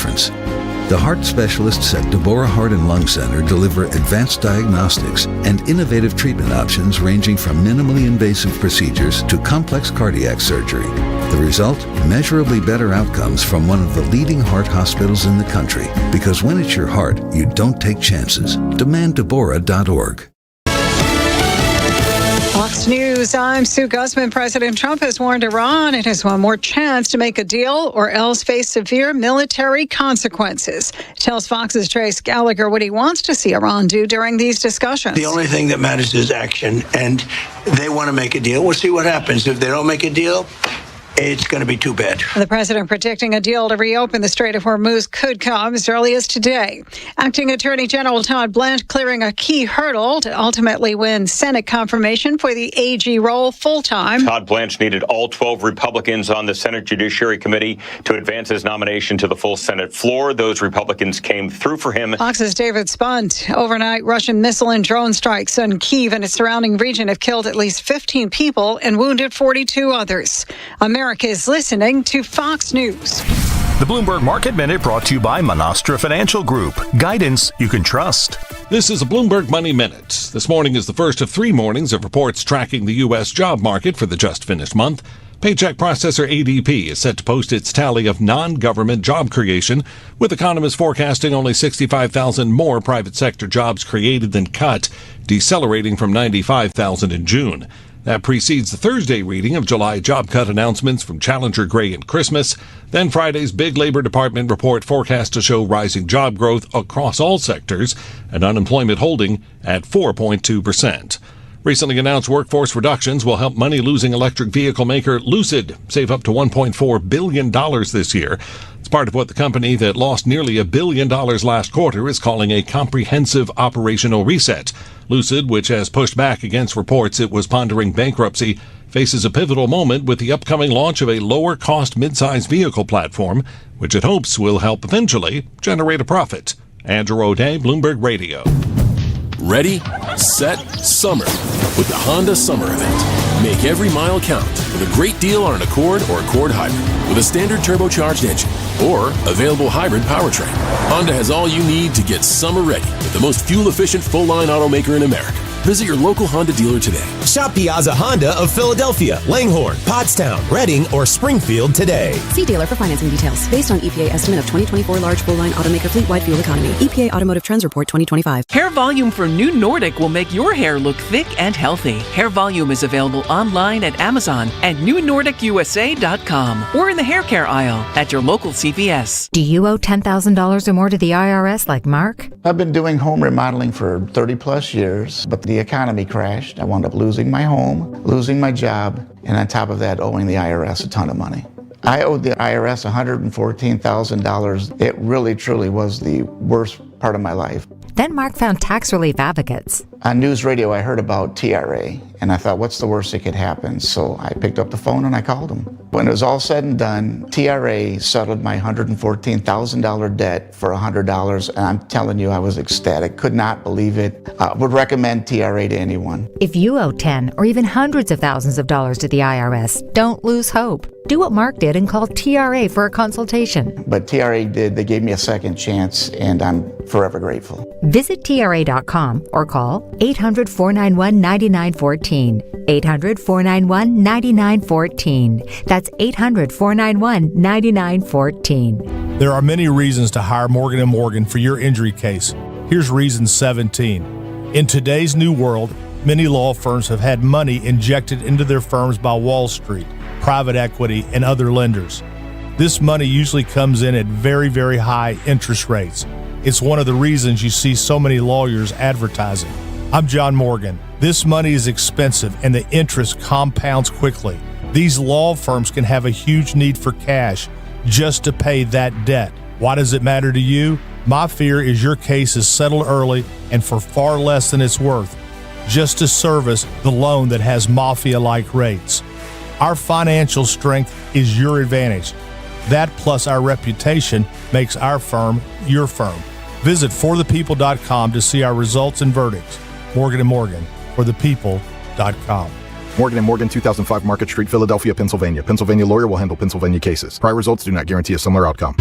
difference. The heart specialists at Deborah Heart and Lung Center deliver advanced diagnostics and innovative treatment options ranging from minimally invasive procedures to complex cardiac surgery. The result? Measurably better outcomes from one of the leading heart hospitals in the country. Because when it's your heart, you don't take chances. DemandDeborah.org. Fox News, I'm Sue Guzman. President Trump has warned Iran it has one more chance to make a deal or else face severe military consequences. Tells Fox's Trace Gallagher what he wants to see Iran do during these discussions. The only thing that matters is action, and they want to make a deal. We'll see what happens. If they don't make a deal, it's going to be too bad. The president predicting a deal to reopen the Strait of Hormuz could come as early as today. Acting Attorney General Todd Blanche clearing a key hurdle to ultimately win Senate confirmation for the AG role full-time. Todd Blanche needed all 12 Republicans on the Senate Judiciary Committee to advance his nomination to the full Senate floor. Those Republicans came through for him. Fox's David Spunt. Overnight Russian missile and drone strikes on Kyiv and its surrounding region have killed at least 15 people and wounded 42 others. America is listening to Fox News. The Bloomberg Market Minute brought to you by Monastra Financial Group. Guidance you can trust. This is a Bloomberg Money Minute. This morning is the first of 3 mornings of reports tracking the U.S. job market for the just finished month. Paycheck processor ADP is set to post its tally of non-government job creation, with economists forecasting only 65,000 more private sector jobs created than cut, decelerating from 95,000 in June. That precedes the Thursday reading of July job cut announcements from Challenger, Gray, and Christmas. Then Friday's big Labor Department report forecast to show rising job growth across all sectors and unemployment holding at 4.2%. Recently announced workforce reductions will help money-losing electric vehicle maker Lucid save up to $1.4 billion this year. It's part of what the company that lost nearly $1 billion last quarter is calling a comprehensive operational reset. Lucid, which has pushed back against reports it was pondering bankruptcy, faces a pivotal moment with the upcoming launch of a lower-cost mid-size vehicle platform, which it hopes will help eventually generate a profit. Andrew O'Day, Bloomberg Radio. Ready, set, summer with the Honda Summer Event. Make every mile count with a great deal on an Accord or Accord Hybrid with a standard turbocharged engine or available hybrid powertrain. Honda has all you need to get summer ready with the most fuel-efficient full-line automaker in America. Visit your local Honda dealer today. Shop Piazza Honda of Philadelphia, Langhorne, Pottstown, Reading, or Springfield today. See dealer for financing details. Based on EPA estimate of 2024 large full-line automaker fleet-wide fuel economy. EPA Automotive Trends Report 2025. Hair Volume from New Nordic will make your hair look thick and healthy. Hair Volume is available online at Amazon and newnordicusa.com or in the hair care aisle at your local CVS. Do you owe $10,000 or more to the IRS like Mark? I've been doing home remodeling for 30 plus years, but the economy crashed. I wound up losing my home, losing my job, and on top of that, owing the IRS a ton of money. I owed the IRS $114,000. It really, truly was the worst part of my life. Then Mark found tax relief advocates. On news radio, I heard about TRA, and I thought, what's the worst that could happen? So I picked up the phone and I called them. When it was all said and done, TRA settled my $114,000 debt for $100, and I'm telling you, I was ecstatic. Could not believe it. Would recommend TRA to anyone. If you owe 10 or even hundreds of thousands of dollars to the IRS, don't lose hope. Do what Mark did and call TRA for a consultation. But TRA did. They gave me a second chance, and I'm forever grateful. Visit TRA.com or call 800-491-9914. 800-491-9914. That's 800-491-9914. There are many reasons to hire Morgan & Morgan for your injury case. Here's reason 17. In today's new world, many law firms have had money injected into their firms by Wall Street, private equity, and other lenders. This money usually comes in at very, very high interest rates. It's one of the reasons you see so many lawyers advertising. I'm John Morgan. This money is expensive and the interest compounds quickly. These law firms can have a huge need for cash just to pay that debt. Why does it matter to you? My fear is your case is settled early and for far less than it's worth, just to service the loan that has mafia-like rates. Our financial strength is your advantage. That plus our reputation makes our firm your firm. Visit forthepeople.com to see our results and verdicts. Morgan & Morgan, forthepeople.com. Morgan & Morgan, 2005 Market Street, Philadelphia, Pennsylvania. Pennsylvania lawyer will handle Pennsylvania cases. Prior results do not guarantee a similar outcome.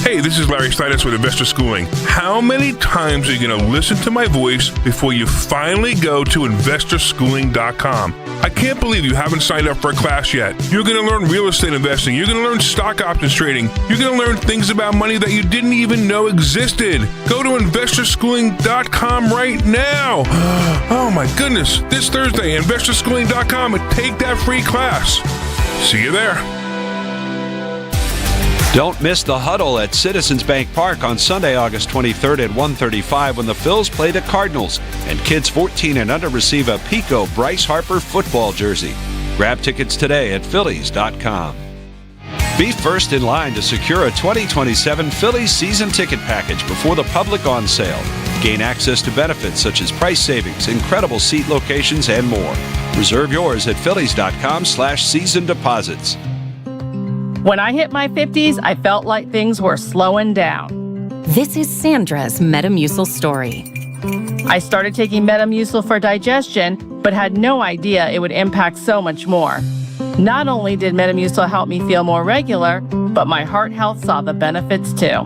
Hey, this is Larry Stitus with Investor Schooling. How many times are you going to listen to my voice before you finally go to investorschooling.com? I can't believe you haven't signed up for a class yet. You're going to learn real estate investing. You're going to learn stock options trading. You're going to learn things about money that you didn't even know existed. Go to investorschooling.com right now. Oh my goodness. This Thursday, investorschooling.com, and take that free class. See you there. Don't miss the huddle at Citizens Bank Park on Sunday, August 23rd at 1:35 when the Phils play the Cardinals, and kids 14 and under receive a Pico Bryce Harper football jersey. Grab tickets today at Phillies.com. Be first in line to secure a 2027 Phillies season ticket package before the public on sale. Gain access to benefits such as price savings, incredible seat locations, and more. Reserve yours at Phillies.com/season deposits. When I hit my 50s, I felt like things were slowing down. This is Sandra's Metamucil story. I started taking Metamucil for digestion, but had no idea it would impact so much more. Not only did Metamucil help me feel more regular, but my heart health saw the benefits too.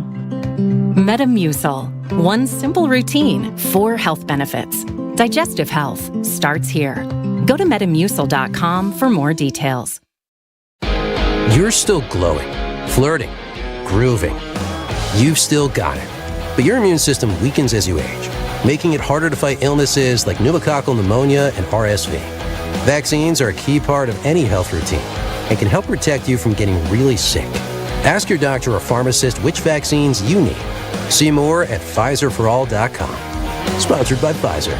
Metamucil. One simple routine, 4 health benefits. Digestive health starts here. Go to Metamucil.com for more details. You're still glowing, flirting, grooving. You've still got it. But your immune system weakens as you age, making it harder to fight illnesses like pneumococcal pneumonia and RSV. Vaccines are a key part of any health routine and can help protect you from getting really sick. Ask your doctor or pharmacist which vaccines you need. See more at PfizerForAll.com. Sponsored by Pfizer.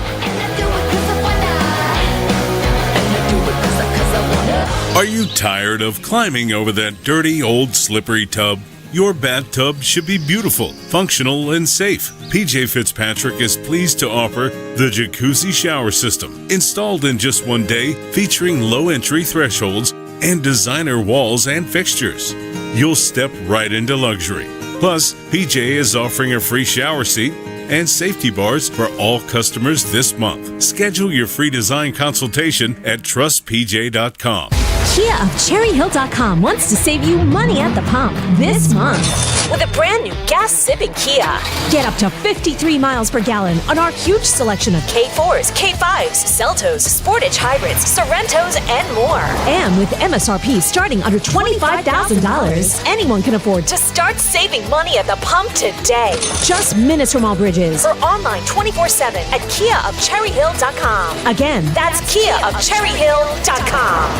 Are you tired of climbing over that dirty, old, slippery tub? Your bathtub should be beautiful, functional, and safe. PJ Fitzpatrick is pleased to offer the Jacuzzi Shower System, installed in just one day, featuring low entry thresholds and designer walls and fixtures. You'll step right into luxury. Plus, PJ is offering a free shower seat and safety bars for all customers this month. Schedule your free design consultation at trustpj.com. Kia of CherryHill.com wants to save you money at the pump this month with a brand new gas-sipping Kia. Get up to 53 miles per gallon on our huge selection of K4s, K5s, Seltos, Sportage Hybrids, Sorrentos, and more. And with MSRP starting under $25,000, anyone can afford to start saving money at the pump today. Just minutes from all bridges. Or online 24/7 at KiaofCherryHill.com. Again, that's KiaofCherryHill.com.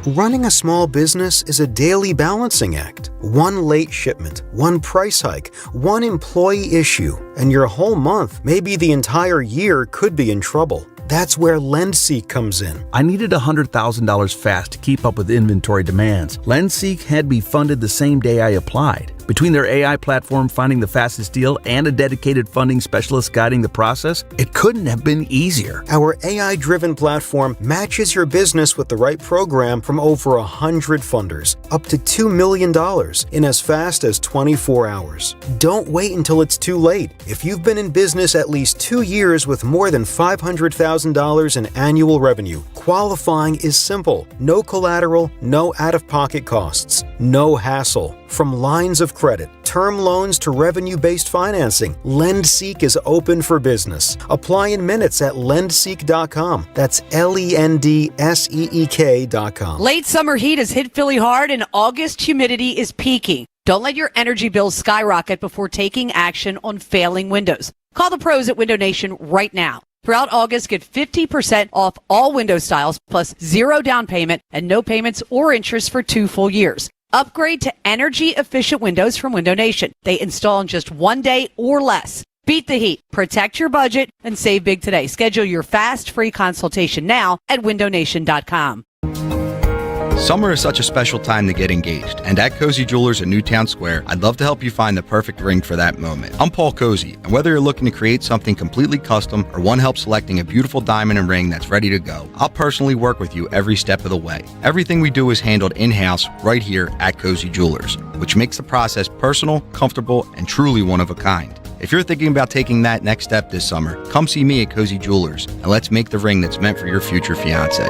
Running a small business is a daily balancing act. One late shipment, one price hike, one employee issue, and your whole month, maybe the entire year, could be in trouble. That's where LendSeek comes in. I needed $100,000 fast to keep up with inventory demands. LendSeek had me funded the same day I applied. Between their AI platform finding the fastest deal and a dedicated funding specialist guiding the process, it couldn't have been easier. Our AI-driven platform matches your business with the right program from over 100 funders, up to $2 million in as fast as 24 hours. Don't wait until it's too late. If you've been in business at least 2 years with more than $500,000 in annual revenue, qualifying is simple. No collateral, no out-of-pocket costs, no hassle. From lines of credit, term loans to revenue-based financing, LendSeek is open for business. Apply in minutes at lendseek.com. That's LENDSEEK.com. Late summer heat has hit Philly hard and August humidity is peaking. Don't let your energy bills skyrocket before taking action on failing windows. Call the pros at Window Nation right now. Throughout August, get 50% off all window styles plus 0 down payment and no payments or interest for 2 full years. Upgrade to energy-efficient windows from Window Nation. They install in just 1 day or less. Beat the heat, protect your budget, and save big today. Schedule your fast, free consultation now at windownation.com. Summer is such a special time to get engaged, and at Cozy Jewelers in Newtown Square, I'd love to help you find the perfect ring for that moment. I'm Paul Cozy, and whether you're looking to create something completely custom or want help selecting a beautiful diamond and ring that's ready to go, I'll personally work with you every step of the way. Everything we do is handled in-house right here at Cozy Jewelers, which makes the process personal, comfortable, and truly one of a kind. If you're thinking about taking that next step this summer, come see me at Cozy Jewelers, and let's make the ring that's meant for your future fiancé.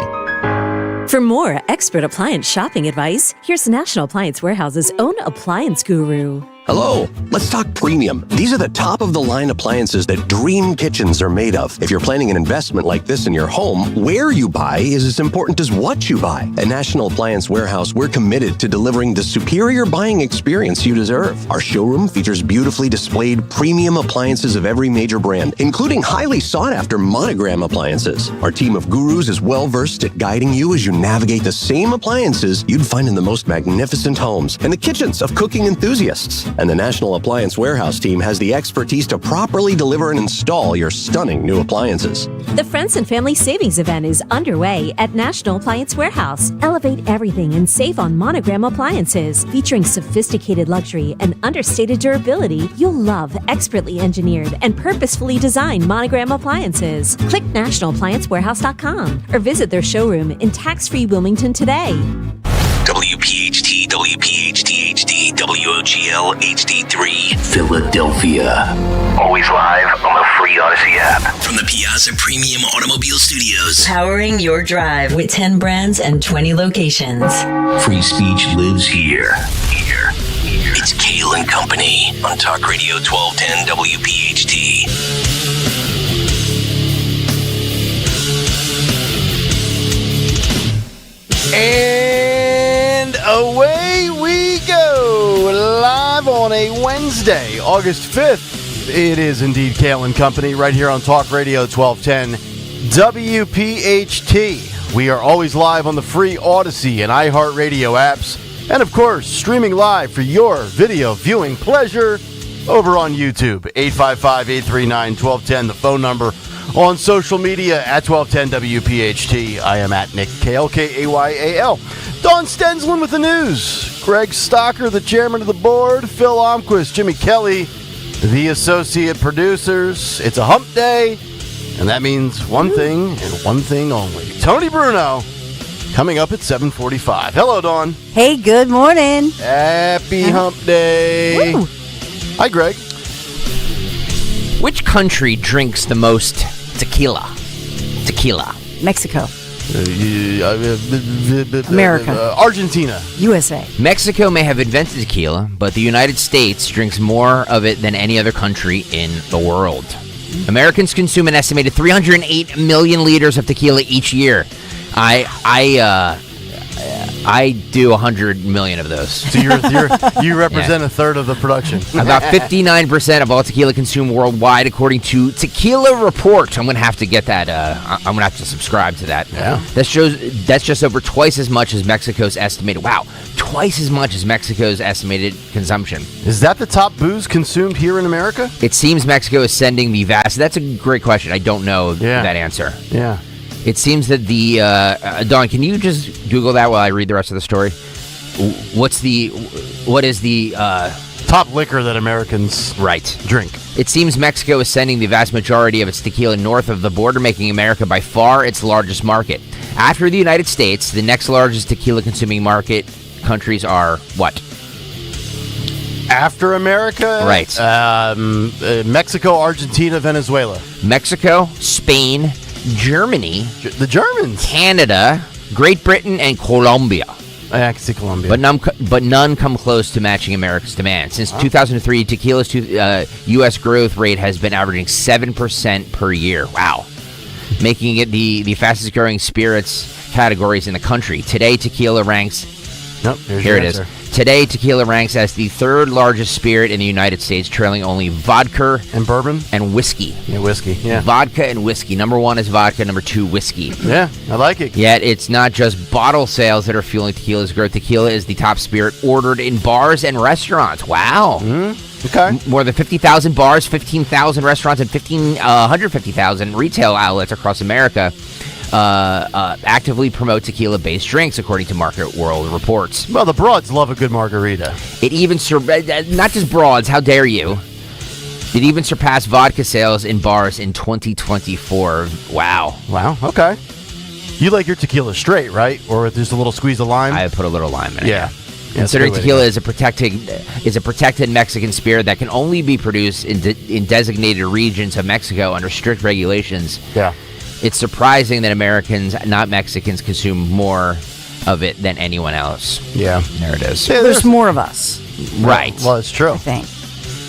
For more expert appliance shopping advice, here's National Appliance Warehouse's own appliance guru. Hello, let's talk premium. These are the top-of-the-line appliances that dream kitchens are made of. If you're planning an investment like this in your home, where you buy is as important as what you buy. At National Appliance Warehouse, we're committed to delivering the superior buying experience you deserve. Our showroom features beautifully displayed premium appliances of every major brand, including highly sought-after Monogram appliances. Our team of gurus is well-versed at guiding you as you navigate the same appliances you'd find in the most magnificent homes and the kitchens of cooking enthusiasts. And the National Appliance Warehouse team has the expertise to properly deliver and install your stunning new appliances. The Friends and Family Savings Event is underway at National Appliance Warehouse. Elevate everything and save on Monogram appliances. Featuring sophisticated luxury and understated durability, you'll love expertly engineered and purposefully designed Monogram appliances. Click nationalappliancewarehouse.com or visit their showroom in tax-free Wilmington today. WPHT, WPHT HD, WOGL HD3, Philadelphia. Always live on the free Odyssey app. From the Piazza Premium Automobile Studios. Powering your drive with 10 brands and 20 locations. Free speech lives here. It's Kayal and Company on Talk Radio 1210 WPHT. And away we go, live on a Wednesday, August 5th. It is indeed Kayal and Company right here on Talk Radio 1210 WPHT. We are always live on the free Odyssey and iHeartRadio apps. And of course, streaming live for your video viewing pleasure over on YouTube. 855-839-1210, the phone number. On social media at 1210 WPHT. I am at Nick Kayal, Kayal. Don Stenslin with the news. Greg Stocker, the chairman of the board. Phil Omquist, Jimmy Kelly, the associate producers. It's a hump day, and that means one thing and one thing only. Tony Bruno, coming up at 7:45. Hello, Dawn. Hey, good morning. Happy hump day. Woo. Hi, Greg. Which country drinks the most tequila? Mexico. America. Argentina. USA. Mexico may have invented tequila, but the United States drinks more of it than any other country in the world. Americans consume an estimated 308 million liters of tequila each year. I do 100 million of those. So you represent a third of the production. About 59% of all tequila consumed worldwide, according to Tequila Report. I'm going to have to get that. I'm going to have to subscribe to that. Yeah. That's just over twice as much as Mexico's estimated. Wow, twice as much as Mexico's estimated consumption. Is that the top booze consumed here in America? It seems Mexico is sending the vast. That's a great question. I don't know that answer. Yeah. It seems that the Dawn, can you just Google that while I read the rest of the story? What is the top liquor that Americans drink? It seems Mexico is sending the vast majority of its tequila north of the border, making America by far its largest market. After the United States, the next largest tequila consuming market countries are what? After America? Right. Mexico, Argentina, Venezuela. Mexico, Spain, Germany, the Germans, Canada, Great Britain, and Colombia. I can see Colombia. But none come close to matching America's demand. Since 2003, tequila's U.S. growth rate has been averaging 7% per year. Wow. Making it the fastest growing spirits categories in the country. Today, tequila ranks... Here it is. Today, tequila ranks as the third largest spirit in the United States, trailing only vodka and bourbon and whiskey. Yeah, whiskey. Yeah, vodka and whiskey. Number one is vodka. Number two, whiskey. Yeah, I like it. Yet it's not just bottle sales that are fueling tequila's growth. Tequila is the top spirit ordered in bars and restaurants. Wow. Okay. More than 50,000 bars, 15,000 restaurants, and 150,000 retail outlets across America actively promote tequila-based drinks, according to Market World reports. Well, the broads love a good margarita. It even not just broads. How dare you? It even surpassed vodka sales in bars in 2024. Wow. Okay. You like your tequila straight, right? Or with just a little squeeze of lime? I put a little lime in it. Yeah. Considering tequila is a protected Mexican spirit that can only be produced in designated regions of Mexico under strict regulations. Yeah. It's surprising that Americans, not Mexicans, consume more of it than anyone else. Yeah. There it is. There's more of us. Right. Well, it's true. I think.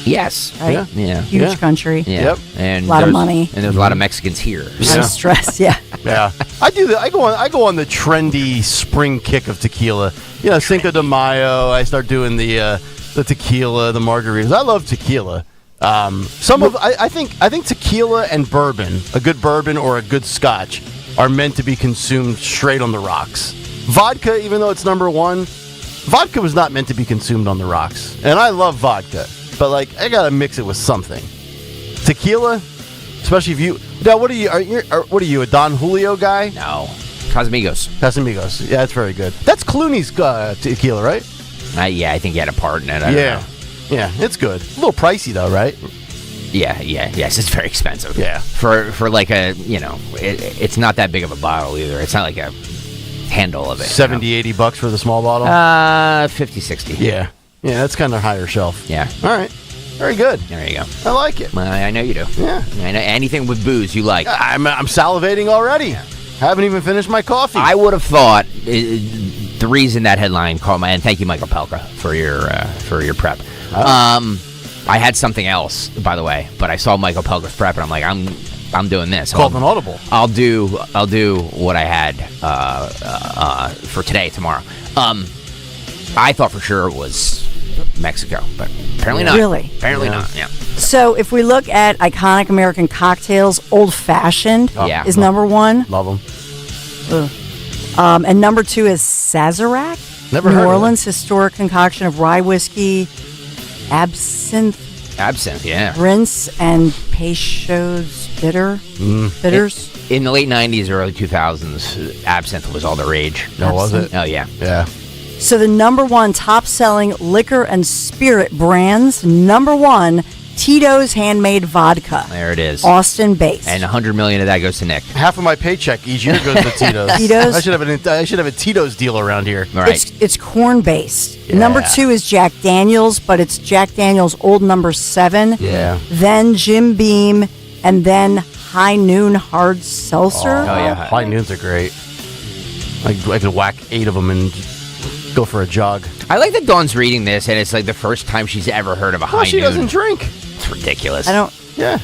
Yes. Right? Yeah. Huge country. Yeah. Yep. And A lot of there's- money. And there's a lot of Mexicans here. A lot of stress, yeah. Yeah, I do that. I go on the trendy spring kick of tequila. Cinco de Mayo. I start doing the tequila, the margaritas. I love tequila. I think tequila and bourbon, a good bourbon or a good scotch, are meant to be consumed straight on the rocks. Vodka, even though it's number one, vodka was not meant to be consumed on the rocks. And I love vodka, but I gotta mix it with something. Tequila, especially if you. Now, what are you, a Don Julio guy? No. Casamigos. Yeah, that's very good. That's Clooney's tequila, right? Yeah, I think he had a part in it. I don't know. Yeah, it's good. A little pricey though, right? Yes, it's very expensive. Yeah. For like a, it's not that big of a bottle either. It's not like a handle of it. $70-$80 for the small bottle? 50, 60. Yeah, that's kind of higher shelf. Yeah. All right. Very good. There you go. I like it. I know you do. Yeah. I know anything with booze you like. I'm salivating already. Yeah. Haven't even finished my coffee. I would have thought the reason that headline caught my, and thank you, Michael Pelka, for your prep. I had something else, by the way, but I saw Michael Pelka's prep, and I'm like, I'm doing this. Called an audible. I'll do what I had for tomorrow. I thought for sure it was Mexico, but apparently not. Really? Apparently not. Yeah. So if we look at iconic American cocktails, Old Fashioned is number one. Love them. And number two is Sazerac. Never New heard of Orleans historic concoction of rye whiskey, absinthe, yeah. rinse, and Peychaud's bitters. In the late 90s, early 2000s, absinthe was all the rage. No, was it? Oh, yeah. Yeah. So the number one top-selling liquor and spirit brands, number one, Tito's Handmade Vodka. There it is. Austin-based. And $100 million of that goes to Nick. Half of my paycheck each year goes to Tito's. Tito's? I should have a Tito's deal around here. All right. It's corn-based. Yeah. Number two is Jack Daniels, but it's Jack Daniels Old Number 7. Yeah. Then Jim Beam, and then High Noon Hard Seltzer. Oh yeah. High Noons are great. I could whack 8 of them and go for a jog. I like that Dawn's reading this, and it's like the first time she's ever heard of a High She Noon. doesn't drink. It's ridiculous. I don't. Yeah.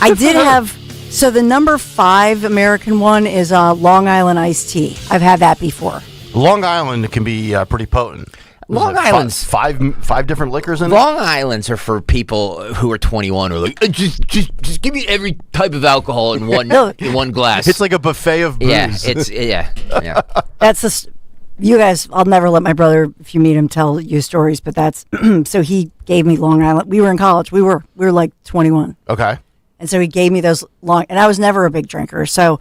I did have. So the number 5 American one is Long Island iced tea. I've had that before. Long Island can be pretty potent. Long Island's five different liquors in it. Long Islands are for people who are 21 who are like, just give me every type of alcohol in one glass. It's like a buffet of booze. Yeah. That's you guys. I'll never let my brother, if you meet him, tell you stories. But that's so he gave me Long Island. We were in college. We were like 21. Okay. And so he gave me those and I was never a big drinker, so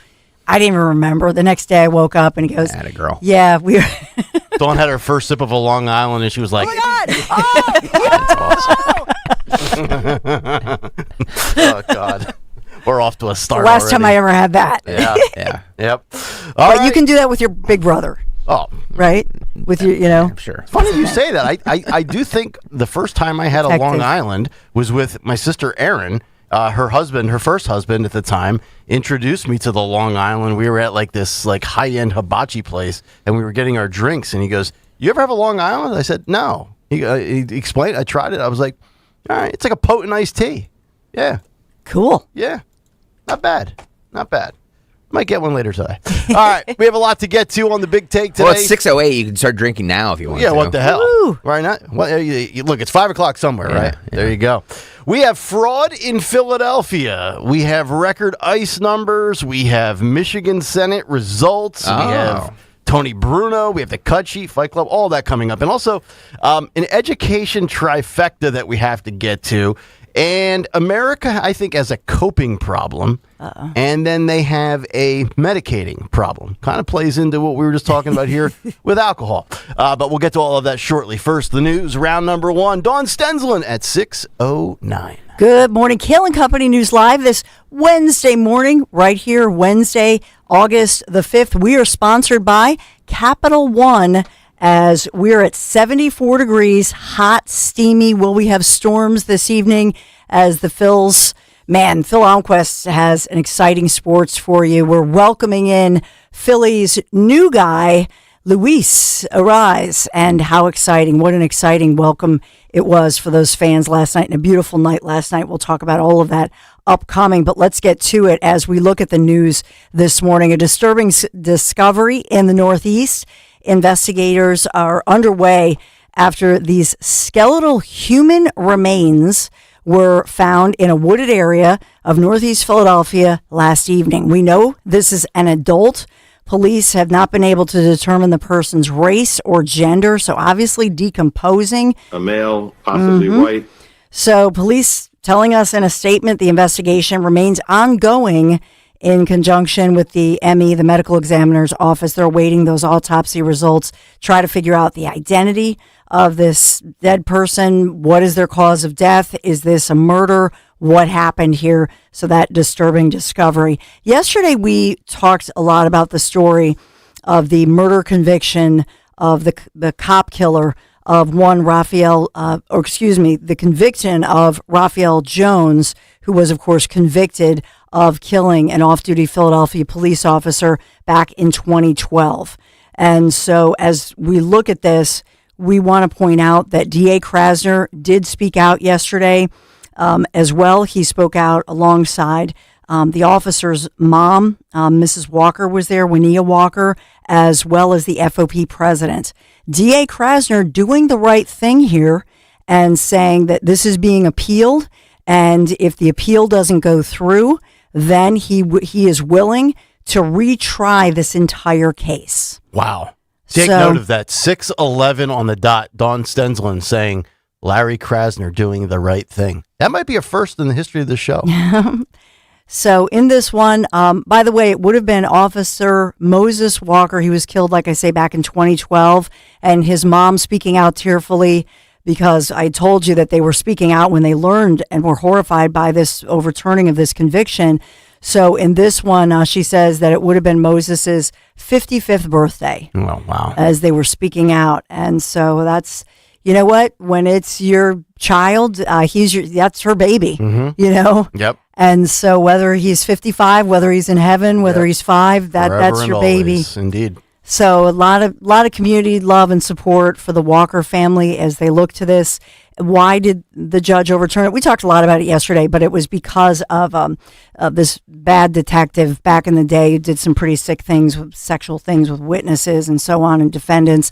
I didn't even remember. The next day I woke up and he goes, "Atta girl." Yeah, we were. Dawn had her first sip of a Long Island and she was like, "Oh my God! Oh God, we're off to a start. Last time I ever had that. Yeah. Yep. But you can do that with your big brother. Oh, right. With your, I'm sure. Funny you say that. I do think the first time I had a Long Island was with my sister Erin. Her first husband at the time, introduced me to the Long Island. We were at this high-end hibachi place, and we were getting our drinks. And he goes, "You ever have a Long Island?" I said, "No." He explained. I tried it. I was like, "All right, it's like a potent iced tea." Yeah. Cool. Yeah. Not bad. Might get one later today. All right, we have a lot to get to on the big take today. Well, it's 6:08. You can start drinking now if you want. Yeah, to. what the hell? Woo. Why not? Well, look, it's 5:00 somewhere, right? Yeah. There you go. We have fraud in Philadelphia. We have record ICE numbers. We have Michigan Senate results. We have Tony Bruno. We have the Cut Sheet, Fight Club, all that coming up. And also an education trifecta that we have to get to. And America, I think, has a coping problem. And then they have a medicating problem. Kind of plays into what we were just talking about here with alcohol. But we'll get to all of that shortly. First, the news, round number 1. Dawn Stensland at 6:09. Good morning. Kayal and Company News Live this Wednesday morning, right here, Wednesday, August the 5th. We are sponsored by Capital One. As we're at 74 degrees, hot, steamy. Will we have storms this evening as the Phils? Man, Phil Almquist has an exciting sports for you. We're welcoming in Philly's new guy, Luis Arise. And how exciting. What an exciting welcome it was for those fans last night, and a beautiful night last night. We'll talk about all of that upcoming, but let's get to it as we look at the news this morning. A disturbing discovery in the Northeast. Investigators are underway after these skeletal human remains were found in a wooded area of Northeast Philadelphia last evening. We know this is an adult. Police have not been able to determine the person's race or gender, so obviously decomposing. A male, possibly white. So police telling us in a statement the investigation remains ongoing in conjunction with the ME, the medical examiner's office. They're awaiting those autopsy results, try to figure out the identity of this dead person. What is their cause of death? Is this a murder? What happened here? So that disturbing discovery. Yesterday, we talked a lot about the story of the murder conviction of the cop killer of one the conviction of Raphael Jones, who was, of course, convicted of killing an off-duty Philadelphia police officer back in 2012. And so as we look at this, we want to point out that D.A. Krasner did speak out yesterday as well. He spoke out alongside the officer's mom. Mrs. Walker was there, Winia Walker, as well as the FOP president. D.A. Krasner doing the right thing here and saying that this is being appealed, and if the appeal doesn't go through, then he is willing to retry this entire case. Wow. Take note of that. 6:11 on the dot. Dawn Stensland saying Larry Krasner doing the right thing. That might be a first in the history of the show. So in this one, by the way, it would have been Officer Moses Walker. He was killed, like I say, back in 2012, and his mom speaking out tearfully because I told you that they were speaking out when they learned and were horrified by this overturning of this conviction. So in this one, she says that it would have been Moses's 55th birthday. Oh, wow. As they were speaking out. And so that's, you know what? When it's your child, that's her baby, you know? Yep. And so whether he's 55, whether he's in heaven, whether he's 5, that's your baby. Always, indeed. So a lot of community love and support for the Walker family as they look to this. Why did the judge overturn it? We talked a lot about it yesterday, but it was because of this bad detective back in the day who did some pretty sick things, sexual things with witnesses and so on and defendants.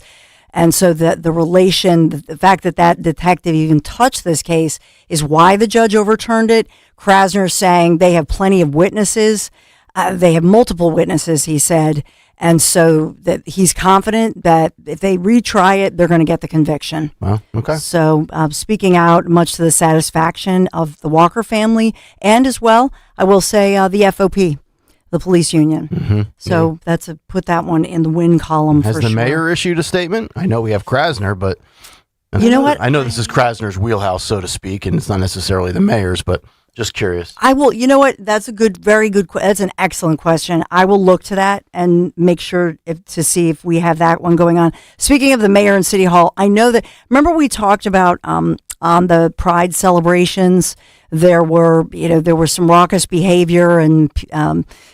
And so the fact that detective even touched this case is why the judge overturned it. Krasner saying they have plenty of witnesses. They have multiple witnesses, he said. And so that he's confident that if they retry it, they're going to get the conviction. Well, okay. So speaking out much to the satisfaction of the Walker family and as well, I will say the FOP, the police union. Mm-hmm. So put that one in the win column. Has for the sure. mayor issued a statement? I know we have Krasner, but you know what? I know this is Krasner's wheelhouse, so to speak, and it's not necessarily the mayor's, but just curious. I will, you know what? That's that's an excellent question. I will look to that and make sure to see if we have that one going on. Speaking of the mayor and city hall, I know that, remember we talked about on the Pride celebrations, there were some raucous behavior and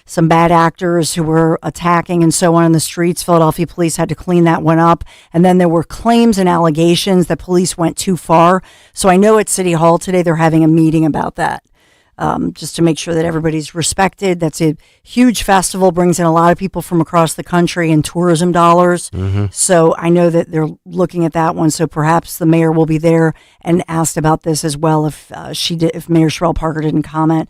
some bad actors who were attacking and so on in the streets. Philadelphia police had to clean that one up. And then there were claims and allegations that police went too far. So I know at City Hall today they're having a meeting about that. Just to make sure that everybody's respected. That's a huge festival, brings in a lot of people from across the country and tourism dollars. Mm-hmm. So I know that they're looking at that one. So perhaps the mayor will be there and asked about this as well if Mayor Sherelle Parker didn't comment.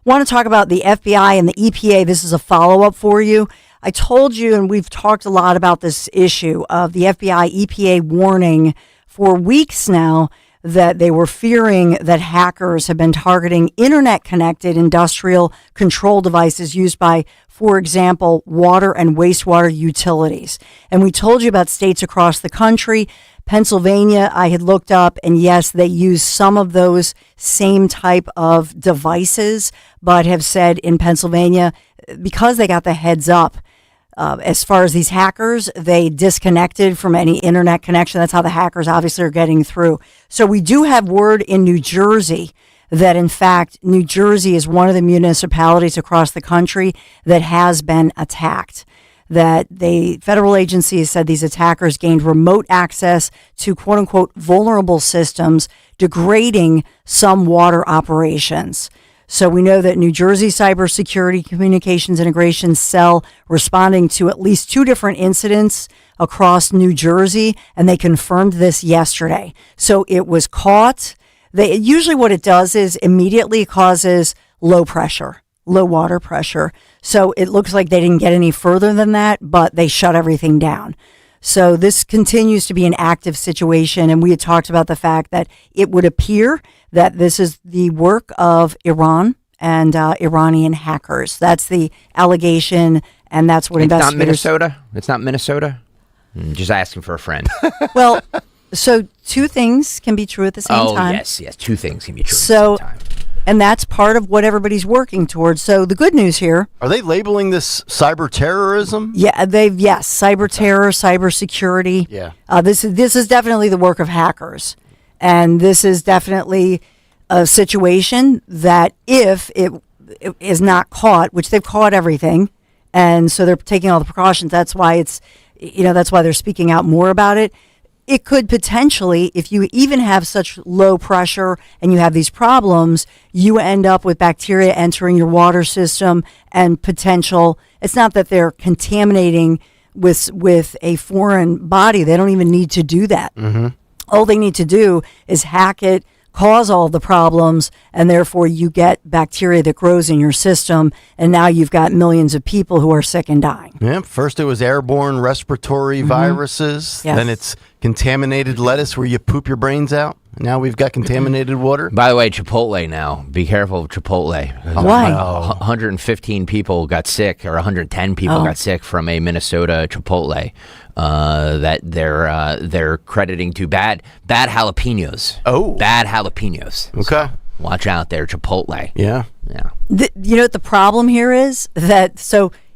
Want to talk about the FBI and the EPA. This is a follow-up for you. I told you, and we've talked a lot about this issue of the FBI EPA warning for weeks now that they were fearing that hackers have been targeting internet-connected industrial control devices used by, for example, water and wastewater utilities. And we told you about states across the country. Pennsylvania, I had looked up, and yes, they use some of those same type of devices, but have said in Pennsylvania, because they got the heads up, as far as these hackers, they disconnected from any internet connection. That's how the hackers obviously are getting through. So we do have word in New Jersey that, in fact, New Jersey is one of the municipalities across the country that has been attacked. that federal agencies said these attackers gained remote access to quote unquote vulnerable systems, degrading some water operations. So we know that New Jersey Cybersecurity Communications Integration Cell responding to at least 2 different incidents across New Jersey, and they confirmed this yesterday. So it was caught. Usually what it does is immediately causes low water pressure. So it looks like they didn't get any further than that, but they shut everything down. So this continues to be an active situation, and we had talked about the fact that it would appear that this is the work of Iran and Iranian hackers. That's the allegation, and that's what investigators... It's not Minnesota? Just asking for a friend. Well, so 2 things can be true at the same time. Oh, yes, 2 things can be true at the same time. And that's part of what everybody's working towards. So the good news here... Are they labeling this cyber terrorism? Yeah, cyber terror, cyber security. Yeah. This is definitely the work of hackers. And this is definitely a situation that if it is not caught, which they've caught everything, and so they're taking all the precautions, that's why that's why they're speaking out more about it. It could potentially, if you even have such low pressure and you have these problems, you end up with bacteria entering your water system and potential. It's not that they're contaminating with a foreign body. They don't even need to do that. Mm-hmm. All they need to do is hack it, cause all the problems, and therefore you get bacteria that grows in your system, and now you've got millions of people who are sick and dying. Yeah, first it was airborne respiratory viruses, Yes. then it's contaminated lettuce where you poop your brains out. Now we've got contaminated water. By the way, Chipotle now. Be careful of Chipotle. Why? 115 people got sick, or 110 people got sick from a Minnesota Chipotle that they're crediting to bad jalapenos. Oh, bad jalapenos. Okay, so watch out there, Chipotle. Yeah. You know what the problem here is?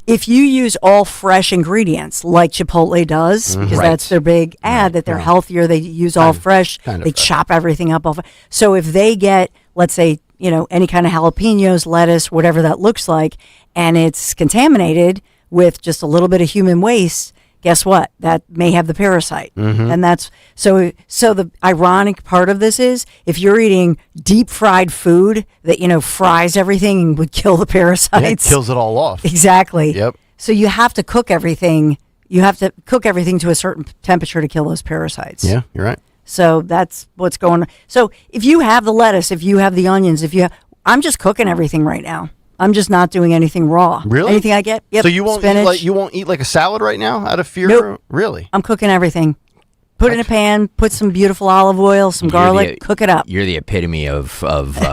If you use all fresh ingredients like Chipotle does, because that's their big ad, that they're healthier, they use all fresh, they chop everything up. So if they get, let's say, any kind of jalapenos, lettuce, whatever that looks like, and it's contaminated with just a little bit of human waste, guess what? That may have the parasite. And that's so the ironic part of this is if you're eating deep fried food that, fries everything and would kill the parasites. Yeah, it kills it all off. Exactly. Yep. So you have to cook everything. You have to cook everything to a certain temperature to kill those parasites. Yeah, you're right. So that's what's going on. So if you have the lettuce, if you have the onions, I'm just cooking everything right now. I'm just not doing anything raw. Really? Anything I get? Yep. So you won't spinach. eat like a salad right now out of fear? Nope. Really? I'm cooking everything. Put it in a pan, put some beautiful olive oil, some garlic, cook it up. You're the epitome of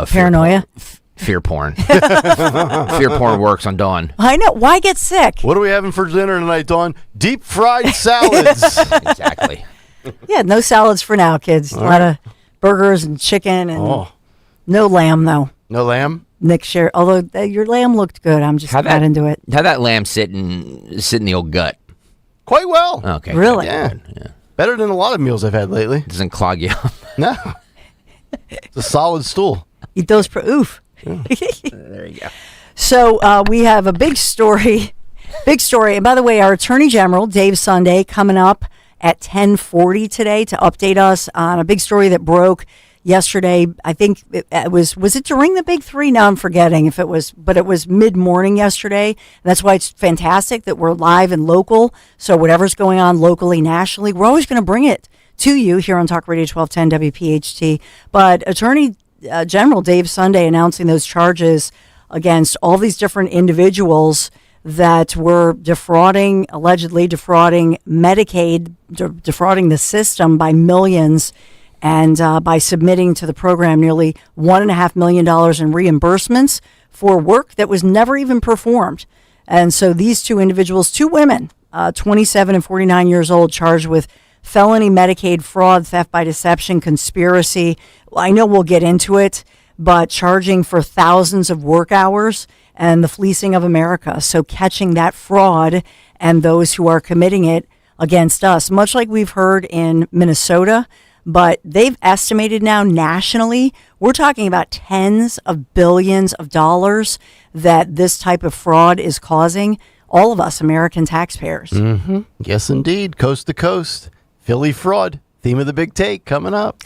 paranoia. Fear porn. Fear porn works on Dawn. I know. Why get sick? What are we having for dinner tonight, Dawn? Deep fried salads. Exactly. Yeah, no salads for now, kids. A lot of burgers and chicken and no lamb, though. No lamb? Nick shared, although your lamb looked good. I'm just not into it. How'd that lamb sit in the old gut? Quite well. Okay. Really? Yeah. Better than a lot of meals I've had lately. Doesn't clog you up. No. It's a solid stool. Eat those oof. There you go. So we have a big story. And by the way, our Attorney General, Dave Sunday, coming up at 10:40 today to update us on a big story that broke yesterday. I think it was it during the Big Three? Now I'm forgetting if it was, but it was mid-morning yesterday. And that's why it's fantastic that we're live and local. So whatever's going on locally, nationally, we're always going to bring it to you here on Talk Radio 1210 WPHT. But Attorney General Dave Sunday announcing those charges against all these different individuals that were allegedly defrauding Medicaid, defrauding the system by millions, and by submitting to the program nearly $1.5 million in reimbursements for work that was never even performed. And so these two individuals, two women, 27 and 49 years old, charged with felony Medicaid fraud, theft by deception, conspiracy. I know we'll get into it, but charging for thousands of work hours and the fleecing of America. So catching that fraud and those who are committing it against us, much like we've heard in Minnesota. But they've estimated now nationally, we're talking about tens of billions of dollars that this type of fraud is causing all of us American taxpayers. Mm-hmm. Yes, indeed. Coast to coast. Philly fraud. Theme of the big take coming up.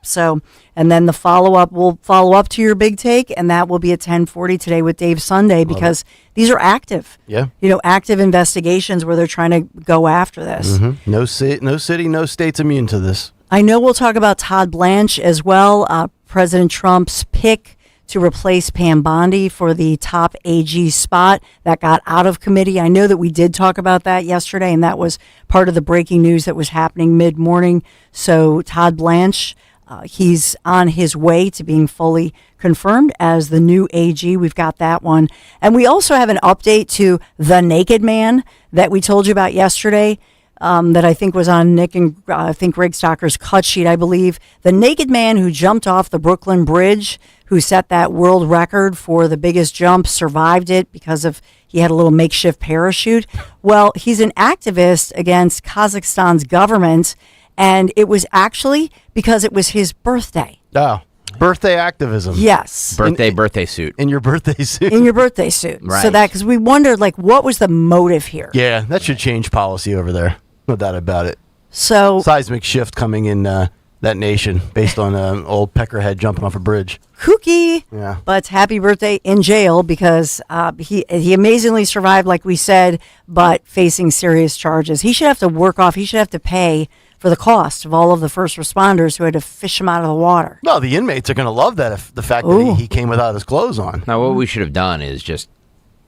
So, and then we'll follow up to your big take, and that will be at 10:40 today with Dave Sunday, because these are active. Yeah. Active investigations where they're trying to go after this. Mm-hmm. No city, no state's immune to this. I know we'll talk about Todd Blanche as well, President Trump's pick to replace Pam Bondi for the top AG spot that got out of committee. I know that we did talk about that yesterday, and that was part of the breaking news that was happening mid-morning. So Todd Blanche, he's on his way to being fully confirmed as the new AG. We've got that one. And we also have an update to the Naked Man that we told you about yesterday. That I think was on Nick and I think Greg Stocker's cut sheet, I believe. The naked man who jumped off the Brooklyn Bridge, who set that world record for the biggest jump, survived it because he had a little makeshift parachute. Well, he's an activist against Kazakhstan's government, and it was actually because it was his birthday. Oh. Birthday activism. Yes. Birthday suit. In your birthday suit. In your birthday suit. Right. So because we wondered, what was the motive here? Yeah, that should change policy over there. No doubt about it. So seismic shift coming in that nation based on old Peckerhead jumping off a bridge. Kooky. Yeah. But happy birthday in jail because he amazingly survived, like we said, but facing serious charges. He should have to pay for the cost of all of the first responders who had to fish him out of the water. No, the inmates are going to love that, the fact that he came without his clothes on. Now, what we should have done is just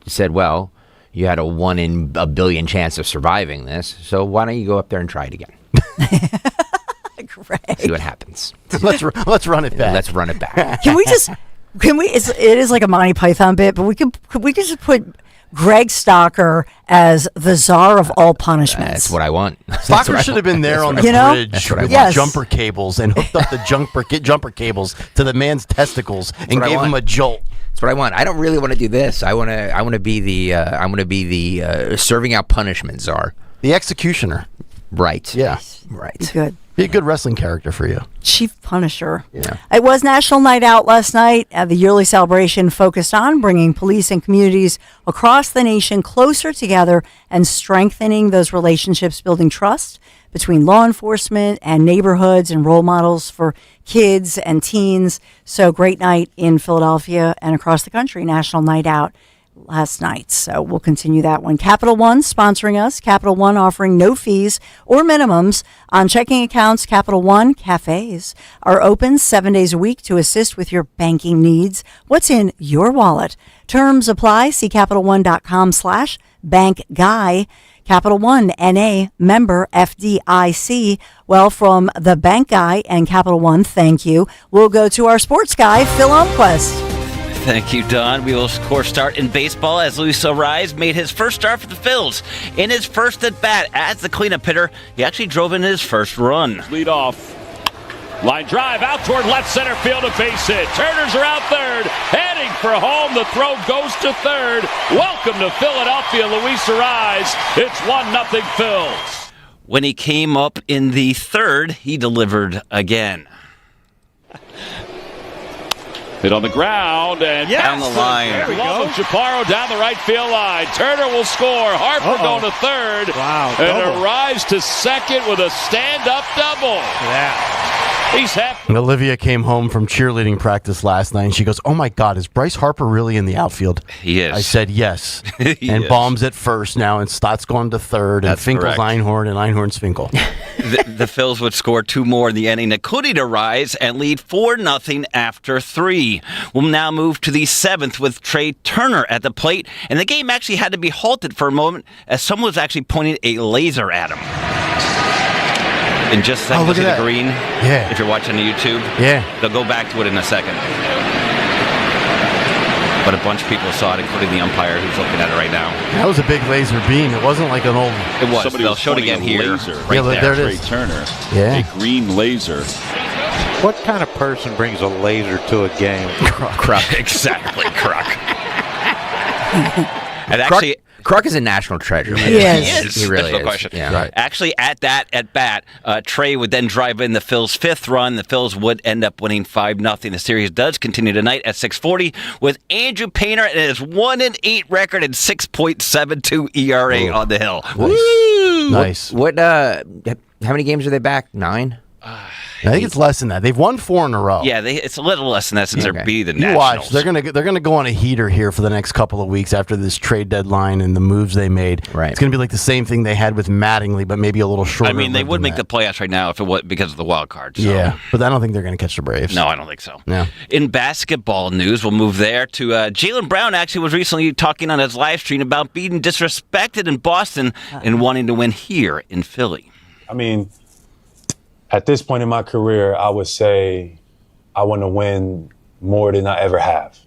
said, well, you had a 1 in a billion chance of surviving this, so why don't you go up there and try it again? Great. See what happens. Let's run it back. Let's run it back. It is like a Monty Python bit, but we could just put Greg Stocker as the czar of all punishments. That's what I want. Stocker should have been there on the bridge with Yes. jumper cables and hooked up the jumper cables to the man's testicles and gave him a jolt. That's what I want. I don't really want to do this. I want to be the serving out punishment czar. The executioner. Right. Yeah. Right. Good. Be a good wrestling character for you. Chief Punisher. Yeah. It was National Night Out last night. The yearly celebration focused on bringing police and communities across the nation closer together and strengthening those relationships, building trust between law enforcement and neighborhoods and role models for kids and teens. So great night in Philadelphia and across the country, National Night Out last night. So we'll continue that one. Capital One sponsoring us. Capital One offering no fees or minimums on checking accounts. Capital One cafes are open 7 days a week to assist with your banking needs. What's in your wallet? Terms apply. See CapitalOne.com/bankguy. Capital One, N.A., member FDIC. Well, from the Bank Guy and Capital One, thank you. We'll go to our sports guy, Phil Elmquist. Thank you, Don. We will, of course, start in baseball as Luis Arraez made his first start for the Phils. In his first at-bat as the cleanup hitter, he actually drove in his first run. Lead off. Line drive out toward left center field, a base hit. Turners are out third, heading for home. The throw goes to third. Welcome to Philadelphia, Luis Arraez. It's 1-0 Phils. When he came up in the third, he delivered again. Hit on the ground and down the line. There we go. Chaparro down the right field line. Turner will score. Harper going to third. Wow. And double. Arraez to second with a stand-up double. Yeah. He's happy. Olivia came home from cheerleading practice last night and she goes, "Oh my God, is Bryce Harper really in the outfield?" He is. I said yes. He and is. Baum's at first now, and Stott's going to third, That's and Finkel's correct. Einhorn, and Einhorn's Finkel. The Phils would score two more in the inning, including Arraez, and lead 4-0 after 3. We'll now move to the 7th with Trey Turner at the plate, and the game actually had to be halted for a moment as someone was actually pointing a laser at him. In just a second, look see at the that. green? Yeah. If you're watching the YouTube? Yeah. They'll go back to it in a second. But a bunch of people saw it, including the umpire who's looking at it right now. That was a big laser beam. It wasn't like an old... It was. Somebody They'll was show it pointing again a here. laser Right Yeah, look, there it Trey is. Turner. Yeah. A green laser. What kind of person brings a laser to a game? Kruk. Exactly, Kruk. And actually, Kruk is a national treasure. He is. He really There's no is. question. Yeah. Right. Actually, at bat, Trey would then drive in the Phils' fifth run. The Phils would end up winning 5-0. The series does continue tonight at 6:40 with Andrew Painter and his 1-8 record and 6.72 ERA on the hill. Nice. What? How many games are they back? 9. I think it's less than that. They've won 4 in a row. Yeah, it's a little less than that since they're beating the You Nationals. watch. They're gonna go on a heater here for the next couple of weeks after this trade deadline and the moves they made. Right. It's gonna be like the same thing they had with Mattingly, but maybe a little shorter. I mean, they lived would than make that. the playoffs right now if it was because of the wild card. So. Yeah, but I don't think they're gonna catch the Braves. No, I don't think so. Yeah. In basketball news, we'll move there to Jaylen Brown. Actually, was recently talking on his live stream about being disrespected in Boston and wanting to win here in Philly. I mean, at this point in my career, I would say I want to win more than I ever have.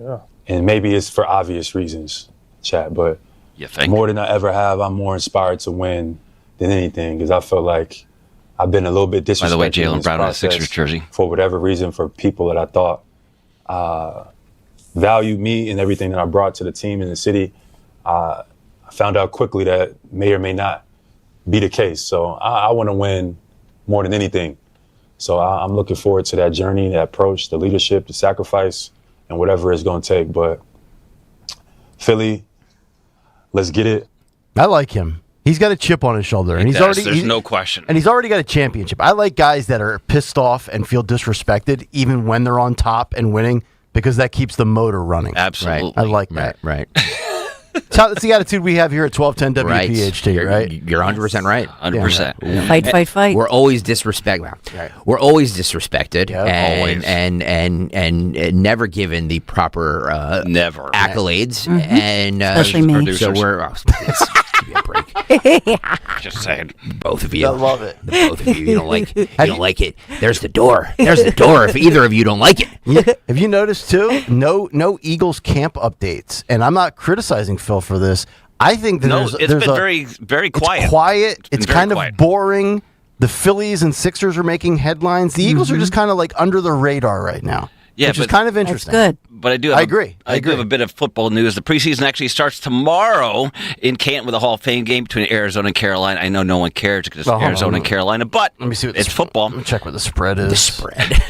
Yeah. And maybe it's for obvious reasons, Chad, but you think? More than I ever have, I'm more inspired to win than anything because I feel like I've been a little bit disrespected. By the way, in Jaylen this Brown in a process Sixers jersey. For whatever reason, for people that I thought valued me and everything that I brought to the team in the city, I found out quickly that may or may not be the case. So I want to win more than anything. So I'm looking forward to that journey, that approach, the leadership, the sacrifice, and whatever it's going to take. But Philly, let's get it. I like him. He's got a chip on his shoulder, and There's no question. And he's already got a championship. I like guys that are pissed off and feel disrespected, even when they're on top and winning, because that keeps the motor running. Absolutely, I like that. Right. That's the attitude we have here at 1210 WPHT, right? You're 100% right. 100%. Yeah. Fight. We're always disrespected. Right. We're always disrespected, always. and never given the proper never accolades, Mm-hmm. and Especially me. So we're give me a break. Just saying. Both of you. I love it. The both of you. You don't like. You don't like it. There's the door. There's the door. If either of you don't like it. Have you noticed too? No Eagles camp updates, and I'm not criticizing Phil for this. I think that it's there's been very, very quiet. It's quiet. It's very kind quiet. of boring. The Phillies and Sixers are making headlines. The Eagles are just kind of like under the radar right now. Yeah, which is but- kind of interesting. That's good. But I do. Have I agree. I do have a bit of football news. The preseason actually starts tomorrow in Canton with a Hall of Fame game between Arizona and Carolina. I know no one cares because it's Arizona and Carolina, but Let me see what it's football. Let me check what the spread is. The spread.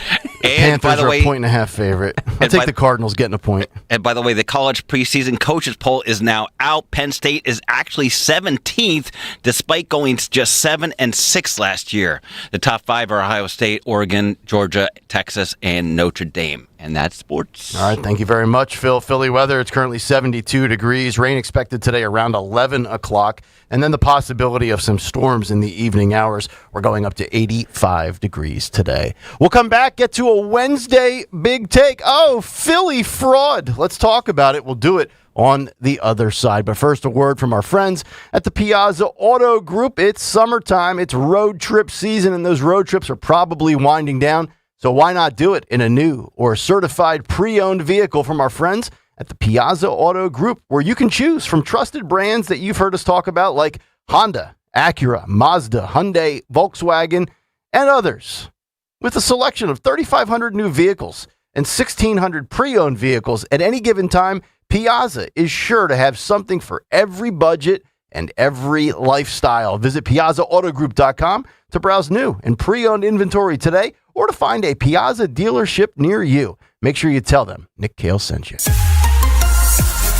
And Panthers by the are way, a 1.5 favorite. I'll take the Cardinals getting a point. And by the way, the college preseason coaches poll is now out. Penn State is actually 17th, despite going just 7-6 last year. The top 5 are Ohio State, Oregon, Georgia, Texas, and Notre Dame. And that's sports. All right, thank you very much, Phil. Philly weather, it's currently 72 degrees. Rain expected today around 11 o'clock. And then the possibility of some storms in the evening hours. We're going up to 85 degrees today. We'll come back, get to a Wednesday big take. Oh, Philly fraud. Let's talk about it. We'll do it on the other side. But first, a word from our friends at the Piazza Auto Group. It's summertime. It's road trip season, and those road trips are probably winding down. So why not do it in a new or certified pre-owned vehicle from our friends at the Piazza Auto Group, where you can choose from trusted brands that you've heard us talk about like Honda, Acura, Mazda, Hyundai, Volkswagen, and others. With a selection of 3,500 new vehicles and 1,600 pre-owned vehicles at any given time, Piazza is sure to have something for every budget and every lifestyle. Visit PiazzaAutoGroup.com to browse new and pre-owned inventory today or to find a Piazza dealership near you. Make sure you tell them Nick Kale sent you.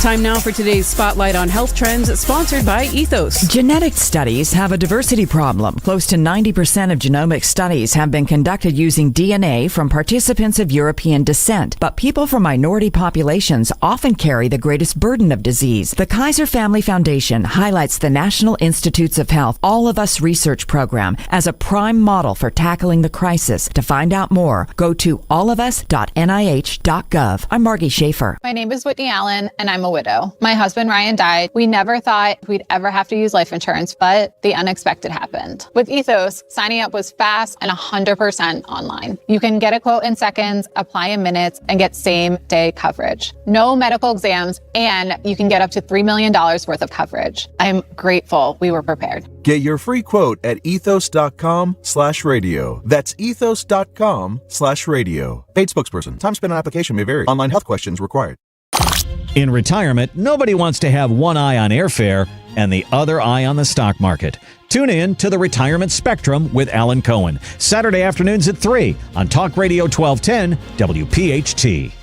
Time now for today's Spotlight on Health Trends, sponsored by Ethos. Genetic studies have a diversity problem. Close to 90% of genomic studies have been conducted using DNA from participants of European descent, but people from minority populations often carry the greatest burden of disease. The Kaiser Family Foundation highlights the National Institutes of Health All of Us research program as a prime model for tackling the crisis. To find out more, go to allofus.nih.gov. I'm Margie Schaefer. My name is Whitney Allen, and I'm a widow. My husband Ryan died. We never thought we'd ever have to use life insurance, but the unexpected happened. With Ethos, signing up was fast and 100% online. You can get a quote in seconds, apply in minutes, and get same-day coverage. No medical exams, and you can get up to $3 million worth of coverage. I'm grateful we were prepared. Get your free quote at ethos.com/radio. That's ethos.com/radio. Paid spokesperson. Time spent on application may vary. Online health questions required. In retirement, nobody wants to have one eye on airfare and the other eye on the stock market. Tune in to the Retirement Spectrum with Alan Cohen, Saturday afternoons at 3 on Talk Radio 1210 WPHT.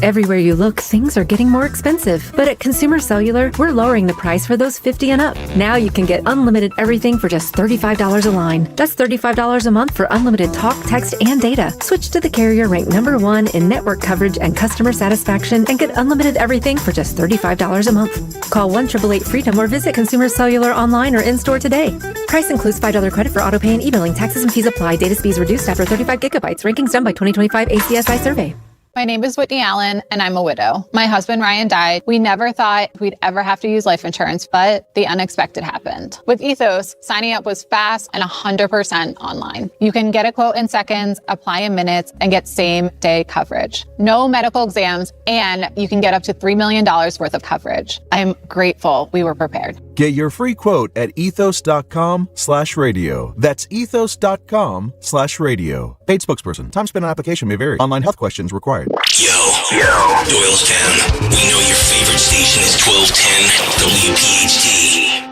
Everywhere you look, things are getting more expensive. But at Consumer Cellular, we're lowering the price for those 50 and up. Now you can get unlimited everything for just $35 a line. That's $35 a month for unlimited talk, text, and data. Switch to the carrier ranked #1 in network coverage and customer satisfaction and get unlimited everything for just $35 a month. Call 1-888-FREEDOM or visit Consumer Cellular online or in-store today. Price includes $5 credit for autopay and e-billing. Taxes and fees apply. Data speeds reduced after 35 gigabytes. Rankings done by 2025 ACSI survey. My name is Whitney Allen, and I'm a widow. My husband, Ryan, died. We never thought we'd ever have to use life insurance, but the unexpected happened. With Ethos, signing up was fast and 100% online. You can get a quote in seconds, apply in minutes, and get same-day coverage. No medical exams, and you can get up to $3 million worth of coverage. I'm grateful we were prepared. Get your free quote at ethos.com/radio. That's ethos.com/radio. Paid spokesperson. Time spent on application may vary. Online health questions required. Yo, Doylestown. We know your favorite station is 1210 WPHT.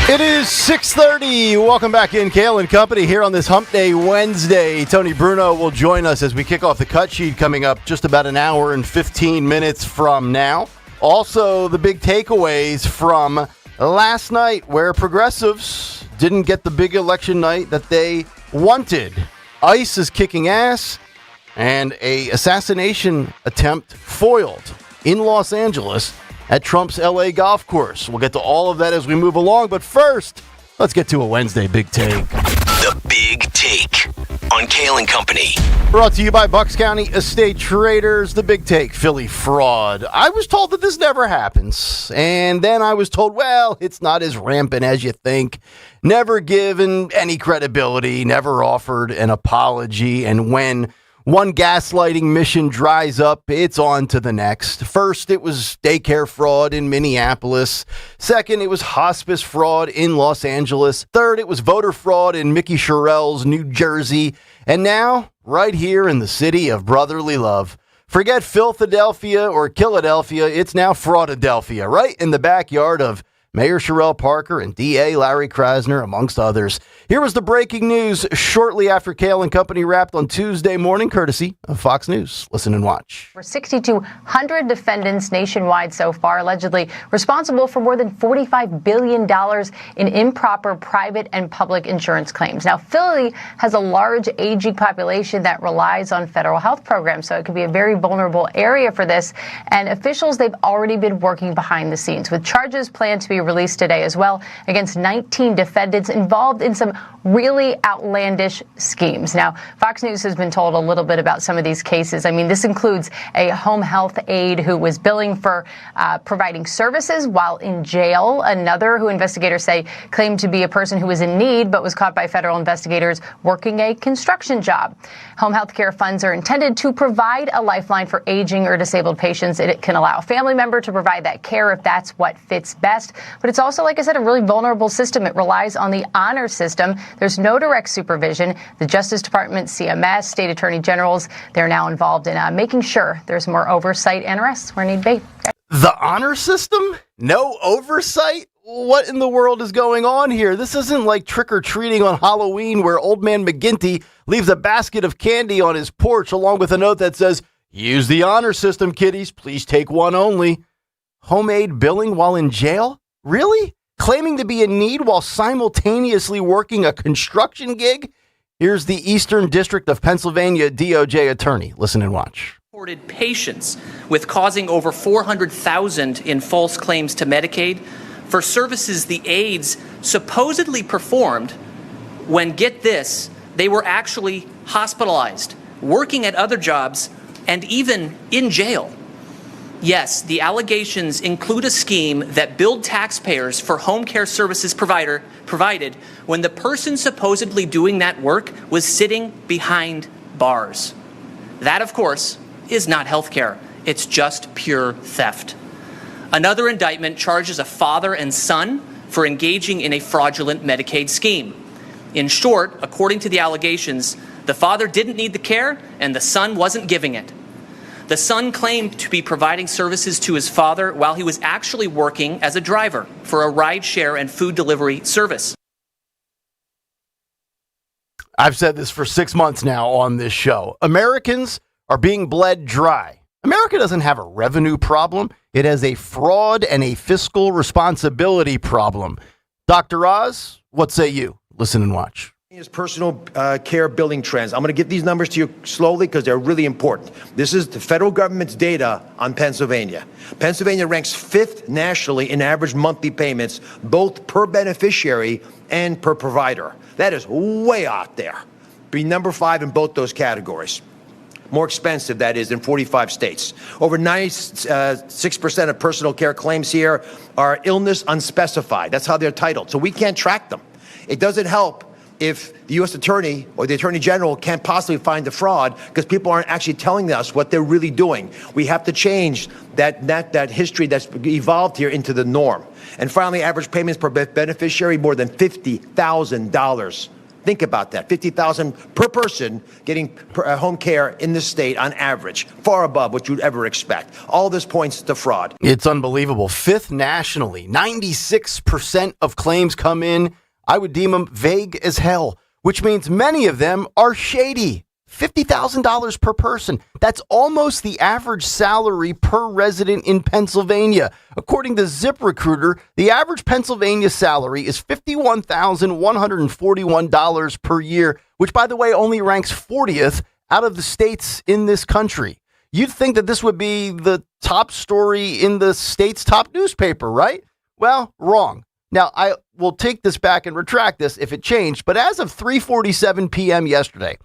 It is 6:30. Welcome back in, Kayal and Company here on this Hump Day Wednesday. Tony Bruno will join us as we kick off the cut sheet coming up just about an hour and 15 minutes from now. Also, the big takeaways from last night where progressives didn't get the big election night that they wanted. ICE is kicking ass, and a assassination attempt foiled in Los Angeles at Trump's LA golf course. We'll get to all of that as we move along, but first, let's get to a Wednesday Big Take. The Big Take on Kayal and Company. Brought to you by Bucks County Estate Traders. The Big Take, Philly fraud. I was told that this never happens, and then I was told, well, it's not as rampant as you think. Never given any credibility, never offered an apology, and when one gaslighting mission dries up, it's on to the next. First, it was daycare fraud in Minneapolis. Second, it was hospice fraud in Los Angeles. Third, it was voter fraud in Mickey Sherrill's New Jersey. And now, right here in the city of brotherly love. Forget Philadelphia or Killadelphia, it's now Fraudadelphia, right in the backyard of Mayor Sherrill Parker and DA Larry Krasner, amongst others. Here was the breaking news shortly after Kayal and Company wrapped on Tuesday morning, courtesy of Fox News. Listen and watch. For 6,200 defendants nationwide so far, allegedly responsible for more than $45 billion in improper private and public insurance claims. Now, Philly has a large aging population that relies on federal health programs, so it could be a very vulnerable area for this. And officials, they've already been working behind the scenes with charges planned to be released today as well against 19 defendants involved in some really outlandish schemes. Now, Fox News has been told a little bit about some of these cases. I mean, this includes a home health aide who was billing for providing services while in jail. Another who investigators say claimed to be a person who was in need but was caught by federal investigators working a construction job. Home health care funds are intended to provide a lifeline for aging or disabled patients. It can allow a family member to provide that care if that's what fits best. But it's also, like I said, a really vulnerable system. It relies on the honor system. There's no direct supervision. The Justice Department, CMS, state attorney generals, they're now involved in making sure there's more oversight and arrests where need be. The honor system? No oversight? What in the world is going on here? This isn't like trick-or-treating on Halloween where old man McGinty leaves a basket of candy on his porch along with a note that says, "Use the honor system, kiddies. Please take one only." Homemade billing while in jail? Really? Claiming to be in need while simultaneously working a construction gig? Here's the Eastern District of Pennsylvania DOJ attorney. Listen and watch. Reported patients with causing over $400,000 in false claims to Medicaid for services the aides supposedly performed when, get this, they were actually hospitalized, working at other jobs, and even in jail. Yes, the allegations include a scheme that billed taxpayers for home care services provided when the person supposedly doing that work was sitting behind bars. That, of course, is not health care. It's just pure theft. Another indictment charges a father and son for engaging in a fraudulent Medicaid scheme. In short, according to the allegations, the father didn't need the care and the son wasn't giving it. The son claimed to be providing services to his father while he was actually working as a driver for a rideshare and food delivery service. I've said this for 6 months now on this show. Americans are being bled dry. America doesn't have a revenue problem. It has a fraud and a fiscal responsibility problem. Dr. Oz, what say you? Listen and watch. Is personal care billing trends. I'm going to get these numbers to you slowly because they're really important. This is the federal government's data on Pennsylvania. Pennsylvania ranks 5th nationally in average monthly payments, both per beneficiary and per provider. That is way out there. Be number 5 in both those categories. More expensive, that is, in 45 states. Over 96% of personal care claims here are illness unspecified. That's how they're titled. So we can't track them. It doesn't help if the U.S. Attorney or the Attorney General can't possibly find the fraud because people aren't actually telling us what they're really doing. We have to change that history that's evolved here into the norm. And finally, average payments per beneficiary, more than $50,000. Think about that, $50,000 per person getting home care in this state on average, far above what you'd ever expect. All this points to fraud. It's unbelievable. 5th nationally, 96% of claims come in. I would deem them vague as hell, which means many of them are shady. $50,000 per person. That's almost the average salary per resident in Pennsylvania. According to ZipRecruiter, the average Pennsylvania salary is $51,141 per year, which, by the way, only ranks 40th out of the states in this country. You'd think that this would be the top story in the state's top newspaper, right? Well, wrong. Now, I will take this back and retract this if it changed, but as of 3:47 p.m. yesterday,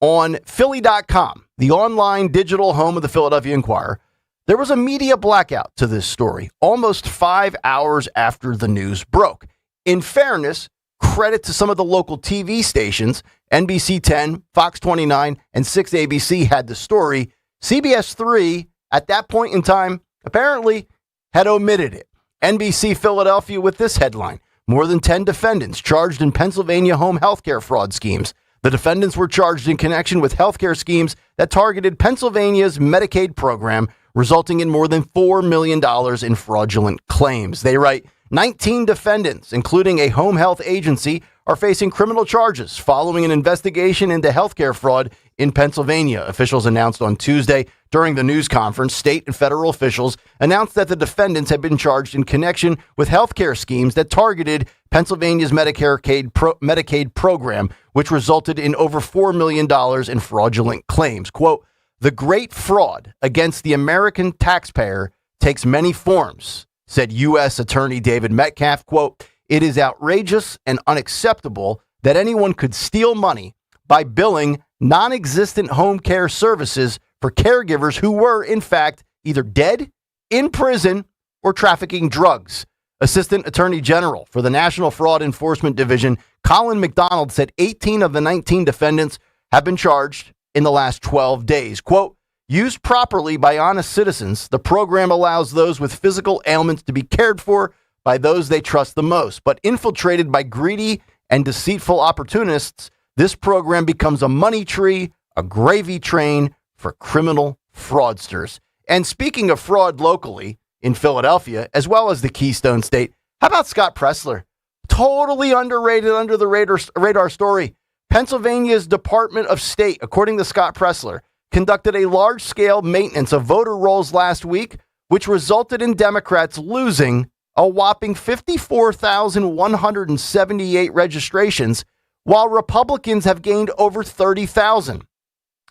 on Philly.com, the online digital home of the Philadelphia Inquirer, there was a media blackout to this story almost 5 hours after the news broke. In fairness, credit to some of the local TV stations, NBC 10, Fox 29, and 6 ABC had the story. CBS 3, at that point in time, apparently had omitted it. NBC Philadelphia with this headline: more than 10 defendants charged in Pennsylvania home healthcare fraud schemes. The defendants were charged in connection with healthcare schemes that targeted Pennsylvania's Medicaid program, resulting in more than $4 million in fraudulent claims. They write, 19 defendants, including a home health agency, are facing criminal charges following an investigation into healthcare fraud in Pennsylvania. Officials announced on Tuesday during the news conference, state and federal officials announced that the defendants had been charged in connection with healthcare schemes that targeted Pennsylvania's Medicaid program, which resulted in over $4 million in fraudulent claims. Quote, the great fraud against the American taxpayer takes many forms, said U.S. Attorney David Metcalf. Quote, it is outrageous and unacceptable that anyone could steal money by billing non-existent home care services for caregivers who were, in fact, either dead, in prison, or trafficking drugs. Assistant Attorney General for the National Fraud Enforcement Division, Colin McDonald, said 18 of the 19 defendants have been charged in the last 12 days. Quote, used properly by honest citizens, the program allows those with physical ailments to be cared for by those they trust the most. But infiltrated by greedy and deceitful opportunists, this program becomes a money tree, a gravy train for criminal fraudsters. And speaking of fraud locally in Philadelphia, as well as the Keystone State, how about Scott Pressler? Totally underrated, under the radar story. Pennsylvania's Department of State, according to Scott Pressler, conducted a large-scale maintenance of voter rolls last week, which resulted in Democrats losing a whopping 54,178 registrations, while Republicans have gained over 30,000.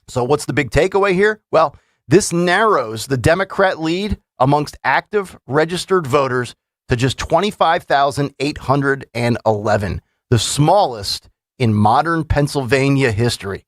So what's the big takeaway here? Well, this narrows the Democrat lead amongst active registered voters to just 25,811, the smallest in modern Pennsylvania history.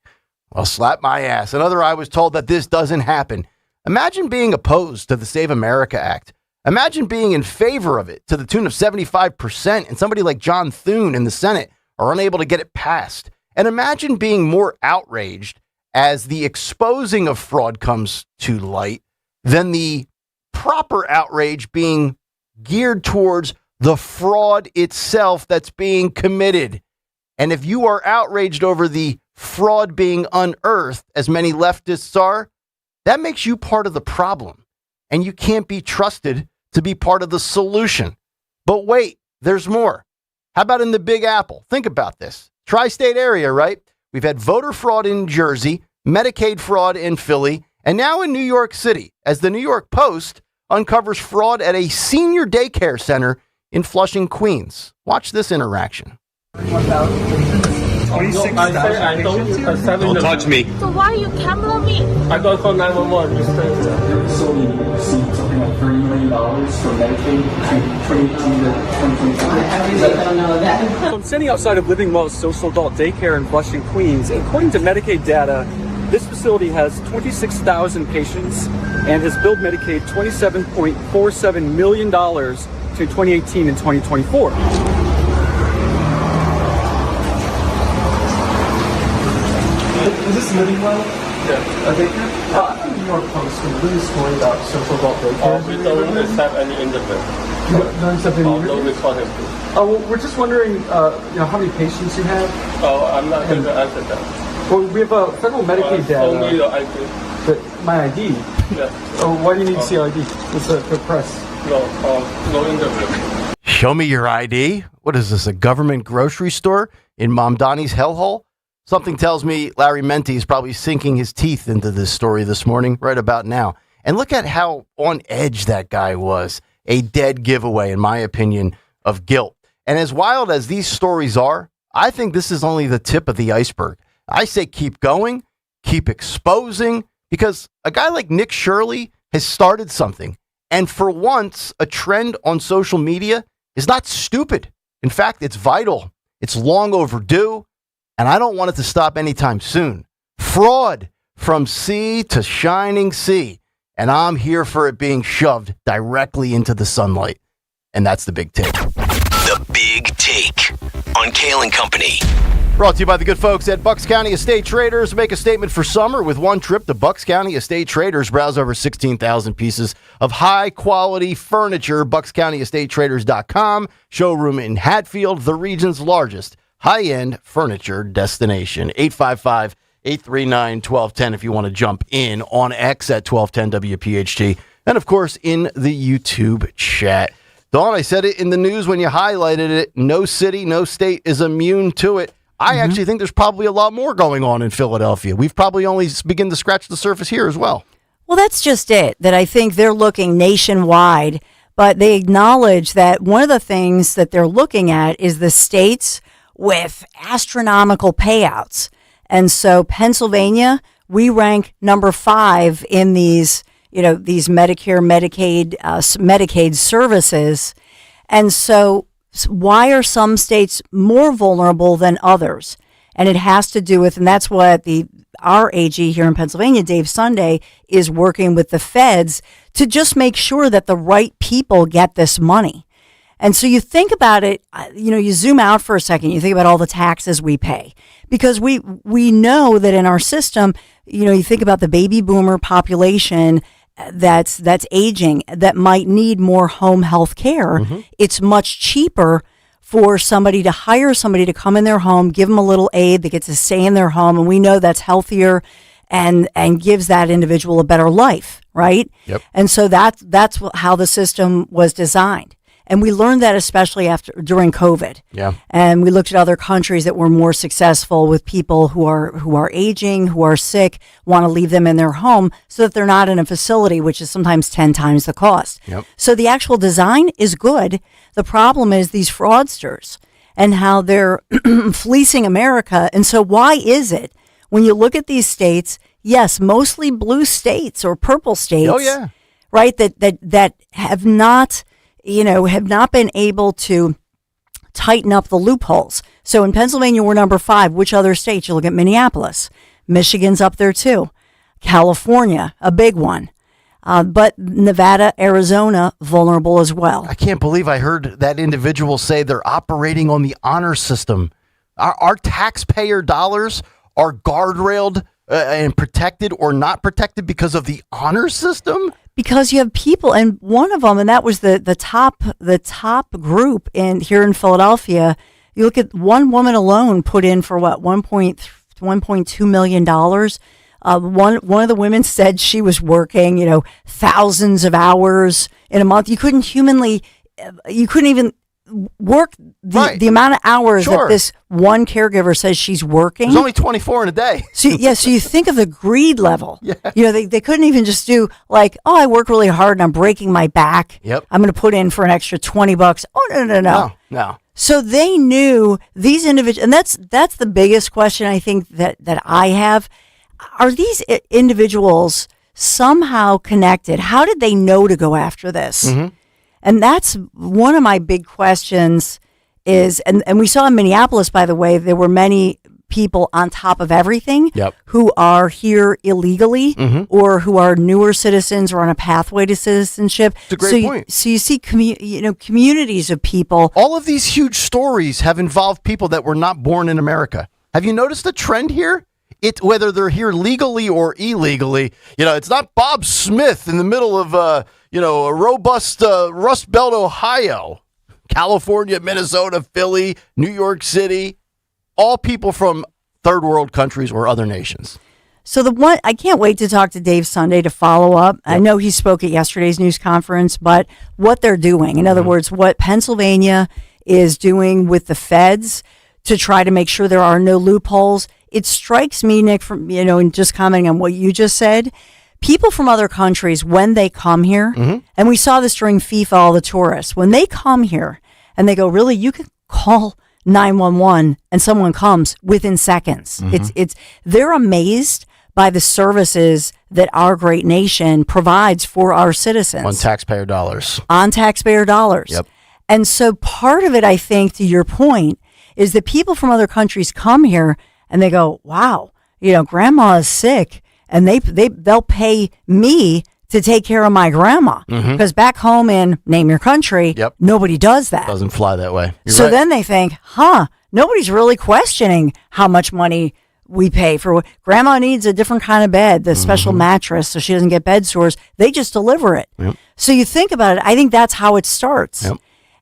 Well, slap my ass. Another, I was told that this doesn't happen. Imagine being opposed to the Save America Act. Imagine being in favor of it to the tune of 75%, and somebody like John Thune in the Senate are unable to get it passed. And imagine being more outraged as the exposing of fraud comes to light than the proper outrage being geared towards the fraud itself that's being committed. And if you are outraged over the fraud being unearthed, as many leftists are, that makes you part of the problem, and you can't be trusted to be part of the solution. But wait, there's more. How about in the Big Apple? Think about this. Tri-state area, right? We've had voter fraud in Jersey, Medicaid fraud in Philly, and now in New York City, as the New York Post uncovers fraud at a senior daycare center in Flushing, Queens. Watch this interaction. 26,000 patients. Don't touch me. So why you camera me? I got call 911. Just Your facility received something like $30 million for Medicaid between 2018 to 2024. I really don't know that. I'm standing outside of Living Well's social adult daycare in Flushing, Queens. According to Medicaid data, this facility has 26,000 patients and has billed Medicaid $27.47 million between 2018 and 2024. Is this Living Well? Yeah. A daycare? I think New York Post did a really story about social adult daycare. We don't accept any interview. You don't accept any No recording. Oh, well, we're just wondering, how many patients you have? Oh, I'm not going to answer that. Well, we have a federal Medicaid data. Show me your ID. My ID? Yeah. Oh, why do you need to see ID? It's for press. No interview. Show me your ID? What is this, a government grocery store in Mom Donnie's hellhole? Something tells me Larry Menti is probably sinking his teeth into this story this morning, right about now. And look at how on edge that guy was. A dead giveaway, in my opinion, of guilt. And as wild as these stories are, I think this is only the tip of the iceberg. I say keep going, keep exposing, because a guy like Nick Shirley has started something. And for once, a trend on social media is not stupid. In fact, it's vital. It's long overdue. And I don't want it to stop anytime soon. Fraud from sea to shining sea. And I'm here for it being shoved directly into the sunlight. And that's the big take. The Big Take on Kayal and Company. Brought to you by the good folks at Bucks County Estate Traders. Make a statement for summer with one trip to Bucks County Estate Traders. Browse over 16,000 pieces of high-quality furniture. BucksCountyEstateTraders.com. Showroom in Hatfield, the region's largest high-end furniture destination. 855-839-1210 if you want to jump in on X at 1210 WPHT. And, of course, in the YouTube chat. Dawn, I said it in the news when you highlighted it. No city, no state is immune to it. I actually think there's probably a lot more going on in Philadelphia. We've probably only begun to scratch the surface here as well. Well, that's just it, that I think they're looking nationwide, but they acknowledge that one of the things that they're looking at is the states with astronomical payouts. And so Pennsylvania, we rank number 5 in these Medicare, Medicaid services. And so why are some states more vulnerable than others? And it has to do with, and that's what our AG here in Pennsylvania, Dave Sunday, is working with the feds to just make sure that the right people get this money. And so you think about it, you zoom out for a second, you think about all the taxes we pay, because we know that in our system, you think about the baby boomer population that's aging, that might need more home health care. Mm-hmm. It's much cheaper for somebody to hire somebody to come in their home, give them a little aid, they get to stay in their home, and we know that's healthier and gives that individual a better life, right? Yep. And so that's how the system was designed. And we learned that especially during COVID. Yeah. And we looked at other countries that were more successful with people who are aging, who are sick, want to leave them in their home so that they're not in a facility, which is sometimes 10 times the cost. Yep. So the actual design is good. The problem is these fraudsters and how they're fleecing America. And so why is it when you look at these states, yes, mostly blue states or purple states, oh yeah, right, that have not been able to tighten up the loopholes. So in Pennsylvania, we're number 5. Which other states? You look at Minneapolis. Michigan's up there too. California, a big one. But Nevada, Arizona, vulnerable as well. I can't believe I heard that individual say they're operating on the honor system. Our taxpayer dollars are guardrailed and protected or not protected because of the honor system? Because you have people, and one of them, and that was the top group here in Philadelphia. You look at one woman alone put in for what, $1.2 million One of the women said she was working, thousands of hours in a month. You couldn't even work the amount of hours that this one caregiver says she's working. There's only 24 in a day. So you think of the greed level. Yeah. They couldn't even just do like, oh, I work really hard and I'm breaking my back. Yep. I'm going to put in for an extra $20. Oh, no. So they knew these individuals, and that's the biggest question I think that I have. Are these individuals somehow connected? How did they know to go after this? Mm-hmm. And that's one of my big questions is, and we saw in Minneapolis, by the way, there were many people on top of everything who are here illegally or who are newer citizens or on a pathway to citizenship. It's a great point. So you see communities of people. All of these huge stories have involved people that were not born in America. Have you noticed the trend here? Whether they're here legally or illegally, it's not Bob Smith in the middle of a robust Rust Belt, Ohio, California, Minnesota, Philly, New York City, all people from third world countries or other nations. So I can't wait to talk to Dave Sunday to follow up. Yep. I know he spoke at yesterday's news conference, but what they're doing, in other words, what Pennsylvania is doing with the feds to try to make sure there are no loopholes. It strikes me, Nick, from, and just commenting on what you just said, people from other countries, when they come here, and we saw this during FIFA, all the tourists, when they come here and they go, really, you can call 911 and someone comes within seconds. They're amazed by the services that our great nation provides for our citizens. On taxpayer dollars. Yep. And so part of it, I think, to your point, is that people from other countries come here and they go, wow, grandma is sick, and they'll pay me to take care of my grandma. Because back home in name your country, nobody does that. Doesn't fly that way. So then they think, nobody's really questioning how much money we pay for. Grandma needs a different kind of bed, the special mattress, so she doesn't get bed sores. They just deliver it. Yep. So you think about it, I think that's how it starts. Yep.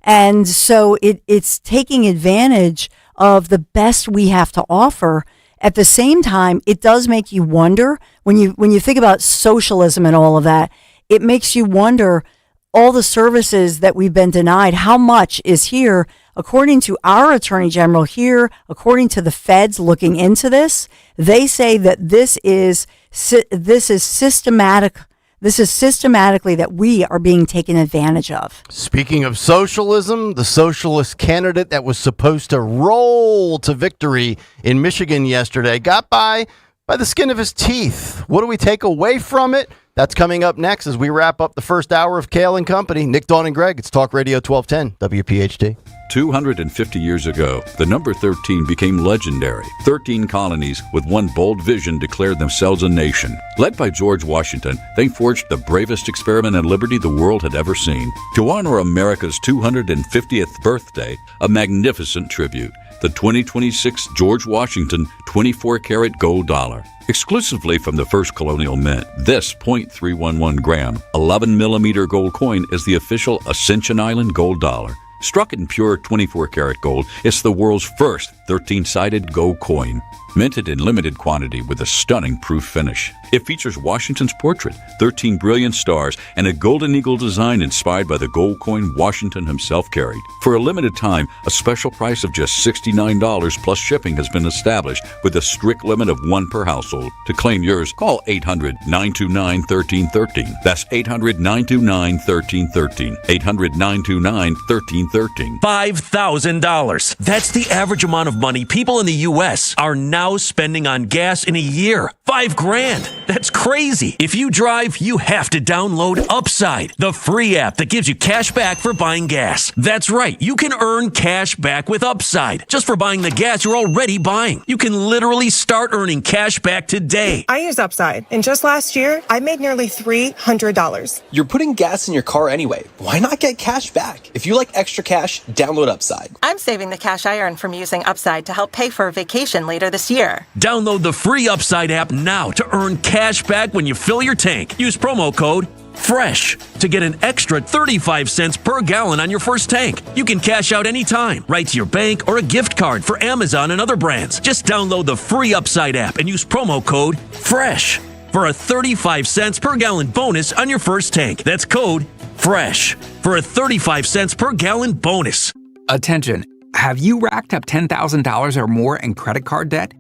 And so it's taking advantage of the best we have to offer. At the same time, it does make you wonder when you think about socialism and all of that, it makes you wonder all the services that we've been denied, how much is here, according to our Attorney General here, according to the feds looking into this, they say that this is systematic. This is systematically that we are being taken advantage of. Speaking of socialism, the socialist candidate that was supposed to roll to victory in Michigan yesterday got by the skin of his teeth. What do we take away from it? That's coming up next as we wrap up the first hour of Kayal and Company. Nick, Dawn, and Greg, it's Talk Radio 1210, WPHT. 250 years ago, the number 13 became legendary. 13 colonies with one bold vision declared themselves a nation. Led by George Washington, they forged the bravest experiment in liberty the world had ever seen. To honor America's 250th birthday, a magnificent tribute, the 2026 George Washington 24-karat gold dollar. Exclusively from the first colonial mint, this .311 gram, 11-millimeter gold coin is the official Ascension Island gold dollar. Struck in pure 24-karat gold, it's the world's first 13-sided gold coin. Minted in limited quantity with a stunning proof finish. It features Washington's portrait, 13 brilliant stars, and a golden eagle design inspired by the gold coin Washington himself carried. For a limited time, a special price of just $69 plus shipping has been established with a strict limit of one per household. To claim yours, call 800-929-1313. That's 800-929-1313. 800-929-1313. $5,000. That's the average amount of money people in the U.S. are now spending on gas in a year. $5,000. That's crazy. If you drive, you have to download Upside, the free app that gives you cash back for buying gas. That's right. You can earn cash back with Upside just for buying the gas you're already buying. You can literally start earning cash back today. I use Upside, and just last year, I made nearly $300. You're putting gas in your car anyway. Why not get cash back? If you like extra cash, download Upside. I'm saving the cash I earn from using Upside to help pay for a vacation later this year. Download the free Upside app now to earn cash back when you fill your tank. Use promo code FRESH to get an extra 35 cents per gallon on your first tank. You can cash out anytime, right to your bank or a gift card for Amazon and other brands. Just download the free Upside app and use promo code FRESH for a 35 cents per gallon bonus on your first tank. That's code FRESH for a 35 cents per gallon bonus. Attention. Have you racked up $10,000 or more in credit card debt?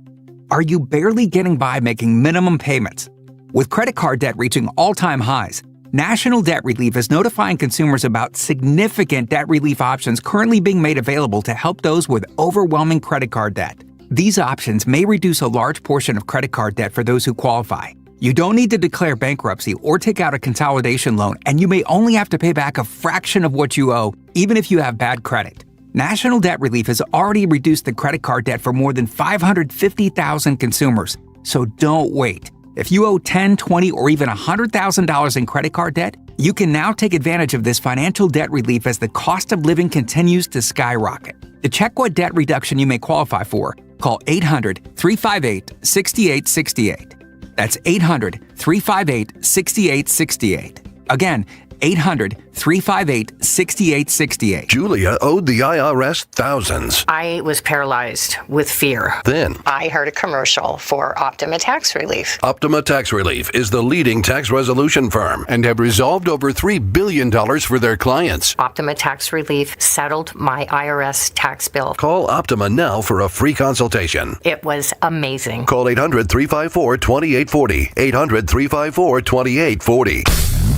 Are you barely getting by making minimum payments? With credit card debt reaching all-time highs, National Debt Relief is notifying consumers about significant debt relief options currently being made available to help those with overwhelming credit card debt. These options may reduce a large portion of credit card debt for those who qualify. You don't need to declare bankruptcy or take out a consolidation loan, and you may only have to pay back a fraction of what you owe, even if you have bad credit. National Debt Relief has already reduced the credit card debt for more than 550,000 consumers, so don't wait. If you owe $10,000, $20,000, or even $100,000 in credit card debt, you can now take advantage of this financial debt relief as the cost of living continues to skyrocket. To check what debt reduction you may qualify for, call 800-358-6868. That's 800-358-6868. Again, 800-358-6868. Julia owed the IRS thousands. I was paralyzed with fear. Then I heard a commercial for Optima Tax Relief. Optima Tax Relief is the leading tax resolution firm and have resolved over $3 billion for their clients. Optima Tax Relief settled my IRS tax bill. Call Optima now for a free consultation. It was amazing. Call 800-354-2840. 800-354-2840.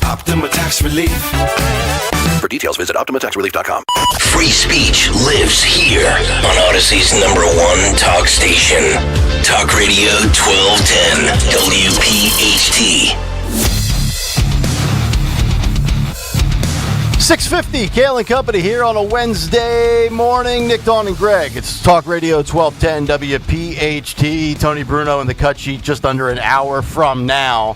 Optima Tax Relief. For details, visit OptimaTaxRelief.com. Free speech lives here on Odyssey's #1 talk station. Talk Radio 1210 WPHT. 6:50, Kayal and Company here on a Wednesday morning. Nick, Dawn, and Greg. It's Talk Radio 1210 WPHT. Tony Bruno in the cut sheet just under an hour from now.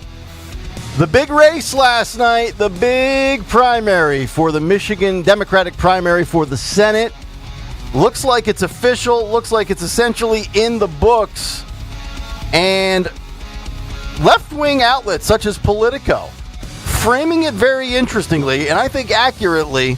The big race last night, the big primary for the Michigan Democratic primary for the Senate. Looks like it's official, looks like it's essentially in the books. And left-wing outlets such as Politico framing it very interestingly, and I think accurately,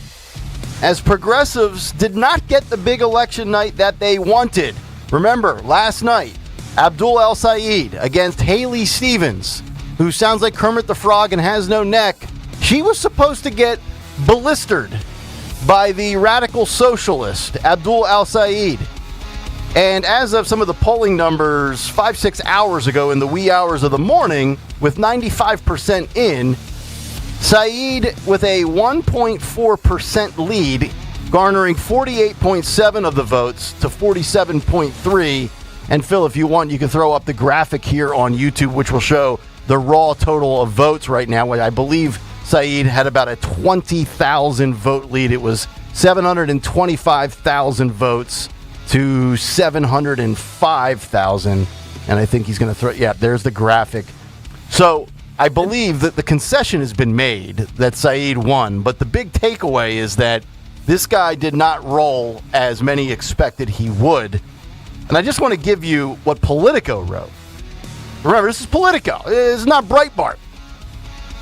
as progressives did not get the big election night that they wanted. Remember, last night, Abdul El-Sayed against Haley Stevens, who sounds like Kermit the Frog and has no neck. She was supposed to get blistered by the radical socialist, Abdul El-Sayed. And as of some of the polling numbers 5-6 hours ago in the wee hours of the morning, with 95% in, Saeed with a 1.4% lead, garnering 48.7 of the votes to 47.3. And Phil, if you want, you can throw up the graphic here on YouTube, which will show the raw total of votes right now. I believe Saeed had about a 20,000 vote lead. It was 725,000 votes to 705,000. And I think he's going to throw, yeah, there's the graphic. So I believe that the concession has been made that Saeed won. But the big takeaway is that this guy did not roll as many expected he would. And I just want to give you what Politico wrote. Remember, this is Politico. It's not Breitbart.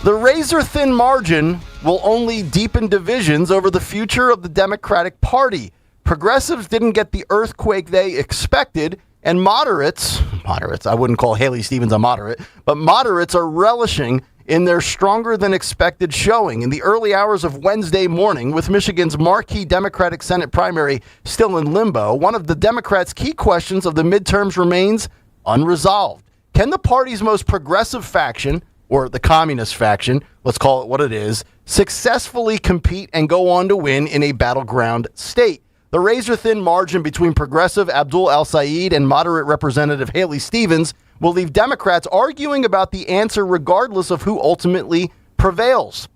The razor-thin margin will only deepen divisions over the future of the Democratic Party. Progressives didn't get the earthquake they expected, and moderates, I wouldn't call Haley Stevens a moderate, but moderates are relishing in their stronger-than-expected showing. In the early hours of Wednesday morning, with Michigan's marquee Democratic Senate primary still in limbo, one of the Democrats' key questions of the midterms remains unresolved. Can the party's most progressive faction, or the communist faction, let's call it what it is, successfully compete and go on to win in a battleground state? The razor-thin margin between progressive Abdul El-Sayed and moderate Representative Haley Stevens will leave Democrats arguing about the answer regardless of who ultimately prevails.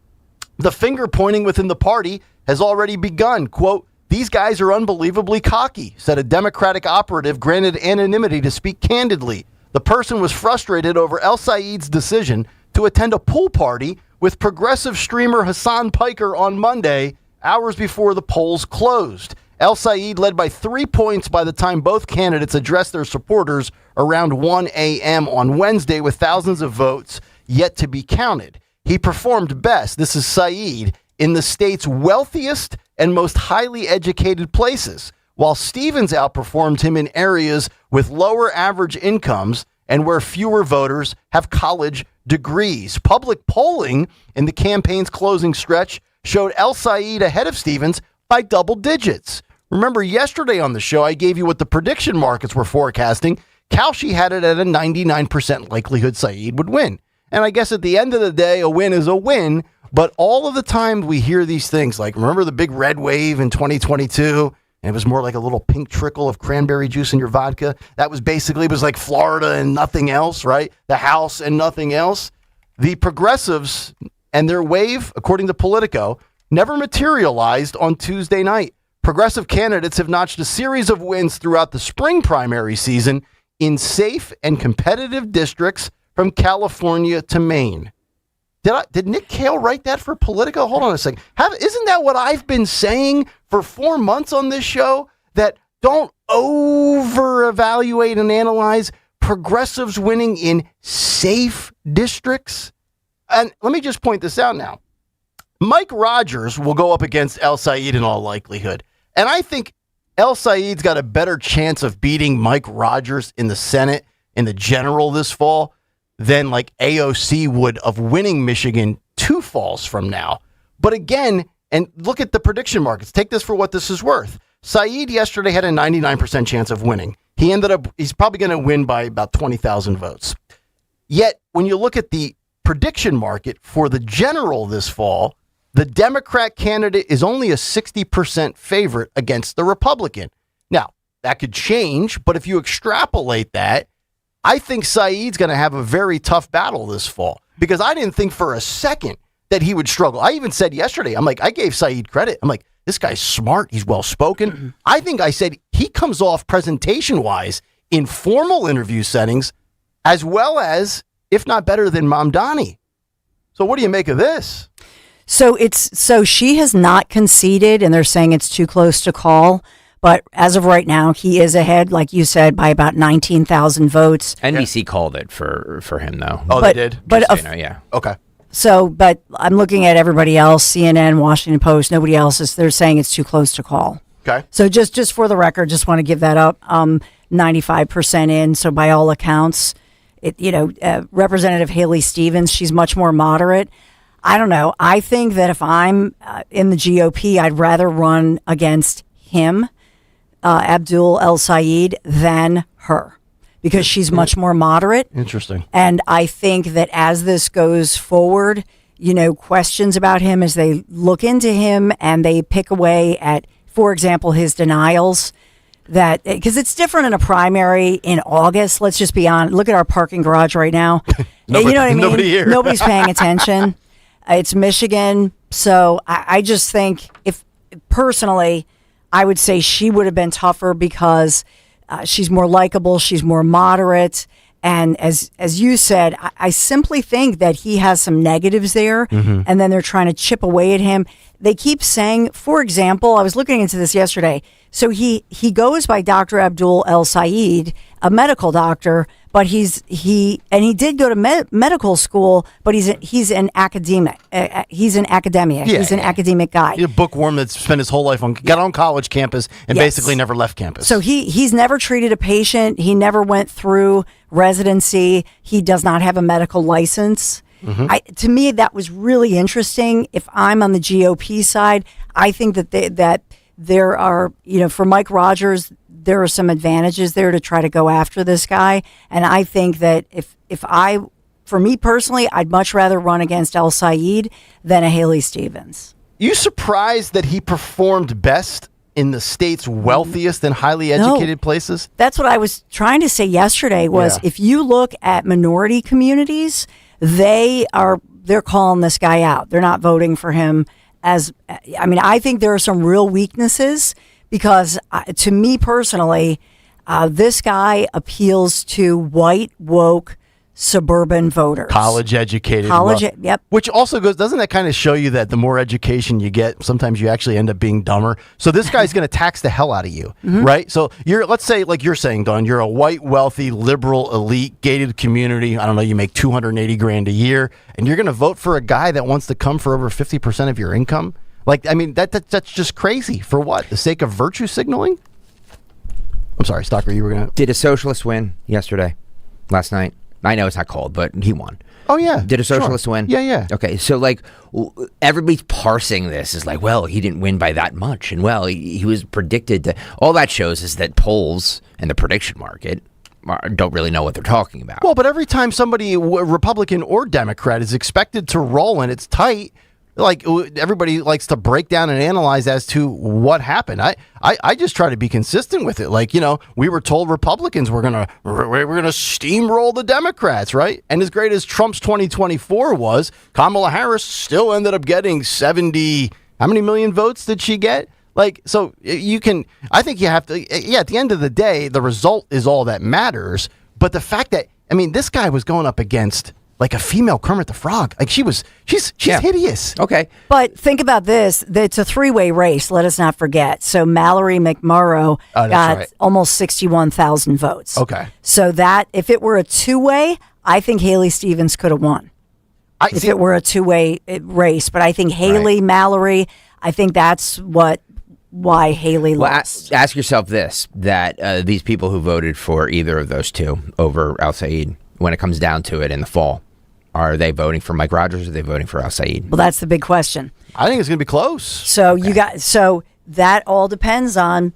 The finger-pointing within the party has already begun. Quote, "These guys are unbelievably cocky," said a Democratic operative granted anonymity to speak candidly. The person was frustrated over El-Sayed's decision to attend a pool party with progressive streamer Hassan Piker on Monday, hours before the polls closed. El-Sayed led by 3 points by the time both candidates addressed their supporters around 1 a.m. on Wednesday, with thousands of votes yet to be counted. he performed best, this is Saeed, in the state's wealthiest and most highly educated places, while Stevens outperformed him in areas with lower average incomes and where fewer voters have college degrees. Public polling in the campaign's closing stretch showed El Said ahead of Stevens by double digits. Remember, yesterday on the show, I gave you what the prediction markets were forecasting. Kalshi had it at a 99% likelihood Said would win. And I guess at the end of the day, a win is a win. But all of the time we hear these things, like remember the big red wave in 2022? And it was more like a little pink trickle of cranberry juice in your vodka. That was basically, it was like Florida and nothing else, right? The House and nothing else. The progressives and their wave, according to Politico, never materialized on Tuesday night. Progressive candidates have notched a series of wins throughout the spring primary season in safe and competitive districts from California to Maine. Did Nick Kayal write that for Politico? Hold on a second. Isn't that what I've been saying for 4 months on this show? That don't over-evaluate and analyze progressives winning in safe districts? And let me just point this out now. Mike Rogers will go up against El Said in all likelihood. And I think El Said's got a better chance of beating Mike Rogers in the Senate, in the general this fall, than like AOC would of winning Michigan 2 falls from now. But again, and look at the prediction markets. Take this for what this is worth. Said yesterday had a 99% chance of winning. He's probably going to win by about 20,000 votes. Yet, when you look at the prediction market for the general this fall, the Democrat candidate is only a 60% favorite against the Republican. Now, that could change, but if you extrapolate that, I think Saeed's going to have a very tough battle this fall, because I didn't think for a second that he would struggle. I even said yesterday, I gave Said credit. I'm like, this guy's smart. He's well-spoken. Mm-hmm. I think I said he comes off presentation-wise in formal interview settings as well as, if not better than, Mamdani. So what do you make of this? So she has not conceded, and they're saying it's too close to call. But as of right now, he is ahead, like you said, by about 19,000 votes. NBC called it for him, though. Oh, they did? But yeah. Okay. So, but I'm looking at everybody else, CNN, Washington Post, nobody else they're saying it's too close to call. Okay. So just for the record, just want to give that up. 95% in. So by all accounts, Representative Haley Stevens, she's much more moderate. I don't know. I think that if I'm in the GOP, I'd rather run against him, Abdul El Said, than her, because she's much more moderate. Interesting. And I think that as this goes forward, questions about him, as they look into him and they pick away at, for example, his denials, that because it's different in a primary in August. Let's just be honest. Look at our parking garage right now. You know what I mean? Nobody here. Nobody's paying attention. It's Michigan. So I just think if personally, I would say she would have been tougher because she's more likable. She's more moderate. And as you said, I simply think that he has some negatives there, and then they're trying to chip away at him. They keep saying, for example, I was looking into this yesterday. So he goes by Dr. Abdul El Said, a medical doctor, but he did go to medical school, but he's an academic. He's an academia. Yeah, he's an academic guy. He's a bookworm that spent his whole life got on college campus and basically never left campus. So he's never treated a patient. He never went through residency. He does not have a medical license. To me, that was really interesting. If I'm on the GOP side, I think that there are, for Mike Rogers, there are some advantages there to try to go after this guy. And I think that for me personally, I'd much rather run against El Said than a Haley Stevens. You surprised that he performed best in the state's wealthiest and highly educated places? That's what I was trying to say yesterday was if you look at minority communities, they're calling this guy out. They're not voting for him. I think there are some real weaknesses because to me personally, this guy appeals to white, woke, suburban voters. College educated. Yep. Which also doesn't that kind of show you that the more education you get, sometimes you actually end up being dumber? So this guy's going to tax the hell out of you, right? So let's say, like you're saying, Dawn, you're a white, wealthy, liberal, elite, gated community. I don't know, you make $280,000 a year, and you're going to vote for a guy that wants to come for over 50% of your income? Like, I mean, that's just crazy. For what? The sake of virtue signaling? I'm sorry, Stalker, you were going to... Did a socialist win last night? I know it's not called, but he won. Oh, yeah. Did a socialist win? Yeah. Okay, so like everybody's parsing this is like, well, he didn't win by that much. And well, he was predicted to. All that shows is that polls and the prediction market don't really know what they're talking about. Well, but every time somebody, Republican or Democrat, is expected to roll and it's tight, like everybody likes to break down and analyze as to what happened. I just try to be consistent with it. Like, we were told Republicans were gonna steamroll the Democrats, right? And as great as Trump's 2024 was, Kamala Harris still ended up getting 70. How many million votes did she get? Like, so I think you have to. Yeah, at the end of the day, the result is all that matters. But the fact that this guy was going up against like a female Kermit the Frog. Like she's hideous. Okay. But think about this. It's a three-way race. Let us not forget. So Mallory McMurrow got almost 61,000 votes. Okay. So that if it were a two-way, I think Haley Stevens could have won. If it were a two-way race. But I think Haley, Mallory, I think that's why Haley lost. Ask yourself this, that these people who voted for either of those two over Al Said, when it comes down to it in the fall, are they voting for Mike Rogers or are they voting for Al Said? Well, that's the big question. I think it's going to be close. So that all depends on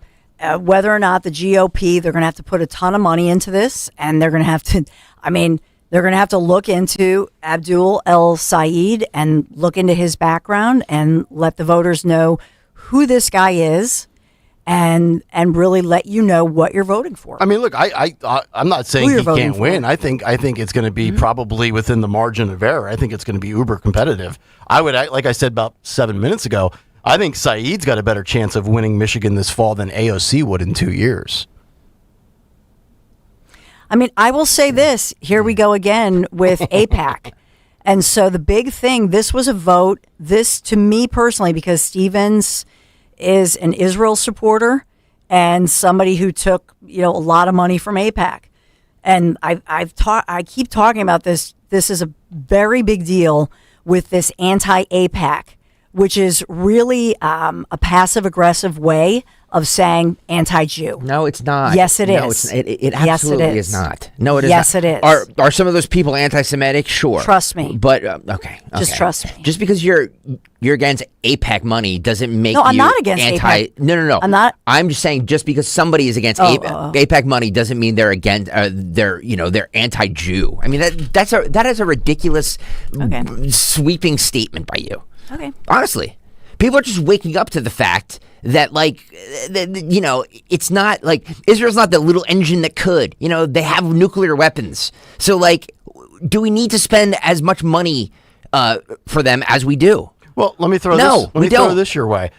whether or not the GOP, they're going to have to put a ton of money into this, and they're going to have to, they're going to have to look into Abdul El Said and look into his background and let the voters know who this guy is. And really let you know what you're voting for. Look, I'm not saying he can't win. I think it's going to be probably within the margin of error. I think it's going to be uber competitive. Like I said about 7 minutes ago, I think Saeed's got a better chance of winning Michigan this fall than AOC would in 2 years. I will say this. Here we go again with AIPAC. And so the big thing, this was a vote, this to me personally, because Stevens is an Israel supporter and somebody who took, a lot of money from AIPAC. And I keep talking about this. This is a very big deal with this anti-AIPAC, which is really a passive-aggressive way of saying anti-Jew. No, it's not. Yes, it no, is. It absolutely is not. No, it is yes, not. Yes, it is. Are some of those people anti-Semitic? Sure. Trust me. But, okay. Just trust me. Just because you're against AIPAC money doesn't make you I'm not against AIPAC. No. I'm not. I'm just saying just because somebody is against AIPAC money doesn't mean they're against, they're anti-Jew. That is a ridiculous sweeping statement by you. Okay. Honestly. People are just waking up to the fact that, it's not like Israel's not the little engine that could. They have nuclear weapons. So, do we need to spend as much money for them as we do? Well, let me throw this your way.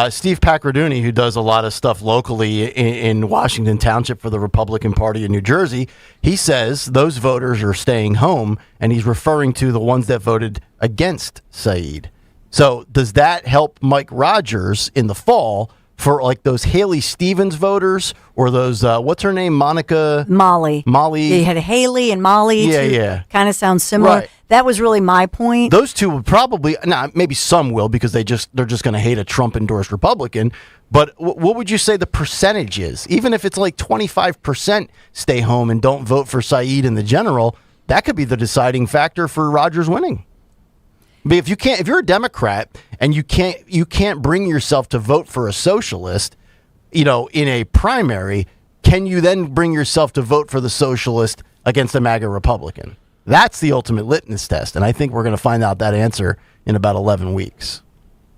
Steve Pacarduni, who does a lot of stuff locally in Washington Township for the Republican Party in New Jersey, he says those voters are staying home, and he's referring to the ones that voted against Said. So does that help Mike Rogers in the fall for those Haley Stevens voters or those, what's her name? Molly. You had Haley and Molly. Yeah. Kind of sounds similar. Right. That was really my point. Those two would probably, maybe some will because they're just going to hate a Trump endorsed Republican. But what would you say the percentage is? Even if it's 25% stay home and don't vote for Said in the general, that could be the deciding factor for Rogers winning. But if you're a Democrat and you can't bring yourself to vote for a socialist, in a primary, can you then bring yourself to vote for the socialist against a MAGA Republican? That's the ultimate litmus test, and I think we're going to find out that answer in about 11 weeks.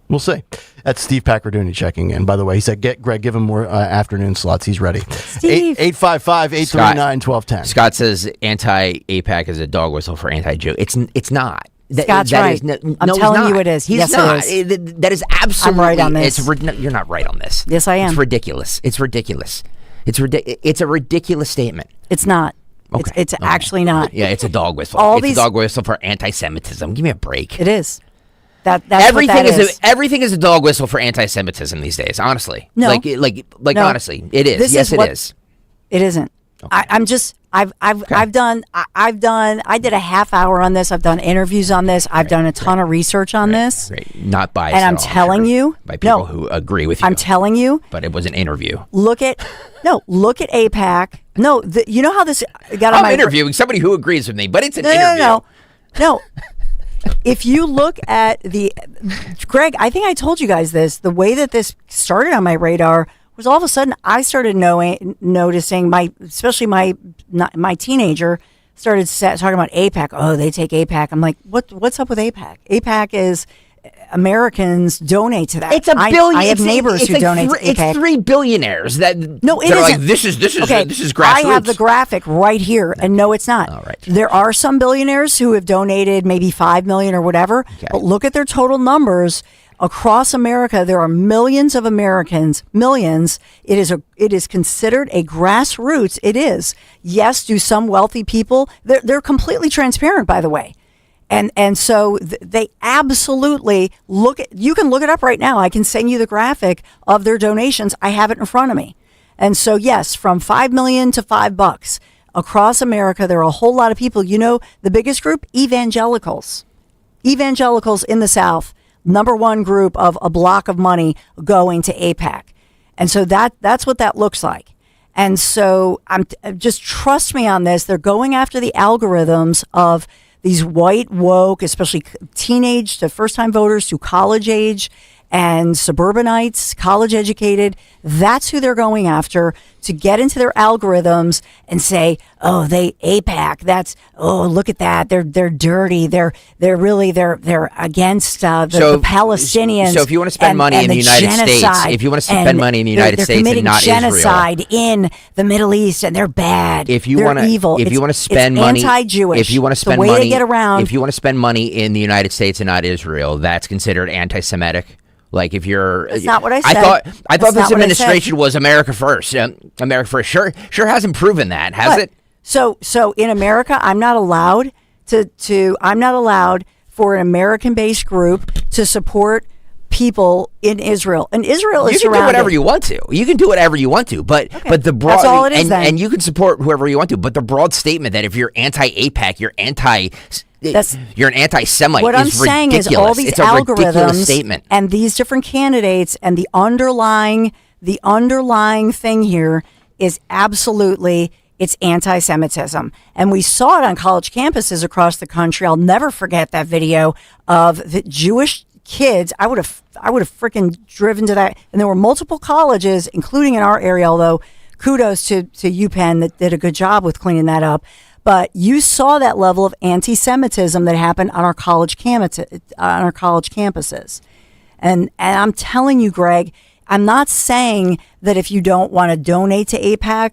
We'll see. That's Steve Pacarduni checking in. By the way, he said, Greg, give him more afternoon slots. He's ready. Steve. 855-839-1210. Scott says anti-AIPAC is a dog whistle for anti-Jew. It's not. Scott's right. I'm telling you it is. He's yes, not. It is. That is absolutely. I'm right on this. You're not right on this. Yes, I am. It's ridiculous. It's a ridiculous statement. It's not. It's actually not. Yeah, it's a dog whistle. It's a dog whistle for anti-Semitism. Give me a break. It is. That's everything what that is. Everything is a dog whistle for anti-Semitism these days. Honestly, no, no. Honestly, it is. Yes, it is. It isn't. Okay. I've done. I did a half hour on this. I've done interviews on this. I've done a ton of research on this. Not biased. And I'm telling you, by people who agree with you. I'm telling you. But it was an interview. Look at AIPAC. No, you know how this got on my. I'm interviewing somebody who agrees with me, but it's an interview. No. If you look at Greg, I think I told you guys this. The way that this started on my radar was all of a sudden I started noticing especially my teenager started talking about AIPAC. Oh, they take AIPAC. I'm like, what's up with AIPAC? AIPAC is Americans donate to that. It's $1 billion. I have neighbors who donate to AIPAC. It's 3 billionaires that. No, it isn't. Like, this is grassroots. I have the graphic right here, and no, it's not. All right. There are some billionaires who have donated maybe $5 million or whatever. Okay. But look at their total numbers. Across America, there are millions of Americans. Millions. It is considered a grassroots. It is. Yes, do some wealthy people? They're completely transparent, by the way, and so they absolutely look at. You can look it up right now. I can send you the graphic of their donations. I have it in front of me, and so yes, from $5 million to $5 across America, there are a whole lot of people. You know, the biggest group, evangelicals in the South. Number one group of a block of money going to AIPAC. And so that's what that looks like. And so just trust me on this. They're going after the algorithms of these white woke, especially teenage to first time voters to college age and suburbanites, college educated. That's who they're going after to get into their algorithms and say, oh, they AIPAC. Look at that. They're dirty. They're against the Palestinians. So if you want to spend money in the United States, and not genocide in the Middle East, and they're bad. They're evil. If you want to spend money, anti-Jewish. If you want to spend money, to get around. If you want to spend money in the United States and not Israel, that's considered anti-Semitic. Like if you're, that's not what I said. I thought this administration was America first. America first. Sure hasn't proven that, has it? So in America, I'm not allowed I'm not allowed for an American-based group to support people in Israel. And Israel is surrounded. You can do whatever you want to. You can do whatever you want to, but the broad, that's all it is, and you can support whoever you want to. But the broad statement that if you're anti-AIPAC, you're an anti-Semite. What I'm saying is all these algorithms statement. And these different candidates and the underlying thing here is absolutely it's anti-Semitism. And we saw it on college campuses across the country. I'll never forget that video of the Jewish kids. I would have freaking driven to that. And there were multiple colleges, including in our area, although kudos to UPenn that did a good job with cleaning that up. But you saw that level of anti-Semitism that happened on our college campuses. And I'm telling you, Greg, I'm not saying that if you don't want to donate to AIPAC,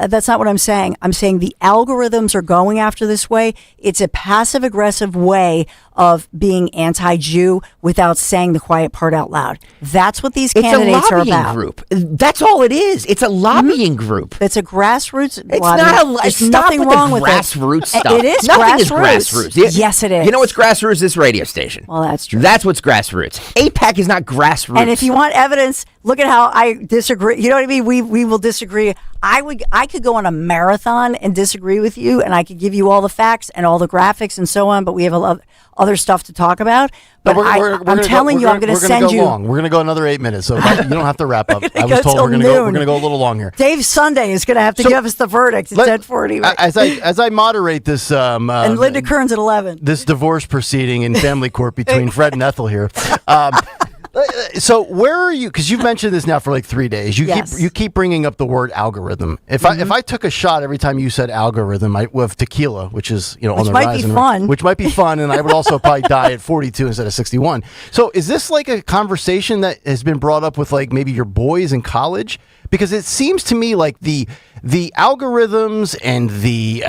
that's not what I'm saying. I'm saying the algorithms are going after this way. It's a passive-aggressive way of being anti-Jew without saying the quiet part out loud. That's what these candidates are about. It's a lobbying group. That's all it is. It's a lobbying group. It's a grassroots It's lobbying. not There's nothing wrong with with grassroots stuff. It is Nothing grassroots. is grassroots. Yes, it is. You know what's grassroots? This radio station. Well, that's true. That's what's grassroots. AIPAC is not grassroots. And if you want evidence, look at how I disagree. You know what I mean? We will disagree. I could go on a marathon and disagree with you, and I could give you all the facts and all the graphics and so on, but we have a lot other stuff to talk about. But I'm telling you, I'm going to send you. We're going to go another 8 minutes, so you don't have to wrap up. I was told we're going to go a little long here. Dave Sunday is going to have to give us the verdict at 10:40. Right? As I moderate this, and Linda Kern's at 11. This divorce proceeding in family court between Fred and Ethel here. So where are you? Because you've mentioned this now for like 3 days. You keep bringing up the word algorithm. If I took a shot every time you said algorithm, with tequila, which is on the rise, which might be fun, and I would also probably die at 42 instead of 61. So is this like a conversation that has been brought up with like maybe your boys in college? Because it seems to me like the algorithms and the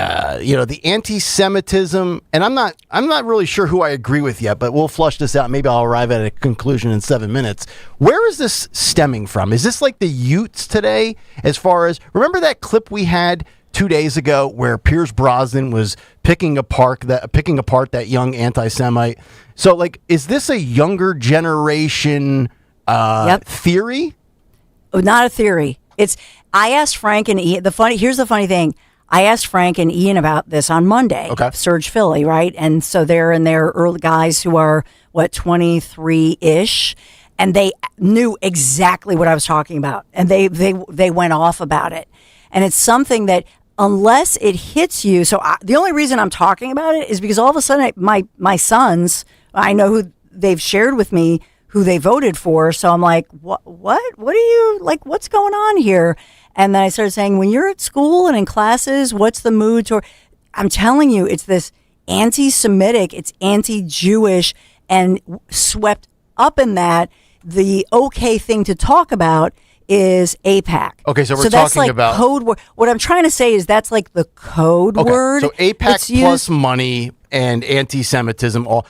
anti-Semitism, and I'm not really sure who I agree with yet, but we'll flush this out. Maybe I'll arrive at a conclusion in 7 minutes. Where is this stemming from? Is this like the Utes today? As far as remember that clip we had 2 days ago where Pierce Brosnan was picking apart that young anti-Semite. So, like, is this a younger generation theory? Not a theory. I asked Frank and Ian. Here's the funny thing. I asked Frank and Ian about this on Monday. Okay. Surge Philly, right? And so they're in their early guys who are 23-ish, and they knew exactly what I was talking about, and they went off about it. And it's something that unless it hits you, the only reason I'm talking about it is because all of a sudden my sons, I know who they've shared with me who they voted for. So I'm like, what are you like? What's going on here? And then I started saying, when you're at school and in classes, what's the mood toward? I'm telling you, it's this anti-Semitic, it's anti-Jewish, and swept up in that, the okay thing to talk about is AIPAC. Okay, so we're that's talking like about code word. What I'm trying to say is that's like the code word. So AIPAC plus money and anti-Semitism. If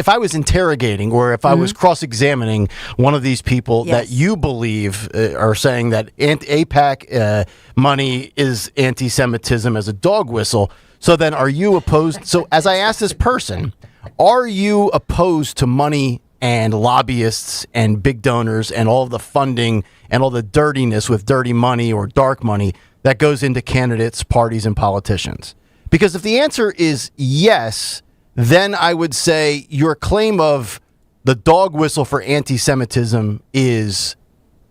I was interrogating or if I was cross-examining one of these people that you believe are saying that AIPAC money is anti-Semitism as a dog whistle, so then are you opposed? So as I asked this person, are you opposed to money and lobbyists and big donors and all of the funding and all the dirtiness with dirty money or dark money that goes into candidates, parties, and politicians? Because if the answer is yes, then I would say your claim of the dog whistle for anti-Semitism is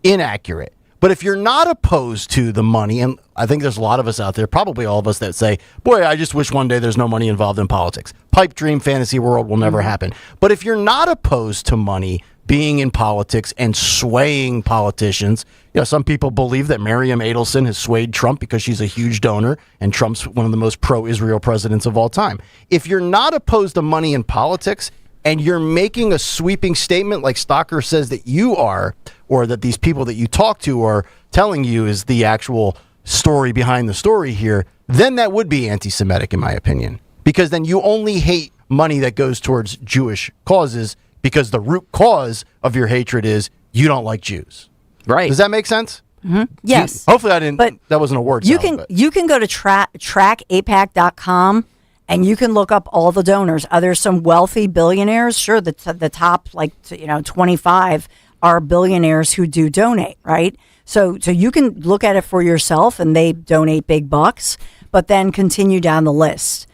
inaccurate. But if you're not opposed to the money, and I think there's a lot of us out there, probably all of us, that say, boy, I just wish one day there's no money involved in politics. Pipe dream, fantasy world will never happen. But if you're not opposed to money being in politics and swaying politicians, some people believe that Miriam Adelson has swayed Trump because she's a huge donor and Trump's one of the most pro-Israel presidents of all time. If you're not opposed to money in politics and you're making a sweeping statement like Stocker says that you are, or that these people that you talk to are telling you is the actual story behind the story here, then that would be anti-Semitic in my opinion. Because then you only hate money that goes towards Jewish causes because the root cause of your hatred is you don't like Jews. Right. Does that make sense? Mm-hmm. Yes. Hopefully I didn't, but that wasn't a word salad, you can go to trackapac.com and you can look up all the donors. There's some wealthy billionaires. Sure, the top 25 are billionaires who do donate, right? So you can look at it for yourself, and they donate big bucks, but then continue down the list.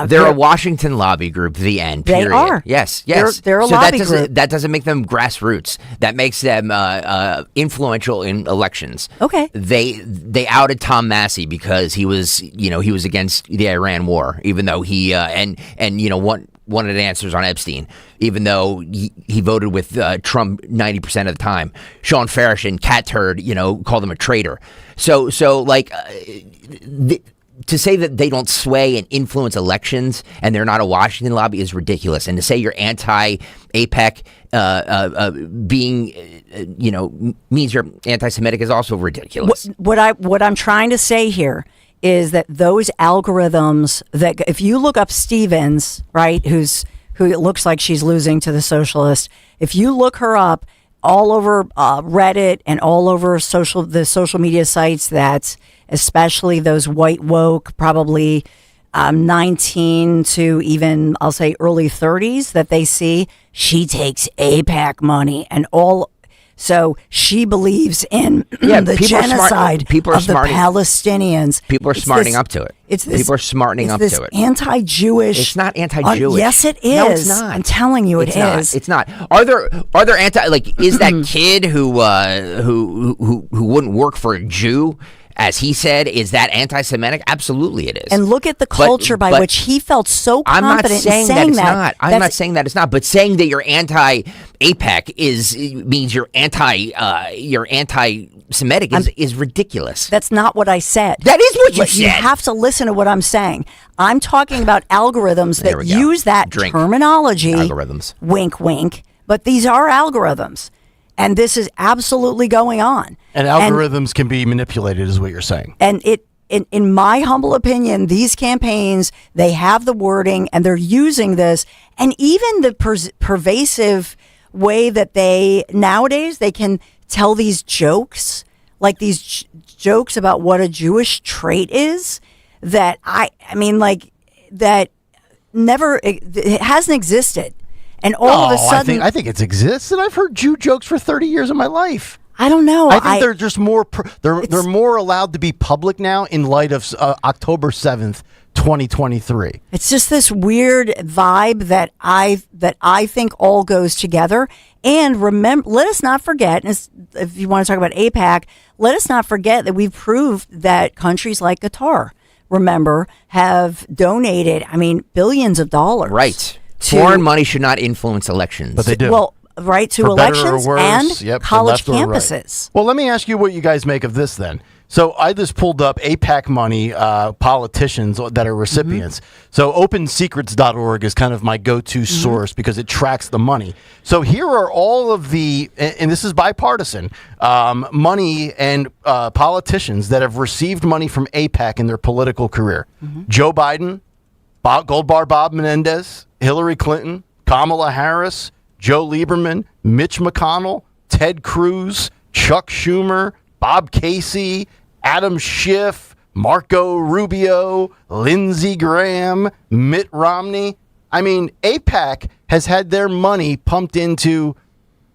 They're a Washington lobby group, the end, period. They are. Yes. They're a lobby group. That doesn't make them grassroots. That makes them influential in elections. Okay. They outed Tom Massey because he was against the Iran war, even though he wanted answers on Epstein, even though he voted with Trump 90% of the time. Sean Farish and Cat Turd, called him a traitor. To say that they don't sway and influence elections and they're not a Washington lobby is ridiculous. And to say you're anti-AIPAC means you're anti-Semitic is also ridiculous. What I'm trying to say here is that those algorithms that if you look up Stevens, right, who it looks like she's losing to the Socialist, if you look her up all over Reddit and all over the social media sites, that especially those white woke, probably 19 to even I'll say early 30s, that they see she takes AIPAC money and all. So she believes in the genocide of the Palestinians. People are smartening up to it. People are smartening up to it. Anti-Jewish. It's not anti-Jewish. Yes, it is. No, it's not. I'm telling you, it is. It's not. Are there is that kid who wouldn't work for a Jew, as he said, is that anti-Semitic? Absolutely it is. And look at the culture by which he felt so confident in saying that. I'm not saying that it's not, but saying that you're anti-AIPAC means you're anti-Semitic is ridiculous. That's not what I said. That is what you said. You have to listen to what I'm saying. I'm talking about algorithms that use that terminology. Algorithms. Wink, wink. But these are algorithms. And this is absolutely going on. And algorithms can be manipulated, is what you're saying. And in my humble opinion, these campaigns, they have the wording and they're using this. And even the pervasive way that nowadays, they can tell these jokes, like these jokes about what a Jewish trait is that that never, it hasn't existed. And all of a sudden, I think it exists, and I've heard Jew jokes for 30 years of my life. I don't know. I think they're just more. They're more allowed to be public now in light of October 7th, 2023. It's just this weird vibe that I think all goes together. And remember, let us not forget, and if you want to talk about AIPAC, let us not forget that we've proved that countries like Qatar, remember, have donated, billions of dollars. Right. Foreign money should not influence elections. But they do. Well, right, to For better or elections worse, and college campuses. Well, let me ask you what you guys make of this then. So I just pulled up AIPAC money politicians that are recipients. So OpenSecrets.org is kind of my go-to source because it tracks the money. So here are all of the, and this is bipartisan, money and politicians that have received money from AIPAC in their political career. Joe Biden, Gold Bar Bob Menendez, Hillary Clinton, Kamala Harris, Joe Lieberman, Mitch McConnell, Ted Cruz, Chuck Schumer, Bob Casey, Adam Schiff, Marco Rubio, Lindsey Graham, Mitt Romney. AIPAC has had their money pumped into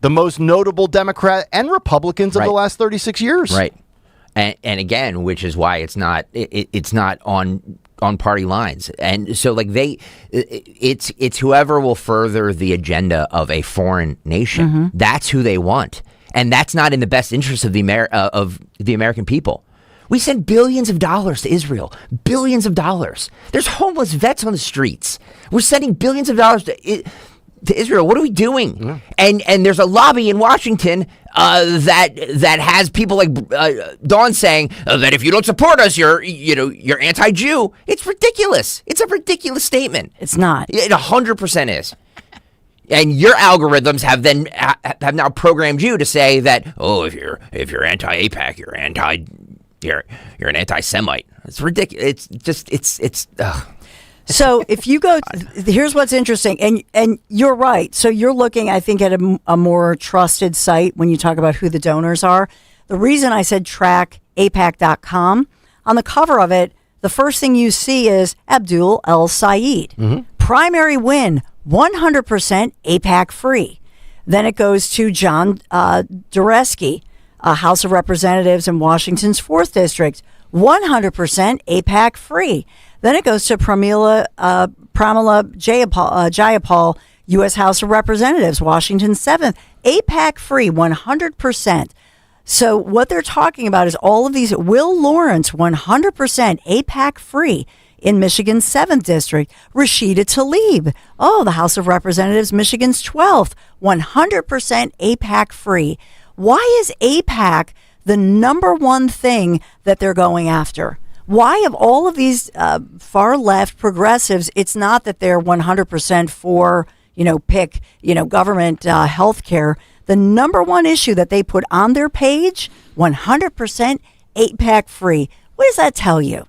the most notable Democrat and Republicans of the last 36 years. Right. And again, which is why it's not on party lines. And so it's whoever will further the agenda of a foreign nation. That's who they want. And that's not in the best interest of the American people. We send billions of dollars to Israel. Billions of dollars. There's homeless vets on the streets. We're sending billions of dollars to Israel. What are we doing? And there's a lobby in Washington that has people like Dawn saying that if you don't support us, you're anti-Jew. It's ridiculous. It's a ridiculous statement. It's not. It 100% is. And your algorithms have now programmed you to say that, if you're anti-AIPAC, you're an anti-Semite. It's ridiculous. It's. So if you go, here's what's interesting, and you're right. So you're looking, I think, at a more trusted site when you talk about who the donors are. The reason I said track AIPAC.com, on the cover of it, the first thing you see is Abdul El Sayed. Primary win, 100% AIPAC free. Then it goes to John Dureski, House of Representatives in Washington's 4th District, 100% AIPAC free. Then it goes to Pramila Jayapal, U.S. House of Representatives, Washington 7th, AIPAC free, 100%. So what they're talking about is all of these. Will Lawrence, 100% AIPAC free in Michigan's 7th District. Rashida Tlaib, the House of Representatives, Michigan's 12th, 100% AIPAC free. Why is AIPAC the number one thing that they're going after? Why of all of these far left progressives, it's not that they're 100% for, pick, government health care. The number one issue that they put on their page, 100% AIPAC free. What does that tell you?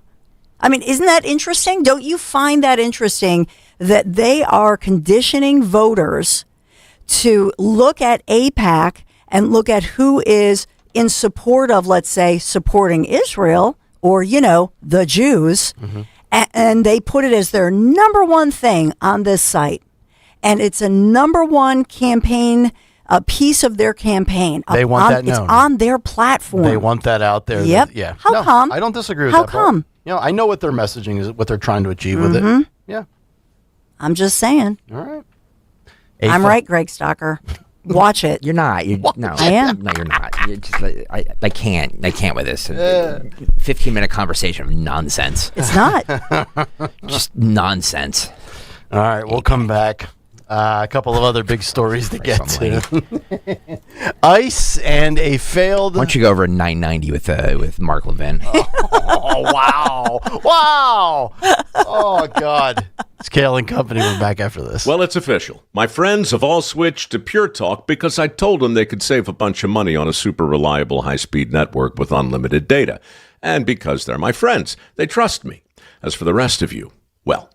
Isn't that interesting? Don't you find that interesting that they are conditioning voters to look at AIPAC and look at who is in support of, let's say, supporting Israel or, the Jews, and they put it as their number one thing on this site. And it's a number one campaign, a piece of their campaign. They want that known. It's on their platform. They want that out there. Yep. Yeah. How come? I don't disagree with How that part. come? I know what their messaging is, what they're trying to achieve with it. Yeah. I'm just saying. All right. I'm right, Greg Stocker. Watch it. You're not. No, I am. No, you're not. You're just, I can't with this. 15-minute conversation of nonsense. It's not. Just nonsense. All right, we'll come back. A couple of other big stories to get to. ICE and a failed. Why don't you go over a 990 with Mark Levin? Oh, wow. Wow. Oh, God. It's Kayal and Company. We're back after this. Well, it's official. My friends have all switched to Pure Talk because I told them they could save a bunch of money on a super reliable high-speed network with unlimited data. And because they're my friends, they trust me. As for the rest of you, well,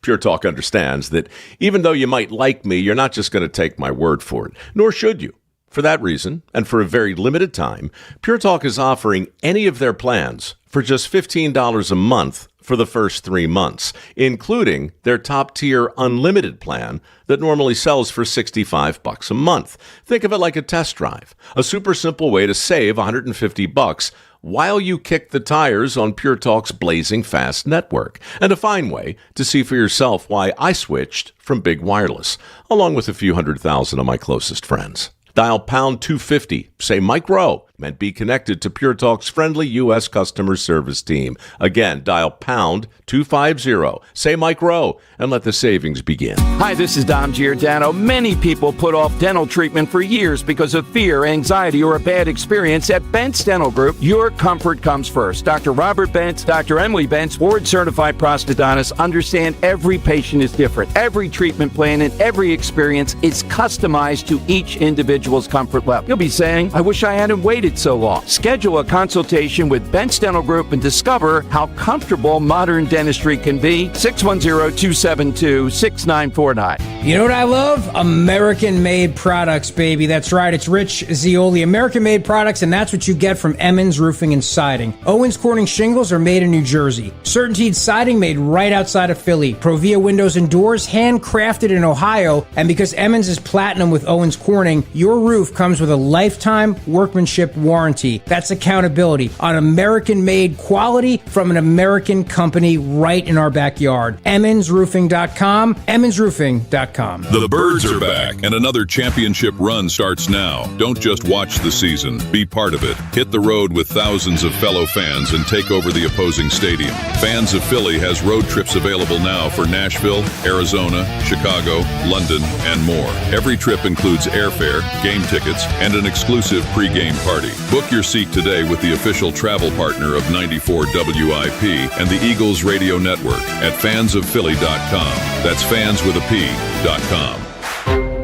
Pure Talk understands that even though you might like me, you're not just going to take my word for it, nor should you. For that reason, and for a very limited time, Pure Talk is offering any of their plans for just $15 a month for the first 3 months, including their top-tier unlimited plan that normally sells for $65 a month. Think of it like a test drive, a super simple way to save $150 while you kick the tires on Pure Talk's blazing fast network, and a fine way to see for yourself why I switched from big wireless, along with a few 100,000 of my closest friends. Dial pound 250, say Mike Rowe, and be connected to Pure Talk's friendly U.S. customer service team. Again, dial pound 250, say Mike Rowe, and let the savings begin. Hi, this is Dom Giordano. Many people put off dental treatment for years because of fear, anxiety, or a bad experience. At Bent's Dental Group, your comfort comes first. Dr. Robert Bent, Dr. Emily Bent, board-certified prosthodontists, understand every patient is different. Every treatment plan and every experience is customized to each individual's comfort level. You'll be saying, I wish I hadn't waited so long. Schedule a consultation with Bent's Dental Group and discover how comfortable modern dentistry can be. 610-272-6949. You know what I love? American-made products, baby. That's right. It's Rich Zioli. American-made products, and that's what you get from Emmons Roofing and Siding. Owens Corning shingles are made in New Jersey. Certainteed siding made right outside of Philly. Provia windows and doors handcrafted in Ohio. And because Emmons is platinum with Owens Corning, your roof comes with a lifetime workmanship warranty. That's accountability on American-made quality from an American company right in our backyard. EmmonsRoofing.com, EmmonsRoofing.com. The Birds are back, and another championship run starts now. Don't just watch the season, be part of it. Hit the road with thousands of fellow fans and take over the opposing stadium. Fans of Philly has road trips available now for Nashville, Arizona, Chicago, London, and more. Every trip includes airfare, game tickets, and an exclusive pre-game party. Book your seat today with the official travel partner of 94 WIP and the Eagles Radio Network at fansofphilly.com. That's fanswithap.com.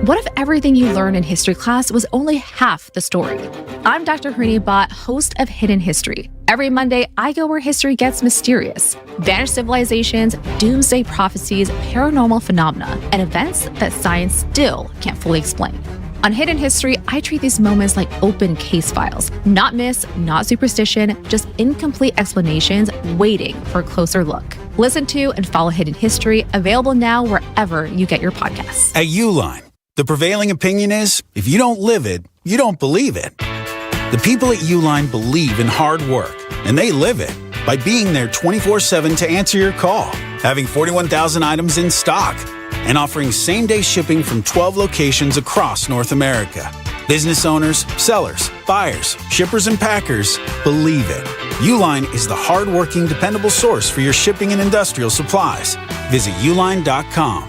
What if everything you learned in history class was only half the story? I'm Dr. Hrini Bhatt, host of Hidden History. Every Monday, I go where history gets mysterious. Vanished civilizations, doomsday prophecies, paranormal phenomena, and events that science still can't fully explain. On Hidden History, I treat these moments like open case files. Not myths, not superstition, just incomplete explanations waiting for a closer look. Listen to and follow Hidden History, available now wherever you get your podcasts. At Uline, the prevailing opinion is, if you don't live it, you don't believe it. The people at Uline believe in hard work, and they live it by being there 24/7 to answer your call, having 41,000 items in stock, and offering same-day shipping from 12 locations across North America. Business owners, sellers, buyers, shippers, and packers believe it. Uline is the hard-working, dependable source for your shipping and industrial supplies. Visit uline.com.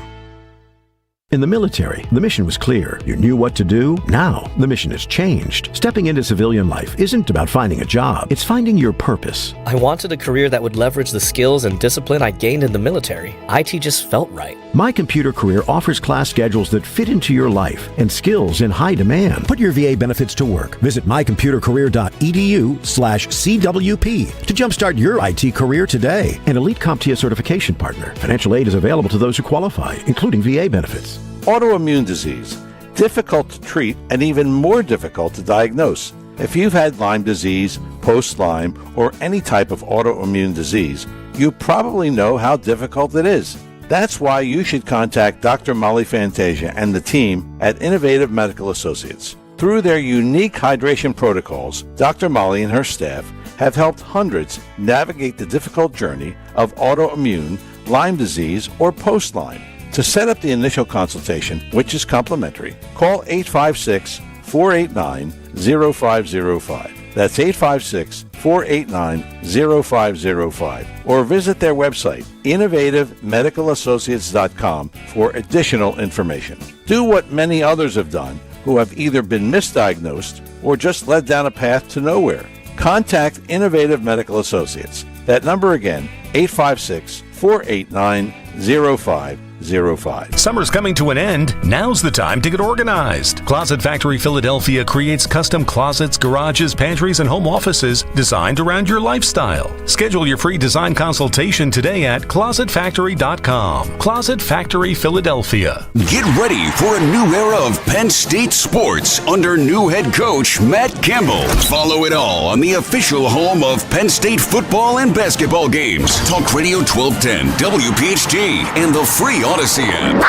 In the military, the mission was clear. You knew what to do. Now, the mission has changed. Stepping into civilian life isn't about finding a job. It's finding your purpose. I wanted a career that would leverage the skills and discipline I gained in the military. IT just felt right. My Computer Career offers class schedules that fit into your life and skills in high demand. Put your VA benefits to work. Visit mycomputercareer.edu/CWP to jumpstart your IT career today. An elite CompTIA certification partner. Financial aid is available to those who qualify, including VA benefits. Autoimmune disease. Difficult to treat and even more difficult to diagnose. If you've had Lyme disease, post-Lyme, or any type of autoimmune disease, you probably know how difficult it is. That's why you should contact Dr. Molly Fantasia and the team at Innovative Medical Associates. Through their unique hydration protocols, Dr. Molly and her staff have helped hundreds navigate the difficult journey of autoimmune, Lyme disease, or post-Lyme. To set up the initial consultation, which is complimentary, call 856-489-0505. That's 856-489-0505. Or visit their website, innovativemedicalassociates.com, for additional information. Do what many others have done who have either been misdiagnosed or just led down a path to nowhere. Contact Innovative Medical Associates. That number again, 856-489-0505. Summer's coming to an end. Now's the time to get organized. Closet Factory Philadelphia creates custom closets, garages, pantries, and home offices designed around your lifestyle. Schedule your free design consultation today at closetfactory.com. Closet Factory Philadelphia. Get ready for a new era of Penn State sports under new head coach Matt Campbell. Follow it all on the official home of Penn State football and basketball games. Talk Radio 1210, WPHT, and the free Odyssey app.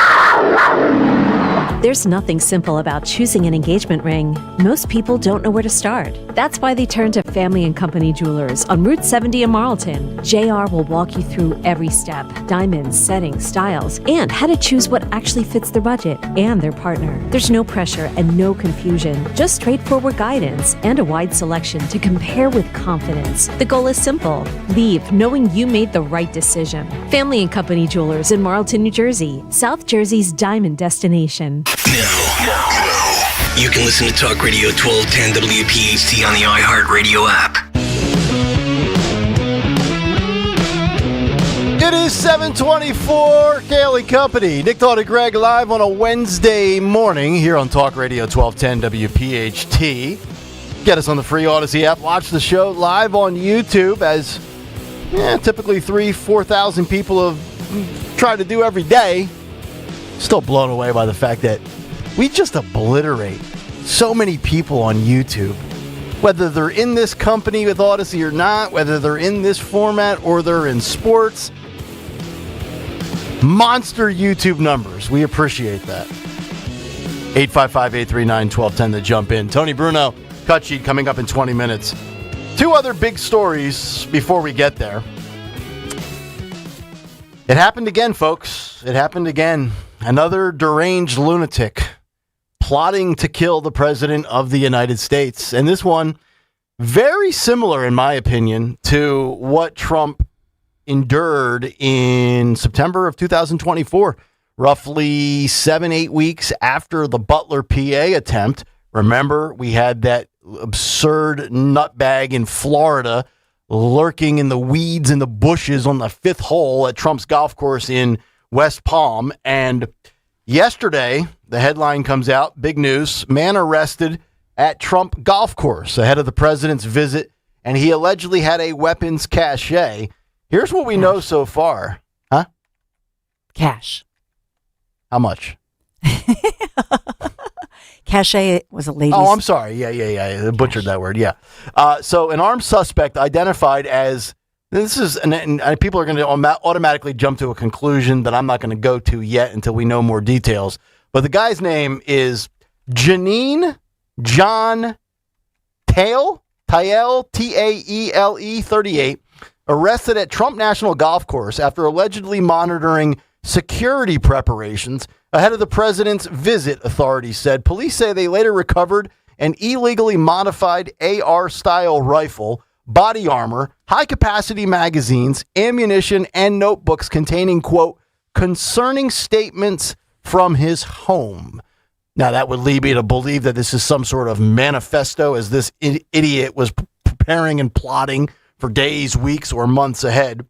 There's nothing simple about choosing an engagement ring. Most people don't know where to start. That's why they turn to Family and Company Jewelers on Route 70 in Marlton. JR will walk you through every step: diamonds, settings, styles, and how to choose what actually fits their budget and their partner. There's no pressure and no confusion, just straightforward guidance and a wide selection to compare with confidence. The goal is simple: leave knowing you made the right decision. Family and Company Jewelers in Marlton, New Jersey, South Jersey's diamond destination. Now, you can listen to Talk Radio 1210 WPHT on the iHeartRadio app. It is 7:24, Kayal and Company. Nick Thought and Greg live on a Wednesday morning here on Talk Radio 1210 WPHT. Get us on the free Odyssey app. Watch the show live on YouTube, as typically 3,000-4,000 people have tried to do every day. Still blown away by the fact that we just obliterate so many people on YouTube, whether they're in this company with Odyssey or not, whether they're in this format or they're in sports. Monster YouTube numbers. We appreciate that. 855-839-1210 to jump in. Tony Bruno, cut sheet coming up in 20 minutes. Two other big stories before we get there. It happened again, folks. It happened again. Another deranged lunatic plotting to kill the President of the United States. And this one, very similar, in my opinion, to what Trump endured in September of 2024, roughly 7-8 weeks after the Butler, PA attempt. Remember, we had that absurd nutbag in Florida lurking in the weeds and the bushes on the fifth hole at Trump's golf course in West Palm. And yesterday, the headline comes out, big news: man arrested at Trump golf course ahead of the president's visit, and he allegedly had a weapons cache. Here's what we know so far. Huh? Cash. How much? Cache was a lady's. Oh, I'm sorry. Yeah. I butchered that word. Yeah. So an armed suspect identified as, this is, and people are going to automatically jump to a conclusion that I'm not going to go to yet until we know more details. But the guy's name is Janine John Taele, Taele, 38, arrested at Trump National Golf Course after allegedly monitoring security preparations ahead of the president's visit, authorities said. Police say they later recovered an illegally modified AR-style rifle, body armor, high-capacity magazines, ammunition, and notebooks containing, quote, concerning statements from his home. Now, that would lead me to believe that this is some sort of manifesto, as this idiot was preparing and plotting for days, weeks, or months ahead.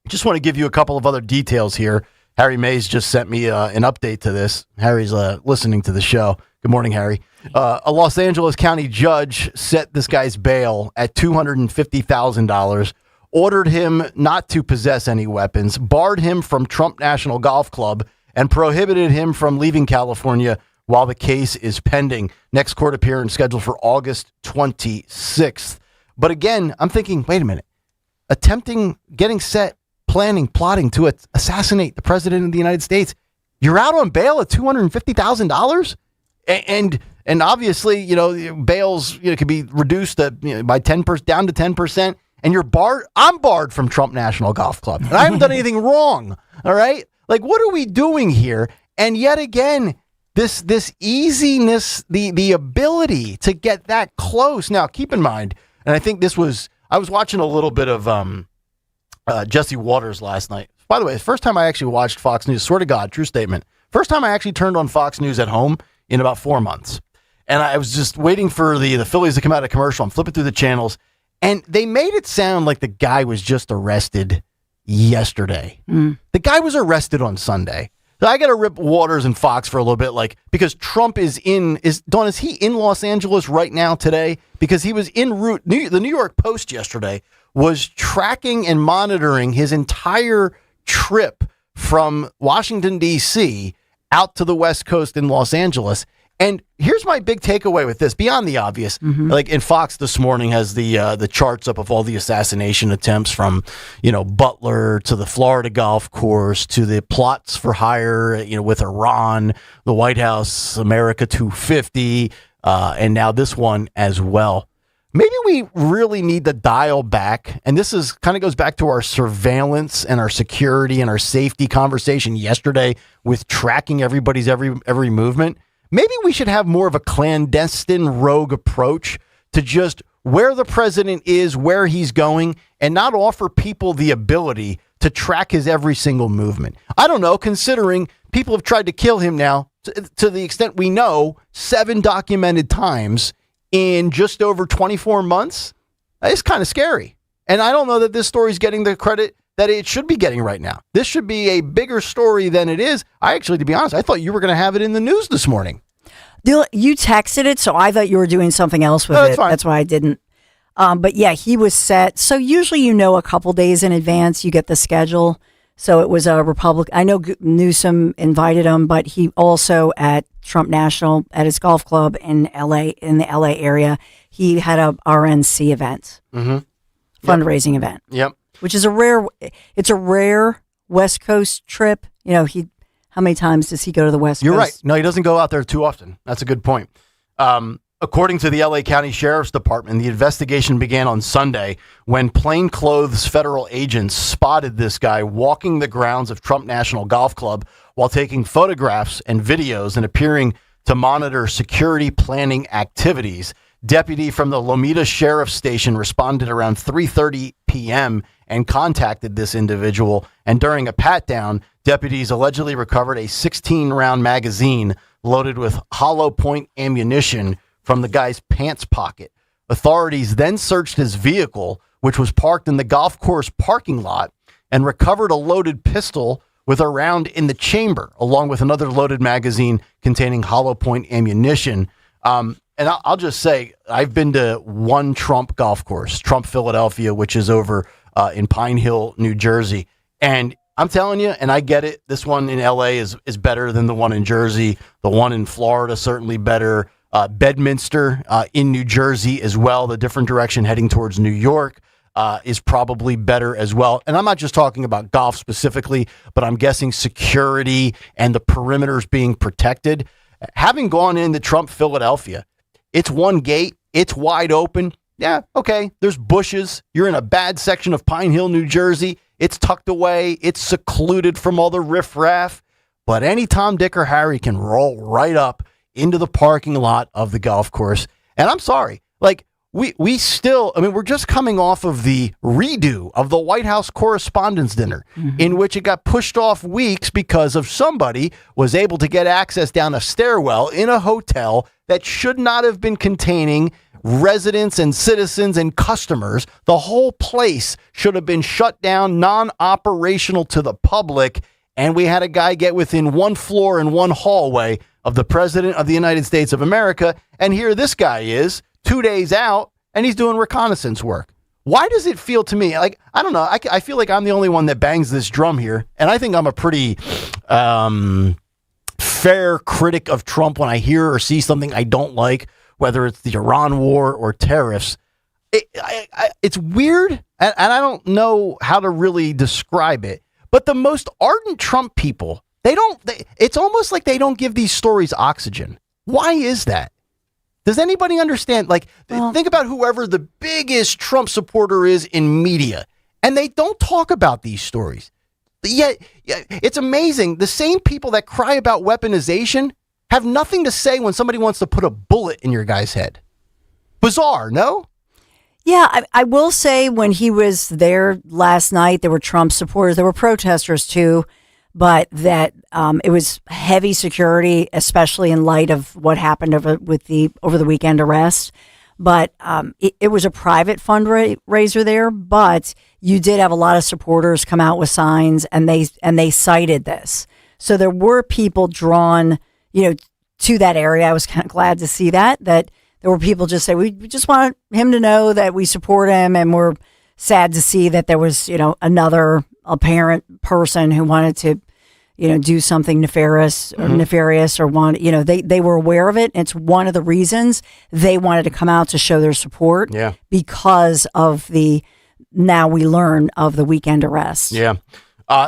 Just want to give you a couple of other details here. Harry Mays just sent me an update to this. Harry's listening to the show. Good morning, Harry. A Los Angeles County judge set this guy's bail at $250,000, ordered him not to possess any weapons, barred him from Trump National Golf Club, and prohibited him from leaving California while the case is pending. Next court appearance scheduled for August 26th. But again, I'm thinking, wait a minute. Getting set, planning, plotting to assassinate the president of the United States. You're out on bail at $250,000? And obviously, bails could be reduced by 10% down to 10%, and you're barred. I'm barred from Trump National Golf Club, and I haven't done anything wrong. All right, like, what are we doing here? And yet again, this easiness, the ability to get that close. Now, keep in mind, and I think I was watching a little bit of Jesse Waters last night. By the way, the first time I actually watched Fox News, swear to God, true statement. First time I actually turned on Fox News at home in about 4 months. And I was just waiting for the Phillies to come out of commercial. I'm flipping through the channels, and they made it sound like the guy was just arrested yesterday. The guy was arrested on Sunday. So I got to rip Waters and Fox for a little bit, like, because Trump is he in Los Angeles right now today? Because he was en route. The New York Post yesterday was tracking and monitoring his entire trip from Washington, D.C. out to the West Coast in Los Angeles. And here's my big takeaway with this, beyond the obvious. Like, in Fox this morning has the charts up of all the assassination attempts from, Butler to the Florida golf course to the plots for hire, with Iran, the White House, America 250, and now this one as well. Maybe we really need to dial back, and this is kind of goes back to our surveillance and our security and our safety conversation yesterday with tracking everybody's every movement. Maybe we should have more of a clandestine rogue approach to just where the president is, where he's going, and not offer people the ability to track his every single movement. I don't know, considering people have tried to kill him now to the extent we know 7 documented times in just over 24 months. It's kind of scary. And I don't know that this story is getting the credit that it should be getting right now. This should be a bigger story than it is. To be honest, I thought you were going to have it in the news this morning. You texted it, so I thought you were doing something else with it. Fine. That's why I didn't. But yeah, he was set. So usually, a couple days in advance, you get the schedule. So it was a Republican. I know Newsom invited him, but he also at Trump National at his golf club in the LA area, he had a RNC event, fundraising event. Yep. Which is a rare West Coast trip. How many times does he go to the West Coast? You're right. No, he doesn't go out there too often. That's a good point. According to the LA County Sheriff's Department, the investigation began on Sunday when plainclothes federal agents spotted this guy walking the grounds of Trump National Golf Club while taking photographs and videos and appearing to monitor security planning activities. Deputy from the Lomita Sheriff's Station responded around 3:30 p.m. and contacted this individual. And during a pat-down, deputies allegedly recovered a 16-round magazine loaded with hollow point ammunition from the guy's pants pocket. Authorities then searched his vehicle, which was parked in the golf course parking lot, and recovered a loaded pistol with a round in the chamber, along with another loaded magazine containing hollow point ammunition. And I'll just say, I've been to one Trump golf course, Trump Philadelphia, which is over in Pine Hill, New Jersey. And I'm telling you, and I get it, this one in LA is better than the one in Jersey. The one in Florida, certainly better. Bedminster in New Jersey as well, the different direction heading towards New York is probably better as well. And I'm not just talking about golf specifically, but I'm guessing security and the perimeters being protected. Having gone into Trump Philadelphia, it's one gate, it's wide open. Yeah, okay, there's bushes. You're in a bad section of Pine Hill, New Jersey. It's tucked away. It's secluded from all the riffraff. But any Tom, Dick, or Harry can roll right up into the parking lot of the golf course. And I'm sorry, like, we still, we're just coming off of the redo of the White House Correspondents' Dinner, in which it got pushed off weeks because of somebody was able to get access down a stairwell in a hotel that should not have been containing residents and citizens and customers. The whole place should have been shut down, non-operational to the public. And we had a guy get within one floor and one hallway of the President of the United States of America. And here this guy is 2 days out and he's doing reconnaissance work. Why does it feel to me like, I don't know, I feel like I'm the only one that bangs this drum here. And I think I'm a pretty fair critic of Trump when I hear or see something I don't like, whether it's the Iran war or tariffs. It's weird, and I don't know how to really describe it. But the most ardent Trump people, it's almost like they don't give these stories oxygen. Why is that? Does anybody understand? Think about whoever the biggest Trump supporter is in media, and they don't talk about these stories. Yet, it's amazing. The same people that cry about weaponization have nothing to say when somebody wants to put a bullet in your guy's head. Bizarre, no? Yeah, I will say when he was there last night, there were Trump supporters. There were protesters too, but that it was heavy security, especially in light of what happened over the weekend arrest. But it was a private fundraiser there, but you did have a lot of supporters come out with signs, and they cited this. So there were people drawn, to that area. I was kind of glad to see that there were people just say, we just want him to know that we support him, and we're sad to see that there was, another apparent person who wanted to, do something nefarious or want, they were aware of it. It's one of the reasons they wanted to come out to show their support because of now we learn of the weekend arrest. Yeah.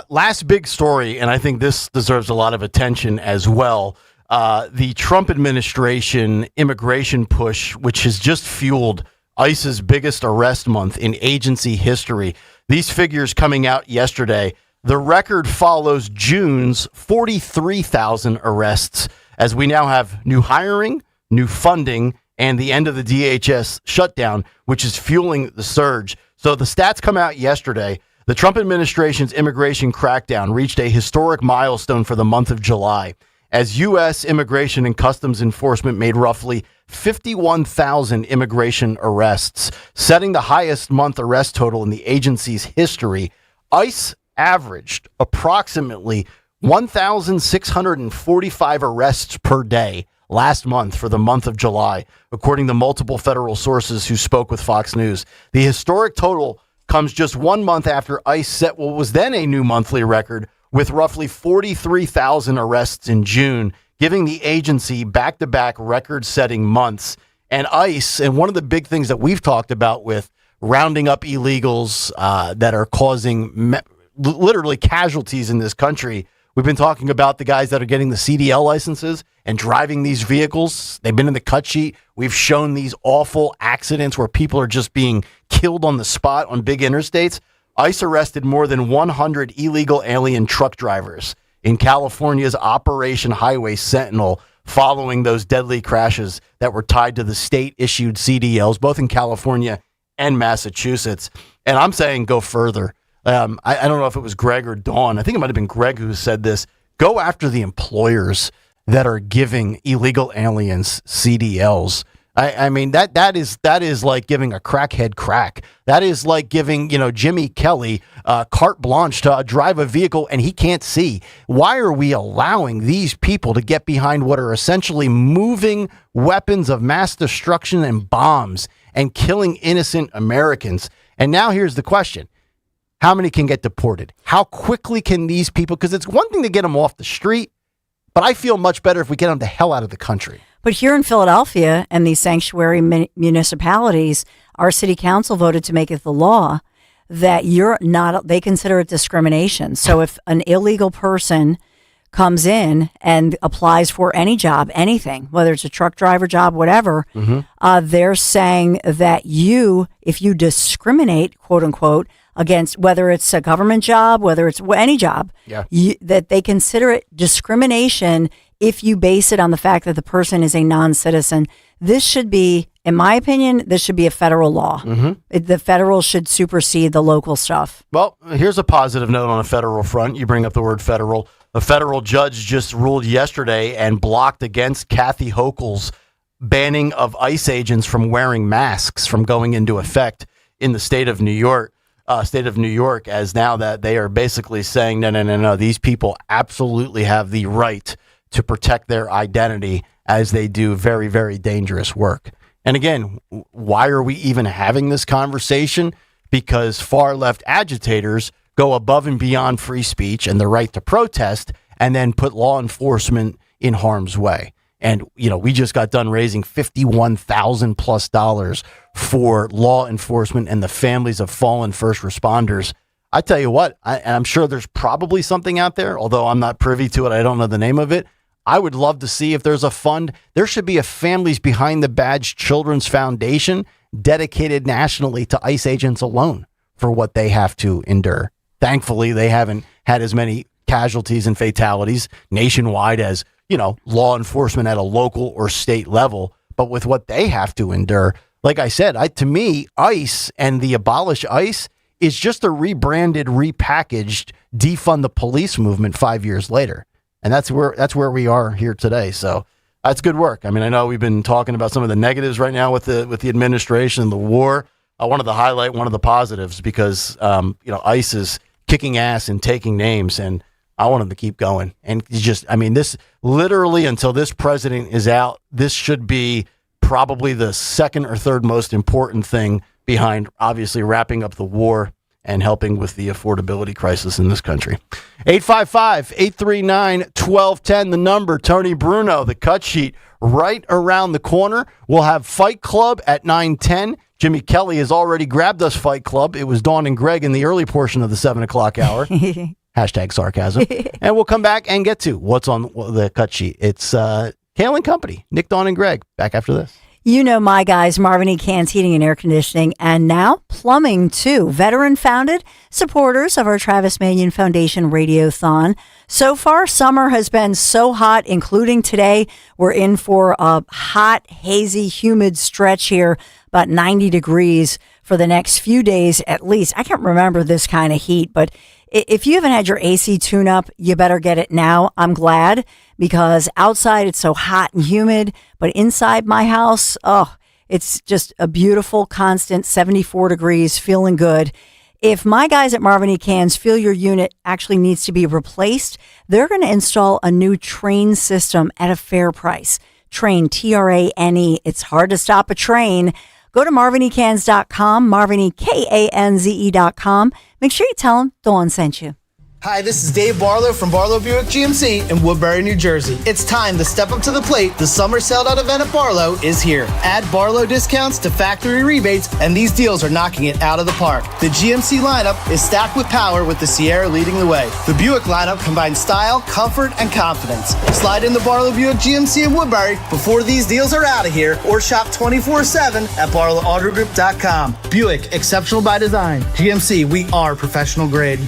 Last big story, and I think this deserves a lot of attention as well. The Trump administration immigration push, which has just fueled ICE's biggest arrest month in agency history. These figures coming out yesterday. The record follows June's 43,000 arrests, as we now have new hiring, new funding, and the end of the DHS shutdown, which is fueling the surge. So the stats come out yesterday. The Trump administration's immigration crackdown reached a historic milestone for the month of July, as U.S. Immigration and Customs Enforcement made roughly 51,000 immigration arrests, setting the highest month arrest total in the agency's history. ICE averaged approximately 1,645 arrests per day last month for the month of July, according to multiple federal sources who spoke with Fox News. The historic total comes just 1 month after ICE set what was then a new monthly record with roughly 43,000 arrests in June, giving the agency back-to-back record-setting months. And ICE, and one of the big things that we've talked about with rounding up illegals that are causing literally casualties in this country, we've been talking about the guys that are getting the CDL licenses and driving these vehicles. They've been in the cut sheet. We've shown these awful accidents where people are just being killed on the spot on big interstates. ICE arrested more than 100 illegal alien truck drivers in California's Operation Highway Sentinel following those deadly crashes that were tied to the state-issued CDLs, both in California and Massachusetts. And I'm saying go further. I don't know if it was Greg or Dawn. I think it might have been Greg who said this. Go after the employers that are giving illegal aliens CDLs. I mean, that is like giving a crackhead crack. That is like giving, Jimmy Kelly carte blanche to drive a vehicle and he can't see. Why are we allowing these people to get behind what are essentially moving weapons of mass destruction and bombs and killing innocent Americans? And now here's the question. How many can get deported? How quickly can these people, because it's one thing to get them off the street, but I feel much better if we get them the hell out of the country. But here in Philadelphia and these sanctuary municipalities, our city council voted to make it the law that they consider it discrimination. So if an illegal person comes in and applies for any job, anything, whether it's a truck driver job, whatever, they're saying that if you discriminate, quote unquote, against whether it's a government job, whether it's any job, that they consider it discrimination if you base it on the fact that the person is a non-citizen. This should be, in my opinion, this should be a federal law. The federal should supersede the local stuff. Well, here's a positive note on a federal front. You bring up the word federal. A federal judge just ruled yesterday and blocked against Kathy Hochul's banning of ICE agents from wearing masks from going into effect in the state of New York. As now that they are basically saying, no, these people absolutely have the right to protect their identity as they do very, very dangerous work. And again, why are we even having this conversation? Because far left agitators go above and beyond free speech and the right to protest and then put law enforcement in harm's way. And, we just got done raising $51,000+ for law enforcement and the families of fallen first responders. I tell you what, I'm sure there's probably something out there, although I'm not privy to it. I don't know the name of it. I would love to see if there's a fund. There should be a Families Behind the Badge Children's Foundation dedicated nationally to ICE agents alone for what they have to endure. Thankfully, they haven't had as many casualties and fatalities nationwide as, law enforcement at a local or state level. But with what they have to endure, like I said, to me, ICE and the Abolish ICE is just a rebranded, repackaged, defund the police movement 5 years later. And that's where we are here today. So that's good work. I mean, I know we've been talking about some of the negatives right now with the administration and the war. I wanted to highlight one of the positives because, ICE is kicking ass and taking names. And I want them to keep going. And this literally until this president is out, this should be probably the second or third most important thing behind obviously wrapping up the war and helping with the affordability crisis in this country. 855-839-1210, the number. Tony Bruno, the cut sheet right around the corner. We'll have Fight Club at 9:10. Jimmy Kelly has already grabbed us Fight Club. It was Dawn and Greg in the early portion of the 7 o'clock hour. Hashtag sarcasm. And we'll come back and get to what's on the cut sheet. It's Kayal and Company. Nick, Dawn, and Greg. Back after this. You know my guys, Marvin E. Cans Heating and Air Conditioning, and now plumbing too. Veteran-founded supporters of our Travis Manion Foundation Radiothon. So far, summer has been so hot, including today. We're in for a hot, hazy, humid stretch here, about 90 degrees for the next few days at least. I can't remember this kind of heat, but if you haven't had your AC tune-up, you better get it now. I'm glad, because outside it's so hot and humid, but inside my house, it's just a beautiful, constant 74 degrees, feeling good. If my guys at Marvin E. Cans feel your unit actually needs to be replaced, they're going to install a new Train system at a fair price. Train, Trane. It's hard to stop a train. Go to marvinecans.com, marvinekanze.com. Make sure you tell them Dawn sent you. Hi, this is Dave Barlow from Barlow Buick GMC in Woodbury, New Jersey. It's time to step up to the plate. The summer sell-out event at Barlow is here. Add Barlow discounts to factory rebates, and these deals are knocking it out of the park. The GMC lineup is stacked with power, with the Sierra leading the way. The Buick lineup combines style, comfort, and confidence. Slide in the Barlow Buick GMC in Woodbury before these deals are out of here, or shop 24/7 at barlowautogroup.com. Buick, exceptional by design. GMC, we are professional grade.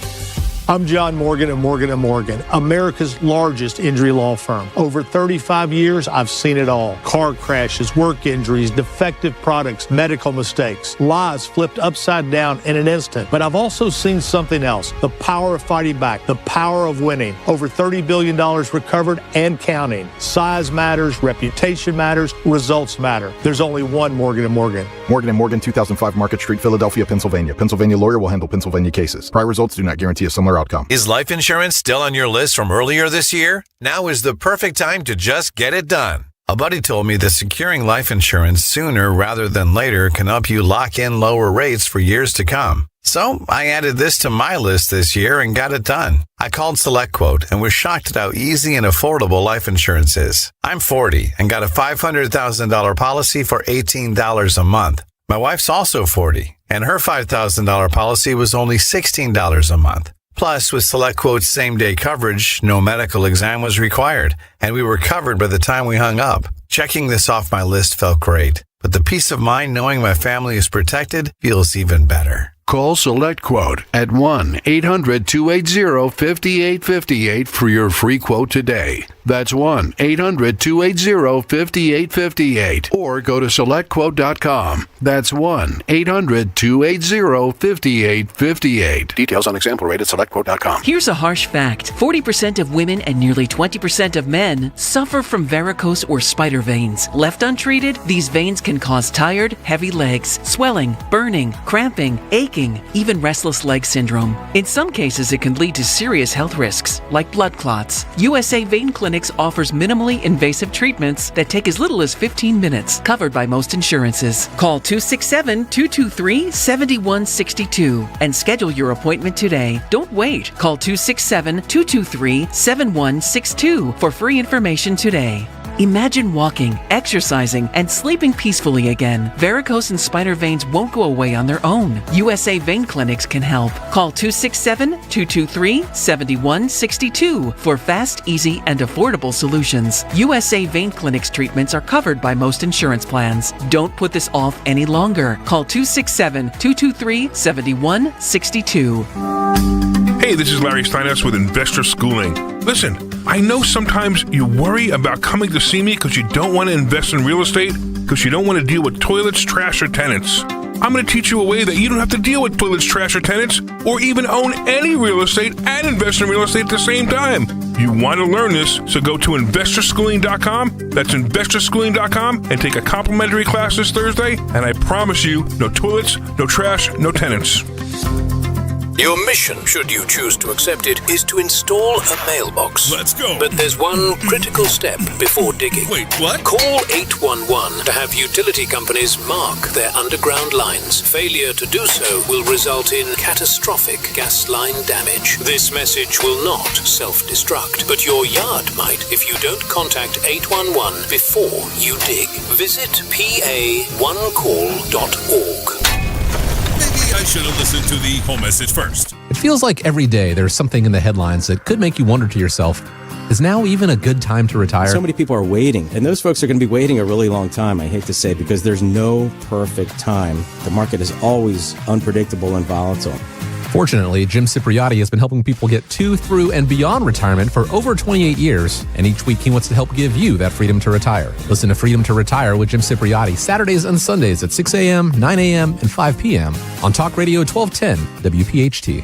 I'm John Morgan of Morgan & Morgan, America's largest injury law firm. Over 35 years, I've seen it all. Car crashes, work injuries, defective products, medical mistakes, lives flipped upside down in an instant. But I've also seen something else, the power of fighting back, the power of winning. Over $30 billion recovered and counting. Size matters, reputation matters, results matter. There's only one Morgan & Morgan. Morgan & Morgan, 2005 Market Street, Philadelphia, Pennsylvania. Pennsylvania lawyer will handle Pennsylvania cases. Prior results do not guarantee a similar outcome. Is life insurance still on your list from earlier this year? Now is the perfect time to just get it done. A buddy told me that securing life insurance sooner rather than later can help you lock in lower rates for years to come. So I added this to my list this year and got it done. I called SelectQuote and was shocked at how easy and affordable life insurance is. I'm 40 and got a $500,000 policy for $18 a month. My wife's also 40, and her $5,000 policy was only $16 a month. Plus, with SelectQuote's same-day coverage, no medical exam was required, and we were covered by the time we hung up. Checking this off my list felt great, but the peace of mind knowing my family is protected feels even better. Call SelectQuote at 1-800-280-5858 for your free quote today. That's 1-800-280-5858. Or go to SelectQuote.com. That's 1-800-280-5858. Details on example rate at SelectQuote.com. Here's a harsh fact. 40% of women and nearly 20% of men suffer from varicose or spider veins. Left untreated, these veins can cause tired, heavy legs, swelling, burning, cramping, aching, even restless leg syndrome. In some cases, it can lead to serious health risks, like blood clots. USA Vein Clinics offers minimally invasive treatments that take as little as 15 minutes, covered by most insurances. Call 267-223-7162 and schedule your appointment today. Don't wait. Call 267-223-7162 for free information today. Imagine walking, exercising, and sleeping peacefully again. Varicose and spider veins won't go away on their own. USA Vein Clinics can help. Call 267-223-7162 for fast, easy, and affordable solutions. USA Vein Clinics treatments are covered by most insurance plans. Don't put this off any longer. Call 267-223-7162. Hey, this is Larry Steinhaus with Investor Schooling. Listen, I know sometimes you worry about coming to see me because you don't want to invest in real estate, because you don't want to deal with toilets, trash, or tenants. I'm going to teach you a way that you don't have to deal with toilets, trash, or tenants, or even own any real estate and invest in real estate at the same time. You want to learn this, so go to investorschooling.com. That's investorschooling.com and take a complimentary class this Thursday, and I promise you, no toilets, no trash, no tenants. Your mission, should you choose to accept it, is to install a mailbox. Let's go. But there's one critical step before digging. Wait, what? Call 811 to have utility companies mark their underground lines. Failure to do so will result in catastrophic gas line damage. This message will not self-destruct, but your yard might if you don't contact 811 before you dig. Visit pa1call.org. Maybe I should have listened to the home message first. It feels like every day there's something in the headlines that could make you wonder to yourself, is now even a good time to retire? So many people are waiting, and those folks are going to be waiting a really long time, I hate to say, because there's no perfect time. The market is always unpredictable and volatile. Fortunately, Jim Cipriotti has been helping people get to, through, and beyond retirement for over 28 years, and each week he wants to help give you that freedom to retire. Listen to Freedom to Retire with Jim Cipriotti Saturdays and Sundays at 6 a.m., 9 a.m., and 5 p.m. on Talk Radio 1210 WPHT.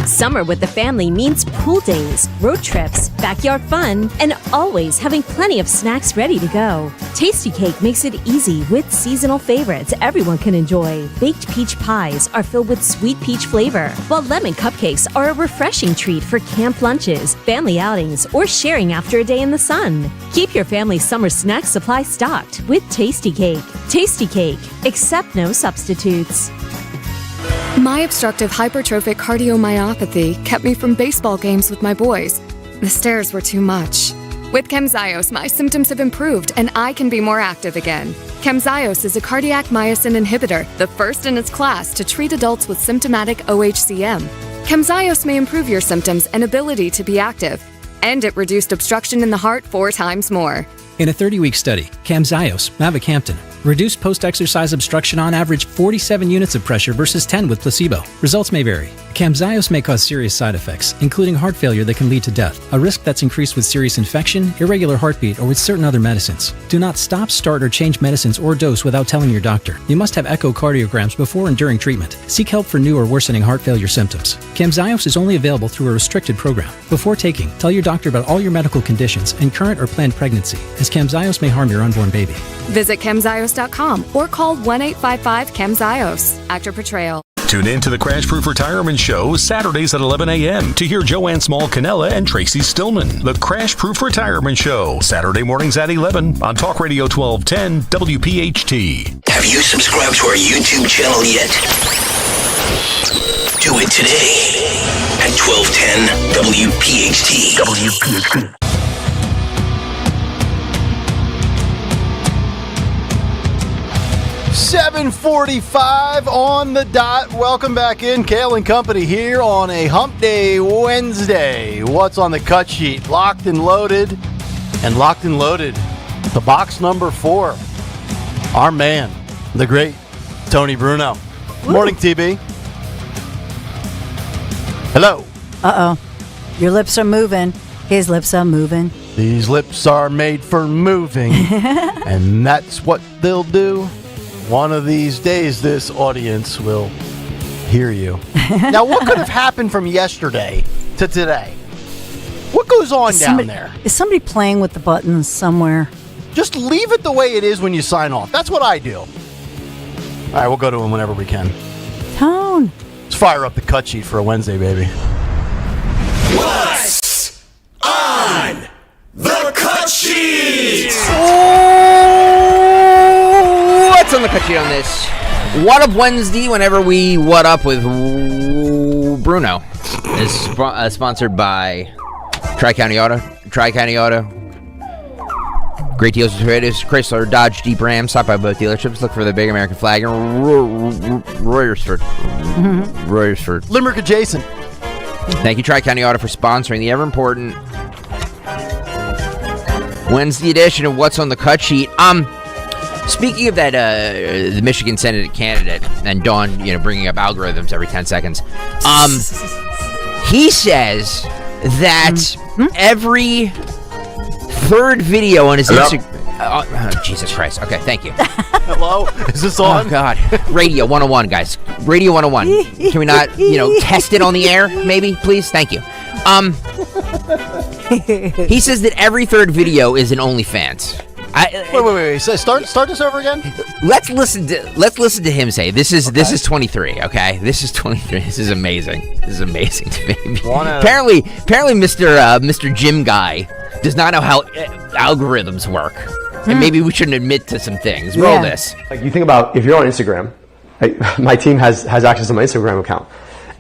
Summer with the family means pool days, road trips, backyard fun, and always having plenty of snacks ready to go. Tasty Cake makes it easy with seasonal favorites everyone can enjoy. Baked peach pies are filled with sweet peach flavor, while lemon cupcakes are a refreshing treat for camp lunches, family outings, or sharing after a day in the sun. Keep your family's summer snack supply stocked with Tasty Cake. Tasty Cake, accept no substitutes. My obstructive hypertrophic cardiomyopathy kept me from baseball games with my boys. The stairs were too much. With Camzyos, my symptoms have improved and I can be more active again. Camzyos is a cardiac myosin inhibitor, the first in its class to treat adults with symptomatic OHCM. Camzyos may improve your symptoms and ability to be active, and it reduced obstruction in the heart 4 times more. In a 30-week study, Camzyos, mavacamten, reduced post-exercise obstruction on average 47 units of pressure versus 10 with placebo. Results may vary. Camzyos may cause serious side effects, including heart failure that can lead to death, a risk that's increased with serious infection, irregular heartbeat, or with certain other medicines. Do not stop, start, or change medicines or dose without telling your doctor. You must have echocardiograms before and during treatment. Seek help for new or worsening heart failure symptoms. Camzyos is only available through a restricted program. Before taking, tell your doctor about all your medical conditions and current or planned pregnancy, as Camzyos may harm your unborn baby. Visit Camzyos.com or call 1-855-CAMZYOS. Actor Portrayal. Tune in to the Crash Proof Retirement Show Saturdays at 11 a.m. to hear Joanne Small-Canella and Tracy Stillman. The Crash Proof Retirement Show, Saturday mornings at 11 on Talk Radio 1210 WPHT. Have you subscribed to our YouTube channel yet? Do it today at 1210 WPHT. WPHT. 7:45 on the dot. Welcome back in. Kayal and Company here on a Hump Day Wednesday. What's on the cut sheet? Locked and loaded. And locked and loaded. The box number 4. Our man, the great Tony Bruno. Woo. Morning, TB. Hello. Uh-oh. Your lips are moving. His lips are moving. These lips are made for moving. And that's what they'll do. One of these days, this audience will hear you. Now, what could have happened from yesterday to today? What goes on down there? Is somebody playing with the buttons somewhere? Just leave it the way it is when you sign off. That's what I do. All right, we'll go to him whenever we can. Tone. Let's fire up the cut sheet for a Wednesday, baby. What's on the cut sheet? What's on the cut sheet on this? What Up Wednesday, whenever we what up with Bruno, is sponsored by Tri-County Auto. Tri-County Auto. Great deals with Toyotas, Chrysler, Dodge, Jeep, Ram. Stop by both dealerships. Look for the big American flag in Royersford. Royersford. Limerick adjacent. Thank you, Tri-County Auto, for sponsoring the ever-important Wednesday edition of What's on the Cut Sheet. Speaking of that, the Michigan Senate candidate and Dawn, bringing up algorithms every 10 seconds. He says that every third video on his Instagram. Jesus Christ. Okay, thank you. Hello? Is this on? Oh, God. Radio 101, guys. Radio 101. Can we not, test it on the air, maybe, please? Thank you. He says that every third video is an OnlyFans. Wait. So start this over again. Let's listen to him say this is 23. Okay, this is 23. This is amazing. This is amazing to me. Apparently, Mr. Jim Guy does not know how algorithms work, and maybe we shouldn't admit to some things. Roll this. Like you think about if you're on Instagram, my team has access to my Instagram account,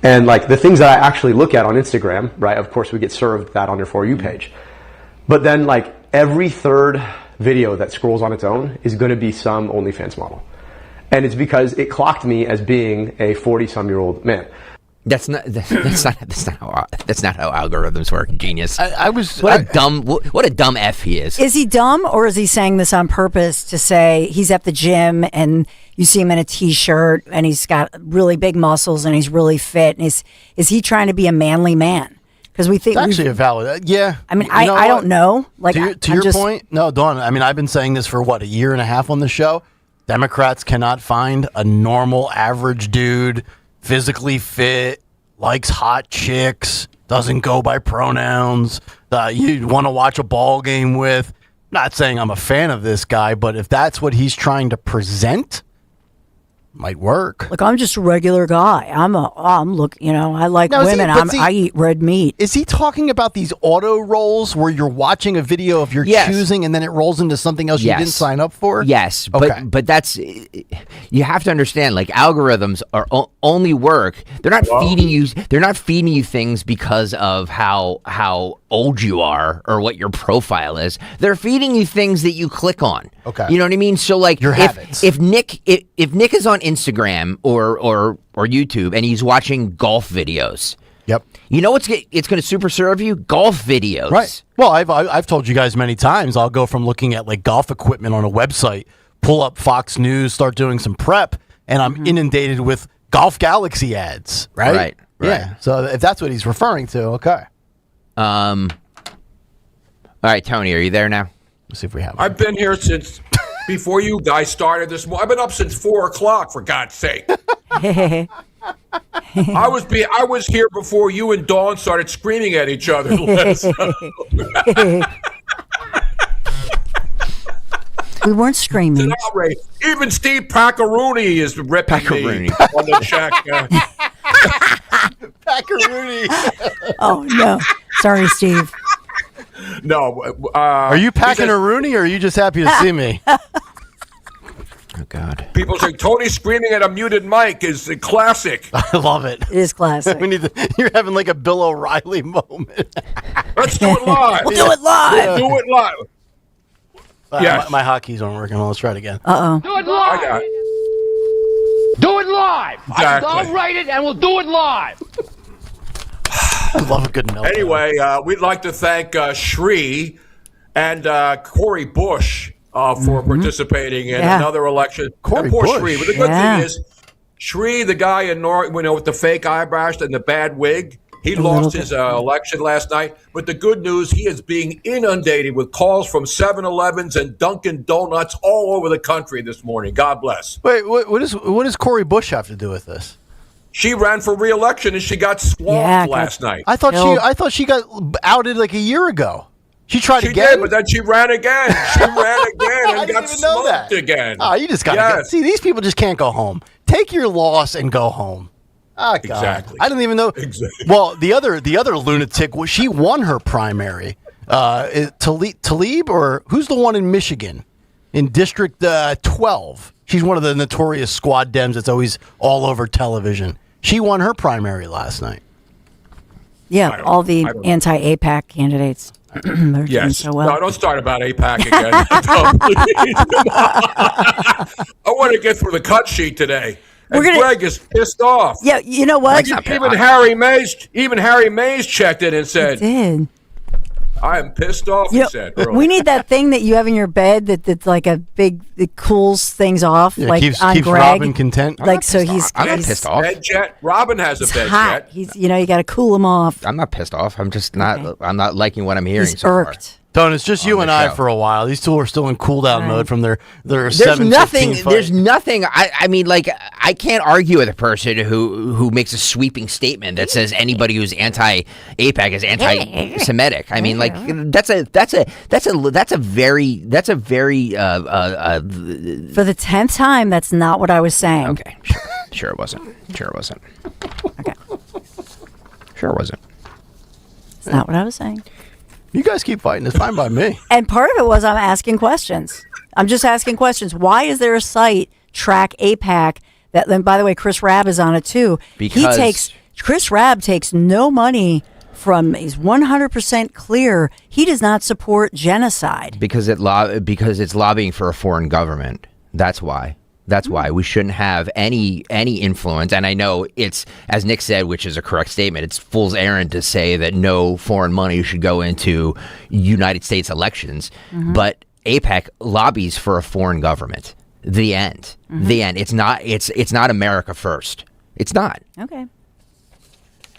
and like the things that I actually look at on Instagram, right? Of course, we get served that on your For You page, but then like every third video that scrolls on its own is going to be some OnlyFans model, and it's because it clocked me as being a 40-some-year-old man. That's not how algorithms work. Genius. What a dumb F he is. Is he dumb, or is he saying this on purpose to say he's at the gym and you see him in a t-shirt and he's got really big muscles and he's really fit? And is he trying to be a manly man? Because we think it's actually a valid. Yeah. I mean, I don't know. Like to your point, no, Dawn. I mean, I've been saying this for a year and a half on the show. Democrats cannot find a normal, average dude, physically fit, likes hot chicks, doesn't go by pronouns, you'd want to watch a ball game with. Not saying I'm a fan of this guy, but if that's what he's trying to present, might work. Look, I'm just a regular guy. I like women. I eat red meat. Is he talking about these auto rolls where you're watching a video of your choosing and then it rolls into something else you didn't sign up for? Yes, okay. but that's, you have to understand, like, algorithms are only work. They're not feeding you. They're not feeding you things because of how old you are or what your profile is. They're feeding you things that you click on. Okay. You know what I mean? So like, your habits. If Nick is on Instagram or YouTube and he's watching golf videos. Yep. You know what's it's going to super serve you? Golf videos. Right. Well, I've told you guys many times. I'll go from looking at like golf equipment on a website, pull up Fox News, start doing some prep, and I'm inundated with Golf Galaxy ads. Right. Right. Yeah. So if that's what he's referring to, okay. All right, Tony, are you there now? Let's see if we have. I've been here since before you guys started this morning. I've been up since 4 o'clock, for God's sake. I was here before you and Dawn started screaming at each other. We weren't screaming. It's an outrage. Even Steve Paccaroni is ripping me on the check. Paccaroni. Oh no, sorry, Steve. No. Are you packing a Rooney, or are you just happy to see me? Oh God. People say Tony screaming at a muted mic is a classic. I love it. It is classic. You're having like a Bill O'Reilly moment. Let's do it live. We'll do it live. Yeah. Do it live. Yes. My hotkeys aren't working. Let's try it again. Uh-oh. Do it live. I got it. Do it live. Exactly. I'll write it and we'll do it live. I love a good meltdown. Anyway, we'd like to thank Shri and Corey Bush for participating in another election. Corey poor Bush. Shri. But the good thing is, Shri, the guy in with the fake eyebrows and the bad wig, he lost his election last night. But the good news, he is being inundated with calls from 7-Elevens and Dunkin' Donuts all over the country this morning. God bless. Wait, what does Corey Bush have to do with this? She ran for re-election and she got swamped last night. I thought she got outed like a year ago. She tried again. She did, but then she ran again. She ran again and got smoked again. Oh, you just got to see, these people just can't go home. Take your loss and go home. Oh, God. Exactly. I didn't even know. Exactly. Well, the other lunatic, she won her primary. Talib, or who's the one in Michigan? In District 12. She's one of the notorious squad Dems that's always all over television. She won her primary last night. Yeah, all the anti-APAC candidates. They're doing so well. No, don't start about APAC again. I want to get through the cut sheet today. And Greg is pissed off. Yeah, you know what? Even Harry Mays checked it and said, I am pissed off, he said. Earlier. We need that thing that you have in your bed that's like a big, it cools things off. Yeah, like keeps Greg. Robin content. Like, so he's not pissed off. Bed jet. Robin has a bed hot. jet. He's, you got to cool him off. I'm not pissed off. I'm just not. I'm not liking what I'm hearing. He's so irked. far. Don, it's just you and I for a while. These two are still in cool down mode from their There's 7-15 fight. There's nothing. I mean, like, I can't argue with a person who makes a sweeping statement that says anybody who's anti-AIPAC is anti-Semitic. I mean, like, that's a very for the 10th time. That's not what I was saying. Okay, sure it wasn't. Okay, sure it wasn't. It's not what I was saying. You guys keep fighting. It's fine by me. And part of it was I'm asking questions. I'm just asking questions. Why is there a site, Track AIPAC, that then, by the way, Chris Rabb is on it too. Because Chris Rabb takes no money from, he's 100% clear. He does not support genocide. Because it's lobbying for a foreign government. That's why. That's why we shouldn't have any influence. And I know it's, as Nick said, which is a correct statement, it's fool's errand to say that no foreign money should go into United States elections. Mm-hmm. But AIPAC lobbies for a foreign government. The end. Mm-hmm. The end. It's not America first. It's not. Okay.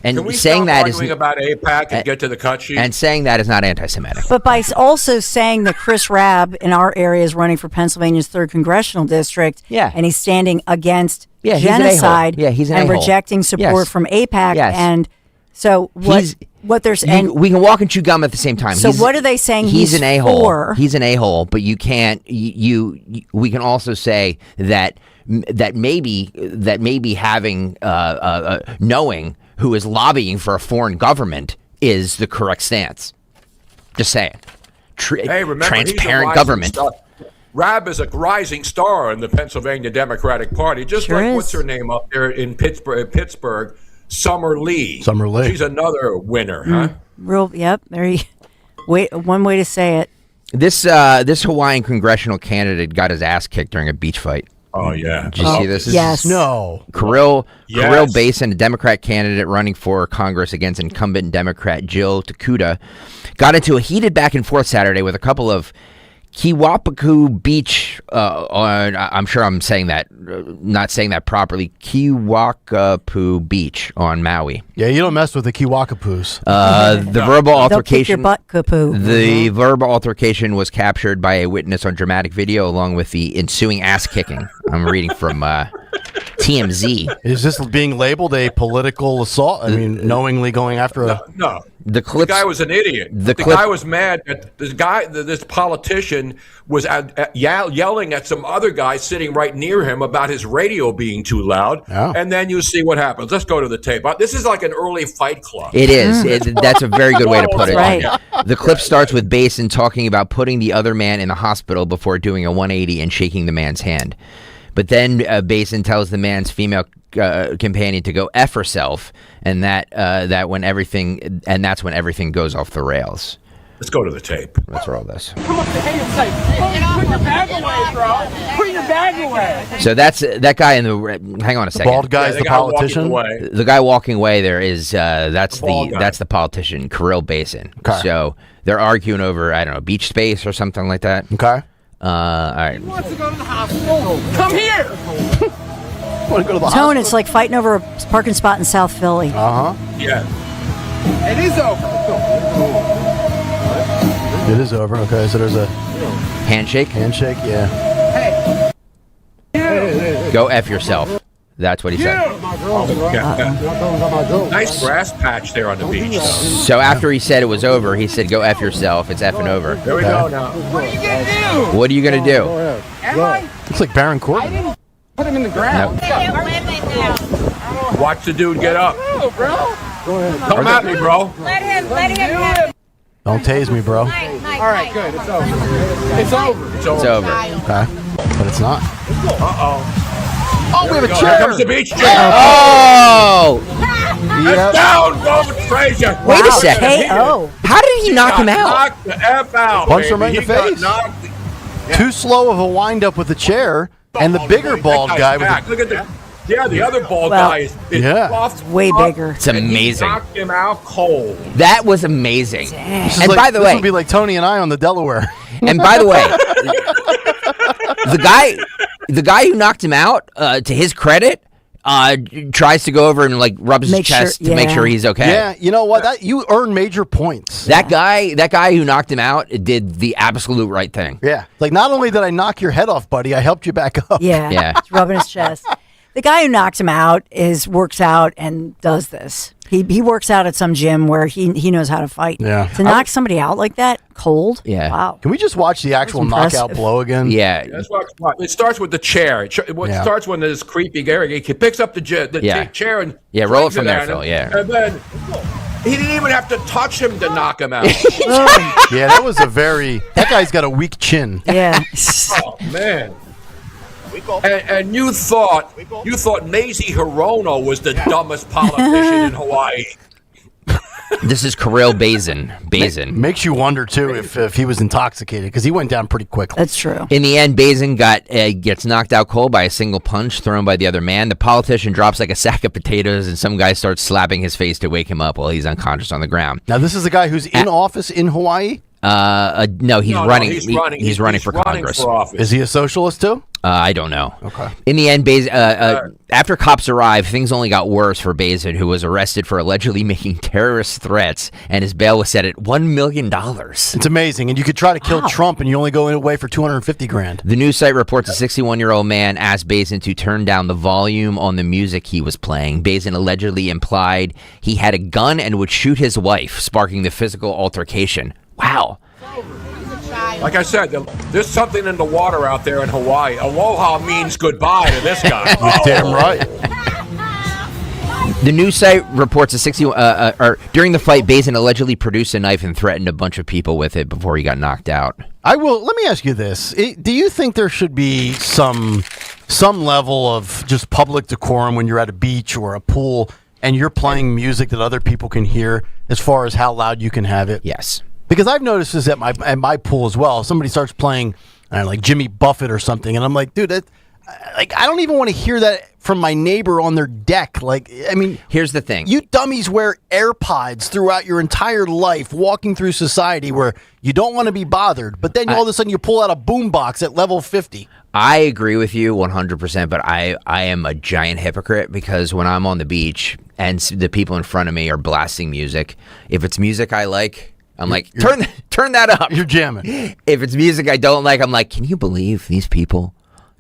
And Can we saying stop that arguing about AIPAC and get to the cut sheet? And saying that is not anti-Semitic. But by also saying that Chris Rabb in our area is running for Pennsylvania's 3rd congressional district, and he's standing against genocide, he's an and a-hole. rejecting support from AIPAC, and so what there's we can walk and chew gum at the same time. So what are they saying? He's an a-hole. For? He's an a-hole, but you can't. We can also say that maybe having knowing who is lobbying for a foreign government is the correct stance. Just saying. Remember, transparent government. Rabb is a rising star in the Pennsylvania Democratic Party, just Sure like is. what's her name up there in Pittsburgh, Summer Lee. Summer Lee. She's another winner, huh? One way to say it. This Hawaiian congressional candidate got his ass kicked during a beach fight. Oh, yeah. Did you see this? Yes. No. Kirill Yes. Basin, a Democrat candidate running for Congress against incumbent Democrat Jill Takuda, got into a heated back and forth Saturday with a couple of Keewapaku Beach I'm sure I'm saying that, not saying that properly, Keewapaku Beach on Maui. Yeah, you don't mess with the Kiwakapoos. The verbal They'll kick your altercation. butt, kapoo. The verbal altercation was captured by a witness on dramatic video, along with the ensuing ass kicking. I'm reading from TMZ. Is this being labeled a political assault? I mean, knowingly going after a... No. The guy was an idiot. The guy was mad that this politician was yelling at some other guy sitting right near him about his radio being too loud. Oh. And then you see what happens. Let's go to the tape. This is like an early Fight Club. It is. That's a very good way to put it. Right. The clip starts with Basin talking about putting the other man in the hospital before doing a 180 and shaking the man's hand. But then Basin tells the man's female companion to go F herself, and that's when everything goes off the rails. Let's go to the tape. Let's roll this. Come on, hang on, put your bag away, bro. Put your bag away. So that's that guy in the. Hang on a second. Bald guy's the politician? The guy walking away there is that's the politician, Kirill Basin. Okay. So they're arguing over, I don't know, beach space or something like that. Okay. All right. He wants to go to the hospital. Come here. Want to go to the Tone, it's like fighting over a parking spot in South Philly. Uh-huh. Yeah. It is over. It is over. Okay, so there's a... Handshake? Handshake, yeah. Hey. Go F yourself. That's what he said. Nice grass patch there on the beach, though. So after he said it was over, he said, go F yourself. It's effing over. There we go now. What are you gonna do? What are you going to do? Am I? Looks like Baron Corbin. I didn't put him in the ground. Watch the dude get up. No, bro. Come at me, bro. Let him. Don't tase me, bro. All right, good. It's over. It's over. It's It's over. Okay. But it's not. Uh-oh. Oh, we have a Here chair. comes the beach chair. Oh! Yep. Down goes Frazier. Wait a second. KO. How did he knock him out? Knocked the F out. Punch him baby. right in the He got face. knocked. Too slow of a wind-up with the chair, and the bigger bald guy with back. the... Look at the... Yeah, the other bald Well, guy is yeah. buffed Way up, bigger. It's and he amazing. knocked him out cold. That was amazing. This is And like- by the this way, would be like Tony and I on the Delaware. and by the way, the guy who knocked him out, to his credit, tries to go over and like rubs his chest to make sure he's okay. Yeah, you know what? That you earn major points. That guy who knocked him out did the absolute right thing. Yeah, like not only did I knock your head off, buddy, I helped you back up. Yeah. He's rubbing his chest. The guy who knocks him out works out and does this. He works out at some gym where he knows how to fight. Yeah. To knock somebody out like that, cold. Yeah. Wow. Can we just watch the actual knockout blow again? Yeah. That's what it starts with the chair. It starts when this creepy guy, he picks up the chair and roll it from there, him, Phil. Yeah. And then he didn't even have to touch him to knock him out. Yeah, that guy's got a weak chin. Yeah. Oh man. And you thought Mazie Hirono was the dumbest politician in Hawaii. This is Kirill Bazin. Makes you wonder too if he was intoxicated because he went down pretty quickly. That's true. In the end, Bazin gets knocked out cold by a single punch thrown by the other man. The politician drops like a sack of potatoes, and some guy starts slapping his face to wake him up while he's unconscious on the ground. Now, this is the guy who's in office in Hawaii? No, he's running. He's running for Congress. Is he a socialist too? I don't know. Okay. In the end, after cops arrived, things only got worse for Bazin, who was arrested for allegedly making terrorist threats, and his bail was set at $1 million. It's amazing, and you could try to kill Trump, and you only go away for $250,000. The news site reports a 61-year-old man asked Bazin to turn down the volume on the music he was playing. Bazin allegedly implied he had a gun and would shoot his wife, sparking the physical altercation. Wow. Like I said, there's something in the water out there in Hawaii. Aloha means goodbye to this guy. You're damn right. The news site reports during the fight, Bazin allegedly produced a knife and threatened a bunch of people with it before he got knocked out. Let me ask you this. Do you think there should be some level of just public decorum when you're at a beach or a pool and you're playing music that other people can hear as far as how loud you can have it? Yes. Because I've noticed this at my pool as well. Somebody starts playing, like Jimmy Buffett or something, and I'm like, dude, I don't even want to hear that from my neighbor on their deck. Here's the thing: you dummies wear AirPods throughout your entire life, walking through society where you don't want to be bothered, but then all of a sudden you pull out a boombox at level 50. I agree with you 100%, but I am a giant hypocrite because when I'm on the beach and the people in front of me are blasting music, if it's music I like, I'm like, turn that up. You're jamming. If it's music I don't like, I'm like, can you believe these people?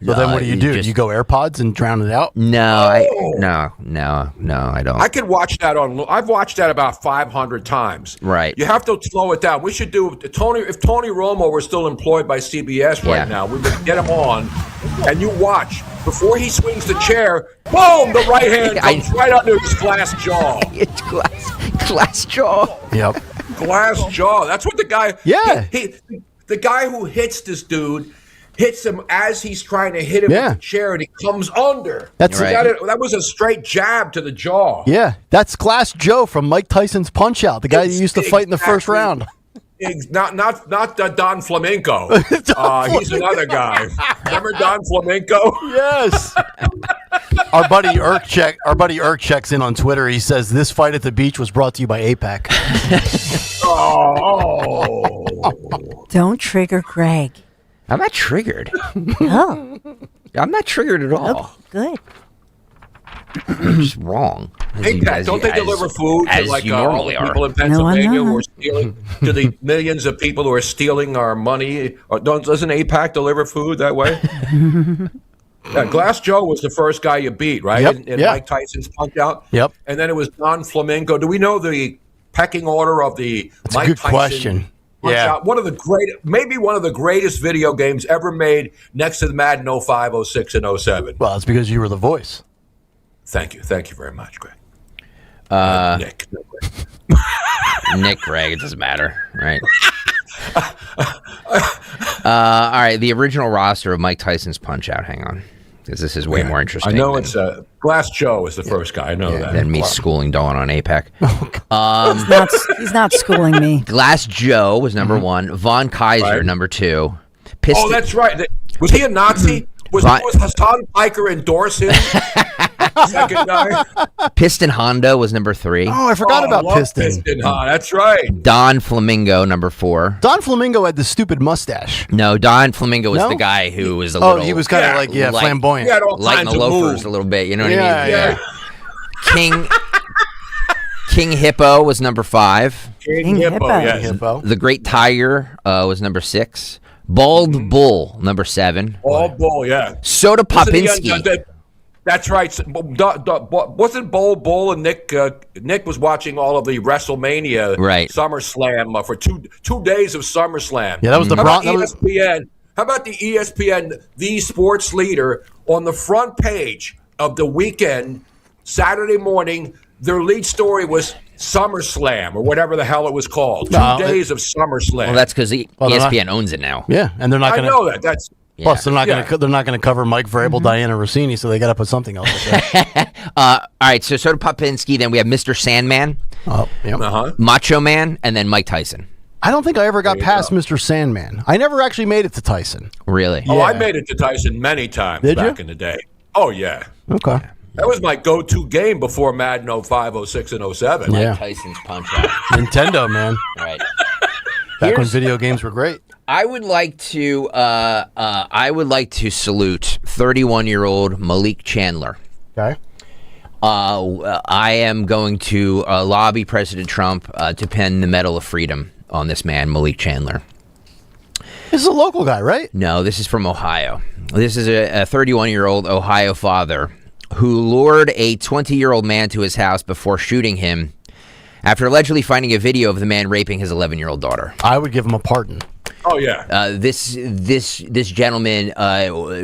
So then what do? You go AirPods and drown it out? No, I don't. I could watch that I've watched that about 500 times. Right. You have to slow it down. We should do if Tony Romo were still employed by CBS right now, we would get him on and you watch. Before he swings the chair, boom, the right hand comes right under his glass jaw. It's glass jaw. Yep. Glass jaw. That's what the guy the guy who hits this dude hits him as he's trying to hit him with the chair, and he comes under. That's right. That was a straight jab to the jaw. Yeah, that's Glass Joe from Mike Tyson's Punch-Out, the guy that used to fight in the first round. Not Don Flamenco. He's another guy. Remember Don Flamenco? Yes. Our buddy Irk checks in on Twitter. He says this fight at the beach was brought to you by APAC. Don't trigger Greg. I'm not triggered. Oh. I'm not triggered at all. Oh, good. You're just wrong. Don't they deliver food to all the people in Pennsylvania who are stealing, to the millions of people who are stealing our money? Doesn't APAC deliver food that way? Glass Joe was the first guy you beat, right? Yep. In Mike Tyson's Punch-Out? Yep. And then it was Don Flamenco. Do we know the pecking order of the That's Mike a good Tyson question. Punch-Out? One of the greatest video games ever made next to the Madden 05, 06, and 07. Well, it's because you were the voice. Thank you very much, Greg. Nick. Nick, Greg, it doesn't matter, right? All right, the original roster of Mike Tyson's Punch-Out. Hang on, because this is way more interesting. I know it's Glass Joe is the first guy. I know that. Than me schooling Dawn on APAC. He's not schooling me. Glass Joe was number one. Von Kaiser, number two. Oh, that's right. Was he a Nazi? Was Hassan Piker endorse him? Second guy. Piston Honda was number 3. Oh, I forgot about Piston. That's right. Don Flamingo, number 4. Don Flamingo had the stupid mustache. No, Don Flamingo was the guy who was a little. He was kind of like flamboyant. Lighting the loafers a little bit. You know what I mean? King Hippo was number 5. King Hippo, yes. Hippo. The Great Tiger was number 6. Bald Bull, number 7. Bald Bull, yeah. Soda Popinski. That's right. Wasn't Bull and Nick? Nick was watching all of the WrestleMania, SummerSlam for two days of SummerSlam. Yeah, that was the ESPN. How about the ESPN, the sports leader, on the front page of the weekend, Saturday morning? Their lead story was SummerSlam or whatever the hell it was called. 2 days of SummerSlam. Well, that's because ESPN owns it now. Yeah, and they're not going to. I know that. That's plus they're not going to. They're not going to cover Mike Vrabel, Diana Rossini, so they got to put something else up there. All right, so Soda Popinski. Then we have Mr. Sandman, Macho Man, and then Mike Tyson. I don't think I ever got past Mr. Sandman. I never actually made it to Tyson. Really? Oh, I made it to Tyson many times back in the day. Oh yeah. Okay. That was my go-to game before Madden 05, 06, and 07. Mike Tyson's Punch-Out. Nintendo, man. Right. Back when video games were great. I would like to salute 31-year-old Malik Chandler. Okay. I am going to lobby President Trump to pin the Medal of Freedom on this man, Malik Chandler. This is a local guy, right? No, this is from Ohio. This is a 31-year-old Ohio father who lured a 20-year-old man to his house before shooting him after allegedly finding a video of the man raping his 11-year-old daughter. I would give him a pardon. Oh, yeah. This gentleman,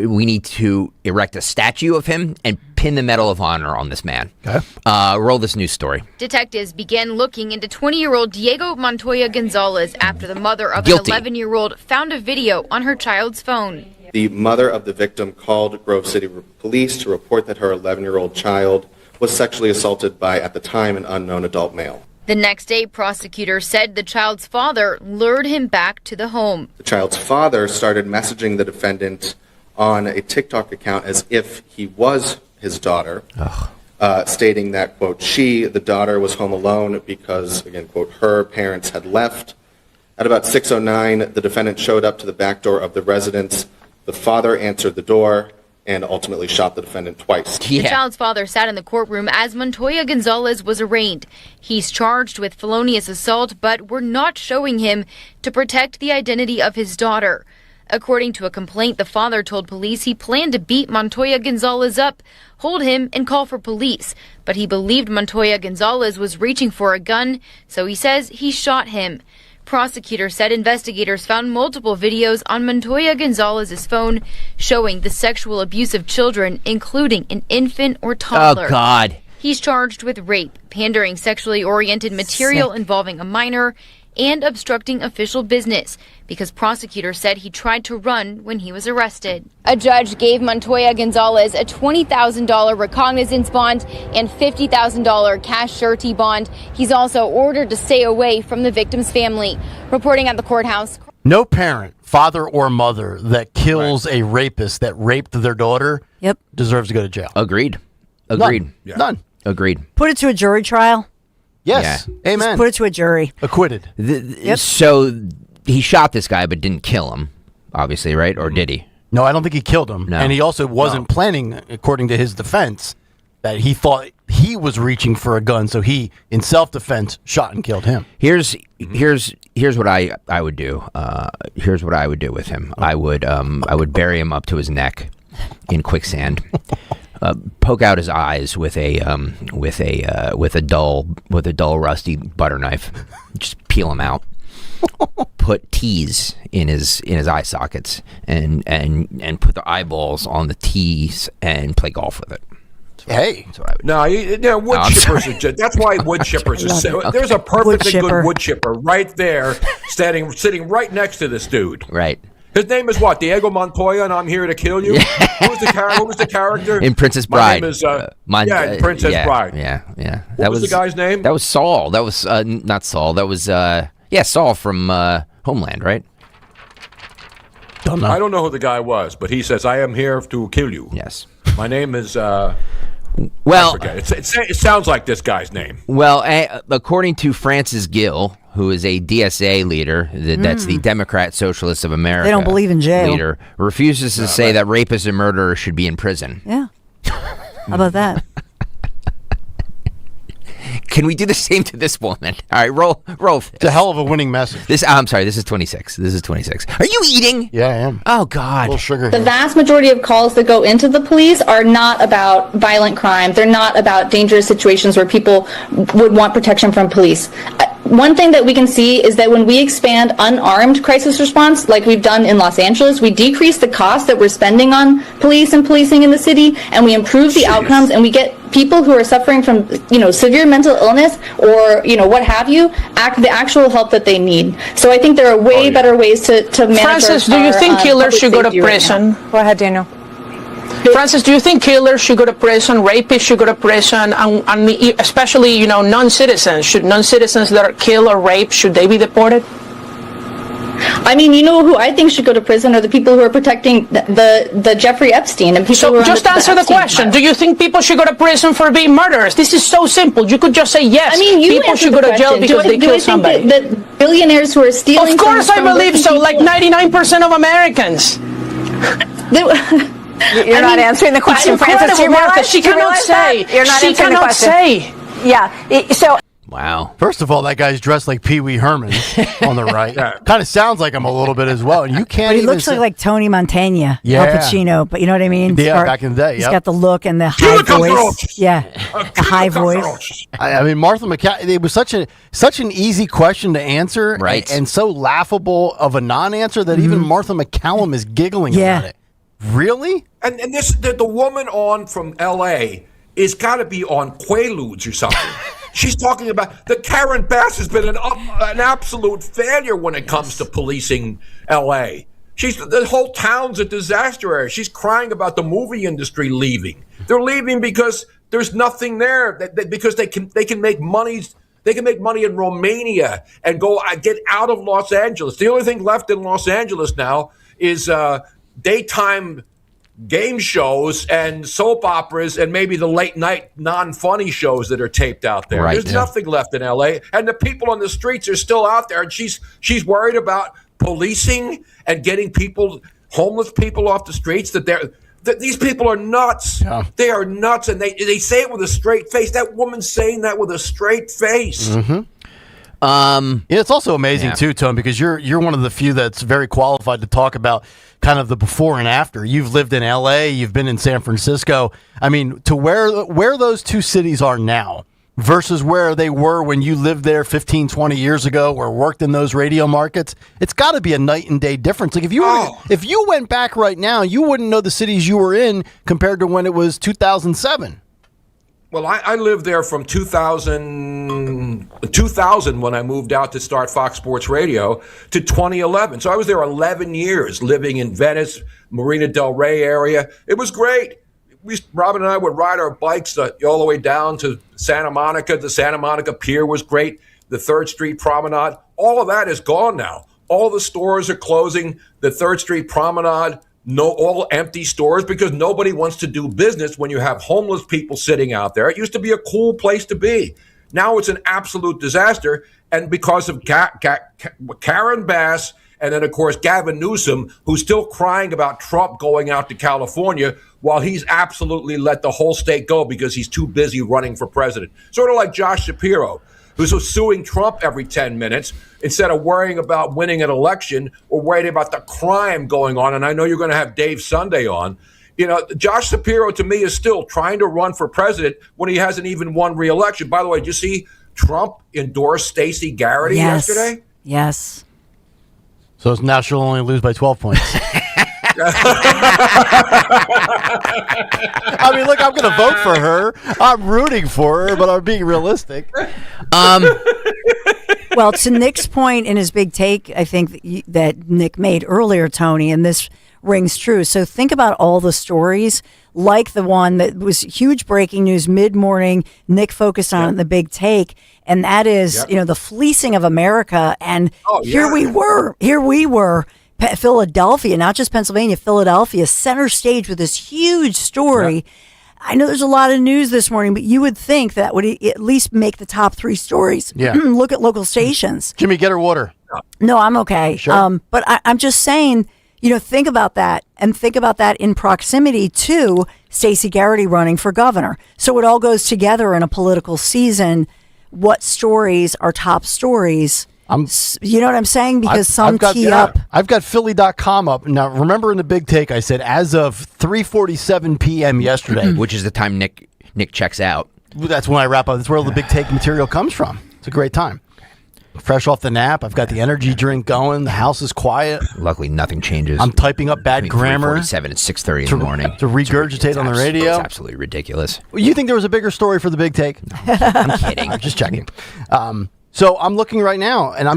we need to erect a statue of him and pin the Medal of Honor on this man. Okay. Roll this news story. Detectives began looking into 20-year-old Diego Montoya Gonzalez after the mother of Guilty. an 11-year-old found a video on her child's phone. The mother of the victim called Grove City Police to report that her 11-year-old child was sexually assaulted by, at the time, an unknown adult male. The next day, prosecutors said the child's father lured him back to the home. The child's father started messaging the defendant on a TikTok account as if he was his daughter, stating that, quote, the daughter, was home alone because, again, quote, her parents had left. At about 6:09, the defendant showed up to the back door of the residence. The father answered the door and ultimately shot the defendant twice. The child's father sat in the courtroom as Montoya Gonzalez was arraigned. He's charged with felonious assault, but we're not showing him to protect the identity of his daughter. According to a complaint, the father told police he planned to beat Montoya Gonzalez up, hold him, and call for police. But he believed Montoya Gonzalez was reaching for a gun, so he says he shot him. Prosecutors said investigators found multiple videos on Montoya Gonzalez's phone showing the sexual abuse of children, including an infant or toddler. Oh, God. He's charged with rape, pandering sexually oriented material involving a minor, and obstructing official business because prosecutors said he tried to run when he was arrested. A judge gave Montoya Gonzalez a $20,000 recognizance bond and $50,000 cash surety bond. He's also ordered to stay away from the victim's family. Reporting at the courthouse. No parent, father or mother, that kills a rapist that raped their daughter deserves to go to jail. Agreed. None. Agreed. Put it to a jury trial. Yes. Yeah. Amen. Just put it to a jury. Acquitted. So he shot this guy but didn't kill him, obviously, right? Or did he? No, I don't think he killed him. No. And he also wasn't planning, according to his defense, that he thought he was reaching for a gun, so he, in self-defense, shot and killed him. Here's what I would do. Here's what I would do with him. I would bury him up to his neck in quicksand. Poke out his eyes with a dull rusty butter knife. Just peel him out. Put teas in his eye sockets and put the eyeballs on the teas and play golf with it. That's what I would do. Wood chippers are that's why wood chippers are. There's a perfectly good wood chipper right there, sitting right next to this dude. Right. His name is what? Diego Montoya, and I'm here to kill you. What was the character in Princess Bride? My name is Princess Bride. Yeah. What was the guy's name? That was Saul. That was not Saul. That was Saul from Homeland, right? Don't know. I don't know who the guy was, but he says, "I am here to kill you." Yes. My name is Well, I forget. It sounds like this guy's name. Well, according to Francis Gill, who is a DSA leader, that's the Democrat Socialist of America. They don't believe in jail. Leader refuses to say that rapists and murderers should be in prison. Yeah. How about that? Can we do the same to this woman? All right, roll. It's a hell of a winning message. I'm sorry. This is 26. Are you eating? Yeah, I am. Oh God. A little sugar. The vast majority of calls that go into the police are not about violent crime. They're not about dangerous situations where people would want protection from police. One thing that we can see is that when we expand unarmed crisis response, like we've done in Los Angeles, we decrease the cost that we're spending on police and policing in the city, and we improve the outcomes, and we get people who are suffering from, severe mental illness or, what have you, the actual help that they need. So I think there are way better ways to manage. Francis, do you think killers should go to prison? Go ahead, Daniel. Francis, do you think killers should go to prison, rapists should go to prison, and especially, non-citizens? Should non-citizens that are killed or raped, should they be deported? I mean, who I think should go to prison are the people who are protecting the Jeffrey Epstein and people who are just answer the question. Do you think people should go to prison for being murderers? This is so simple. You could just say yes. I mean, people should go to jail because they killed somebody. That billionaires who are stealing. Of course, I believe so. Like 99% of Americans. You're not answering the question, Francis. She cannot say. You're not answering the question. Yeah. So. Wow. First of all, that guy's dressed like Pee Wee Herman on the right. Kind of sounds like him a little bit as well. And you can't. But he looks like Tony Montana, Yeah. Al Pacino. But you know what I mean? Yeah, back in the day. He's got the look and the high voice. Yeah, the high voice. I mean, Martha McCallum. It was such an easy question to answer, right? And so laughable of a non-answer that even Martha McCallum is giggling about it. Really? And the woman on from L.A. is got to be on Quaaludes or something. She's talking about the Karen Bass has been an absolute failure when it comes to policing L.A. The whole town's a disaster area. She's crying about the movie industry leaving. They're leaving because there's nothing there. Because they can make money. They can make money in Romania and go get out of Los Angeles. The only thing left in Los Angeles now is daytime game shows and soap operas and maybe the late night non-funny shows that are taped out there. Right. There's nothing left in LA, and the people on the streets are still out there, and she's worried about policing and getting homeless people off the streets. That these people are nuts. Yeah. They are nuts, and they say it with a straight face. That woman's saying that with a straight face. Mm-hmm. It's also amazing too, Tone, because you're one of the few that's very qualified to talk about kind of the before and after. You've lived in LA, you've been in San Francisco. I mean, to where those two cities are now versus where they were when you lived there 15, 20 years ago or worked in those radio markets, it's got to be a night and day difference. Like if you went back right now, you wouldn't know the cities you were in compared to when it was 2007. Well, I lived there from 2000 when I moved out to start Fox Sports Radio to 2011. So I was there 11 years living in Venice, Marina del Rey area. It was great. Robin and I would ride our bikes all the way down to Santa Monica. The Santa Monica Pier was great. The 3rd Street Promenade. All of that is gone now. All the stores are closing. The 3rd Street Promenade, all empty stores because nobody wants to do business when you have homeless people sitting out there. It used to be a cool place to be. Now it's an absolute disaster. And because of Karen Bass and then, of course, Gavin Newsom, who's still crying about Trump going out to California while he's absolutely let the whole state go because he's too busy running for president. Sort of like Josh Shapiro, who's suing Trump every 10 minutes instead of worrying about winning an election or worrying about the crime going on. And I know you're going to have Dave Sunday on. Josh Shapiro, to me, is still trying to run for president when he hasn't even won re-election. By the way, did you see Trump endorse Stacey Garrity yesterday? Yes. So now she'll only lose by 12 points. I mean, look, I'm going to vote for her. I'm rooting for her, but I'm being realistic. Well, to Nick's point in his big take, I think that Nick made earlier, Tony, and this rings true. So think about all the stories like the one that was huge breaking news mid-morning. Nick focused on it in the big take, and that is, the fleecing of America. And here we were. Philadelphia, not just Pennsylvania, Philadelphia, center stage with this huge story. I know there's a lot of news this morning, but you would think that would at least make the top 3 stories. Yeah. Look at local stations. Jimmy, get her water. No, I'm okay. Sure. But I'm just saying, think about that, and think about that in proximity to Stacey Garrity running for governor. So it all goes together in a political season. What stories are top stories? You know what I'm saying? Because some tee up. I've got Philly.com up. Now, remember in the big take, I said as of 3:47 p.m. yesterday. Which is the time Nick checks out. That's when I wrap up. That's where all the big take material comes from. It's a great time. Fresh off the nap. I've got the energy drink going. The house is quiet. Luckily, nothing changes. I'm typing up bad grammar. 3:47 and 6:30 in the morning. To regurgitate on the radio. It's absolutely ridiculous. You think there was a bigger story for the big take? I'm kidding. I'm just checking. So I'm looking right now, and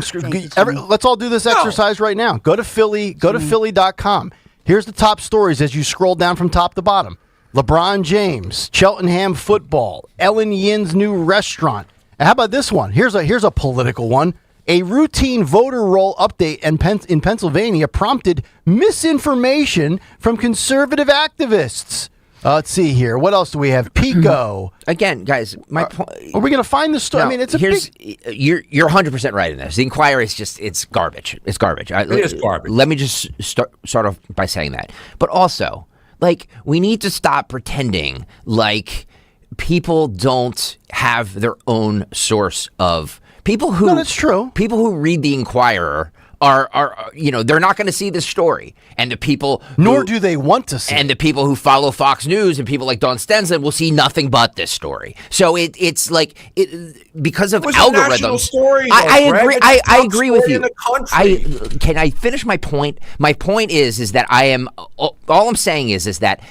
let's all do this exercise right now. Go to Philly. Go to Philly.com. Here's the top stories as you scroll down from top to bottom. LeBron James, Cheltenham football, Ellen Yin's new restaurant. And how about this one? Here's a political one. A routine voter roll update in Pennsylvania prompted misinformation from conservative activists. Let's see here. What else do we have? Pico. Again, guys, my point. Are we going to find the story? No, I mean, it's a You're 100% right in this. The Inquirer is just, it's garbage. It's garbage. It is garbage. Let me just start off by saying that. But also, we need to stop pretending like people don't have their own source of people who. No, that's true. People who read the Inquirer are they're not going to see this story, and the people nor do they want to see. And the people who follow Fox News and people like Don Stenson will see nothing but this story. So it's because of algorithms. Story, I agree. I agree with you. Can I finish my point? My point is that I am all I'm saying is that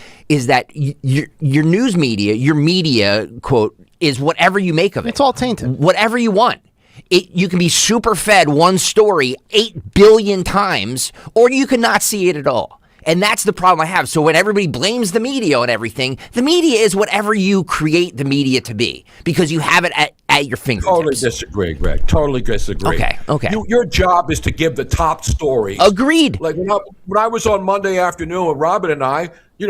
your news media, your media quote is whatever you make of it. It's all tainted. Whatever you want. You can be super fed one story 8 billion times, or you can not see it at all. And that's the problem I have. So when everybody blames the media on everything, the media is whatever you create the media to be, because you have it at your fingertips. Totally disagree, Greg. Totally disagree. Okay. Your job is to give the top stories. Agreed. Like when I was on Monday afternoon with Robin and I, we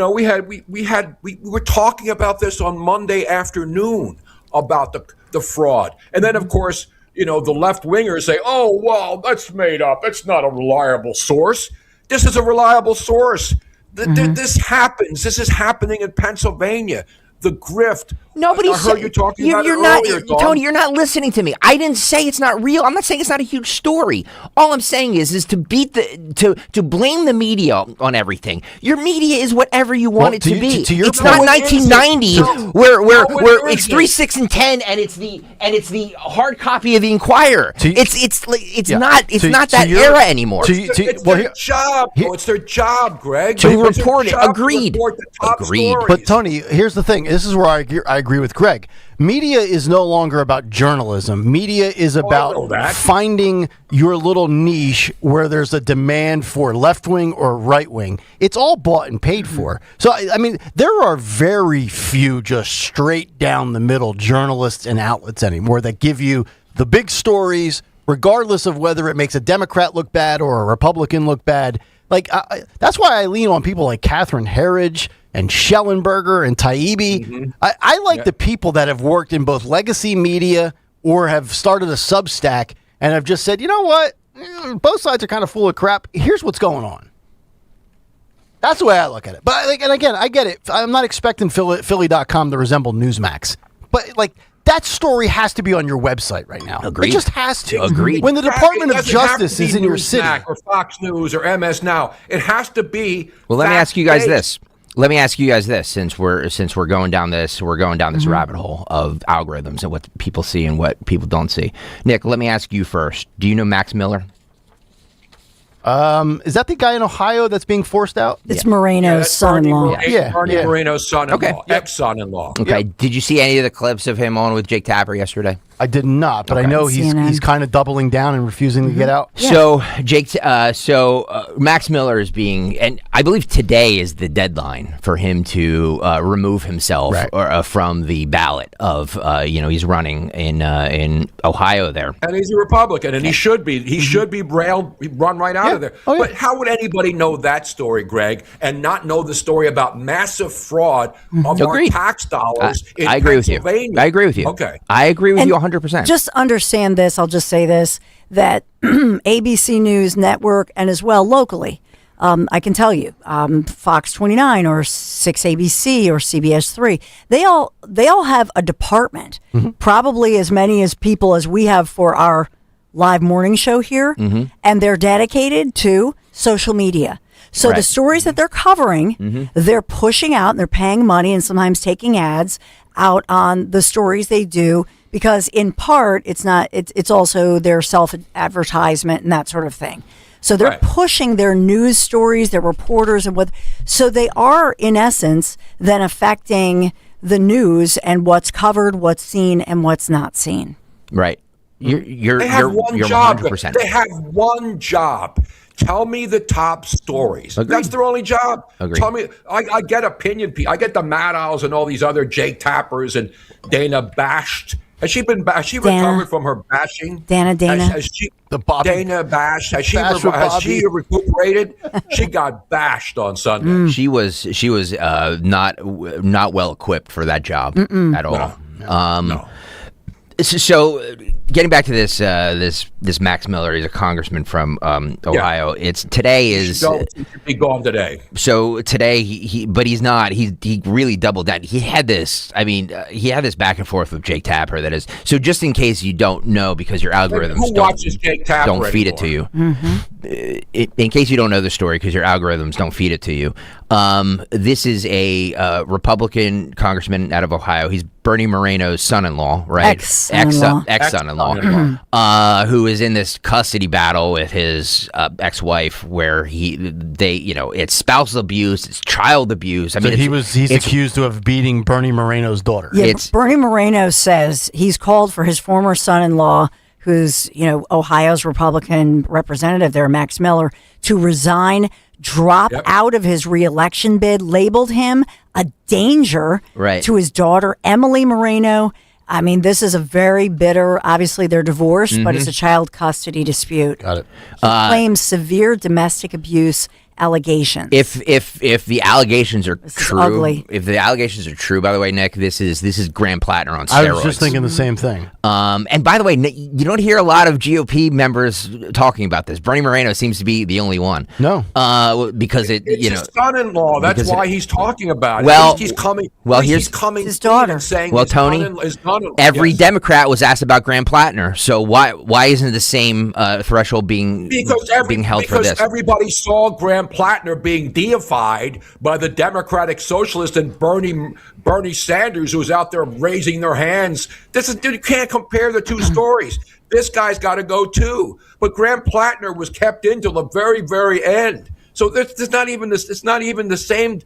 were talking about this on Monday afternoon about the fraud. And then, of course, the left wingers say, oh, well, that's made up. It's not a reliable source. This is a reliable source. This happens. This is happening in Pennsylvania. The grift. Nobody heard you talking about you're it not, earlier, Tony, you're not listening to me. I didn't say it's not real. I'm not saying it's not a huge story. All I'm saying is to to blame the media on everything. Your media is whatever you want it to be. It's not 1990 where it's 3, 6, and 10, and it's the hard copy of the Inquirer. It's not that era anymore. It's their job. It's their job, Greg. To report it. Agreed. But Tony, here's the thing. This is where I agree with Greg. Media is no longer about journalism. Media is about finding your little niche where there's a demand for left wing or right wing. It's all bought and paid for. So, I mean, there are very few just straight down the middle journalists and outlets anymore that give you the big stories, regardless of whether it makes a Democrat look bad or a Republican look bad. That's why I lean on people like Catherine Herridge and Schellenberger and Taibbi. I like the people that have worked in both legacy media or have started a Substack and have just said, you know what? Both sides are kind of full of crap. Here's what's going on. That's the way I look at it. But and again, I get it. I'm not expecting Philly.com to resemble Newsmax. But that story has to be on your website right now. Agreed. It just has to. Agreed. When the Department of Justice is in your city. Or Fox News or MS Now. It has to be. Well, let me ask you guys this. Since we're going down this rabbit hole of algorithms and what people see and what people don't see. Nick, let me ask you first. Do you know Max Miller? Is that the guy in Ohio that's being forced out? It's Moreno's son-in-law. Moreno's son-in-law, ex-son-in-law. Okay. Did you see any of the clips of him on with Jake Tapper yesterday? I did not, but Okay. I know he's kind of doubling down and refusing to get out. So Max Miller is being, and I believe today is the deadline for him to remove himself from the ballot of he's running in Ohio there. And he's a Republican, and he should be. He should be run right out of there. But how would anybody know that story, Greg, and not know the story about massive fraud of our tax dollars in I agree with you. Pennsylvania? I agree with you. Okay. I agree with And you 100%. Just understand this. I'll just say this, that ABC News Network and as well locally, I can tell you, Fox 29 or 6 ABC or CBS 3, they all have a department, probably as many as people as we have for our live morning show here, and they're dedicated to social media. So the stories that they're covering, they're pushing out and they're paying money and sometimes taking ads out on the stories they do, because in part it's also their self-advertisement and that sort of thing. So they're pushing their news stories, their reporters, and so they are in essence then affecting the news and what's covered, what's seen, and what's not seen. Right. You're They have one job. 100%. They have one job. Tell me the top stories. Agreed. That's their only job. Agreed. Tell me. I get opinion. I get the Maddows and all these other Jake Tappers and Dana bashed. Has she been? Has she recovered from her bashing? Dana. Has she, Dana bashed. Has she recuperated? She got bashed on Sunday. She was not well equipped for that job at all. No. So getting back to this Max Miller, he's a congressman from Ohio. It's today is He should be gone today. So today but he's not. He really doubled down. He had this. I mean, he had this back and forth with Jake Tapper. That is. So just in case you don't know, because your algorithms Who watches Jake Tapper don't feed it to you. In case you don't know the story, because your algorithms don't feed it to you. This is a Republican congressman out of Ohio. He's Bernie Moreno's son-in-law, right? Ex-son-in-law, who is in this custody battle with his ex-wife, where it's spousal abuse, it's child abuse. I mean, he's accused of beating Bernie Moreno's daughter. Yeah, Bernie Moreno says he's called for his former son-in-law, who's Ohio's Republican representative there, Max Miller, to resign, drop out of his reelection bid, labeled him a danger to his daughter, Emily Moreno. I mean, this is a very bitter, obviously they're divorced, but it's a child custody dispute. Got it. He claims severe domestic abuse allegations. If the allegations are true, ugly. If the allegations are true, by the way, Nick, this is Graham Plattner on steroids. I was just thinking the same thing. And by the way, you don't hear a lot of GOP members talking about this. Bernie Moreno seems to be the only one. No, because it's his son-in-law. That's why he's talking about it. Well, he's coming. He's coming. His daughter. Saying well, his Tony, his daughter, every Democrat was asked about Graham Plattner. So why isn't the same threshold being held for this? Because everybody saw Graham Plattner being deified by the Democratic Socialist and Bernie Sanders, who's out there raising their hands. You can't compare the two stories. This guy's got to go too. But Graham Plattner was kept in till the very, very end. So it's not even the same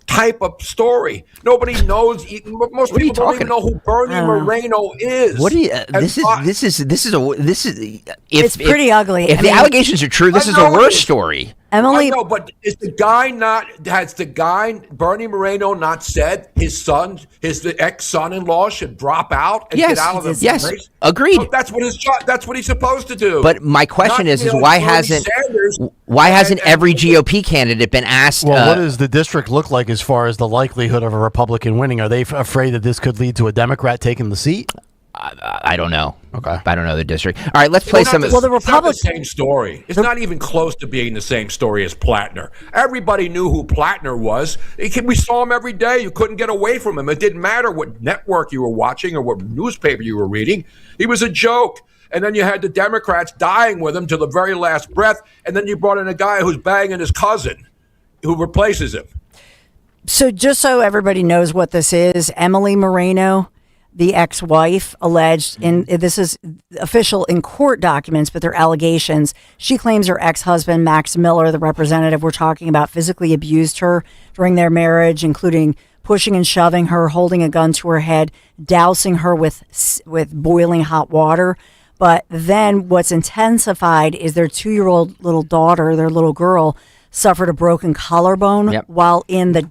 type of story. Nobody knows. Most people don't even know who Bernie Moreno is. What do you? This is. It's pretty ugly. If the allegations are true, this is a worse story. Emily, I know, but has the guy Bernie Moreno not said his ex-son-in-law should drop out and get out of the race? Yes, agreed. So that's what he's supposed to do. But my question is why hasn't every GOP candidate been asked? Well, what does the district look like as far as the likelihood of a Republican winning? Are they afraid that this could lead to a Democrat taking the seat? I don't know. Okay. I don't know the district. All right, let's play some. It's not the same story. It's not even close to being the same story as Plattner. Everybody knew who Plattner was. We saw him every day. You couldn't get away from him. It didn't matter what network you were watching or what newspaper you were reading. He was a joke. And then you had the Democrats dying with him to the very last breath. And then you brought in a guy who's banging his cousin who replaces him. So just so everybody knows what this is, Emily Moreno, the ex-wife, alleged, and this is official in court documents, but they're allegations. She claims her ex-husband, Max Miller, the representative we're talking about, physically abused her during their marriage, including pushing and shoving her, holding a gun to her head, dousing her with boiling hot water. But then what's intensified is their 2-year-old little daughter, their little girl, suffered a broken collarbone while in the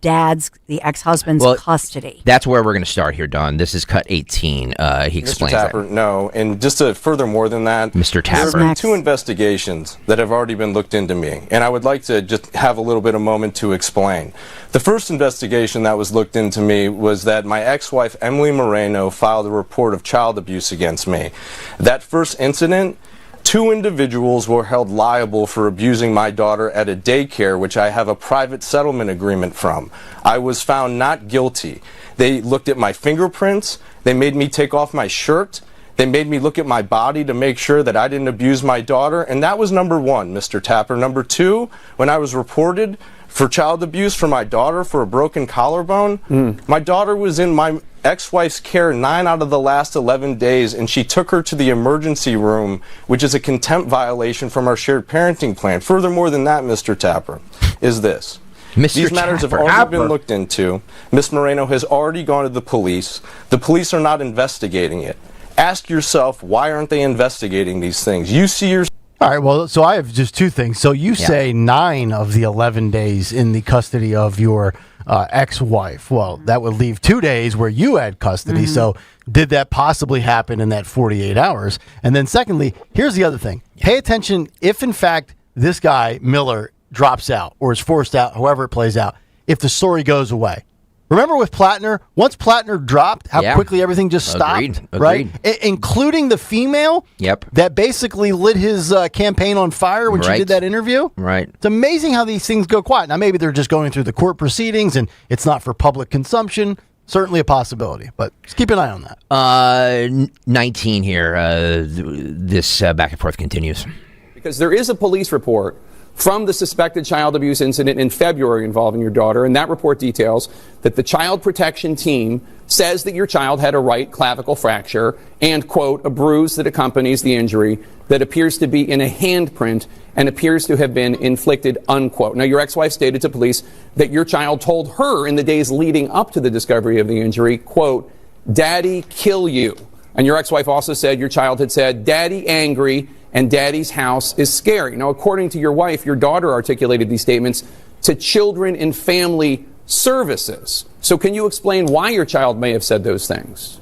ex-husband's custody. That's where we're going to start here, Don. This is cut 18. He explains Mr. Tapper, that. no. And just to further more than that, Mr. Tapper. there have been 2 investigations that have already been looked into me. And I would like to just have a little bit of moment to explain. The first investigation that was looked into me was that my ex-wife, Emily Moreno, filed a report of child abuse against me. That first incident, 2 individuals were held liable for abusing my daughter at a daycare, which I have a private settlement agreement from. I was found not guilty. They looked at my fingerprints. They made me take off my shirt. They made me look at my body to make sure that I didn't abuse my daughter. And that was number 1, Mr. Tapper. Number 2, when I was reported for child abuse for my daughter for a broken collarbone, my daughter was in my ex-wife's care 9 out of the last 11 days, and she took her to the emergency room, which is a contempt violation from our shared parenting plan. Furthermore than that, Mr. Tapper, is this. These matters have already been looked into. Ms. Moreno has already gone to the police. The police are not investigating it. Ask yourself, why aren't they investigating these things? You see your... All right, well, so I have just 2 things. So you say 9 of the 11 days in the custody of your ex-wife. Well, that would leave 2 days where you had custody. So did that possibly happen in that 48 hours? And then secondly, here's the other thing. Pay attention if, in fact, this guy, Miller, drops out or is forced out, however it plays out, if the story goes away. Remember with Plattner, once Plattner dropped, how quickly everything just stopped, right? Including the female that basically lit his campaign on fire when she did that interview. Right. It's amazing how these things go quiet. Now, maybe they're just going through the court proceedings and it's not for public consumption. Certainly a possibility, but just keep an eye on that. 19 here. This back and forth continues. Because there is a police report from the suspected child abuse incident in February involving your daughter, and that report details that the child protection team says that your child had a right clavicle fracture and, quote, a bruise that accompanies the injury that appears to be in a handprint and appears to have been inflicted, unquote. Now, your ex-wife stated to police that your child told her in the days leading up to the discovery of the injury, quote, "Daddy, kill you." And your ex-wife also said your child had said, "Daddy angry," and Daddy's house is scary. Now, according to your wife, your daughter articulated these statements to Children and Family Services. So can you explain why your child may have said those things?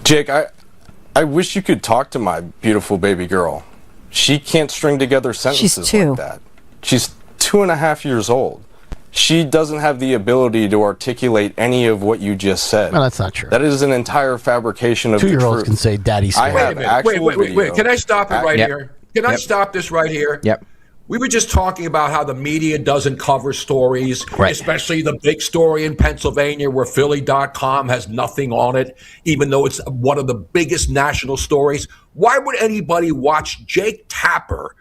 Jake, I wish you could talk to my beautiful baby girl. She can't string together sentences like that. She's 2.5 years old. She doesn't have the ability to articulate any of what you just said. No, that's not true. That is an entire fabrication of the truth. 2-year-olds can say daddy's scared. Wait. Can I stop it right here? Can I stop this right here? Yep. We were just talking about how the media doesn't cover stories, especially the big story in Pennsylvania where Philly.com has nothing on it, even though it's one of the biggest national stories. Why would anybody watch Jake Tapper,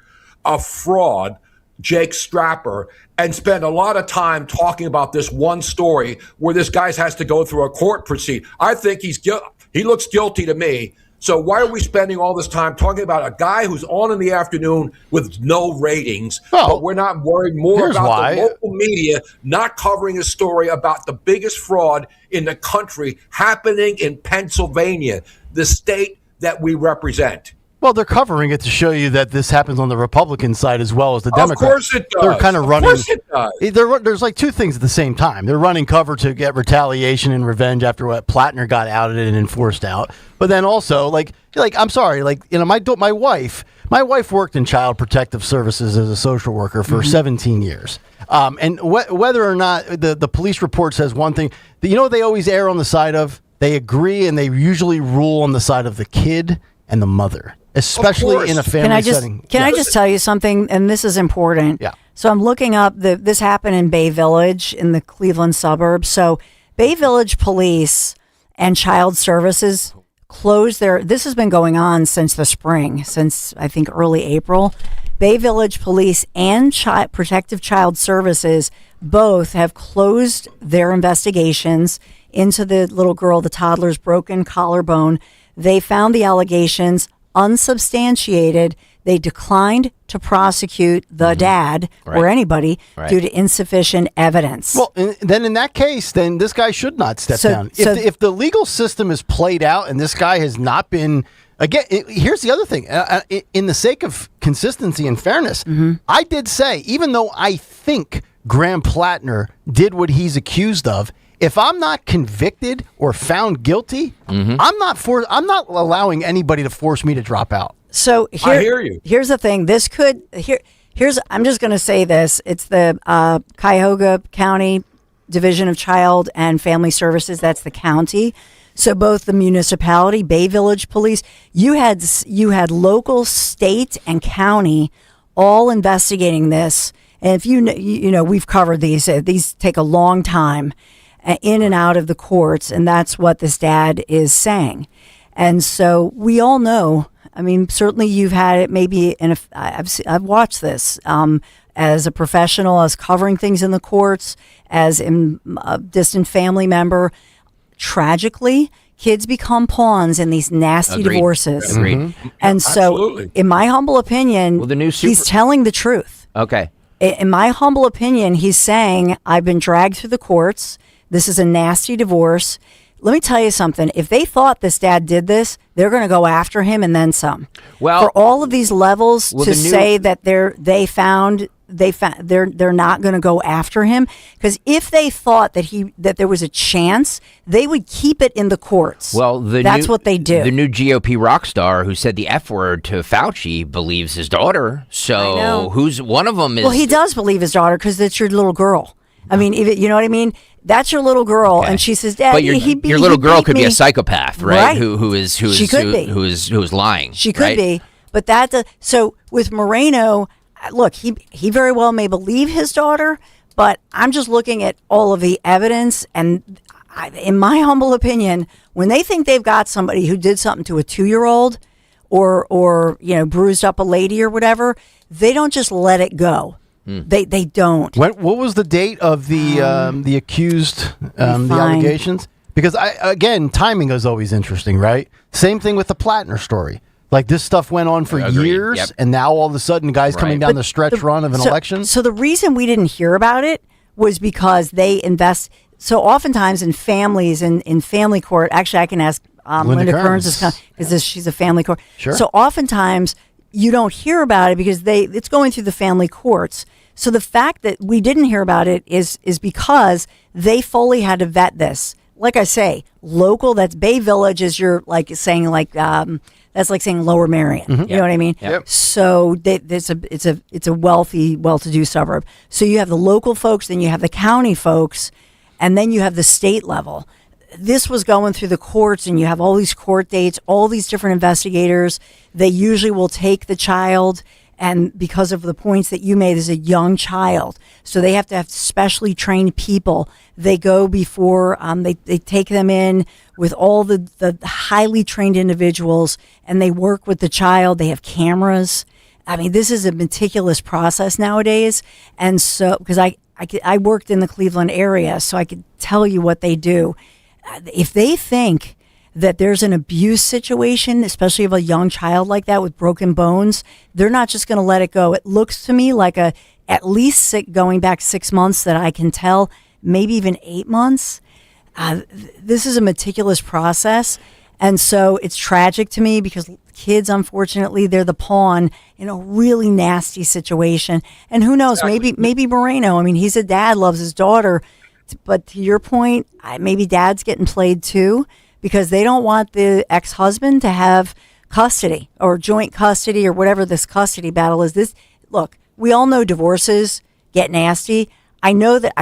a fraud, Jake Strapper, and spend a lot of time talking about this one story where this guy has to go through a court proceeding? I think he looks guilty to me. So why are we spending all this time talking about a guy who's on in the afternoon with no ratings, but we're not worried more about the local media not covering a story about the biggest fraud in the country happening in Pennsylvania, the state that we represent? Well, they're covering it to show you that this happens on the Republican side as well as the Democrats. Of course it does. They're kind of running. Of course it does. There's like 2 things at the same time. They're running cover to get retaliation and revenge after what Plattner got outed and enforced out. But then also, like I'm sorry, my wife worked in Child Protective Services as a social worker for 17 years. And whether or not the police report says one thing, you know what they always err on the side of? They agree and they usually rule on the side of the kid and the mother, especially in a family setting. Can I just tell you something? And this is important. Yeah. So I'm looking up, this happened in Bay Village in the Cleveland suburbs. So Bay Village Police and Child Services closed this has been going on since the spring, since I think early April. Bay Village Police and Protective Child Services both have closed their investigations into the little girl, the toddler's broken collarbone. They found the allegations unsubstantiated. They declined to prosecute the dad or anybody due to insufficient evidence. Well, then in that case, then this guy should not step down. If the legal system is played out and this guy has not been, again, here's the other thing. In the sake of consistency and fairness, I did say, even though I think Graham Plattner did what he's accused of, if I'm not convicted or found guilty, I'm not allowing anybody to force me to drop out. So I hear you. Here's the thing. This could here's I'm just going to say this. It's the Cuyahoga County Division of Child and Family Services. That's the county. So both the municipality, Bay Village Police, you had local, state, and county all investigating this. And if you know, we've covered these. These take a long time in and out of the courts, and that's what this dad is saying. And so we all know. I mean, certainly you've had it. Maybe, and I've watched this as a professional, as covering things in the courts, as a distant family member. Tragically, kids become pawns in these nasty divorces. Agreed. And so, in my humble opinion, he's telling the truth. Okay. In my humble opinion, he's saying, I've been dragged through the courts. This is a nasty divorce. Let me tell you something. If they thought this dad did this, they're going to go after him and then some. Well, for all of these levels to say that they're not going to go after him, because if they thought that there was a chance, they would keep it in the courts. Well, that's what they do. The new GOP rock star who said the F word to Fauci believes his daughter. So who's one of them is? Well, he does believe his daughter because it's your little girl. I mean, you know what I mean? That's your little girl, and she says, "Dad, but your little girl could be a psychopath, right? Who is lying? She could be, but so with Moreno, look, he very well may believe his daughter, but I'm just looking at all of the evidence, and in my humble opinion, when they think they've got somebody who did something to a 2-year-old, or bruised up a lady or whatever, they don't just let it go. They don't. What was the date of the accused, the allegations? Because again, timing is always interesting, right? Same thing with the Plattner story. Like this stuff went on for years, and now all of a sudden, the guy's coming down the stretch run of an election. So the reason we didn't hear about it was because they invest. So oftentimes in families and in family court, actually, I can ask Linda Kearns because she's a family court. Sure. So oftentimes you don't hear about it because it's going through the family courts. So the fact that we didn't hear about it is because they fully had to vet this. Like I say, local, that's Bay Village, is you're like saying that's like saying Lower Merion. Mm-hmm. You know what I mean? Yep. So it's a wealthy, well-to-do suburb. So you have the local folks, then you have the county folks, and then you have the state level. This was going through the courts, and you have all these court dates, all these different investigators. They usually will take the child, and because of the points that you made, is a young child. So they have to have specially trained people. They go before, they take them in with all the highly trained individuals, and they work with the child. They have cameras. I mean, this is a meticulous process nowadays. And so, because I worked in the Cleveland area, so I could tell you what they do. If they think that there's an abuse situation, especially of a young child like that with broken bones, they're not just going to let it go. It looks to me like at least going back 6 months that I can tell, maybe even 8 months. This is a meticulous process. And so it's tragic to me because kids, unfortunately, they're the pawn in a really nasty situation. And who knows, maybe Moreno, I mean, he's a dad, loves his daughter. But to your point, maybe dad's getting played too, because they don't want the ex-husband to have custody or joint custody or whatever this custody battle is. Look, we all know divorces get nasty. I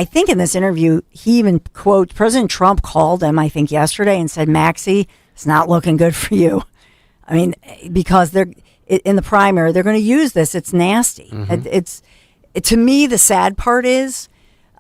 think in this interview, he even quote President Trump called him, I think yesterday, and said, Maxie, it's not looking good for you. I mean, because they're in the primary, they're going to use this. It's nasty. Mm-hmm. To me, the sad part is,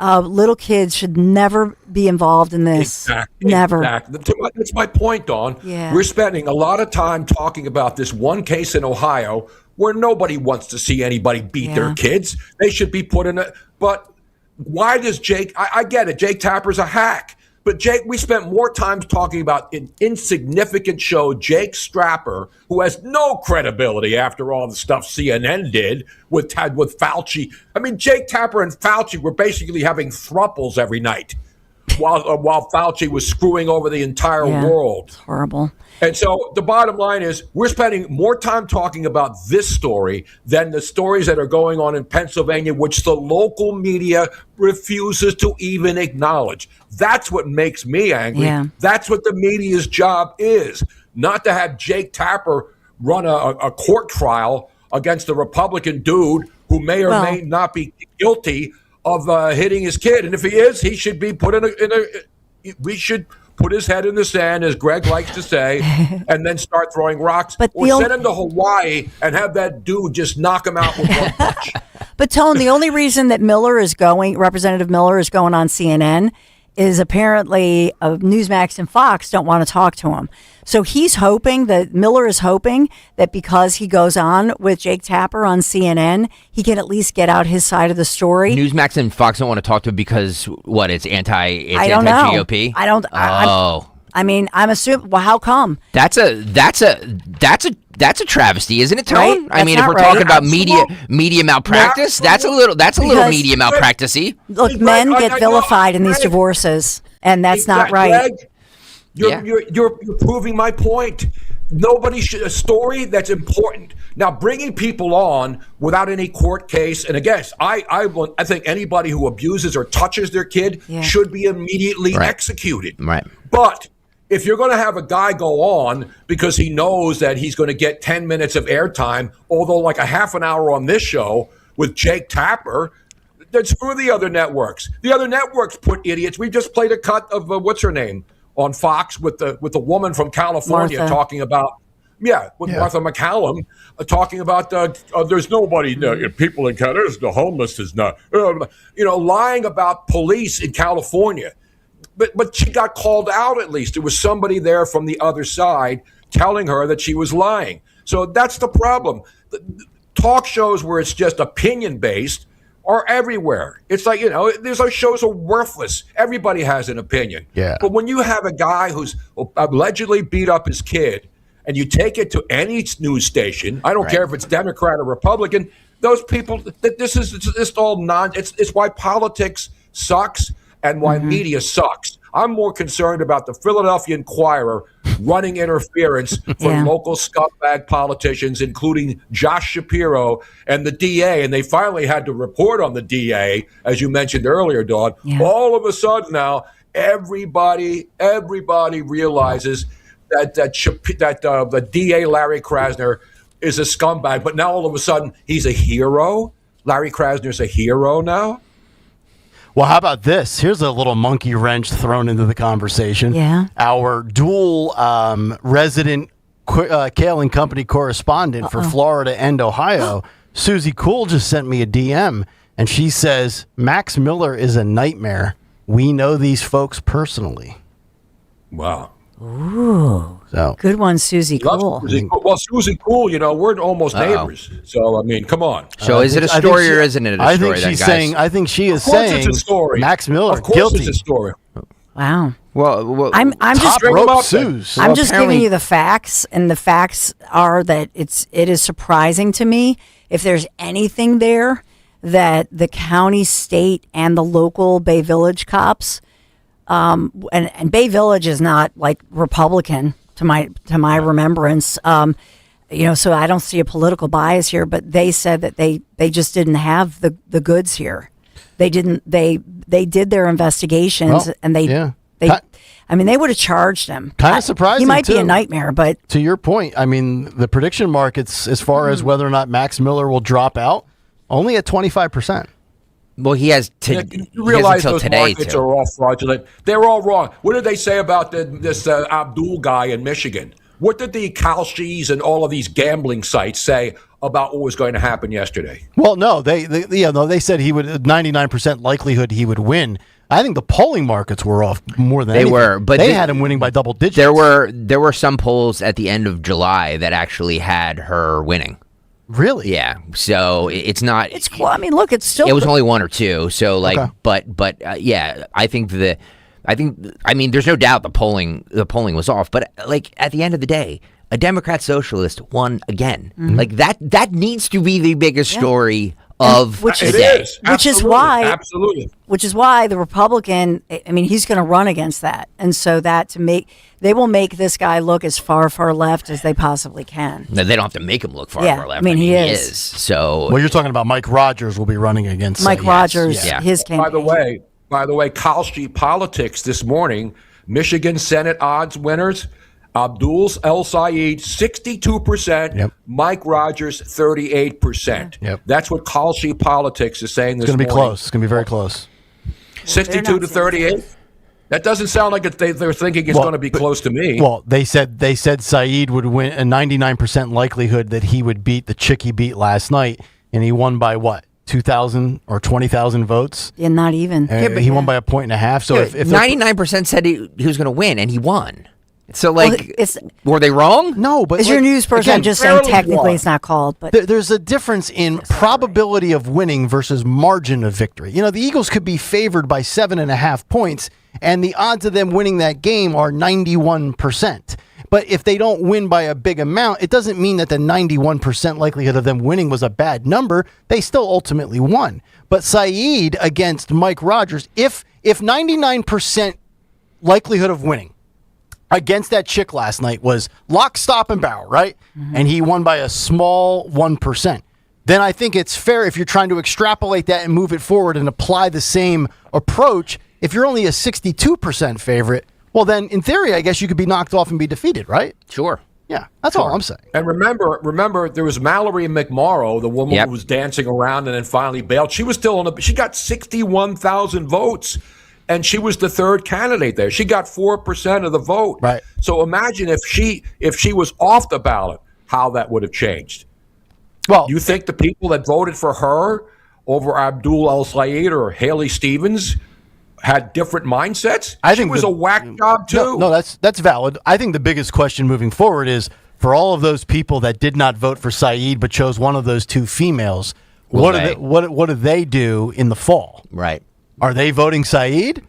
little kids should never be involved in this. Exactly. Never. Exactly. That's my point, Dawn. Yeah. We're spending a lot of time talking about this one case in Ohio where nobody wants to see anybody beat their kids. They should be put in but why does Jake, I get it, Jake Tapper's a hack, But Jake, we spent more time talking about an insignificant show, Jake Strapper, who has no credibility after all the stuff CNN did with Fauci. I mean, Jake Tapper and Fauci were basically having thruples every night while Fauci was screwing over the entire world. It's horrible. And so the bottom line is we're spending more time talking about this story than the stories that are going on in Pennsylvania, which the local media refuses to even acknowledge. That's what makes me angry. Yeah. That's what the media's job is, not to have Jake Tapper run a court trial against a Republican dude who may or may not be guilty of hitting his kid. And if he is, he should be put we should put his head in the sand, as Greg likes to say, and then start throwing rocks, or send him to Hawaii and have that dude just knock him out with one punch. But Tone, the only reason that Representative Miller is going on CNN is apparently Newsmax and Fox don't want to talk to him. So Miller is hoping that because he goes on with Jake Tapper on CNN, he can at least get out his side of the story. Newsmax and Fox don't want to talk to him because it's anti-GOP? I don't know. I'm assuming. Well, how come? That's a travesty, isn't it, Tone? Right? I mean, if we're talking about media malpractice, that's a little media malpractice-y. Look, men get vilified in these divorces, and that's not right. Greg, you're proving my point. A story that's important. Now, bringing people on without any court case, and again, I think anybody who abuses or touches their kid should be immediately executed. Right. But if you're going to have a guy go on because he knows that he's going to get 10 minutes of airtime, although like a half an hour on this show with Jake Tapper, then screw the other networks. The other networks put idiots. We just played a cut of what's her name on Fox with the woman from California Martha. Talking about Martha McCallum talking about there's nobody, people in Canada, the homeless is not, lying about police in California. But she got called out at least. There was somebody there from the other side telling her that she was lying. So that's the problem. The talk shows where it's just opinion-based are everywhere. It's like, those shows are worthless. Everybody has an opinion. Yeah. But when you have a guy who's allegedly beat up his kid and you take it to any news station, I don't care if it's Democrat or Republican, those people, this is just all it's why politics sucks and why media sucks. I'm more concerned about the Philadelphia Inquirer running interference from local scumbag politicians, including Josh Shapiro and the DA. And they finally had to report on the DA, as you mentioned earlier, Dawn. Yeah. All of a sudden now, everybody realizes that the DA, Larry Krasner, is a scumbag. But now all of a sudden, he's a hero? Larry Krasner's a hero now? Well, how about this? Here's a little monkey wrench thrown into the conversation. Yeah. Our dual resident Kayal and Company correspondent for Florida and Ohio, Susie Cool, just sent me a DM, and she says, Max Miller is a nightmare. We know these folks personally. Wow. Ooh. So good one, Susie Cool. Well, Susie Cool, we're almost neighbors. So, I mean, come on. So is it a story or isn't it a story? I think she is saying it's a story. Max Miller of course guilty. It's a story. Wow. Well, I'm just Suze. I'm just giving you the facts, and the facts are that it is surprising to me if there's anything there that the county, state, and the local Bay Village cops. And Bay Village is not like Republican to my remembrance. So I don't see a political bias here, but they said that they just didn't have the goods here. They didn't. They did their investigations and they would have charged him. Kind of surprising. He might be a nightmare, but to your point, I mean, the prediction markets as far as whether or not Max Miller will drop out, only at 25%. Well, he has you realize those today markets are all fraudulent. They're all wrong. What did they say about this Abdul guy in Michigan? What did the Kalshis and all of these gambling sites say about what was going to happen yesterday? Well, no, they said he would 99% likelihood he would win. I think the polling markets were off more than anything. Were, but they had him winning by double digits. There were some polls at the end of July that actually had her winning. Really? Yeah. So it's not. It's cool. I mean, look, it's still. It was only one or two. So but I think I mean, there's no doubt the polling was off, but like at the end of the day, a Democrat socialist won again. Mhm. Like that needs to be the biggest story of the day. Which is why the Republican, I mean, he's going to run against that. And so they will make this guy look as far left as they possibly can. No, they don't have to make him look far left. I mean, he is. So, well, you're talking about Mike Rogers will be running against Mike Rogers, his campaign. By the way, Kalshi Politics this morning, Michigan Senate odds winners, Abdul El Sayed 62%, Mike Rogers 38%. That's what Kalshi Politics is saying this morning. It's going to be close. It's going to be very close. 62 to 38. That doesn't sound like they're thinking it's going to be close to me. Well, they said Saeed would win, a 99% likelihood that he would beat the chick he beat last night, and he won by what? 2,000 or 20,000 votes? Yeah, not even. He won by a point and a half. So if 99% said he was going to win, and he won. So, were they wrong? No, but is your news person just saying technically it's not called? But there's a difference in probability of winning versus margin of victory. You know, the Eagles could be favored by 7.5 points, and the odds of them winning that game are 91%. But if they don't win by a big amount, it doesn't mean that the 91% likelihood of them winning was a bad number. They still ultimately won. But Saeed against Mike Rogers, if 99% likelihood of winning against that chick last night was lock, stop, and barrel, right? Mm-hmm. And he won by a small 1%. Then I think it's fair if you're trying to extrapolate that and move it forward and apply the same approach. If you're only a 62% favorite, well, then in theory, I guess you could be knocked off and be defeated, right? Sure. Yeah, that's all I'm saying. And remember, there was Mallory McMorrow, the woman who was dancing around and then finally bailed. She was still she got 61,000 votes. And she was the third candidate there. She got 4% of the vote. Right. So imagine if she was off the ballot, how that would have changed. Well, you think the people that voted for her over Abdul El Sayed or Haley Stevens had different mindsets? I think it was a whack job too. No, that's valid. I think the biggest question moving forward is for all of those people that did not vote for Saeed but chose one of those two females. What do they do in the fall? Right. Are they voting Saeed?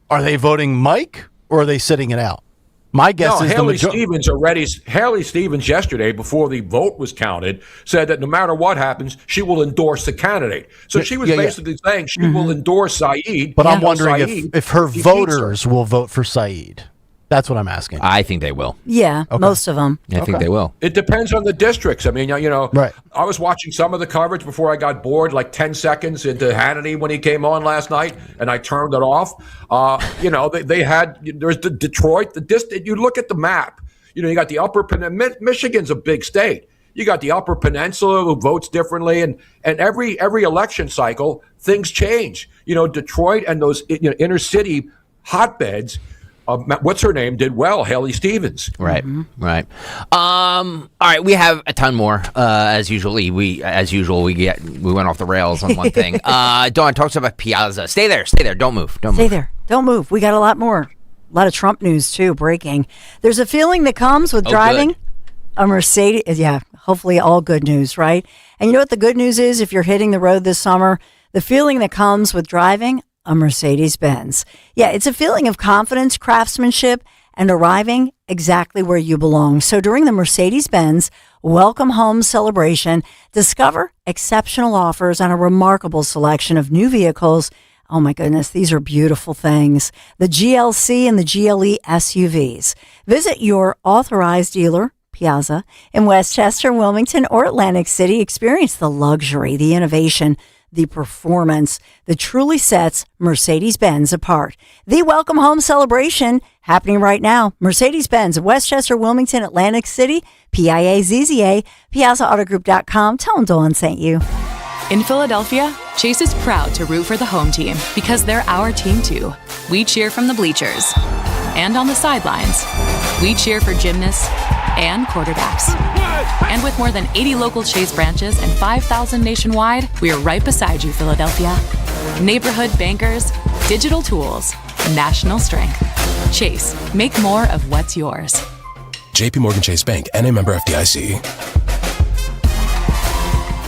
Are they voting Mike? Or are they sitting it out? My guess is Haley Stevens yesterday, before the vote was counted, said that no matter what happens, she will endorse the candidate. So she was basically saying she will endorse Saeed. But I'm wondering if her voters will vote for Saeed. That's what I'm asking. I think they will. Yeah, most of them. I think they will. It depends on the districts. I mean, right. I was watching some of the coverage before I got bored, like 10 seconds into Hannity when he came on last night, and I turned it off. There's the Detroit, you look at the map. You got the Upper Peninsula. Michigan's a big state. You got the Upper Peninsula who votes differently, and every election cycle, things change. Detroit and those inner city hotbeds. What's her name? Did well, Haley Stevens. Right, right. All right, we have a ton more. As usual, we went off the rails on one thing. Dawn talks about Piazza. Stay there. Don't move. Don't move. We got a lot more. A lot of Trump news too. Breaking. There's a feeling that comes with driving a Mercedes. Yeah, hopefully all good news, right? And you know what the good news is? If you're hitting the road this summer, the feeling that comes with driving a Mercedes-Benz. Yeah, it's a feeling of confidence, craftsmanship, and arriving exactly where you belong. So during the Mercedes-Benz Welcome Home celebration, discover exceptional offers on a remarkable selection of new vehicles. Oh my goodness, these are beautiful things. The GLC and the GLE SUVs. Visit your authorized dealer, Piazza, in Westchester, Wilmington, or Atlantic City. Experience the luxury, the innovation, the performance that truly sets Mercedes-Benz apart. The Welcome Home celebration happening right now. Mercedes-Benz of Westchester, Wilmington, Atlantic City, PIAZZA, PiazzaAutoGroup.com. Tell them Dawn sent you. In Philadelphia, Chase is proud to root for the home team because they're our team too. We cheer from the bleachers and on the sidelines. We cheer for gymnasts and quarterbacks. And with more than 80 local Chase branches and 5,000 nationwide, we are right beside you, Philadelphia. Neighborhood bankers, digital tools, national strength. Chase, make more of what's yours. JP Morgan Chase Bank, N.A. member FDIC.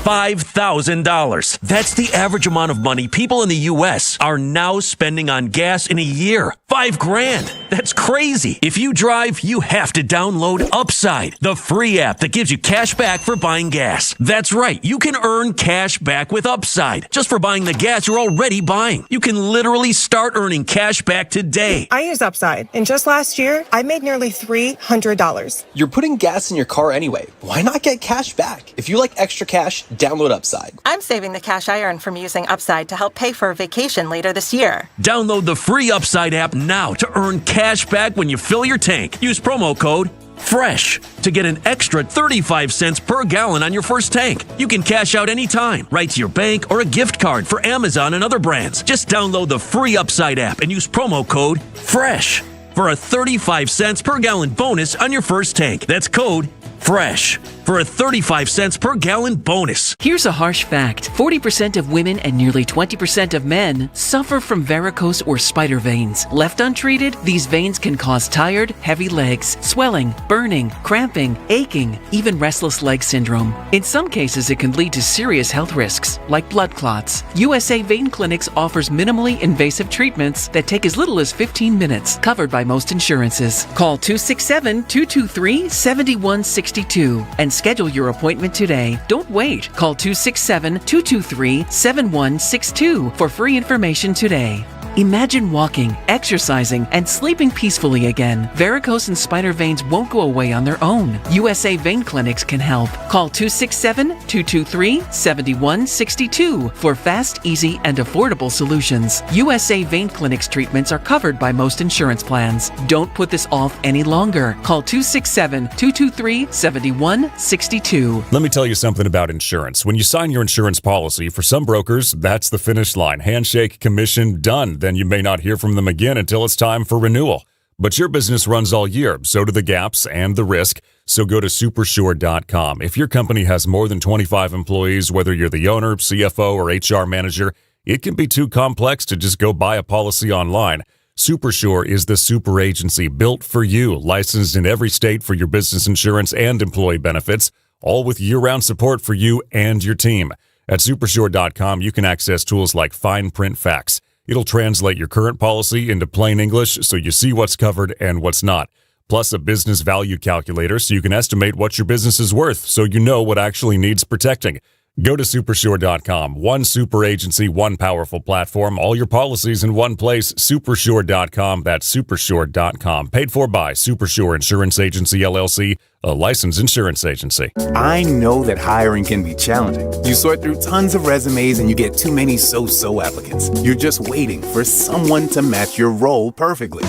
$5,000. That's the average amount of money people in the U.S. are now spending on gas in a year. $5,000. That's crazy. If you drive, you have to download Upside, the free app that gives you cash back for buying gas. That's right. You can earn cash back with Upside just for buying the gas you're already buying. You can literally start earning cash back today. I use Upside, and just last year, I made nearly $300. You're putting gas in your car anyway. Why not get cash back? If you like extra cash, download Upside. I'm saving the cash I earn from using Upside to help pay for a vacation later this year. Download the free Upside app now to earn cash back when you fill your tank. Use promo code FRESH to get an extra 35 cents per gallon on your first tank. You can cash out anytime, right to your bank or a gift card for Amazon and other brands. Just download the free Upside app and use promo code FRESH for a 35 cents per gallon bonus on your first tank. That's code FRESH for a 35 cents per gallon bonus. Here's a harsh fact. 40% of women and nearly 20% of men suffer from varicose or spider veins. Left untreated, these veins can cause tired, heavy legs, swelling, burning, cramping, aching, even restless leg syndrome. In some cases, it can lead to serious health risks, like blood clots. USA Vein Clinics offers minimally invasive treatments that take as little as 15 minutes, covered by most insurances. Call 267-223-7162 and schedule your appointment today. Don't wait. Call 267-223-7162 for free information today. Imagine walking, exercising, and sleeping peacefully again. Varicose and spider veins won't go away on their own. USA Vein Clinics can help. Call 267-223-7162 for fast, easy, and affordable solutions. USA Vein Clinics treatments are covered by most insurance plans. Don't put this off any longer. Call 267-223-7162. Let me tell you something about insurance. When you sign your insurance policy, for some brokers, that's the finish line. Handshake, commission, done. Then you may not hear from them again until it's time for renewal. But your business runs all year, so do the gaps and the risk. So go to supersure.com. If your company has more than 25 employees, whether you're the owner, CFO, or HR manager, it can be too complex to just go buy a policy online. Supersure is the super agency built for you, licensed in every state for your business insurance and employee benefits, all with year-round support for you and your team. At supersure.com, you can access tools like fine print facts. It'll translate your current policy into plain English so you see what's covered and what's not. Plus a business value calculator so you can estimate what your business is worth so you know what actually needs protecting. Go to supersure.com. One super agency, one powerful platform, all your policies in one place. Supersure.com. That's supersure.com. Paid for by Supersure Insurance Agency, LLC, a licensed insurance agency. I know that hiring can be challenging. You sort through tons of resumes and you get too many so-so applicants. You're just waiting for someone to match your role perfectly.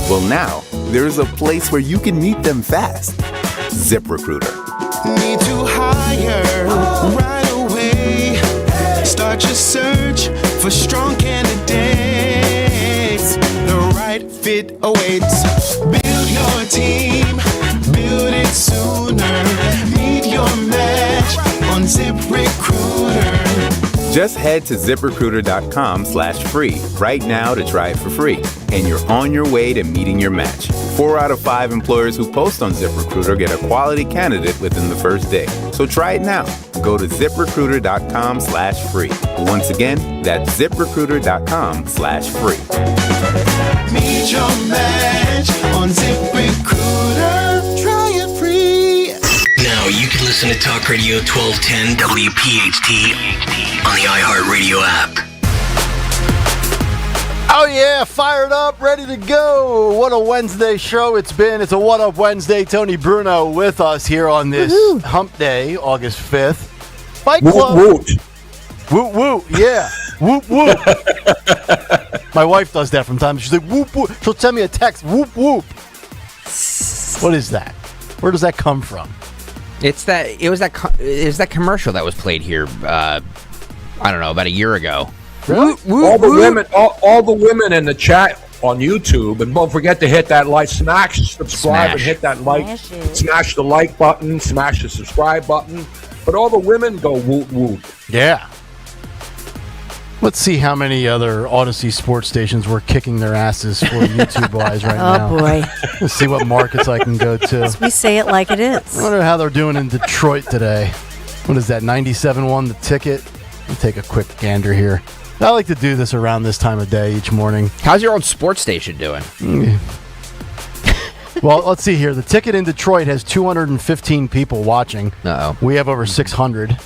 Well, now, there's a place where you can meet them fast. ZipRecruiter. Need to hire right away. Start your search for strong candidates. The right fit awaits. Build your team, build it sooner. Meet your match on ZipRecruiter. Just head to ZipRecruiter.com/free right now to try it for free. And you're on your way to meeting your match. 4 out of 5 employers who post on ZipRecruiter get a quality candidate within the first day. So try it now. Go to ZipRecruiter.com/free. Once again, that's ZipRecruiter.com/free. Meet your match on ZipRecruiter. Try it free. Now you can listen to Talk Radio 1210 WPHT on the iHeartRadio app. Oh yeah, fired up, ready to go. What a Wednesday show it's been. It's a What Up Wednesday. Tony Bruno with us here on this hump day, August 5th. Fight Club. Woot, woot. Woot, woot, yeah. Whoop, whoop. My wife does that from time to time. She's like, whoop, whoop. She'll send me a text, whoop, whoop. What is that? Where does that come from? It was that commercial that was played here, I don't know, about a year ago. Really? All the women in the chat on YouTube, and don't forget to hit that like, subscribe, and hit that like, smash the like button, smash the subscribe button. But all the women go woot woot. Yeah. Let's see how many other Odyssey sports stations were kicking their asses for YouTube-wise right now. Oh, boy. Let's see what markets I can go to. We say it like it is. I wonder how they're doing in Detroit today. What is that, 97 won the ticket? Let me take a quick gander here. I like to do this around this time of day each morning. How's your old sports station doing? Well, let's see here. The Ticket in Detroit has 215 people watching. Uh-oh. We have over 600.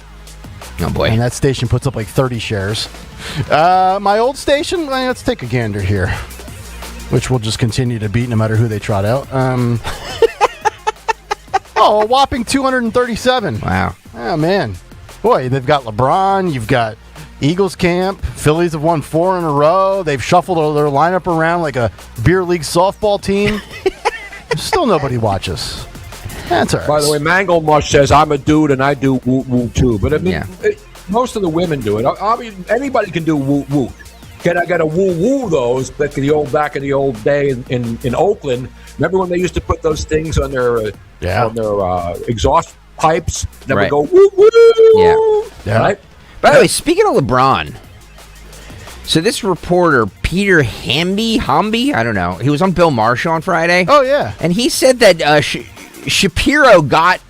Oh, boy. And that station puts up like 30 shares. My old station, let's take a gander here, which we'll just continue to beat no matter who they trot out. A whopping 237. Wow. Oh, man. Boy, they've got LeBron. You've got Eagles camp. Phillies have won 4 in a row. They've shuffled their lineup around like a beer league softball team. Still nobody watches. That's all right. By the way, Mangle Mush says, I'm a dude and I do woo-woo too. But I mean, most of the women do it. I mean, anybody can do woo-woo. Can I get a woo-woo, though? It's back in the old day in Oakland. Remember when they used to put those things on their exhaust pipes that would go woo-woo? Yeah. Right? By the way, speaking of LeBron, so this reporter, Peter Hamby, I don't know, he was on Bill Maher show on Friday. Oh, yeah. And he said that Shapiro got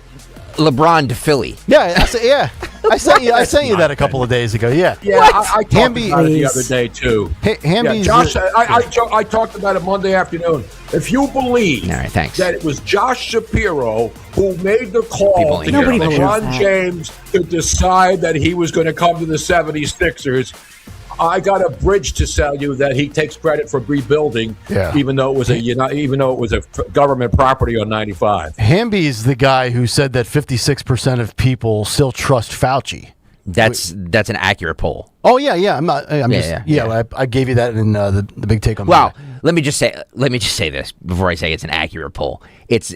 LeBron to Philly. Yeah, I sent you that a couple of days ago. Yeah. Yeah, I talked about it the other day, too. Hamby's Josh, I talked about it Monday afternoon. If you believe that it was Josh Shapiro who made the call to get LeBron James to decide that he was going to come to the 76ers, I got a bridge to sell you that he takes credit for rebuilding, even though it was a government property on 95. Hamby's the guy who said that 56% of people still trust Fauci. That's an accurate poll. Oh yeah. I gave you that in the big take on. Wow. Let me just say this before I say it's an accurate poll. It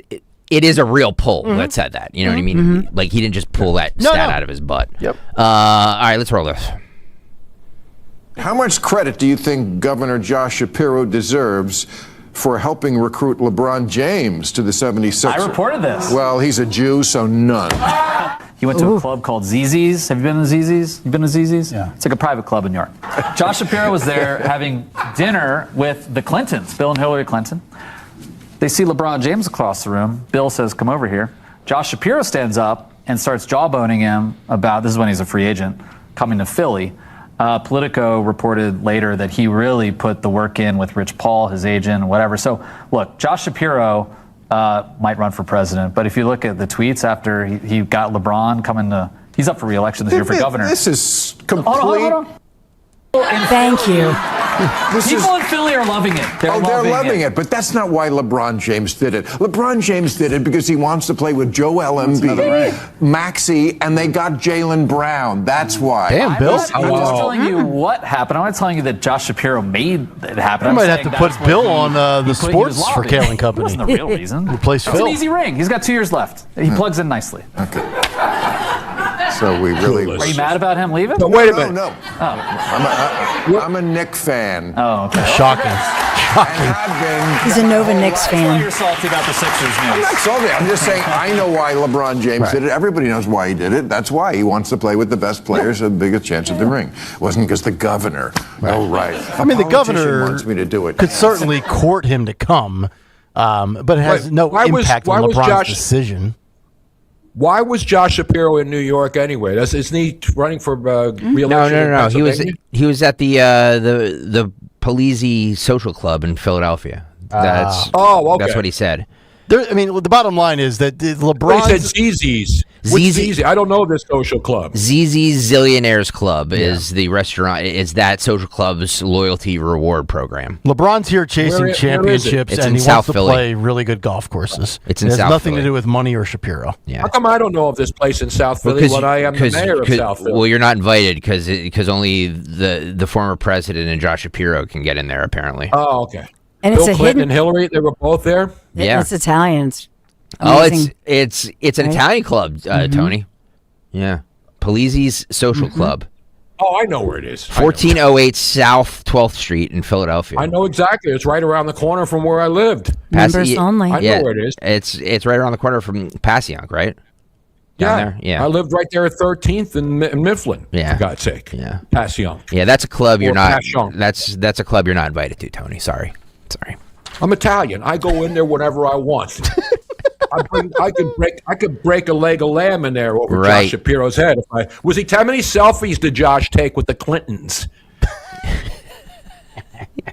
is a real poll that said that. You know what I mean? Like he didn't just pull that stat out of his butt. Yep. All right, let's roll this. How much credit do you think Governor Josh Shapiro deserves for helping recruit LeBron James to the 76ers? I reported this. Well, he's a Jew, so none. He went to a club called ZZ's. Have you been to ZZ's? You've been to ZZ's? Yeah. It's like a private club in New York. Josh Shapiro was there having dinner with the Clintons, Bill and Hillary Clinton. They see LeBron James across the room. Bill says, come over here. Josh Shapiro stands up and starts jawboning him about, this is when he's a free agent, coming to Philly. Politico reported later that he really put the work in with Rich Paul, his agent, whatever. So, look, Josh Shapiro might run for president, but if you look at the tweets after he got LeBron coming to, he's up for re-election this year for governor. This is complete. Hold on. Thank you. People in Philly are loving it. They're loving it, but that's not why LeBron James did it. LeBron James did it because he wants to play with Joel Embiid, Maxey, and they got Jaylen Brown. That's why. Damn, Bill. I'm just telling you what happened. I'm not telling you that Josh Shapiro made it happen. I might have to put Bill on the sports for Kayal and Company. That wasn't the real reason. Replace Phil. It's an easy ring. He's got 2 years left. He plugs in nicely. Okay. So we really... Are you mad about him leaving? No, wait a minute. No. Oh. I'm a Knick fan. Oh, okay. Shocking. He's a Nova Knicks fan. You're salty about the Sixers news. I'm not salty. I'm just saying I know why LeBron James did it. Everybody knows why he did it. That's why he wants to play with the best players, the biggest chance at the ring. It wasn't because the governor. Oh, right. I mean, the governor wants me to do it. could certainly court him to come, but it has no impact on LeBron's decision. Why was Josh Shapiro in New York anyway? Isn't he running for re-election? No. He was at the Polizzi Social Club in Philadelphia. That's what he said. The bottom line is that LeBron said ZZ's. ZZ. I don't know this social club. ZZ's Zillionaires Club is the restaurant. Is that social club's loyalty reward program. LeBron's here chasing championships, and he wants to play really good golf courses. It's in South Philly. It has nothing to do with money or Shapiro. Yeah. How come I don't know of this place in South Philly when I am the mayor of South Philly? Well, you're not invited because only the former president and Josh Shapiro can get in there, apparently. Oh, okay. And Bill Clinton and Hillary, they were both there? Yeah. It's Italians. Amazing. It's an Italian club, Tony. Yeah. Polizzi's Social Club. Oh, I know where it is. 1408 South 12th Street in Philadelphia. I know exactly. It's right around the corner from where I lived. Members only. I know where it is. It's right around the corner from Passyunk, right? Down there? Yeah. I lived right there at 13th and Mifflin, for God's sake. Yeah. Passyunk. Yeah, that's a club you're not Passyunk. that's a club you're not invited to, Tony. Sorry. I'm Italian. I go in there whenever I want. I could break a leg of lamb in there over Josh Shapiro's head. How many selfies did Josh take with the Clintons?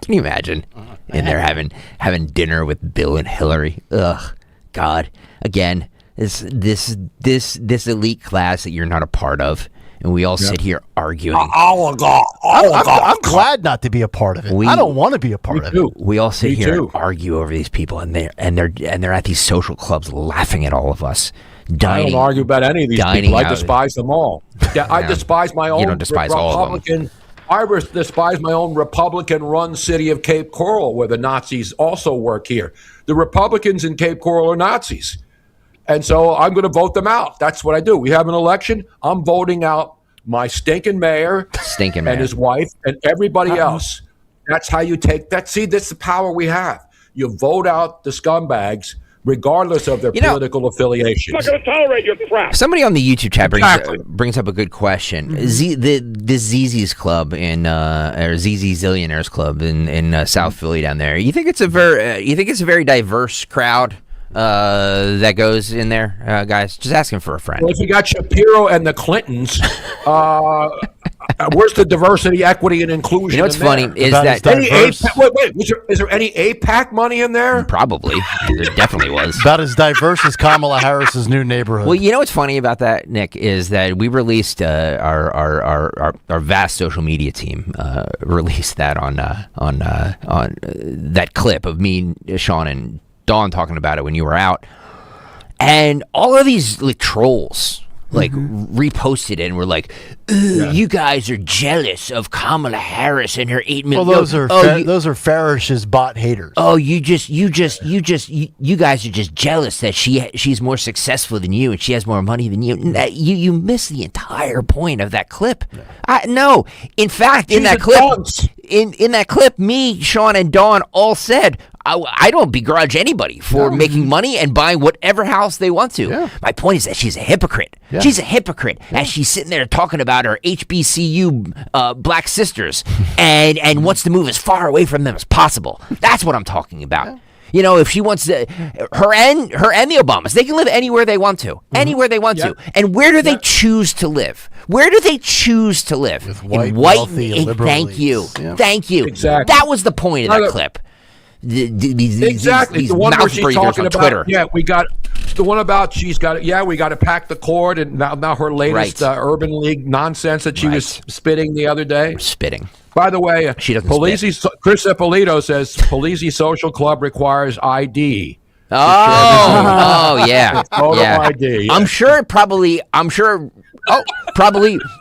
Can you imagine in there having dinner with Bill and Hillary? Ugh, God. Again, this elite class that you're not a part of, and we all sit here arguing. I'm glad not to be a part of it. I don't want to be a part of it. We all sit here and argue over these people, and they're at these social clubs laughing at all of us. I don't argue about any of these people. I despise them all. Yeah, I despise my own Republican. I despise my own Republican-run city of Cape Coral, where the Nazis also work here. The Republicans in Cape Coral are Nazis. And so I'm going to vote them out. That's what I do. We have an election. I'm voting out my stinking mayor and his wife and everybody else. That's how you take that. See, this is the power we have. You vote out the scumbags regardless of their political affiliations. I'm not going to tolerate your crap. Somebody on the YouTube chat brings up a good question. The ZZ's Club or ZZ Zillionaires Club in South Philly down there. You think it's a very diverse crowd that goes in there, guys? Just asking for a friend. Well, if you got Shapiro and the Clintons, where's the diversity, equity, and inclusion? You know what's funny is that is there any AIPAC money in there? Probably, there definitely was. About as diverse as Kamala Harris's new neighborhood. Well, you know what's funny about that, Nick, is that we released our vast social media team released that on that clip of me, Sean, and Dawn talking about it when you were out, and all of these trolls reposted it and were like, you guys are jealous of Kamala Harris and her 8 million. Well, those are Farish's bot haters. Oh, you guys are just jealous that she's more successful than you and she has more money than you. You miss the entire point of that clip. No, in fact, in that clip, me, Sean, and Dawn all said, I don't begrudge anybody for making money and buying whatever house they want to. Yeah. My point is that she's a hypocrite. Yeah. She's a hypocrite as she's sitting there talking about her HBCU black sisters and wants to move as far away from them as possible. That's what I'm talking about. Yeah. You know, if she wants to, her and the Obamas, they can live anywhere they want to, anywhere they want to. And where do they choose to live? Where do they choose to live? With white liberal thank you. Yeah. Thank you. Exactly. That was the point of that clip. These the one where she's talking about Twitter. Yeah, we got the one about she's got we got to pack the cord, and now her latest Urban League nonsense that she was spitting the other day. Spitting. By the way, she doesn't Chris Ippolito says Polizzi Social Club requires ID. Oh yeah. ID. I'm sure probably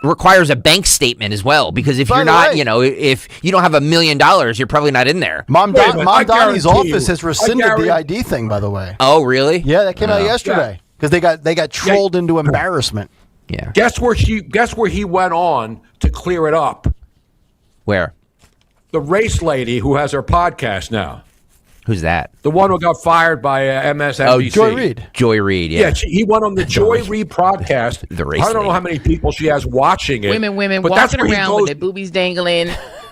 requires a bank statement as well, because if you're not, if you don't have $1 million, you're probably not in there. Mom Donnie's office has rescinded the ID thing, by the way. Oh, really? Yeah, that came out yesterday because they got trolled into embarrassment. Yeah. Guess where he went on to clear it up? Where? The race lady who has her podcast now. Who's that? The one who got fired by MSNBC. Oh, Joy Reid. Joy Reid, yeah. He went on the Joy Reid podcast. I don't know how many people she has watching it. Women walking around with their boobies dangling.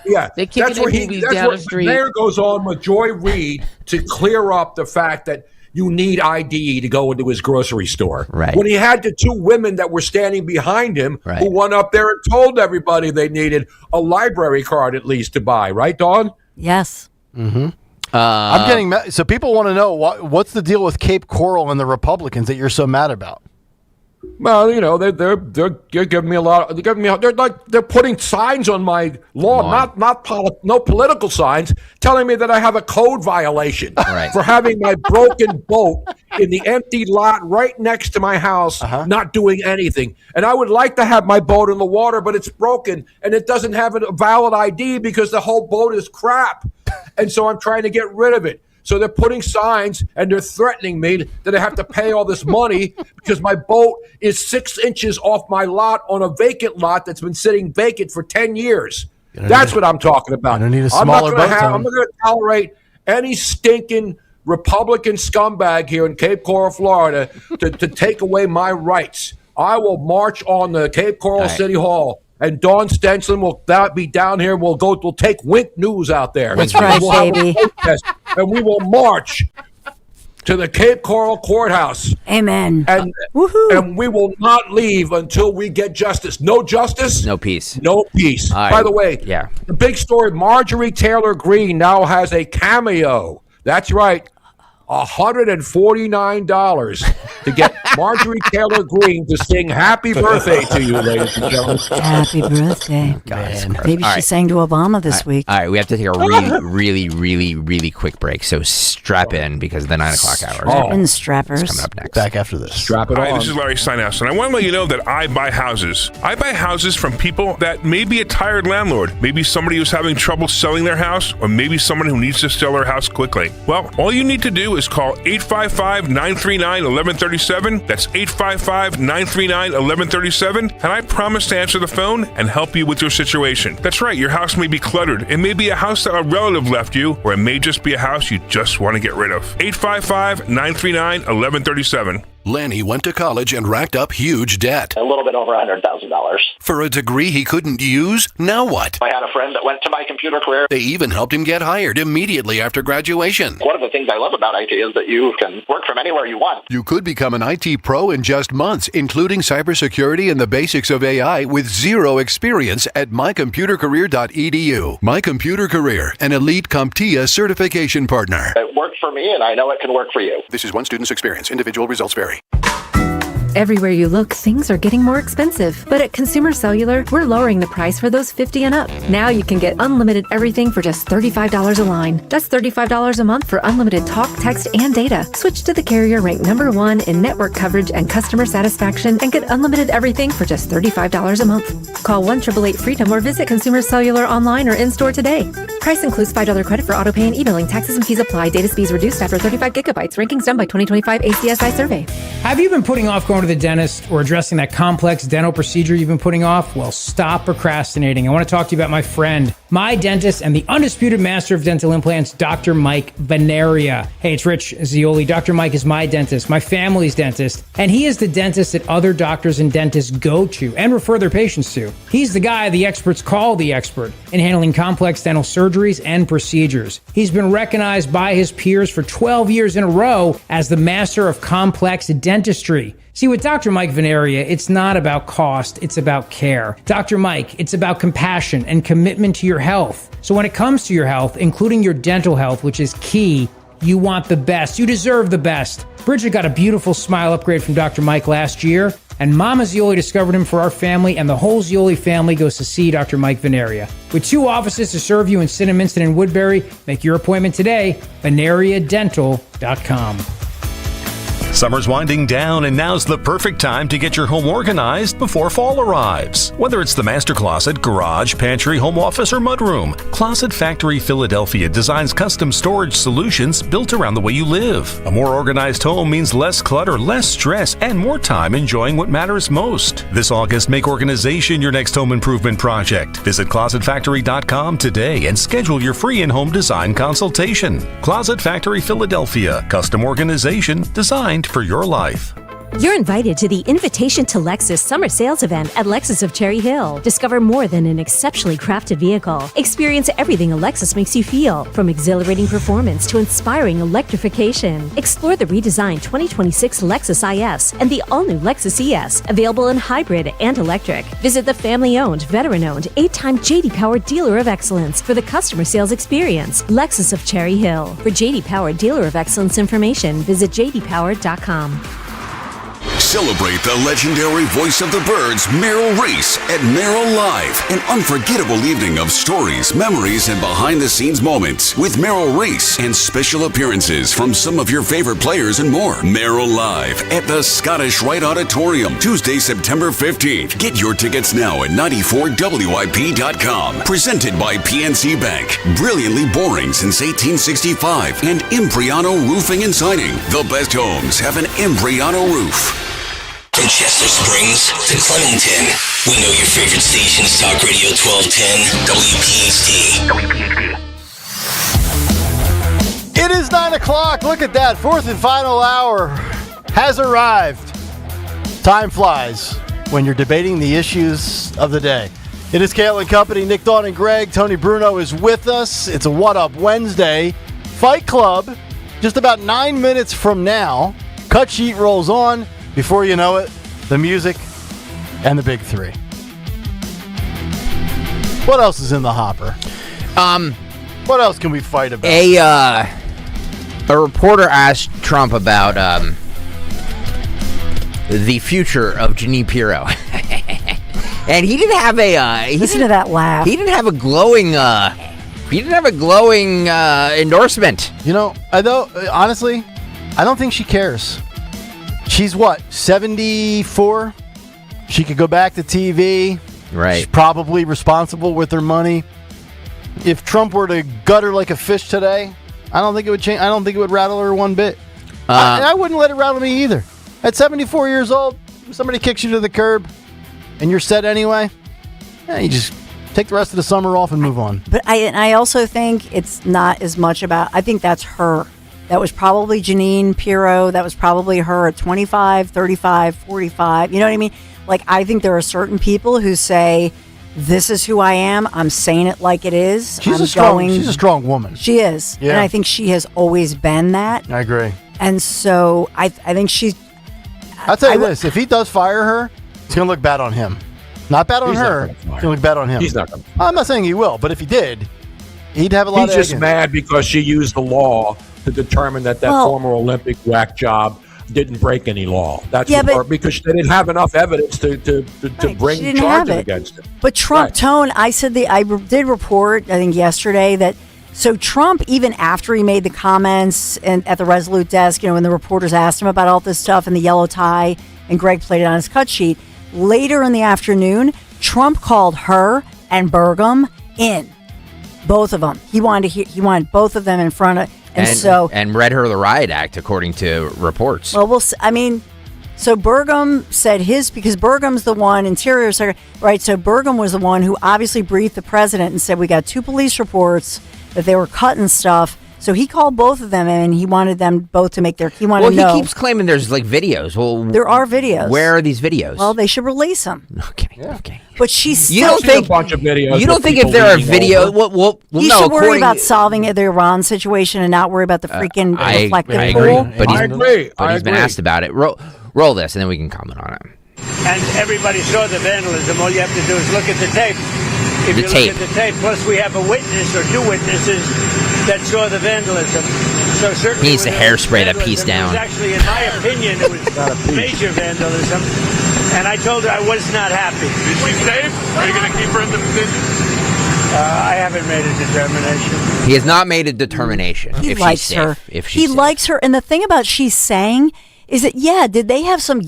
Yeah, they're kicking their boobies down the street. The mayor goes on with Joy Reid to clear up the fact that you need ID to go into his grocery store. Right. When he had the two women that were standing behind him who went up there and told everybody they needed a library card at least to buy. Right, Dawn? Yes. Mm-hmm. I'm getting mad. So people want to know what's the deal with Cape Coral and the Republicans that you're so mad about? Well, they're giving me a lot. They're putting signs on my lawn, no political signs, telling me that I have a code violation for having my broken boat in the empty lot right next to my house, not doing anything. And I would like to have my boat in the water, but it's broken and it doesn't have a valid ID because the whole boat is crap. And so I'm trying to get rid of it. So they're putting signs and they're threatening me that I have to pay all this money because my boat is 6 inches off my lot on a vacant lot that's been sitting vacant for 10 years. That's what I'm talking about. I need a smaller boat. I'm not going to tolerate any stinking Republican scumbag here in Cape Coral, Florida, to take away my rights. I will march on the Cape Coral City Hall. And Dawn Stenson will be down here. We'll take Wink News out there. That's right, baby. And we will march. to the Cape Coral Courthouse. Amen. And we will not leave until we get justice. No justice? No peace. No peace. By the way, the big story, Marjorie Taylor Greene now has a cameo. That's right. $149 to get Marjorie Taylor Greene to sing Happy Birthday to you, ladies and gentlemen. Happy birthday. Maybe she sang to Obama this week. All right, we have to take a really quick break. So strap in because of the 9 o'clock hour. Strap in, strappers. It's coming up next. Back after this. Strap it on. Hi, this is Larry Steinhaus, and I want to let you know that I buy houses. I buy houses from people that may be a tired landlord, maybe somebody who's having trouble selling their house, or maybe someone who needs to sell their house quickly. Well, all you need to do is call 855-939-1137. That's 855-939-1137. And I promise to answer the phone and help you with your situation. That's right, your house may be cluttered. It may be a house that a relative left you, or it may just be a house you just want to get rid of. 855-939-1137. Lanny went to college and racked up huge debt. A little bit over $100,000. For a degree he couldn't use? Now what? I had a friend that went to my computer career. They even helped him get hired immediately after graduation. One of the things I love about IT is that you can work from anywhere you want. You could become an IT pro in just months, including cybersecurity and the basics of AI with zero experience at mycomputercareer.edu. My Computer Career, an elite CompTIA certification partner. It worked for me, and I know it can work for you. This is one student's experience. Individual results vary. Everywhere you look, things are getting more expensive. But at Consumer Cellular, we're lowering the price for those 50 and up. Now you can get unlimited everything for just $35 a line. That's $35 a month for unlimited talk, text, and data. Switch to the carrier ranked #1 in network coverage and customer satisfaction and get unlimited everything for just $35 a month. Call 1-888-FREEDOM or visit Consumer Cellular online or in-store today. Price includes $5 credit for autopay and e-billing. Taxes and fees apply. Data speeds reduced after 35 gigabytes. Rankings done by 2025 ACSI survey. Have you been putting off going to the dentist or addressing that complex dental procedure you've been putting off? Well, stop procrastinating. I want to talk to you about my friend, my dentist, and the undisputed master of dental implants, Dr. Mike Veneria. Hey, it's Rich Zioli. Dr. Mike is my dentist, my family's dentist, and he is the dentist that other doctors and dentists go to and refer their patients to. He's the guy the experts call the expert in handling complex dental surgeries and procedures. He's been recognized by his peers for 12 years in a row as the master of complex dentistry. See, with Dr. Mike Veneria, it's not about cost, it's about care. Dr. Mike, it's about compassion and commitment to your health. So when it comes to your health, including your dental health, which is key, you want the best. You deserve the best. Bridget got a beautiful smile upgrade from Dr. Mike last year, and Mama Zioli discovered him for our family, and the whole Zioli family goes to see Dr. Mike Veneria. With 2 offices to serve you in Cinnaminson and Woodbury, make your appointment today, veneriadental.com. Summer's winding down, and now's the perfect time to get your home organized before fall arrives. Whether it's the master closet, garage, pantry, home office, or mudroom, Closet Factory Philadelphia designs custom storage solutions built around the way you live. A more organized home means less clutter, less stress, and more time enjoying what matters most. This August, make organization your next home improvement project. Visit ClosetFactory.com today and schedule your free in-home design consultation. Closet Factory Philadelphia, custom organization designed for your life. You're invited to the Invitation to Lexus Summer Sales Event at Lexus of Cherry Hill. Discover more than an exceptionally crafted vehicle. Experience everything a Lexus makes you feel, from exhilarating performance to inspiring electrification. Explore the redesigned 2026 Lexus IS and the all-new Lexus ES, available in hybrid and electric. Visit the family-owned, veteran-owned, 8-time J.D. Power Dealer of Excellence for the customer sales experience. Lexus of Cherry Hill. For J.D. Power Dealer of Excellence information, visit jdpower.com. Celebrate the legendary voice of the birds, Merrill Reese, at Merrill Live, an unforgettable evening of stories, memories, and behind-the-scenes moments with Merrill Reese and special appearances from some of your favorite players and more. Merrill Live at the Scottish Rite Auditorium, Tuesday, September 15th. Get your tickets now at 94WIP.com. Presented by PNC Bank, brilliantly boring since 1865, and Impriano Roofing and Siding. The best homes have an Impriano roof. From Chester Springs to Clementon, we know your favorite station is Talk Radio 1210 WPHT. It is 9 o'clock. Look at that. 4th and final hour has arrived. Time flies when you're debating the issues of the day. It is Kayal and Company. Nick, Dawn, and Greg. Tony Bruno is with us. It's a What Up Wednesday. Fight Club just about 9 minutes from now, Cut Sheet rolls on. Before you know it, the music and the big three. What else is in the hopper? What else can we fight about? A reporter asked Trump about the future of Jeanine Pirro. And he didn't have a listen to that laugh. He didn't have a glowing endorsement. You know, honestly, I don't think she cares. She's what, 74? She could go back to TV. Right. She's probably responsible with her money. If Trump were to gut her like a fish today, I don't think it would change. I don't think it would rattle her one bit. I wouldn't let it rattle me either. At 74 years old, if somebody kicks you to the curb and you're set anyway, you just take the rest of the summer off and move on. But I also think it's not as much about, I think that's her. That was probably Jeanine Pirro. That was probably her at 25, 35, 45. You know what I mean? Like, I think there are certain people who say, this is who I am. I'm saying it like it is. She's a strong woman. She is. Yeah. And I think she has always been that. I agree. And so I think she's... I'll tell you this. If he does fire her, it's going to look bad on him. Not bad on her. It's going to look bad on him. He's not going to. I'm not saying he will, but if he did, he'd have a lot of... He's just mad because she used the law to determine that former Olympic whack job didn't break any law. That's because they didn't have enough evidence to bring charges against him. But Trump tone, I did report, I think yesterday, that so Trump, even after he made the comments and at the Resolute desk, when the reporters asked him about all this stuff and the yellow tie, and Greg played it on his cut sheet, later in the afternoon, Trump called her and Burgum in, both of them. He wanted both of them in front of. And read her the riot act according to reports. Well, so Burgum said because Burgum's the one, Interior Secretary, right? So Burgum was the one who obviously briefed the president and said, we got 2 police reports that they were cutting stuff. So he called both of them in and he wanted them both to make he wanted to know. He keeps claiming there's videos. Well, there are videos. Where are these videos? Well, they should release them. Okay. But she's You don't think a bunch of videos? You don't think if there are videos? Well, he should worry about solving the Iran situation and not worry about the freaking reflective pool. I agree. But he's been asked about it. Roll this, and then we can comment on it. And everybody saw the vandalism. All you have to do is look at the tape. If you look at the tape, plus we have a witness or 2 witnesses that saw the vandalism. So certainly he needs to hairspray that piece down. It was actually, in my opinion, it was major vandalism. And I told her I was not happy. Is she safe? Are you going to keep her in the position? I haven't made a determination. He has not made a determination. He likes her. He likes her. And the thing about she's saying is that, did they have some woke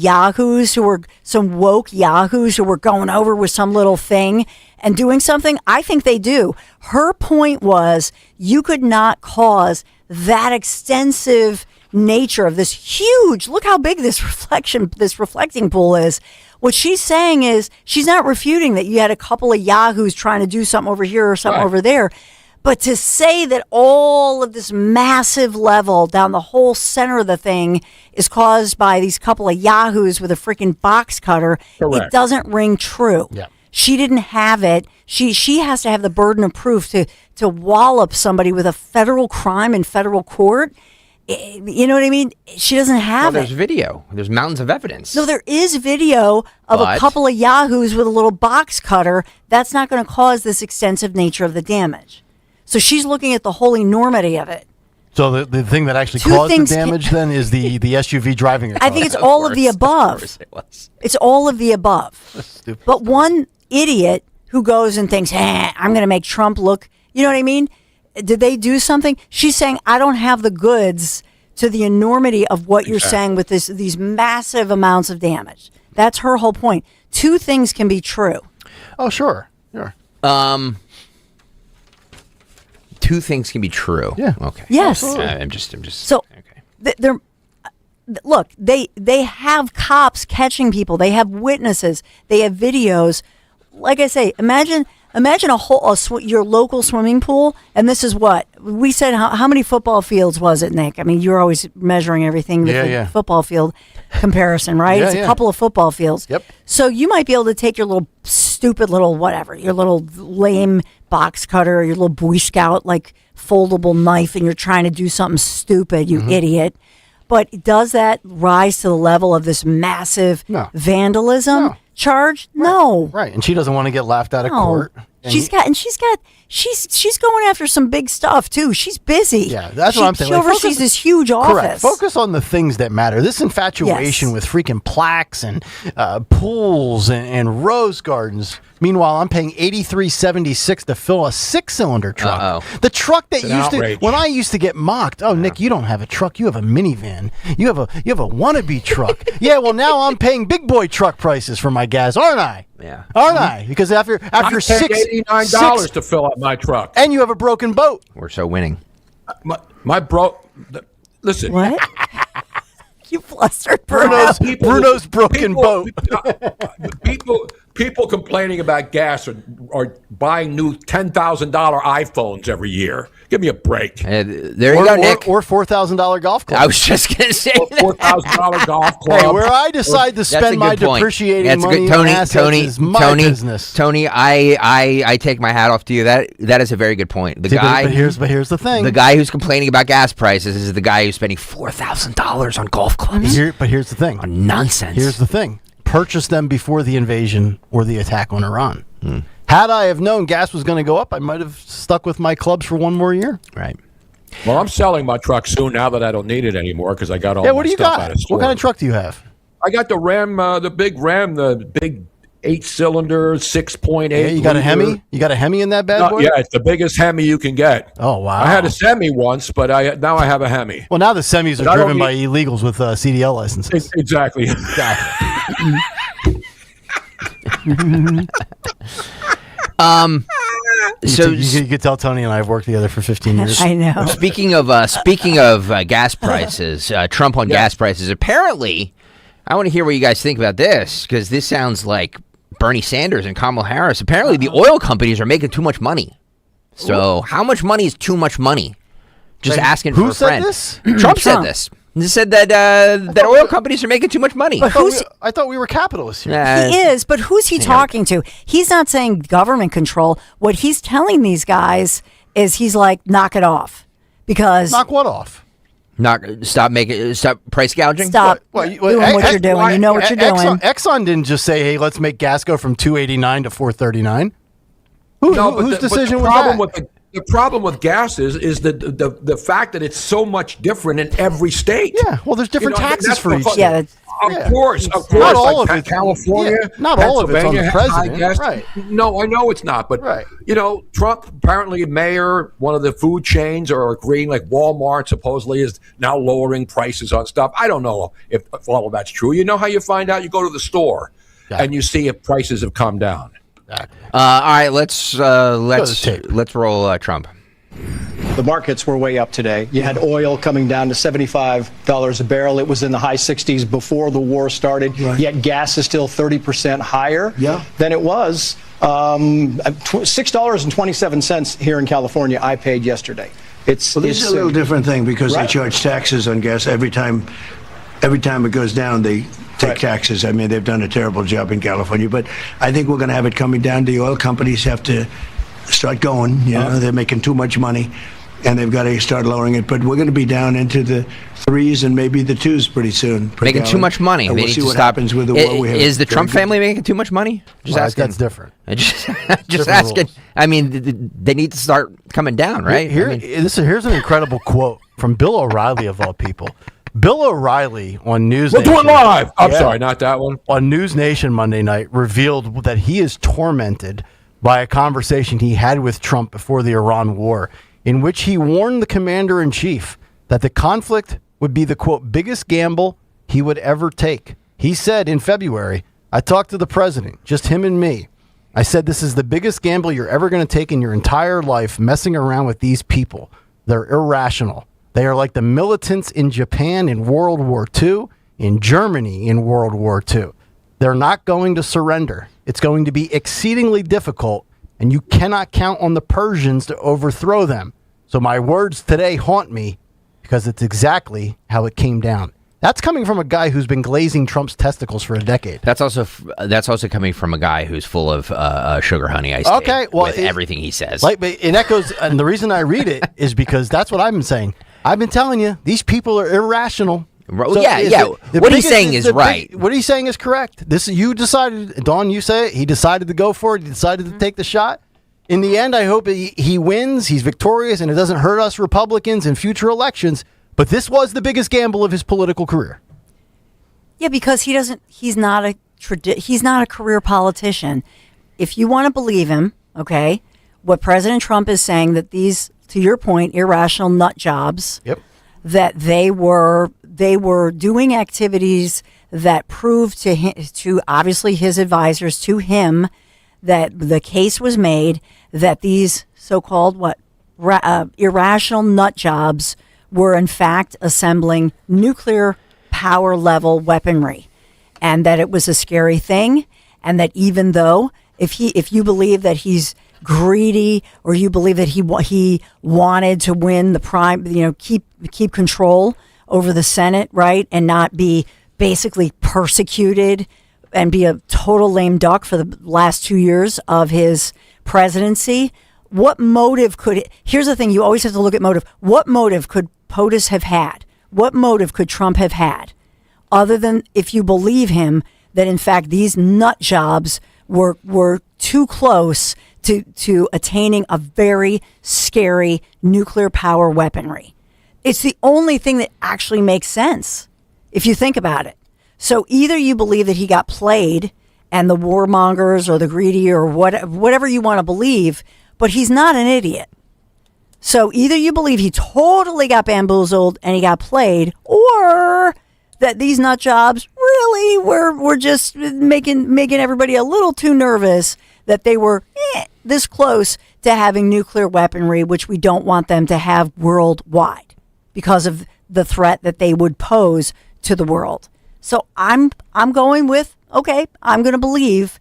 yahoos who were going over with some little thing and doing something? I think they do. Her point was you could not cause that extensive nature of this huge, look how big this reflecting pool is. What she's saying is she's not refuting that you had a couple of yahoos trying to do something over here or something over there. But to say that all of this massive level down the whole center of the thing is caused by these couple of yahoos with a freaking box cutter, it doesn't ring true. Yeah. She didn't have it. She has to have the burden of proof to wallop somebody with a federal crime in federal court. You know what I mean? She doesn't have there's video. There's mountains of evidence. No, there is video of a couple of yahoos with a little box cutter. That's not going to cause this extensive nature of the damage. So she's looking at the whole enormity of it. So the thing that actually caused the damage then is the SUV driving across. I think it's all of the above. It's all of the above. But one idiot who goes and thinks, I'm going to make Trump look, you know what I mean? Did they do something? She's saying, I don't have the goods to the enormity of what you're saying with these massive amounts of damage. That's her whole point. 2 things can be true. Oh, sure. 2 things can be true. Yeah. Okay. Yes. I'm just. So, they're look. They have cops catching people. They have witnesses. They have videos. Like I say, imagine your local swimming pool, and this is what we said. How many football fields was it, Nick? I mean, you're always measuring everything with the football field comparison, right? It's a couple of football fields. Yep. So you might be able to take your little stupid little whatever, your little lame box cutter, your little Boy Scout like foldable knife and you're trying to do something stupid, you idiot. But does that rise to the level of this massive vandalism charge? No. Right. And she doesn't want to get laughed out of court. And She's going after some big stuff too. She's busy. Yeah, that's what I'm saying. She oversees this huge office. Correct. Focus on the things that matter. This infatuation with freaking plaques and pools and rose gardens. Meanwhile, I'm paying $83.76 to fill a 6-cylinder truck. Uh-oh. The truck that outrage. when I used to get mocked. Oh, Nick, you don't have a truck. You have a minivan. You have a wannabe truck. Yeah, well now I'm paying big boy truck prices for my gas, aren't I? Yeah. Aren't I? Because after I paid $89 to fill up my truck, and you have a broken boat. We're so winning. Listen. What? You flustered, Bruno's broken boat. People complaining about gas are buying new $10,000 iPhones every year. Give me a break. There you go, Nick. Or $4,000 golf club. I was just going to say $4,000 golf club. Hey, where I decide to spend my depreciating money on assets is my business. Tony, I take my hat off to you. That is a very good point. But here's the thing. The guy who's complaining about gas prices is the guy who's spending $4,000 on golf clubs. But here's the thing. On nonsense. Here's the thing. Purchase them before the invasion or the attack on Iran. Had I have known gas was going to go up, I might have stuck with my clubs for one more year. Right. Well, I'm selling my truck soon now that I don't need it anymore because I got all my stuff out of store. What kind of truck do you have? I got the Ram, the big 8-cylinder, 6.8. Yeah, you got a Hemi? You got a Hemi in that bad boy? Yeah, it's the biggest Hemi you can get. Oh, wow. I had a Semi once, but now I have a Hemi. Well, now the Semis are driven by illegals with CDL licenses. Exactly. So you could tell Tony and I have worked together for 15 years. I know. Speaking of gas prices, Trump on gas prices. Apparently, I want to hear what you guys think about this because this sounds like Bernie Sanders and Kamala Harris. Apparently, the oil companies are making too much money. So, how much money is too much money? Just asking for a friend. Who said this? Trump said this. He said that oil companies are making too much money. But I thought we were capitalists here. He is, but who's he talking to? He's not saying government control. What he's telling these guys is he's like, knock it off. Because knock what off? Stop price gouging? Stop doing what you're doing. You know what you're doing. Exxon didn't just say, hey, let's make gas go from $2.89 to $4.39. Whose decision was that? The problem with gas is the fact that it's so much different in every state. Yeah, well, there's different taxes for each state. Yeah, of course. Not all of it. California, not all of it's on the president. Right. No, I know it's not. But, Trump, apparently mayor, one of the food chains are agreeing, like Walmart supposedly is now lowering prices on stuff. I don't know if all of that's true. You know how you find out? You go to the store and you see if prices have come down. Exactly. All right, let's roll Trump. The markets were way up today. You had oil coming down to $75 a barrel. It was in the high 60s before the war started. Right. Yet gas is still 30% higher than it was. $6.27 here in California I paid yesterday. This is a little different thing because they charge taxes on gas every time it goes down. They take taxes. I mean, they've done a terrible job in California, but I think we're going to have it coming down. The oil companies have to start going. They're making too much money, and they've got to start lowering it. But we're going to be down into the 3s and maybe the 2s pretty soon. Making too much money. And we'll see what happens with the war we have. Is the Trump family making too much money? Just asking. That's different. Just asking. Rules. I mean, they need to start coming down, right? Here's an incredible quote from Bill O'Reilly of all people. Bill O'Reilly on News Nation. We'll do it live. I'm sorry, not that one. On News Nation Monday night revealed that he is tormented by a conversation he had with Trump before the Iran war, in which he warned the commander-in-chief that the conflict would be the, quote, biggest gamble he would ever take. He said in February, I talked to the president, just him and me. I said, this is the biggest gamble you're ever going to take in your entire life, messing around with these people. They're irrational. They are like the militants in Japan in World War II, in Germany in World War II. They're not going to surrender. It's going to be exceedingly difficult, and you cannot count on the Persians to overthrow them. So my words today haunt me because it's exactly how it came down. That's coming from a guy who's been glazing Trump's testicles for a decade. That's also coming from a guy who's full of sugar honey iced tea. Okay, well, with everything he says. But it echoes, and the reason I read it is because that's what I've been saying. I've been telling you, these people are irrational. So what he's saying is right. What he's saying is correct. This you decided, Dawn. You say it. He decided to go for it. He decided to take the shot. In the end, I hope he wins. He's victorious, and it doesn't hurt us Republicans in future elections. But this was the biggest gamble of his political career. Yeah, because he's not a career politician. If you want to believe him, okay, what President Trump is saying, that these, to your point, irrational nut jobs, that they were doing activities that proved to obviously his advisors, to him, that the case was made that these so-called irrational nut jobs were in fact assembling nuclear power level weaponry, and that it was a scary thing, and that even though if you believe that he's greedy, or you believe that he wanted to win the keep control over the Senate, right, and not be basically persecuted and be a total lame duck for the last 2 years of his presidency, what motive here's the thing, you always have to look at motive. What motive could POTUS have had? What motive could Trump have had? Other than, if you believe him, that in fact these nut jobs were too close to attaining a very scary nuclear power weaponry. It's the only thing that actually makes sense if you think about it. So either you believe that he got played, and the warmongers or the greedy or whatever you want to believe, but he's not an idiot. So either you believe he totally got bamboozled and he got played, or that these nut jobs really were just making everybody a little too nervous, that they were this close to having nuclear weaponry, which we don't want them to have worldwide because of the threat that they would pose to the world. So I'm going with, okay, I'm going to believe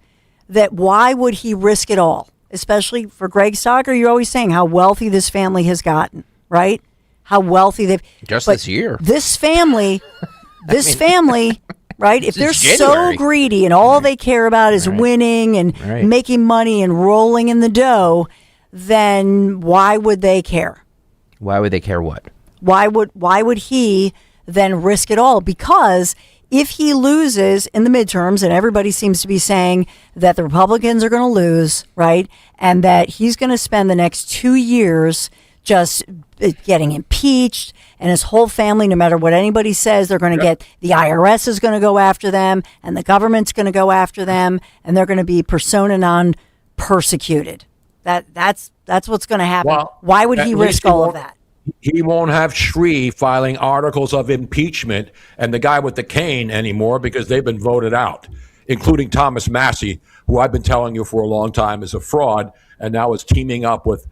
that why would he risk it all? Especially for Greg Stocker, you're always saying how wealthy this family has gotten, right? How wealthy they've... Just this year. This family, right? If they're so greedy and all they care about is winning and making money and rolling in the dough, then why would they care? Why would they care what? Why would he then risk it all? Because if he loses in the midterms, and everybody seems to be saying that the Republicans are going to lose, right? And that he's going to spend the next 2 years just getting impeached, and his whole family, no matter what anybody says, they're going to get, the IRS is going to go after them, and the government's going to go after them, and they're going to be persona non persecuted. That's what's going to happen. Well, why would he risk all of that? He won't have Shree filing articles of impeachment and the guy with the cane anymore because they've been voted out, including Thomas Massey, who I've been telling you for a long time is a fraud, and now is teaming up with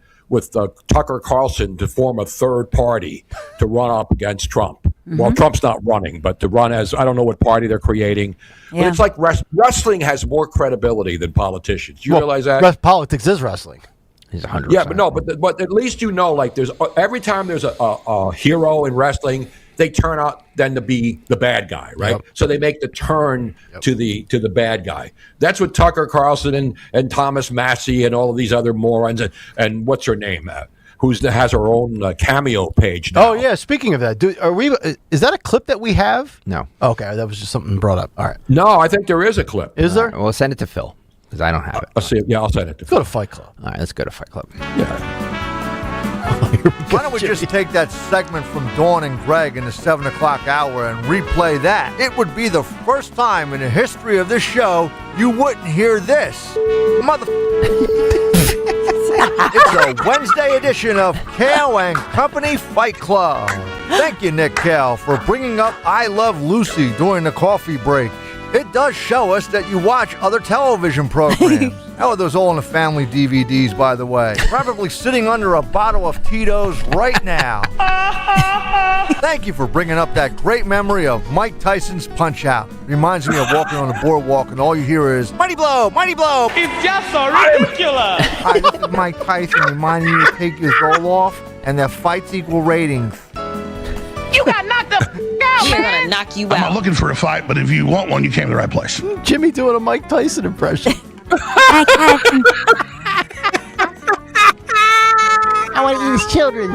Tucker Carlson to form a third party to run up against Trump. Mm-hmm. Well, Trump's not running, but to run as, I don't know what party they're creating. Yeah. But it's like wrestling has more credibility than politicians. Do you realize that? Politics is wrestling. He's 100%. Yeah, but at least you know, like there's every time there's a hero in wrestling, they turn out then to be the bad guy, right? Yep. So they make the turn to the bad guy. That's what Tucker Carlson and Thomas Massey and all of these other morons and what's her name, has her own Cameo page now. Oh yeah, speaking of that, is that a clip that we have? No. Okay, that was just something brought up. All right. No, I think there is a clip. Is there? Well, send it to Phil. Because I don't have it. I'll see. Yeah, I'll send it to Phil. Go to Fight Club. All right, let's go to Fight Club. Why don't we just take that segment from Dawn and Greg in the 7 o'clock hour and replay that? It would be the first time in the history of this show you wouldn't hear this. It's a Wednesday edition of Kayal and Company Fight Club. Thank you, Nick Kayal, for bringing up I Love Lucy during the coffee break. It does show us that you watch other television programs. How are those all in the family DVDs, by the way? Probably sitting under a bottle of Tito's right now. Thank you for bringing up that great memory of Mike Tyson's Punch-Out. Reminds me of walking on the boardwalk and all you hear is, mighty blow, mighty blow. It's just so ridiculous. Hi, this is Mike Tyson reminding you to take your Zoloft and that fights equal ratings. You got knocked the out. We're gonna knock you I'm not out. looking for a fight, but if you want one, you came to the right place. Jimmy doing a Mike Tyson impression. I want to eat his children.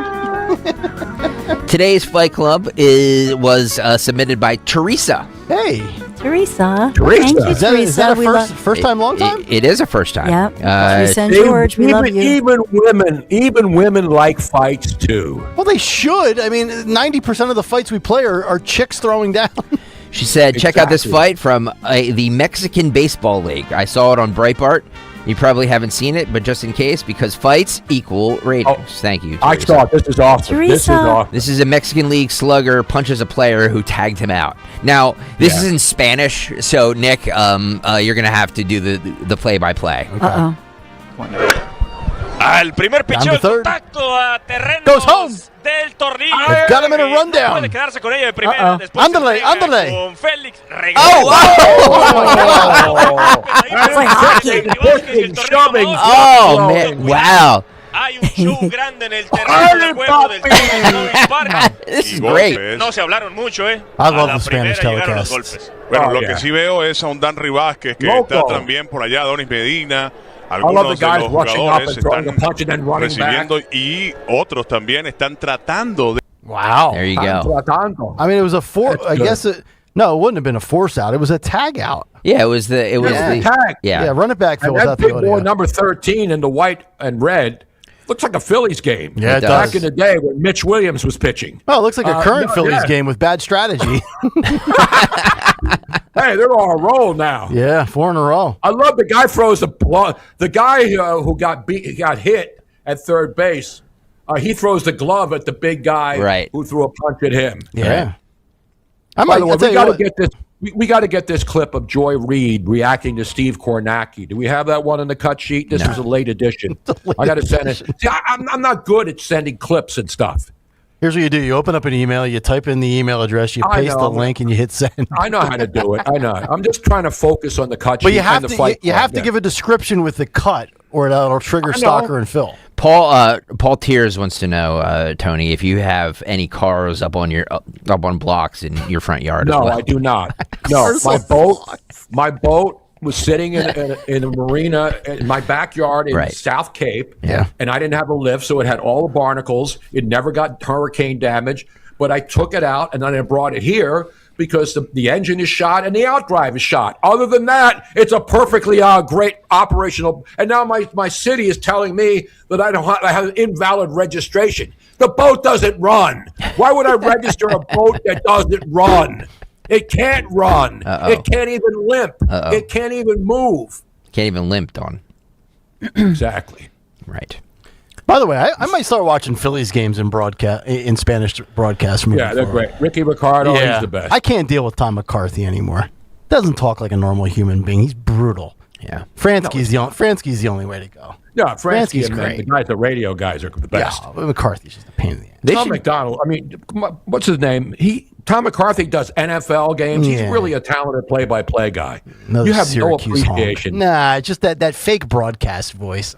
Today's Fight Club was submitted by Teresa. Hey, Teresa. Teresa. Thank you, is Teresa. that a We first time, long time? It is a first time. Yep. Teresa and George, we love you. Even women like fights too. Well, they should. I mean, 90% of the fights we play are chicks throwing down. She said, check out this fight from the Mexican Baseball League. I saw it on Breitbart. You probably haven't seen it, but just in case, because fights equal ratings. Thank you, Teresa. I saw it. This is awesome. Teresa. This is awesome. This is a Mexican League slugger punches a player who tagged him out. Now, this is in Spanish, so Nick, you're going to have to do the play-by-play. Uh-oh. Al primer picheo de third. contacto a terrenos Goes home. del tornillo. They've got him in a rundown. No puede quedarse con ella de primera. Uh-oh. Después Ándale, se pega ándale. con Félix. It's like hockey. Oh, man. Wow. Hay un show grande en el terreno de juego del This is great. No se hablaron mucho, I love the Spanish telecasts. telecasts. Bueno, lo que sí veo es a un Dan Vázquez que está también por allá, Donis Medina. Algunos de los jugadores están recibiendo y otros también están tratando de... Wow. There you go. I mean, it was a I guess no, it wouldn't have been a force out. It was a tag out. Yeah, it was the tag. Yeah, run it back, Phil. And that without the big boy, audio. number 13 in the white and red, looks like a Phillies game. Yeah, it Back does. in the day when Mitch Williams was pitching. Oh, it looks like a current Phillies yeah. game with bad strategy. Hey, they're on a roll now. Yeah, 4 in a row. I love the guy throws the guy who got hit at third base. He throws the glove at the big guy who threw a punch at him. Yeah. By the way, we got to get this. We got to get this clip of Joy Reid reacting to Steve Kornacki. Do we have that one on the cut sheet? This was a late edition. I got to send it. See, I'm not good at sending clips and stuff. Here's what you do. You open up an email, you type in the email address, you paste the link, and you hit send. I know how to do it. I know. I'm just trying to focus on the cut sheet. But you have and the to fight you club. have to give a description with the cut, or that'll trigger Stalker and Phil. Paul Tiers wants to know, Tony, if you have any cars up on blocks in your front yard. No, as well. I do not. No, my boat was sitting in a marina in my backyard in South Cape. Yeah. And I didn't have a lift, so it had all the barnacles. It never got hurricane damage. But I took it out and then I brought it here because the engine is shot and the outdrive is shot. Other than that, it's a perfectly great operational. And now my city is telling me that I have an invalid registration. The boat doesn't run. Why would I register a boat that doesn't run? It can't run. Uh-oh. It can't even limp. Uh-oh. It can't even move. Can't even limp, Don. Exactly. Right. By the way, I might start watching Phillies games in Spanish broadcast. From Yeah, they're great. Ricky Ricardo, he's the best. I can't deal with Tom McCarthy anymore. Doesn't talk like a normal human being. He's brutal. Yeah. Fransky's the only way to go. Yeah, Fransky's and great. The guys, the radio guys are the best. Yeah, McCarthy's just a pain in the ass. Tom McDonald, I mean, what's his name? Tom McCarthy does NFL games. He's really a talented play-by-play guy. Another You have Syracuse no appreciation. Nah, just that fake broadcast voice.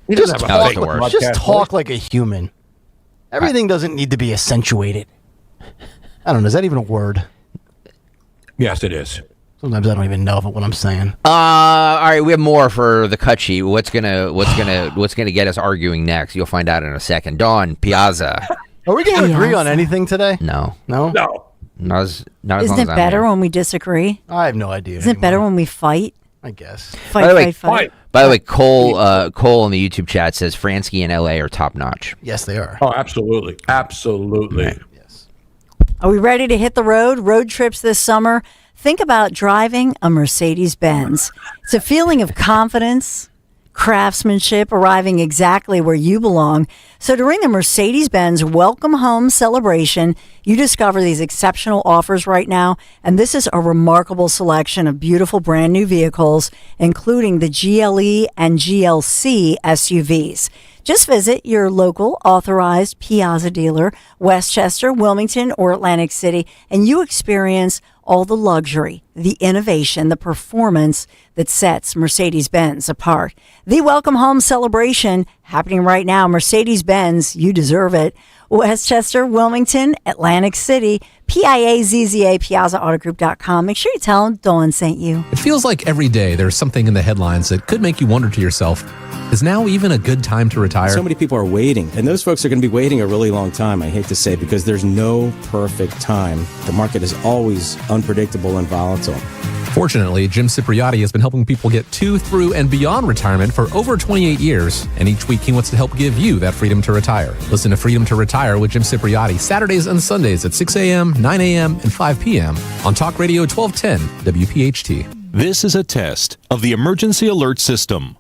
He doesn't have a fake broadcast talk voice. like a human. Everything doesn't need to be accentuated. I don't know. Is that even a word? Yes, it is. Sometimes I don't even know what I'm saying. All right, we have more for the cut sheet. What's gonna get us arguing next? You'll find out in a second. Dawn Piazza. Are we going to agree on anything today? No. No. Not as long Isn't as it I'm better here. when we disagree? I have no idea. Isn't it better when we fight? I guess. Fight. By the way, Cole in the YouTube chat says Fransky and LA are top notch. Yes, they are. Oh, absolutely. Absolutely. Right. Are we ready to hit the road? Road trips this summer? Think about driving a Mercedes-Benz. It's a feeling of confidence, craftsmanship, arriving exactly where you belong. So during the Mercedes-Benz Welcome Home celebration, you discover these exceptional offers right now, and this is a remarkable selection of beautiful brand new vehicles, including the GLE and GLC SUVs. Just visit your local authorized Piazza dealer, Westchester, Wilmington, or Atlantic City, and you experience all the luxury, the innovation, the performance that sets Mercedes-Benz apart. The Welcome Home celebration happening right now. Mercedes-Benz, you deserve it. Westchester, Wilmington, Atlantic City, PIAZZA, PiazzaAutoGroup.com. Make sure you tell them Dawn sent you. It feels like every day there's something in the headlines that could make you wonder to yourself, is now even a good time to retire? So many people are waiting, and those folks are going to be waiting a really long time, I hate to say, because there's no perfect time. The market is always unpredictable and volatile. Fortunately, Jim Cipriotti has been helping people get to, through, and beyond retirement for over 28 years, and each week he wants to help give you that freedom to retire. Listen to Freedom to Retire with Jim Cipriotti Saturdays and Sundays at 6 a.m., 9 a.m., and 5 p.m. on Talk Radio 1210 WPHT. This is a test of the emergency alert system.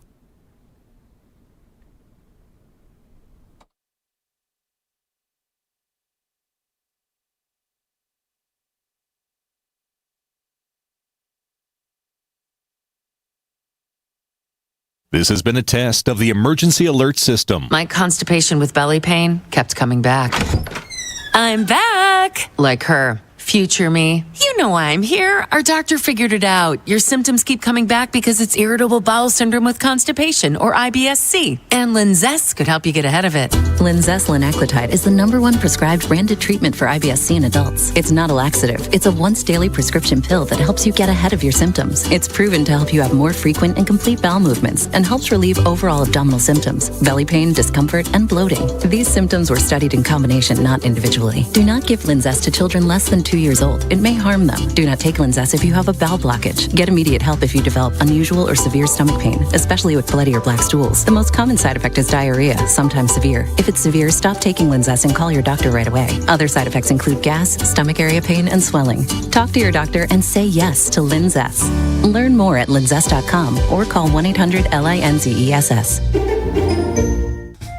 This has been a test of the emergency alert system. My constipation with belly pain kept coming back. I'm back! Like her. Future me. You know why I'm here. Our doctor figured it out. Your symptoms keep coming back because it's irritable bowel syndrome with constipation, or IBS-C. And Linzess could help you get ahead of it. Linzess linaclotide is the #1 prescribed branded treatment for IBS-C in adults. It's not a laxative. It's a once-daily prescription pill that helps you get ahead of your symptoms. It's proven to help you have more frequent and complete bowel movements and helps relieve overall abdominal symptoms, belly pain, discomfort, and bloating. These symptoms were studied in combination, not individually. Do not give Linzess to children less than 2 years old. It may harm them. Do not take Linzess if you have a bowel blockage. Get immediate help if you develop unusual or severe stomach pain, especially with bloody or black stools. The most common side effect is diarrhea, sometimes severe. If it's severe, stop taking Linzess and call your doctor right away. Other side effects include gas, stomach area pain, and swelling. Talk to your doctor and say yes to Linzess. Learn more at linzess.com or call 1-800-LINZESS.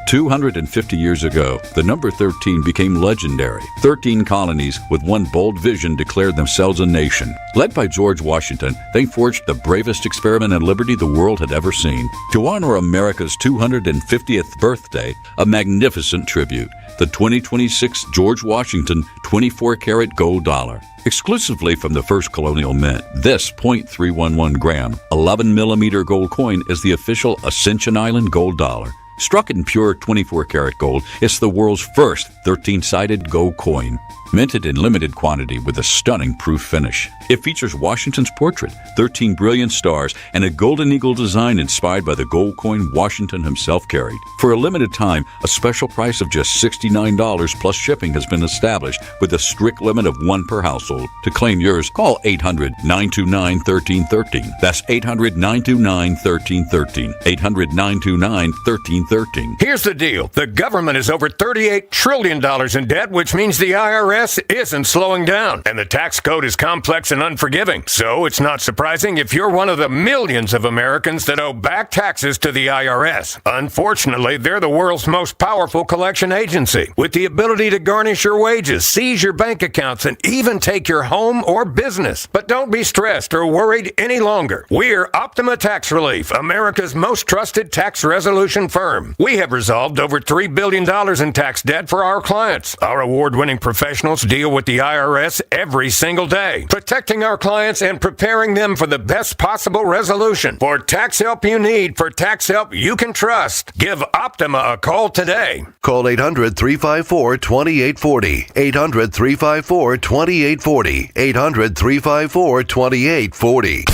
250 years ago, the number 13 became legendary. 13 colonies with one bold vision declared themselves a nation. Led by George Washington, they forged the bravest experiment in liberty the world had ever seen. To honor America's 250th birthday, a magnificent tribute, the 2026 George Washington 24-karat gold dollar. Exclusively from the first colonial mint, this .311 gram, 11-millimeter gold coin is the official Ascension Island gold dollar. Struck in pure 24-karat gold, it's the world's first 13-sided gold coin. Minted in limited quantity with a stunning proof finish. It features Washington's portrait, 13 brilliant stars, and a golden eagle design inspired by the gold coin Washington himself carried. For a limited time, a special price of just $69 plus shipping has been established with a strict limit of 1 per household. To claim yours, call 800-929-1313. That's 800-929-1313. 800-929-1313. Here's the deal. The government is over $38 trillion in debt, which means the IRS isn't slowing down, and the tax code is complex and unforgiving. So it's not surprising if you're one of the millions of Americans that owe back taxes to the IRS. Unfortunately, they're the world's most powerful collection agency, with the ability to garnish your wages, seize your bank accounts, and even take your home or business. But don't be stressed or worried any longer. We're Optima Tax Relief, America's most trusted tax resolution firm. We have resolved over $3 billion in tax debt for our clients. Our award-winning professionals deal with the IRS every single day, protecting our clients and preparing them for the best possible resolution. For tax help you need, for tax help you can trust, give Optima a call today. Call 800-354-2840. 800-354-2840. 800-354-2840.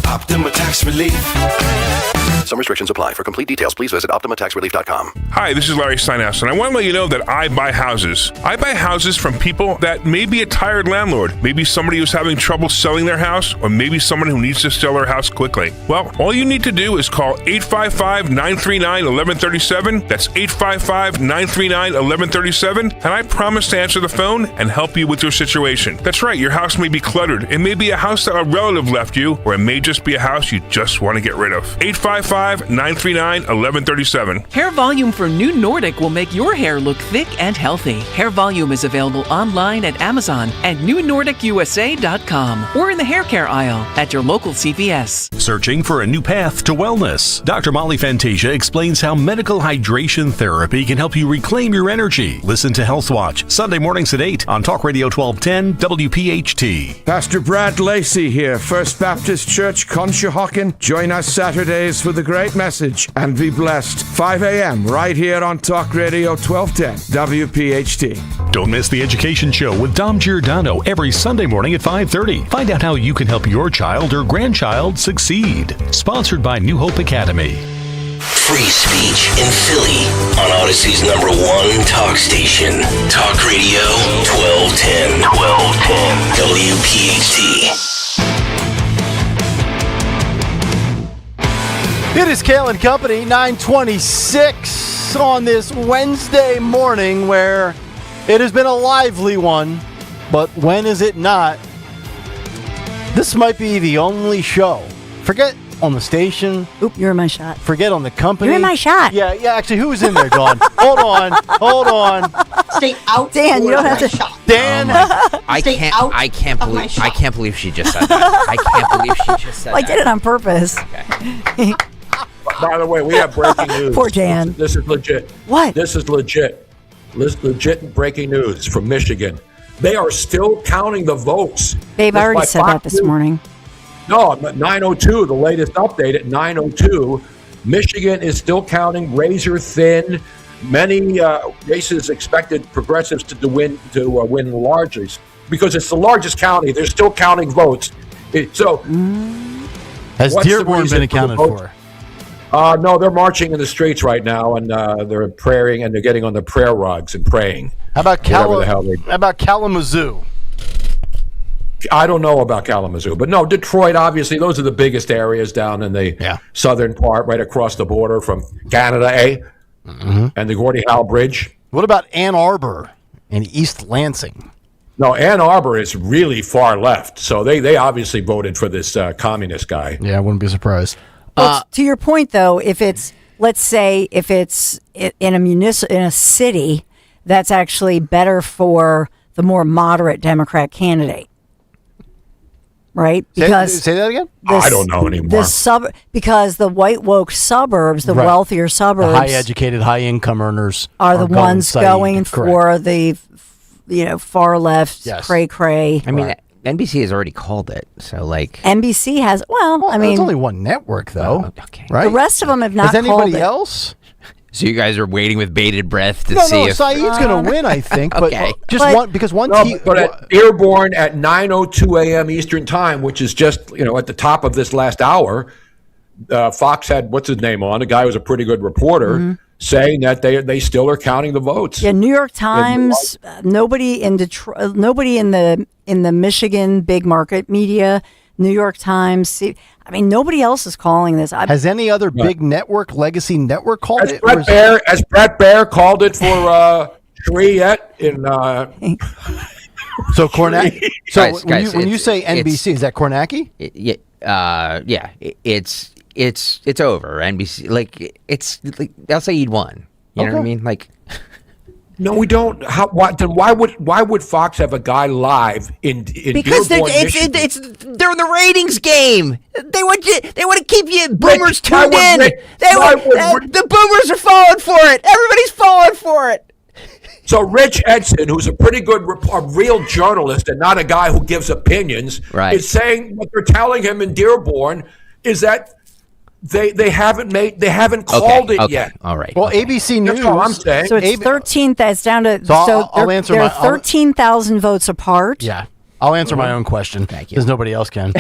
Optima Tax Relief. Some restrictions apply. For complete details, please visit OptimaTaxRelief.com. Hi, this is Larry Steinhaus, and I want to let you know that I buy houses. I buy houses from people that may be a tired landlord, maybe somebody who's having trouble selling their house, or maybe someone who needs to sell their house quickly. Well, all you need to do is call 855-939-1137. That's 855-939-1137, and I promise to answer the phone and help you with your situation. That's right, your house may be cluttered. It may be a house that a relative left you, or it may just be a house you just want to get rid of. 855 855-939-1137. Hair Volume for New Nordic will make your hair look thick and healthy. Hair Volume is available online at Amazon and newnordicusa.com or in the hair care aisle at your local CVS. Searching for a new path to wellness? Dr. Molly Fantasia explains how medical hydration therapy can help you reclaim your energy. Listen to Health Watch, Sunday mornings at 8 on Talk Radio 1210 WPHT. Pastor Brad Lacey here, First Baptist Church, Conshohocken. Join us Saturdays for the great message and be blessed. 5 a.m. right here on Talk Radio 1210 WPHT. Don't miss the Education Show with Dom Giordano every Sunday morning at 5:30. Find out how you can help your child or grandchild succeed. Sponsored by New Hope Academy. Free speech in Philly on Odyssey's #1 talk station. Talk Radio 1210. WPHT. It is Kayal and Company, 9:26 on this Wednesday morning, where it has been a lively one, but when is it not? This might be the only show. Forget on the station. Oop, you're in my shot. Forget on the company. You're in my shot. Yeah, actually, who was in there, Dawn? Hold on. Stay out. Dan, you don't have to. Dan, I can't believe she just said that. I can't believe she just said I that. did it on purpose. Okay. By the way, we have breaking news. Poor Dan. This is legit. What? This is legit. Legit breaking news from Michigan. They are still counting the votes. Babe, I already said that this morning. No, at 9:02, the latest update at 9:02, Michigan is still counting razor thin. Many races expected progressives to win largely because it's the largest county. They're still counting votes. Has Dearborn been accounted for? No, they're marching in the streets right now, and they're praying, and they're getting on the prayer rugs and praying. How about Kalamazoo? I don't know about Kalamazoo, but no, Detroit, obviously, those are the biggest areas down in the southern part, right across the border from Canada, and the Gordie Howe Bridge. What about Ann Arbor and East Lansing? No, Ann Arbor is really far left, so they obviously voted for this communist guy. Yeah, I wouldn't be surprised. Well, to your point, though, if it's, let's say, if it's in a city, that's actually better for the more moderate Democrat candidate, right? Because say that again. I don't know anymore. Because the white woke suburbs, the wealthier suburbs, the high-educated, high-income earners are the ones going for the far left cray. I mean, NBC has already called it, so NBC has. Well, I mean, it's only one network, though. Okay, right? The rest of them have not. Has anybody called else? So you guys are waiting with bated breath to see if Saeed's going to win, I think. But okay. But at Dearborn at 9:02 a.m. Eastern Time, which is just at the top of this last hour, Fox had what's his name on, a guy who was a pretty good reporter, saying that they still are counting the votes. Yeah, New York Times. Nobody in Detroit. Nobody in the Michigan big market media. New York Times. I mean, nobody else is calling this. Has any other big network, legacy network, called it? Has Brett Baer called it for Shree yet? So Kornacki. So guys, when you say NBC, is that Kornacki? Yeah. It's over. NBC, it's like they'll say you'd won. You know what I mean? No, we don't. Why would Fox have a guy live in because Dearborn, they're in the ratings game. They want to keep you boomers tuned in. The boomers are falling for it. Everybody's falling for it. So Rich Edson, who's a pretty good, a real journalist and not a guy who gives opinions, is saying what they're telling him in Dearborn is that they haven't called it yet. All right. Well, ABC News. That's all I'm saying. So it's 13th. That's down to. I'll answer. They're 13,000 votes apart. Yeah. I'll answer my own question. Thank you. Because nobody else can.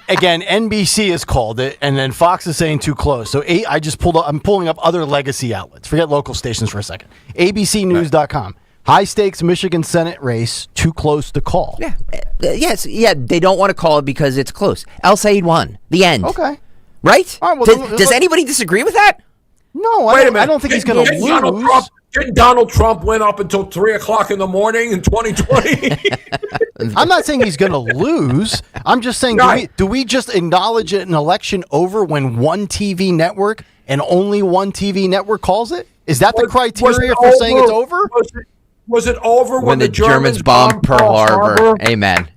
Again, NBC has called it, and then Fox is saying too close. So I'm pulling up other legacy outlets. Forget local stations for a second. ABCnews.com. High stakes Michigan Senate race too close to call. Yeah. Yes. Yeah. They don't want to call it because it's close. El Sayed won. The end. Okay. Right? Does anybody disagree with that? No, I don't think he's going to lose. Didn't Donald Trump win up until 3 o'clock in the morning in 2020? I'm not saying he's going to lose. I'm just saying, do we just acknowledge an election over when one TV network and only one TV network calls it? Is that the criteria for saying it's over? Was it over when the Germans bombed Pearl Harbor? Amen.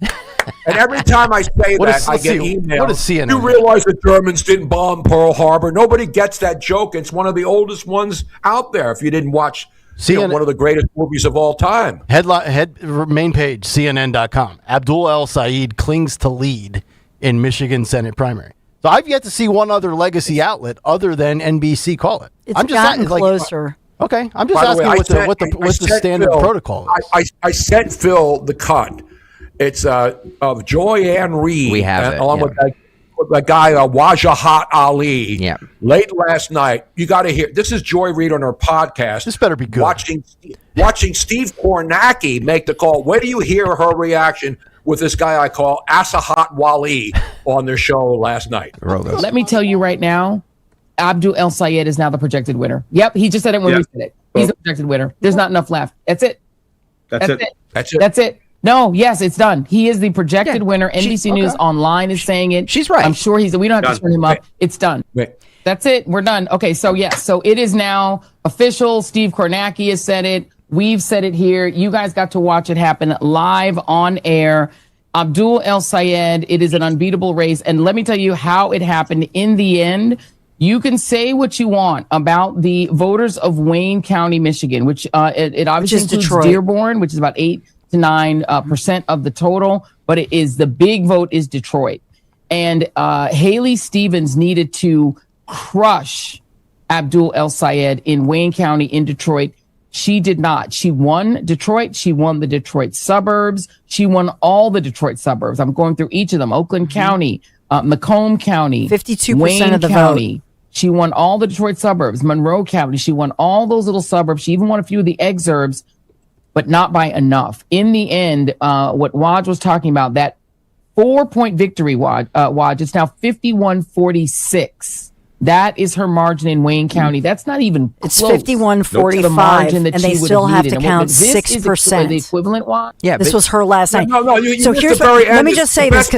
And every time I say that, I get emails. What is CNN? You realize the Germans didn't bomb Pearl Harbor? Nobody gets that joke. It's one of the oldest ones out there. If you didn't watch one of the greatest movies of all time. Main page, CNN.com. Abdul El Sayed clings to lead in Michigan Senate primary. So I've yet to see one other legacy outlet other than NBC call it. It's gotten closer. Okay, I'm just asking what the standard protocol is. I sent Phil the cut. It's of Joy Ann Reid. We have it. Along with that guy, Wajahat Ali. Yeah. Late last night. You got to hear. This is Joy Reid on her podcast. This better be good. Watching Steve Kornacki make the call. Where do you hear her reaction with this guy I call Asahat Wali on their show last night? Let me tell you right now, Abdul El Sayed is now the projected winner. Yep, he just said it when we said it. He's the projected winner. There's not enough left. That's it. That's it. No, yes, it's done. He is the projected winner. NBC News Online is saying it. She's right. I'm sure we don't have to turn him up. It's done. That's it. We're done. Okay, so so it is now official. Steve Kornacki has said it. We've said it here. You guys got to watch it happen live on air. Abdul El Sayed, it is an unbeatable race. And let me tell you how it happened in the end. You can say what you want about the voters of Wayne County, Michigan, which it obviously includes Detroit. Dearborn, which is about 8 to 9% of the total, but it is the big vote is Detroit. And Haley Stevens needed to crush Abdul El Sayed in Wayne County in Detroit. She did not. She won Detroit. She won the Detroit suburbs. She won all the Detroit suburbs. I'm going through each of them. Oakland County, Macomb County, 52% Wayne of the County. vote. She won all the Detroit suburbs, Monroe County. She won all those little suburbs. She even won a few of the exurbs, but not by enough. In the end, what Waj was talking about, that 4-point victory, Waj, it's now 51-46. That is her margin in Wayne County. That's not even close. It's 51-45, and they still have to count 6%. The equivalent, Waj? Yeah, this was her last night. No, so here's let me just say this,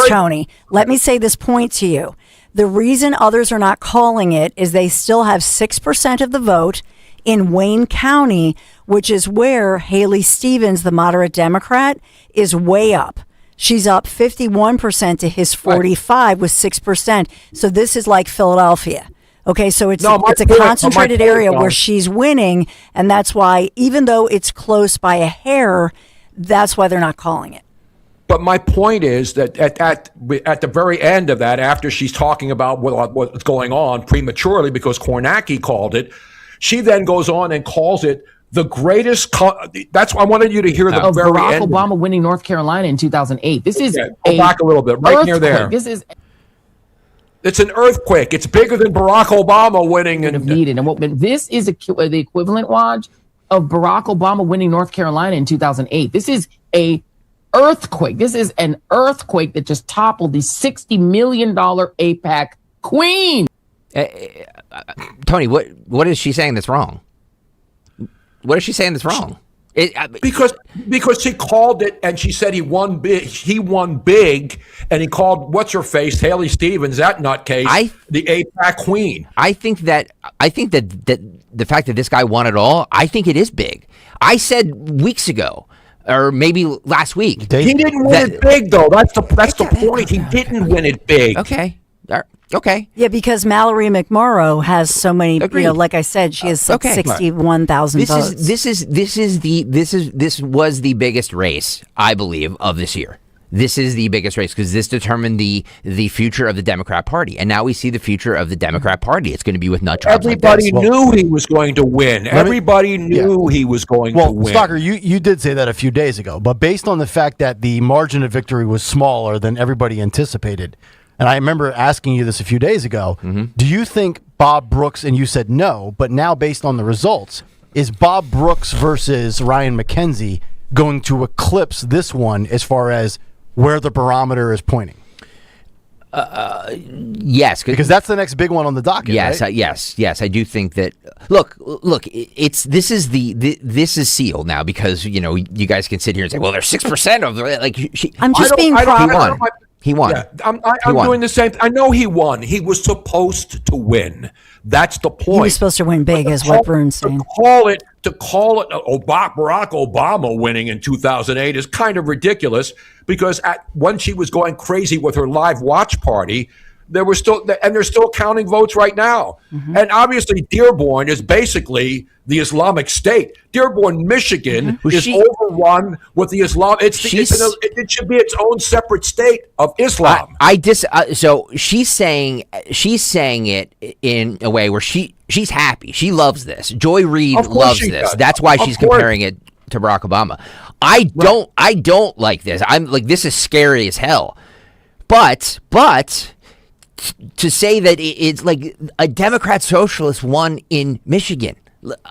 Tony. Let me say this point to you. The reason others are not calling it is they still have 6% of the vote in Wayne County, which is where Haley Stevens, the moderate Democrat, is way up. She's up 51% to his 45 with 6%. So this is like Philadelphia. Okay, so it's a concentrated area where she's winning, and that's why, even though it's close by a hair, that's why they're not calling it. But my point is that at the very end of that, after she's talking about what's going on prematurely because Kornacki called it, she then goes on and calls it the greatest. That's why I wanted you to hear the very Barack end. Obama winning North Carolina in 2008. This is go back a little bit, right near there. It's an earthquake. It's bigger than Barack Obama winning. This is the equivalent, Waj, of Barack Obama winning North Carolina in 2008. This is a earthquake. This is an earthquake that just toppled the $60 million AIPAC queen. Tony, what is she saying that's wrong? What is she saying that's wrong? Because she called it and she said he won big. He won big, and he called what's her face Haley Stevens, that nutcase, the AIPAC queen. I think that the fact that this guy won it all, I think it is big. I said weeks ago, or maybe last week, he didn't win it big though. That's the point. He didn't win it big. Okay. Yeah, because Mallory McMorrow has so many. Like I said, she has 61,000 votes. This was the biggest race, I believe, of this year. This is the biggest race because this determined the future of the Democrat Party, and now we see the future of the Democrat Party. It's going to be with nut jobs. Everybody knew he was going to win. Everybody knew he was going to win. Well, Stalker, you did say that a few days ago, but based on the fact that the margin of victory was smaller than everybody anticipated. And I remember asking you this a few days ago. Mm-hmm. Do you think Bob Brooks, and you said no, but now based on the results, is Bob Brooks versus Ryan McKenzie going to eclipse this one as far as where the barometer is pointing? Yes, because that's the next big one on the docket. Yes, right? yes. I do think that. Look. This is sealed now because you guys can sit here and say, well, there's 6% of I'm just being proper. He won. Yeah, I'm doing the same. I know he won. He was supposed to win. That's the point. He was supposed to win big, is what Brune's saying. To call it Barack Obama winning in 2008 is kind of ridiculous because when she was going crazy with her live watch party, they're still counting votes right now. Mm-hmm. And obviously, Dearborn is basically the Islamic State. Dearborn, Michigan, is overrun with the Islam. It should be its own separate state of Islam. So she's saying it in a way where she's happy. She loves this. Joy Reid loves this. Does. That's why she's comparing it to Barack Obama. I don't like this. I'm like, this is scary as hell. But to say that it's like a Democrat socialist won in Michigan,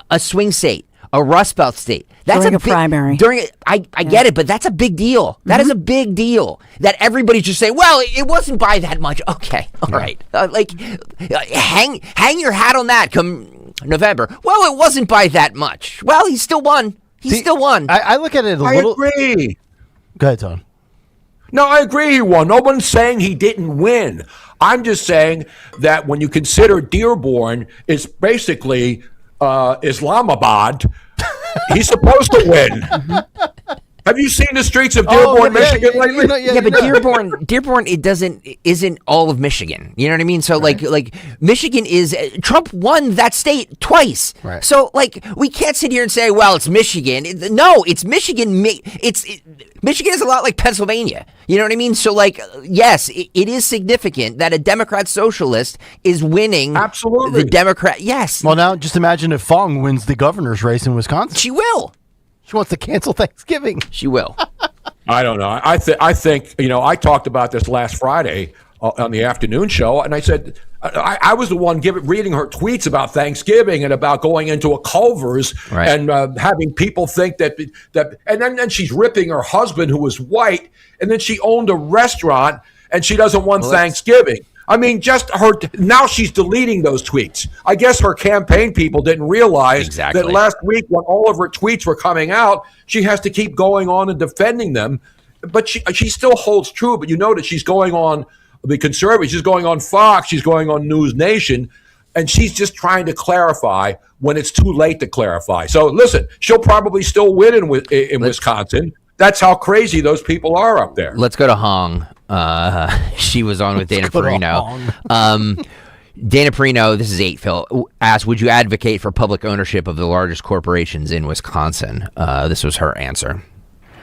a swing state, a Rust Belt state. That's during a primary. I get it, but that's a big deal. Mm-hmm. That is a big deal. That everybody's just saying, well, it wasn't by that much. Okay, all right. Hang your hat on that come November. Well, it wasn't by that much. Well, he still won. Still won. I look at it a little. I agree. Go ahead, Tom. No, I agree he won. No one's saying he didn't win. I'm just saying that when you consider Dearborn is basically Islamabad, he's supposed to win. Have you seen the streets of Dearborn, Michigan lately? But Dearborn, isn't all of Michigan. You know what I mean? So like Michigan is Trump won that state twice. Right. So we can't sit here and say, well, it's Michigan. No, it's Michigan. Michigan is a lot like Pennsylvania. You know what I mean? So yes, it is significant that a Democrat socialist is winning. Absolutely. The Democrat. Yes. Well, now just imagine if Fong wins the governor's race in Wisconsin. She will. She wants to cancel Thanksgiving. She will. I don't know. I think I talked about this last Friday on the afternoon show, and I said I was the one reading her tweets about Thanksgiving and about going into a Culver's and having people think that, and then she's ripping her husband who was white, and then she owned a restaurant and she doesn't want Thanksgiving. I mean, just her. Now she's deleting those tweets. I guess her campaign people didn't realize that last week when all of her tweets were coming out, she has to keep going on and defending them. But she still holds true. But you know that she's going on the conservative. She's going on Fox. She's going on News Nation. And she's just trying to clarify when it's too late to clarify. So listen, she'll probably still win in Wisconsin. That's how crazy those people are up there. Let's go to Hong. She was on with Dana Perino. Dana Perino, this is 8 Phil, asked, would you advocate for public ownership of the largest corporations in Wisconsin? This was her answer.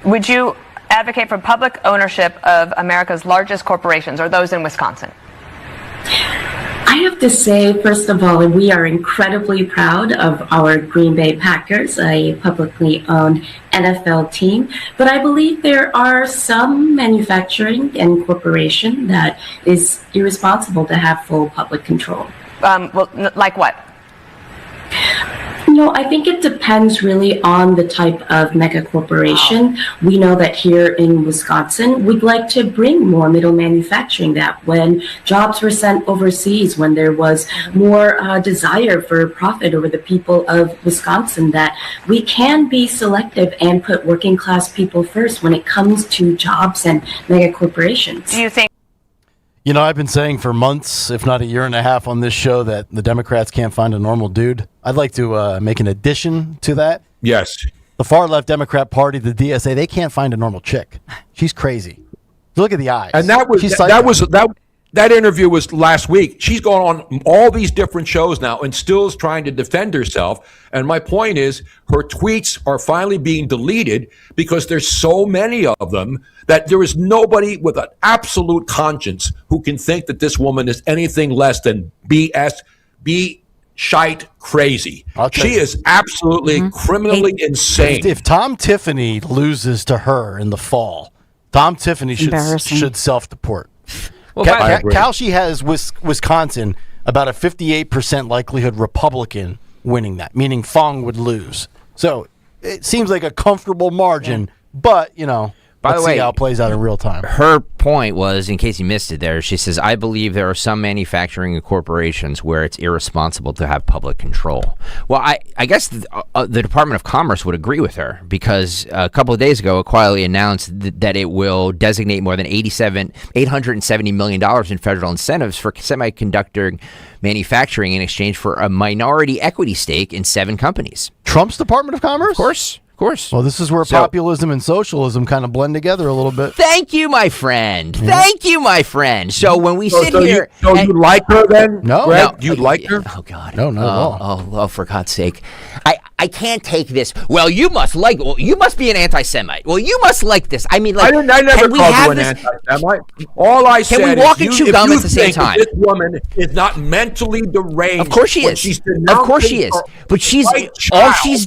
Would you advocate for public ownership of America's largest corporations or those in Wisconsin? I have to say, first of all, we are incredibly proud of our Green Bay Packers, a publicly owned NFL team. But I believe there are some manufacturing and corporation that is irresponsible to have full public control. Like what? No, I think it depends really on the type of mega corporation. We know that here in Wisconsin, we'd like to bring more middle manufacturing, that when jobs were sent overseas, when there was more desire for profit over the people of Wisconsin, that we can be selective and put working class people first when it comes to jobs and mega corporations. Do you think? You know, I've been saying for months, if not a year and a half on this show, that the Democrats can't find a normal dude. I'd like to make an addition to that. Yes. The far-left Democrat Party, the DSA, they can't find a normal chick. She's crazy. Look at the eyes. And that interview was last week. She's going on all these different shows now and still is trying to defend herself. And my point is, her tweets are finally being deleted because there's so many of them that there is nobody with an absolute conscience who can think that this woman is anything less than shite crazy. She is absolutely criminally insane. If Tom Tiffany loses to her in the fall, Tom Tiffany should self-deport. Well, Kalshi has Wisconsin about a 58% likelihood Republican winning that, meaning Fong would lose. So it seems like a comfortable margin, but, you know. By the way, see how it plays out in real time. Her point was, in case you missed it there, she says, I believe there are some manufacturing corporations where it's irresponsible to have public control. Well, I guess the Department of Commerce would agree with her, because a couple of days ago, it quietly announced that it will designate more than $870 million in federal incentives for semiconductor manufacturing in exchange for a minority equity stake in 7 companies. Trump's Department of Commerce? Of course. Of course. Well, this is where populism and socialism kind of blend together a little bit. Thank you, my friend. Thank you, my friend. So when we sit here... you like her then? No. No. You like her? Oh, God. No, not at all. Oh, for God's sake. I can't take this. Well, you must be an anti-Semite. Well, you must like this. I mean, like... I never called you an anti-Semite. All I said is... Can we walk and chew gum at the same time? This woman is not mentally deranged... Of course she is. Of course she is. But all she's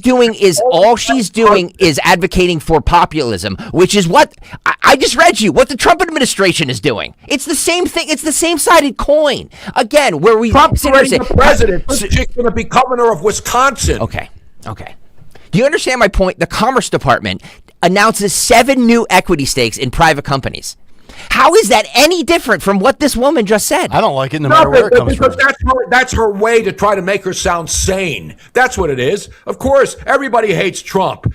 doing is advocating for populism, which is what I just read you, what the Trump administration is doing. It's the same thing. It's the same sided coin. Again, where we... Trump's the president. This chick's going to be governor of Wisconsin. Okay. Do you understand my point? The Commerce Department announces 7 new equity stakes in private companies. How is that any different from what this woman just said? I don't like it no matter where it comes from. That's her way to try to make her sound sane. That's what it is. Of course, everybody hates Trump.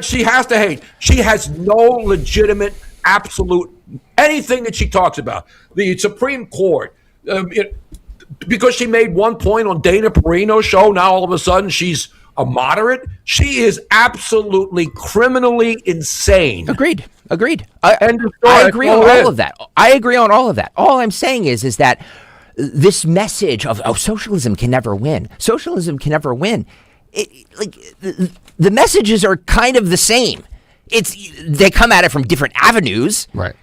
She has to hate. She has no legitimate, absolute, anything that she talks about. The Supreme Court, because she made one point on Dana Perino's show, now all of a sudden she's a moderate. She is absolutely criminally insane. Agreed. I agree on all of that. I agree on all of that. All I'm saying is that this message of socialism can never win. Socialism can never win. The messages are kind of the same. They come at it from different avenues. Right.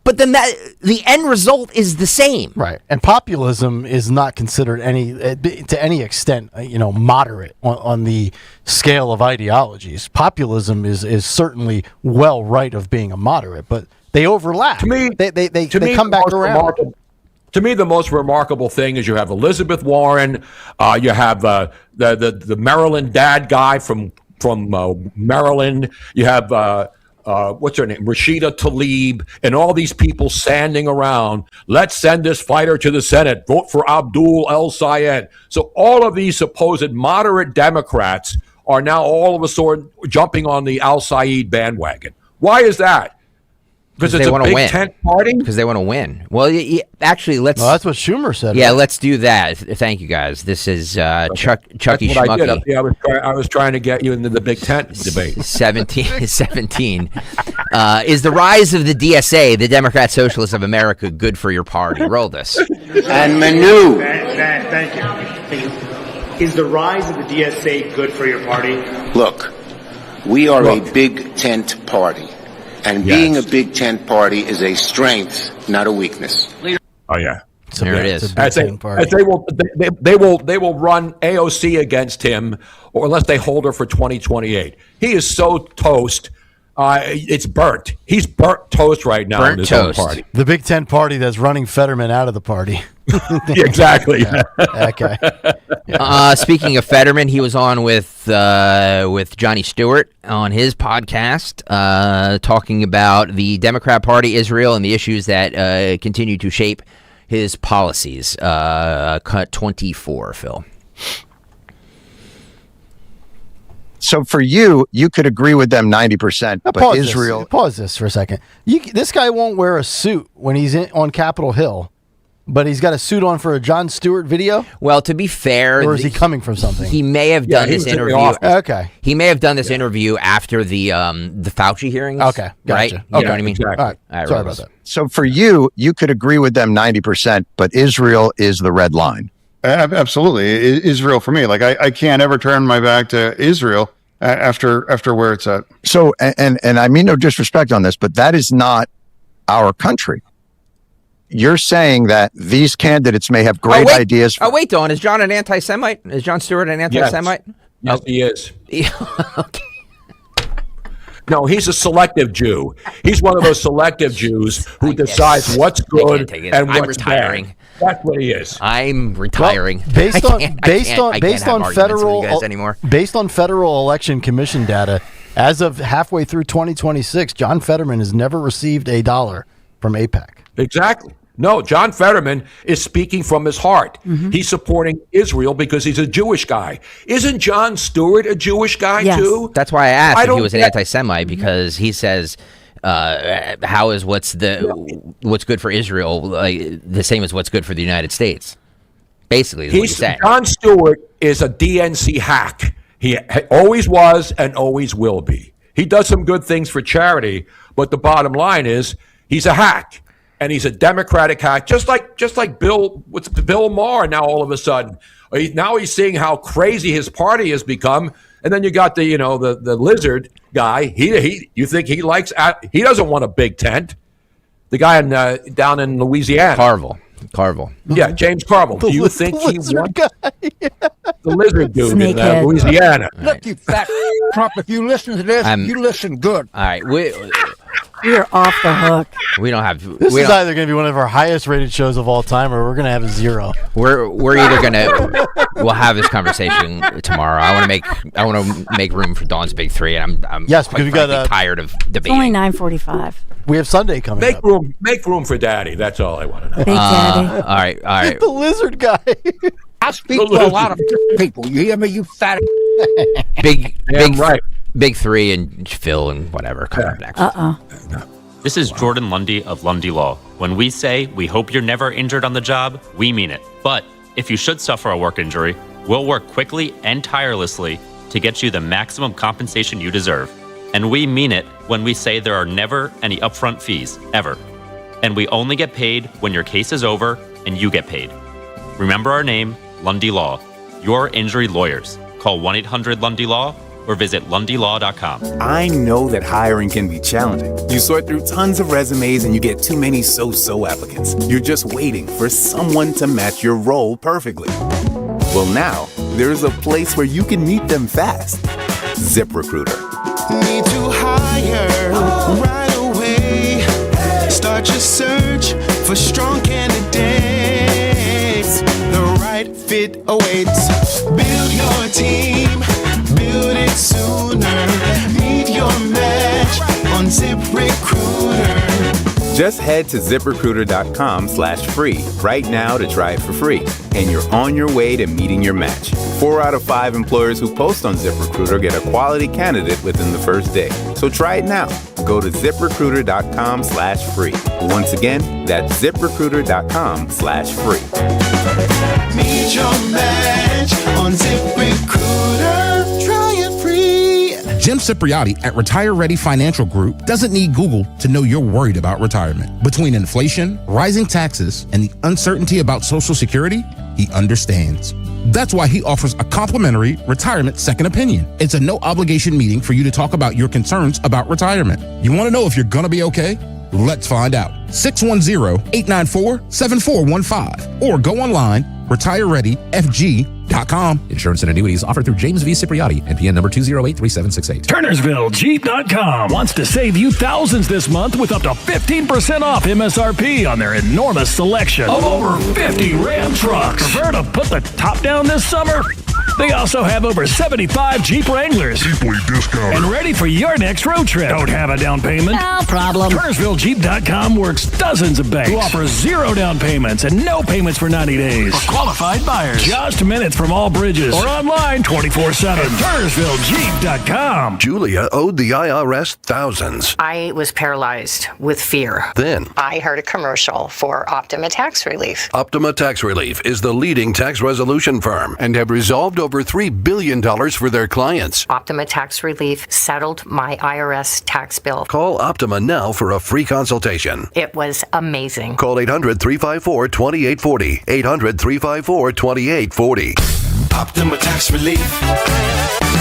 But the end result is the same. Right. And populism is not considered to any extent, moderate on the scale of ideologies. Populism is certainly well right of being a moderate, but they overlap. To me, they come back around. To me, the most remarkable thing is you have Elizabeth Warren, you have the Maryland dad guy from Maryland, you have what's her name, Rashida Tlaib, and all these people standing around. Let's send this fighter to the Senate. Vote for Abdul El Sayed. So all of these supposed moderate Democrats are now all of a sudden jumping on the Al Sayed bandwagon. Why is that? Because it's a big tent party? Because they want to win. Well, actually, let's... Well, that's what Schumer said. Yeah, let's do that. Thank you, guys. This is Chucky Schmucky. I was trying to get you into the big tent debate. 17 is the rise of the DSA, the Democrat Socialists of America, good for your party? Roll this. And Manu. Thank you. Is the rise of the DSA good for your party? Look, we are a big tent party. And being a big tent party is a strength, not a weakness. Oh yeah, there it is. As they will run AOC against him, or unless they hold her for 2028. He is so toast. It's burnt. He's burnt toast right now in his own party. The Big Tent party that's running Fetterman out of the party. Exactly. Yeah. Okay. Speaking of Fetterman, he was on with Johnny Stewart on his podcast, talking about the Democrat Party, Israel, and the issues that continue to shape his policies. Cut 24, Phil. So for you could agree with them 90%, but Israel... Pause this for a second. This guy won't wear a suit when he's on Capitol Hill, but he's got a suit on for a Jon Stewart video? Well, to be fair... Or is he coming from something? He may have done this interview... Okay. He may have done this interview after the Fauci hearings. Okay, gotcha. Right? You know what I mean? Exactly. All right. Sorry about that. So for you could agree with them 90%, but Israel is the red line. Absolutely. Israel for me. Like I can't ever turn my back to Israel after where it's at. So, and I mean no disrespect on this, but that is not our country. You're saying that these candidates may have great ideas. Wait, Dawn, is John an anti-Semite? Is Jon Stewart an anti-Semite? Yes, he is. Okay. No, he's a selective Jew. He's one of those selective Jews who decides what's good and what's bad. That's what he is. I'm retiring. Well, based on federal election commission data, As of halfway through 2026, John Fetterman has never received $1 from AIPAC. Exactly. No, John Fetterman is speaking from his heart. He's supporting Israel because he's a Jewish guy. Isn't Jon Stewart a Jewish guy too? That's why I asked if he was an get- anti-Semite, because he says, "How is what's good for Israel the same as what's good for the United States?" Basically, is what he's saying. Jon Stewart is a DNC hack. He always was and always will be. He does some good things for charity, but the bottom line is he's a hack. And he's a Democratic hack, just like Bill Maher. Now all of a sudden, now he's seeing how crazy his party has become. And then you got the lizard guy. You think he likes? He doesn't want a big tent. The guy down in Louisiana, Carville. Yeah, James Carville. Do you think he wants the lizard dude in Snakehead. Louisiana? Look, you fat Trump, if you listen to this, you listen good. All right, we are off the hook. We don't have. This is either going to be one of our highest rated shows of all time, or we're going to have a 0. We're either gonna we'll have this conversation tomorrow. I want to make room for Dawn's Big Three, and I'm Yes, because we got tired of It's debating. only 9:45. We have Sunday coming Make up. Make room for Daddy. That's all I want to know. Big Daddy. All right. The lizard guy. I speak to a lot of people. You hear me, you fat? Big right. Big Three and Phil and whatever coming up next. This is Jordan Lundy of Lundy Law. When we say we hope you're never injured on the job, we mean it. But if you should suffer a work injury, we'll work quickly and tirelessly to get you the maximum compensation you deserve. And we mean it when we say there are never any upfront fees, ever. And we only get paid when your case is over and you get paid. Remember our name, Lundy Law. Your injury lawyers. Call 1-800-LUNDY-LAW or visit lundylaw.com. I know that hiring can be challenging. You sort through tons of resumes and you get too many so-so applicants. You're just waiting for someone to match your role perfectly. Well, now, there's a place where you can meet them fast. ZipRecruiter. Need to hire right away. Start your search for strong candidates. The right fit awaits. Build your team. Build it sooner. Meet your match on ZipRecruiter. Just head to ZipRecruiter.com/free right now to try it for free. And you're on your way to meeting your match. 4 out of 5 employers who post on ZipRecruiter get a quality candidate within the first day. So try it now. Go to ZipRecruiter.com/free. Once again, that's ZipRecruiter.com/free. Meet your match on ZipRecruiter. Try it free. Jim Cipriotti at Retire Ready Financial Group doesn't need Google to know you're worried about retirement. Between inflation, rising taxes, and the uncertainty about Social Security, he understands. That's why he offers a complimentary retirement second opinion. It's a no-obligation meeting for you to talk about your concerns about retirement. You want to know if you're going to be okay? Let's find out. 610-894-7415 or go online, retirereadyfg.com. Insurance and annuities offered through James V. Cipriotti, NPN number 2083768. TurnersvilleJeep.com wants to save you thousands this month with up to 15% off MSRP on their enormous selection of over 50 Ram trucks. Prefer to put the top down this summer? They also have over 75 Jeep Wranglers. Deeply discounted. And ready for your next road trip. Don't have a down payment? No problem. TurnersvilleJeep.com works dozens of banks who offer 0 down payments and no payments for 90 days. For qualified buyers. Just minutes from all bridges. Or online 24/7. TurnersvilleJeep.com. Julia owed the IRS thousands. I was paralyzed with fear. Then, I heard a commercial for Optima Tax Relief. Optima Tax Relief is the leading tax resolution firm and have resolved over $3 billion for their clients. Optima Tax Relief settled my IRS tax bill. Call Optima now for a free consultation. It was amazing. Call 800-354-2840. 800-354-2840. Optima Tax Relief.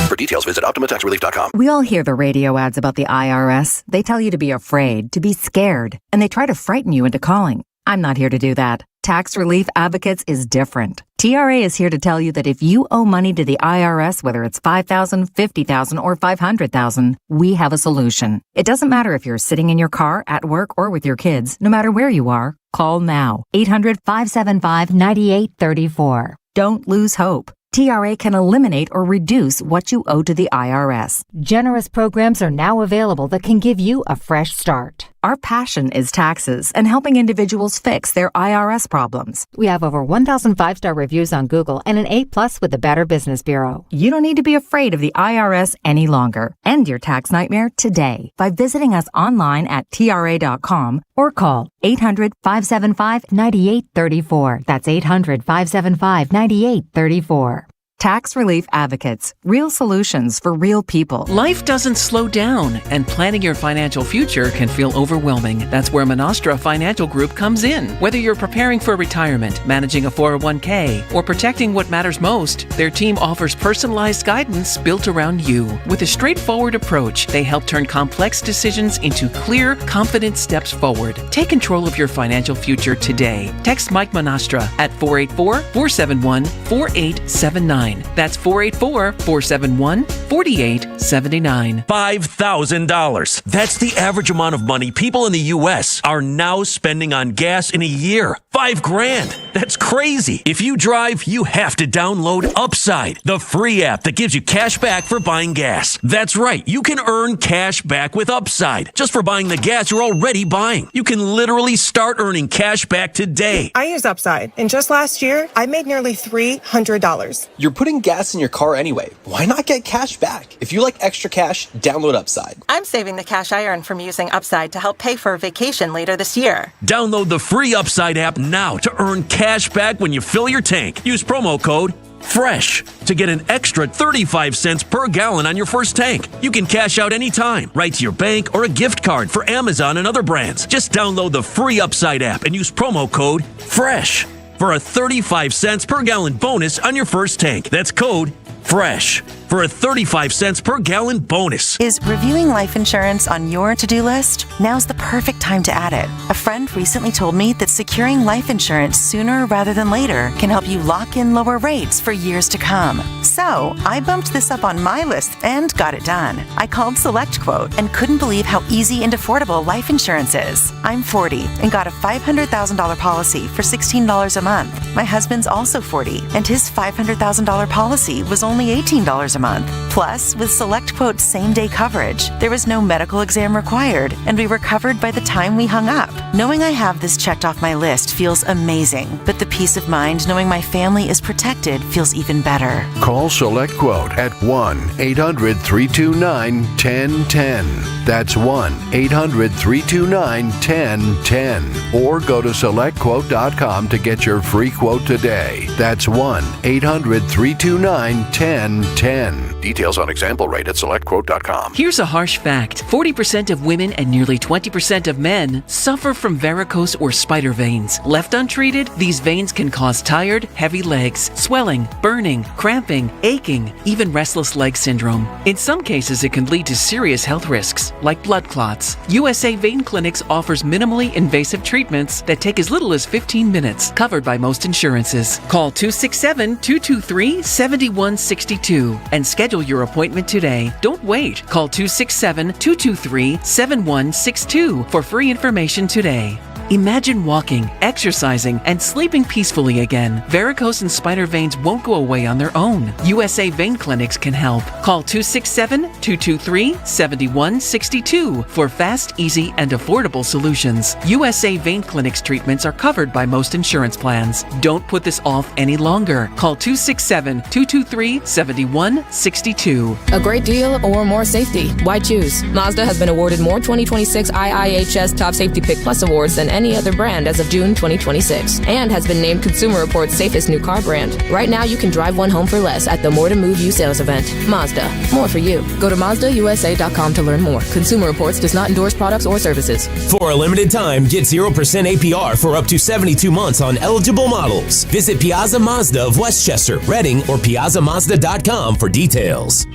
For details, visit OptimaTaxRelief.com. We all hear the radio ads about the IRS. They tell you to be afraid, to be scared, and they try to frighten you into calling. I'm not here to do that. Tax Relief Advocates is different. TRA is here to tell you that if you owe money to the IRS, whether it's $5,000, $50,000, or $500,000, we have a solution. It doesn't matter if you're sitting in your car, at work, or with your kids. No matter where you are, call now. 800-575-9834. Don't lose hope. TRA can eliminate or reduce what you owe to the IRS. Generous programs are now available that can give you a fresh start. Our passion is taxes and helping individuals fix their IRS problems. We have over 1,000 5-star reviews on Google and an A+ with the Better Business Bureau. You don't need to be afraid of the IRS any longer. End your tax nightmare today by visiting us online at TRA.com or call 800-575-9834. That's 800-575-9834. Tax Relief Advocates. Real solutions for real people. Life doesn't slow down, and planning your financial future can feel overwhelming. That's where Monastra Financial Group comes in. Whether you're preparing for retirement, managing a 401k, or protecting what matters most, their team offers personalized guidance built around you. With a straightforward approach, they help turn complex decisions into clear, confident steps forward. Take control of your financial future today. Text Mike Monastra at 484-471-4879. That's 484-471-4879. $5,000. That's the average amount of money people in the U.S. are now spending on gas in a year. $5,000. That's crazy. If you drive, you have to download Upside, the free app that gives you cash back for buying gas. That's right. You can earn cash back with Upside just for buying the gas you're already buying. You can literally start earning cash back today. I use Upside, and just last year, I made nearly $300. You're putting gas in your car anyway. Why not get cash back? If you like extra cash, download Upside. I'm saving the cash I earn from using Upside to help pay for a vacation later this year. Download the free Upside app now to earn cash back when you fill your tank. Use promo code FRESH to get an extra 35 cents per gallon on your first tank. You can cash out anytime, right to your bank or a gift card for Amazon and other brands. Just download the free Upside app and use promo code FRESH for a 35 cents per gallon bonus on your first tank. That's code FRESH for a 35 cents per gallon bonus. Is reviewing life insurance on your to-do list? Now's the perfect time to add it. A friend recently told me that securing life insurance sooner rather than later can help you lock in lower rates for years to come. So I bumped this up on my list and got it done. I called SelectQuote and couldn't believe how easy and affordable life insurance is. I'm 40 and got a $500,000 policy for $16 a month. My husband's also 40 and his $500,000 policy was only $18 a month. Plus, with SelectQuote's same-day coverage, there was no medical exam required, and we were covered by the time we hung up. Knowing I have this checked off my list feels amazing, but the peace of mind knowing my family is protected feels even better. Call SelectQuote at 1-800-329-1010. That's 1-800-329-1010. Or go to SelectQuote.com to get your free quote today. That's 1-800-329-1010. Details on example rate at SelectQuote.com. Here's a harsh fact. 40% of women and nearly 20% of men suffer from varicose or spider veins. Left untreated, these veins can cause tired, heavy legs, swelling, burning, cramping, aching, even restless leg syndrome. In some cases, it can lead to serious health risks, like blood clots. USA Vein Clinics offers minimally invasive treatments that take as little as 15 minutes, covered by most insurances. Call 267-223-7162 and schedule your appointment today. Don't wait. Call 267-223-7162 for free information today. Imagine walking, exercising, and sleeping peacefully again. Varicose and spider veins won't go away on their own. USA Vein Clinics can help. Call 267-223-7162 for fast, easy, and affordable solutions. USA Vein Clinics treatments are covered by most insurance plans. Don't put this off any longer. Call 267-223-7162. A great deal or more safety? Why choose? Mazda has been awarded more 2026 IIHS Top Safety Pick Plus awards than any other brand as of June 2026, and has been named Consumer Reports' safest new car brand. Right now, you can drive one home for less at the More to Move You sales event. Mazda, more for you. Go to MazdaUSA.com to learn more. Consumer Reports does not endorse products or services. For a limited time, get 0% APR for up to 72 months on eligible models. Visit Piazza Mazda of Westchester, Reading, or PiazzaMazda.com for details.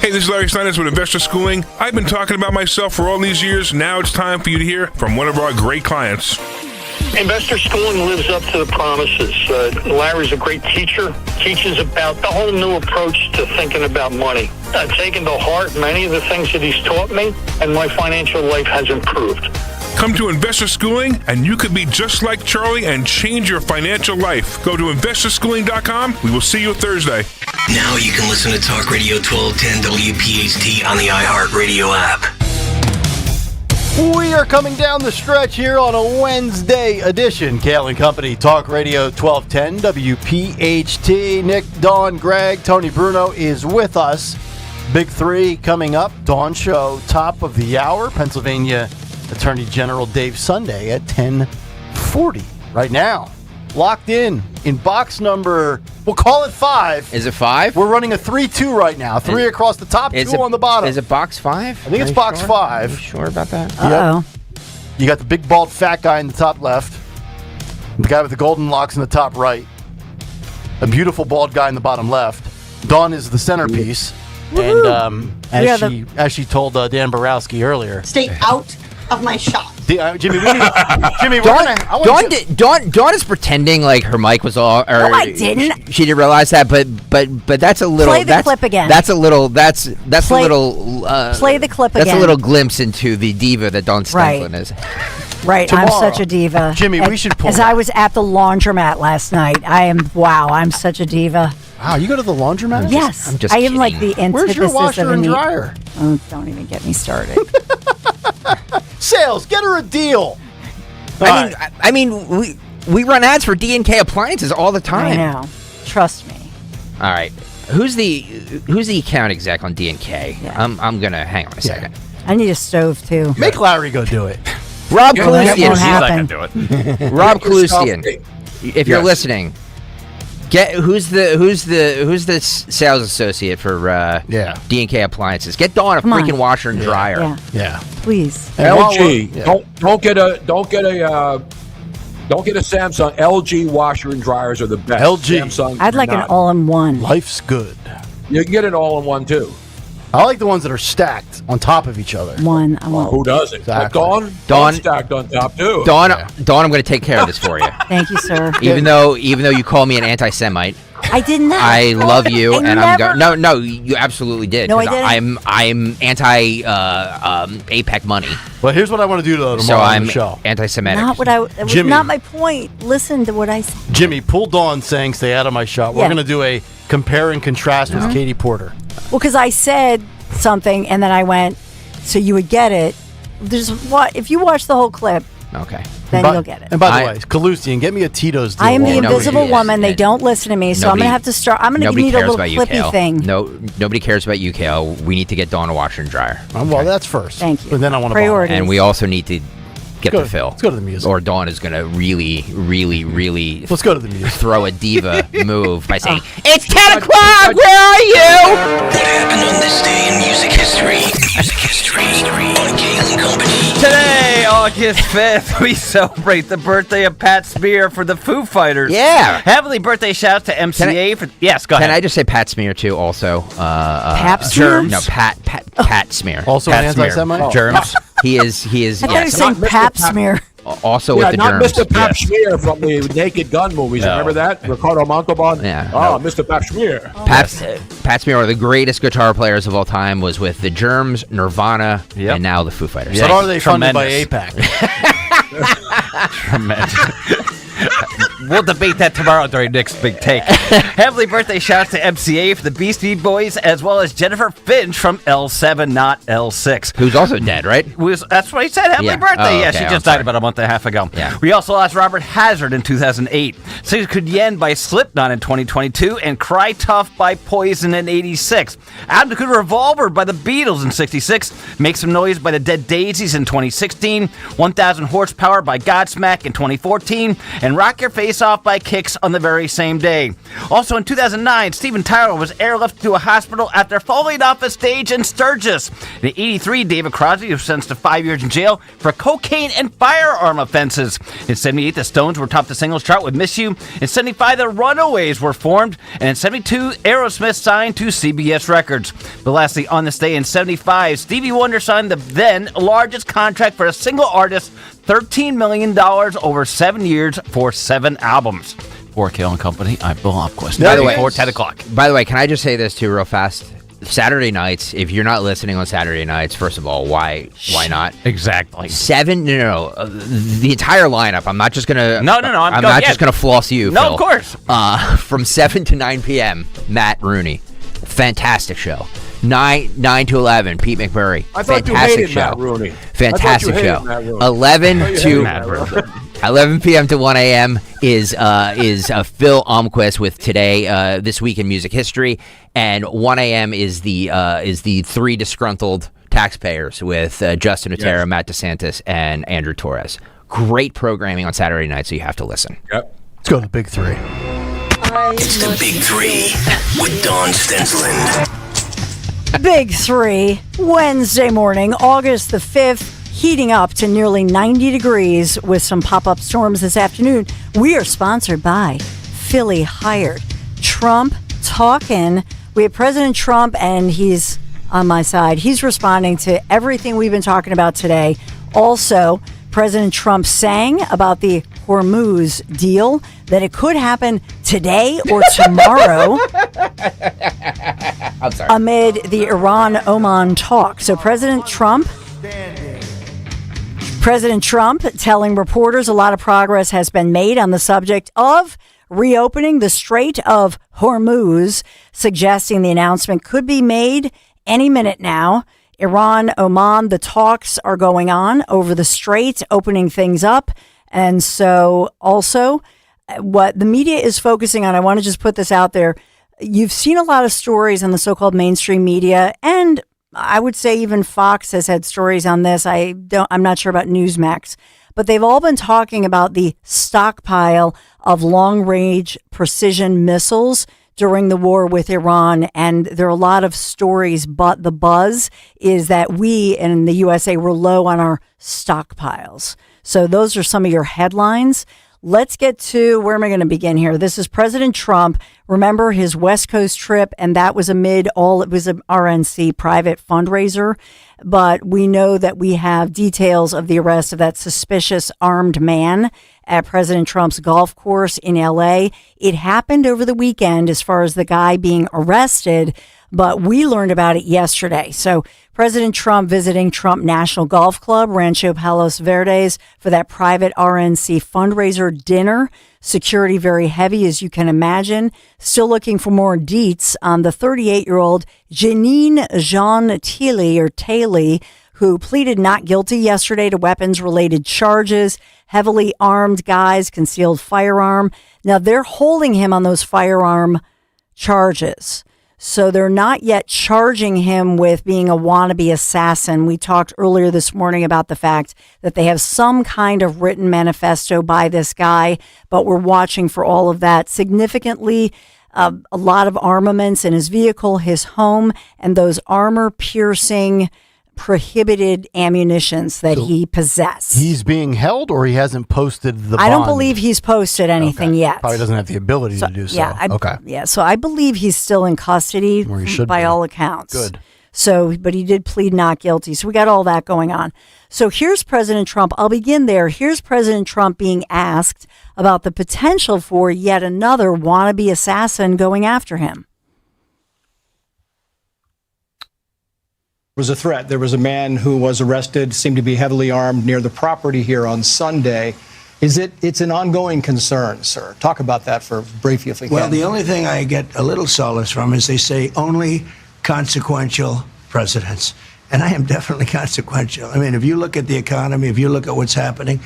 Hey, this is Larry Steinitz with Investor Schooling. I've been talking about myself for all these years. Now it's time for you to hear from one of our great clients. Investor Schooling lives up to the promises. Larry's a great teacher, teaches about the whole new approach to thinking about money. I've taken to heart many of the things that he's taught me, and my financial life has improved. Come to Investor Schooling, and you could be just like Charlie and change your financial life. Go to investorschooling.com. We will see you Thursday. Now you can listen to Talk Radio 1210 WPHT on the iHeartRadio app. We are coming down the stretch here on a Wednesday edition. Kayal and Company, Talk Radio 1210 WPHT. Nick, Dawn, Greg, Tony Bruno is with us. Big three coming up. Dawn show, top of the hour. Pennsylvania Attorney General Dave Sunday at 10:40. Right now, locked in box number, we'll call it 5. Is it 5? We're running a 3-2 right now. 3 across the top, 2 on the bottom. Is it box 5? I think it's box 5. Are you sure about that? Uh-oh. You got the big, bald, fat guy in the top left. The guy with the golden locks in the top right. A beautiful, bald guy in the bottom left. Dawn is the centerpiece. And as she told Dan Borowski earlier, stay out of my shop. Jimmy, Dawn is pretending like her mic was all. No, I didn't. She didn't realize that, but that's a little. Play the clip again. That's a little. That's play, a little. Play the clip again. That's a little glimpse into the diva that Dawn Stanklin is. Right, Tomorrow. I'm such a diva. Jimmy, we should pull. As I was at the laundromat last night, I'm such a diva. Wow, you go to the laundromat? Yes, I'm just I am kidding. like the antithesis Where's your washer and dryer? Oh, don't even get me started. Sales, get her a deal. I mean, we run ads for D&K appliances all the time. I know. Trust me. All right, who's the account exec on D&K? Yeah. I'm gonna hang on a second. I need a stove too. Make Larry go do it. Rob Kalusian. That won't happen. Do it. Rob Kalusian, if you're listening, who's the sales associate for D&K appliances? Get Dawn a freaking washer and dryer. Yeah. Please. LG. Don't get a Samsung. LG washer and dryers are the best. LG. Samsung. I'd like an all-in-one. Life's good. You can get an all-in-one too. I like the ones that are stacked on top of each other. One. I want. Who doesn't? Exactly. Dawn stacked on top too. Dawn, I'm going to take care of this for you. Thank you, sir. Even though you call me an anti-Semite, I did not. I love you, and I'm going. No, you absolutely did. No, I didn't. I'm anti APEC money. Well, here's what I want to do tomorrow on the show. Anti-Semitic. Not what it was Jimmy. not my point. Listen to what I said. Jimmy, pull Dawn saying stay out of my shop. We're going to do a compare and contrast with Katie Porter. Well, because I said something and then I went, so you would get it. If you watch the whole clip, okay, then you'll get it. And by the way, Kalusian, get me a Tito's deal. I am the invisible woman. They don't listen to me, so I'm going to have to start. I'm going to need a little clippy thing. No, nobody cares about you, Kale. We need to get Dawn a washer and dryer. Well, that's first. Thank you. But then I want to priorities. And we also need to get the Phil. Let's go to the music. Or Dawn is going to really let's go to the music. Throw a diva move by saying, "It's 10 o'clock. Where are you?" What happened on this day in music history? Music history on Kayal and Company. Today, August 5th, we celebrate the birthday of Pat Smear for the Foo Fighters. Yeah. Heavenly birthday shouts to MCA. Yes, go ahead. Can I just say Pat Smear too? Also, Pap Smear? No, Pat Smear. Also Pat an anti-Semite. Germs. He is. I thought you were saying Pap Smear. Also with the not germs. Mr. Pap Smear from the Naked Gun movies. No. Remember that? Ricardo Montalban? Yeah. Oh, Mr. Pap Smear. Pat Smear, one of the greatest guitar players of all time, was with the Germs, Nirvana, and now the Foo Fighters. But are they funded by APAC? Tremendous. We'll debate that tomorrow during Nick's Big Take. Heavenly birthday shouts to MCA for the Beastie Boys, as well as Jennifer Finch from L7, not L6. Who's also dead, right? That's what he said. Heavenly birthday. Oh, She just died about a month and a half ago. Yeah. We also lost Robert Hazard in 2008. Six Could Yen by Slipknot in 2022, and Cry Tough by Poison in 86. Out Good Revolver by the Beatles in 66. Make Some Noise by the Dead Daisies in 2016. 1000 Horsepower by Godsmack in 2014. And Rock Your Face Off by Kix on the very same day. Also in 2009, Steven Tyler was airlifted to a hospital after falling off a stage in Sturgis. In 83, David Crosby was sentenced to 5 years in jail for cocaine and firearm offenses. In 78, the Stones were top the singles chart with Miss You. In 75, the Runaways were formed. And in 72, Aerosmith signed to CBS Records. But lastly, on this day in 75, Stevie Wonder signed the then largest contract for a single artist, $13 million over 7 years for 7 albums. For Kayal and Company, I'm Bill Hopquist. By the way, before 10 o'clock. By the way, can I just say this too real fast? Saturday nights, if you're not listening on Saturday nights, first of all, why not? Exactly. The entire lineup. I'm not just gonna. No. I'm not just gonna floss you. No, Phil. of course. From 7 to 9 p.m. Matt Rooney, fantastic show. 9 to 11, Pete McMurray, I thought fantastic you hated show. Matt Rooney. Fantastic I thought you show. hated Matt Rooney. 11 I thought you to hated Matt Rooney. 11 p.m. to 1 a.m. is Phil Almquist with Today, This Week in Music History, and 1 a.m. is the three disgruntled taxpayers with Justin Otero, Matt DeSantis, and Andrew Torres. Great programming on Saturday night, so you have to listen. Yep. Let's go to the big three. It's the Big Three with Don Stensland. Big Three, Wednesday morning, August the 5th, heating up to nearly 90 degrees with some pop-up storms this afternoon. We are sponsored by Philly Hired. Trump talking. We have President Trump, and he's on my side. He's responding to everything we've been talking about today. Also, President Trump sang about the Hormuz deal, that it could happen today or tomorrow. I'm sorry. Amid the Iran-Oman talk. So President Trump telling reporters a lot of progress has been made on the subject of reopening the Strait of Hormuz, suggesting the announcement could be made any minute now. Iran, Oman, the talks are going on over the strait, opening things up. And so also what the media is focusing on, I want to just put this out there. You've seen a lot of stories on the so-called mainstream media, and I would say even Fox has had stories on this. I'm not sure about Newsmax, but they've all been talking about the stockpile of long-range precision missiles during the war with Iran. And there are a lot of stories, but the buzz is that we in the USA were low on our stockpiles. So those are some of your headlines. Let's get to, where am I going to begin here? This is President Trump. Remember his West Coast trip, and that was it was an RNC private fundraiser. But we know that we have details of the arrest of that suspicious armed man at President Trump's golf course in LA. It happened over the weekend as far as the guy being arrested, but we learned about it yesterday. So President Trump visiting Trump National Golf Club, Rancho Palos Verdes, for that private RNC fundraiser dinner. Security very heavy, as you can imagine. Still looking for more deets on the 38-year-old Janine Jean Taylor, who pleaded not guilty yesterday to weapons-related charges. Heavily armed guys, concealed firearm. Now, they're holding him on those firearm charges. So they're not yet charging him with being a wannabe assassin. We talked earlier this morning about the fact that they have some kind of written manifesto by this guy, but we're watching for all of that. Significantly, a lot of armaments in his vehicle, his home, and those armor-piercing prohibited ammunitions that he possessed. He's being held, or he hasn't posted the bond? I don't believe he's posted anything yet. Probably doesn't have the ability to do so. Yeah, so I believe he's still in custody by all accounts. Good. So, but he did plead not guilty. So we got all that going on. So here's President Trump. I'll begin there. Here's President Trump being asked about the potential for yet another wannabe assassin going after him. Was a threat. There was a man who was arrested, seemed to be heavily armed near the property here on Sunday. It's an ongoing concern, sir. Talk about that for briefly if we can. Well, the only thing I get a little solace from is they say only consequential presidents. And I am definitely consequential. I mean, if you look at the economy, if you look at what's happening,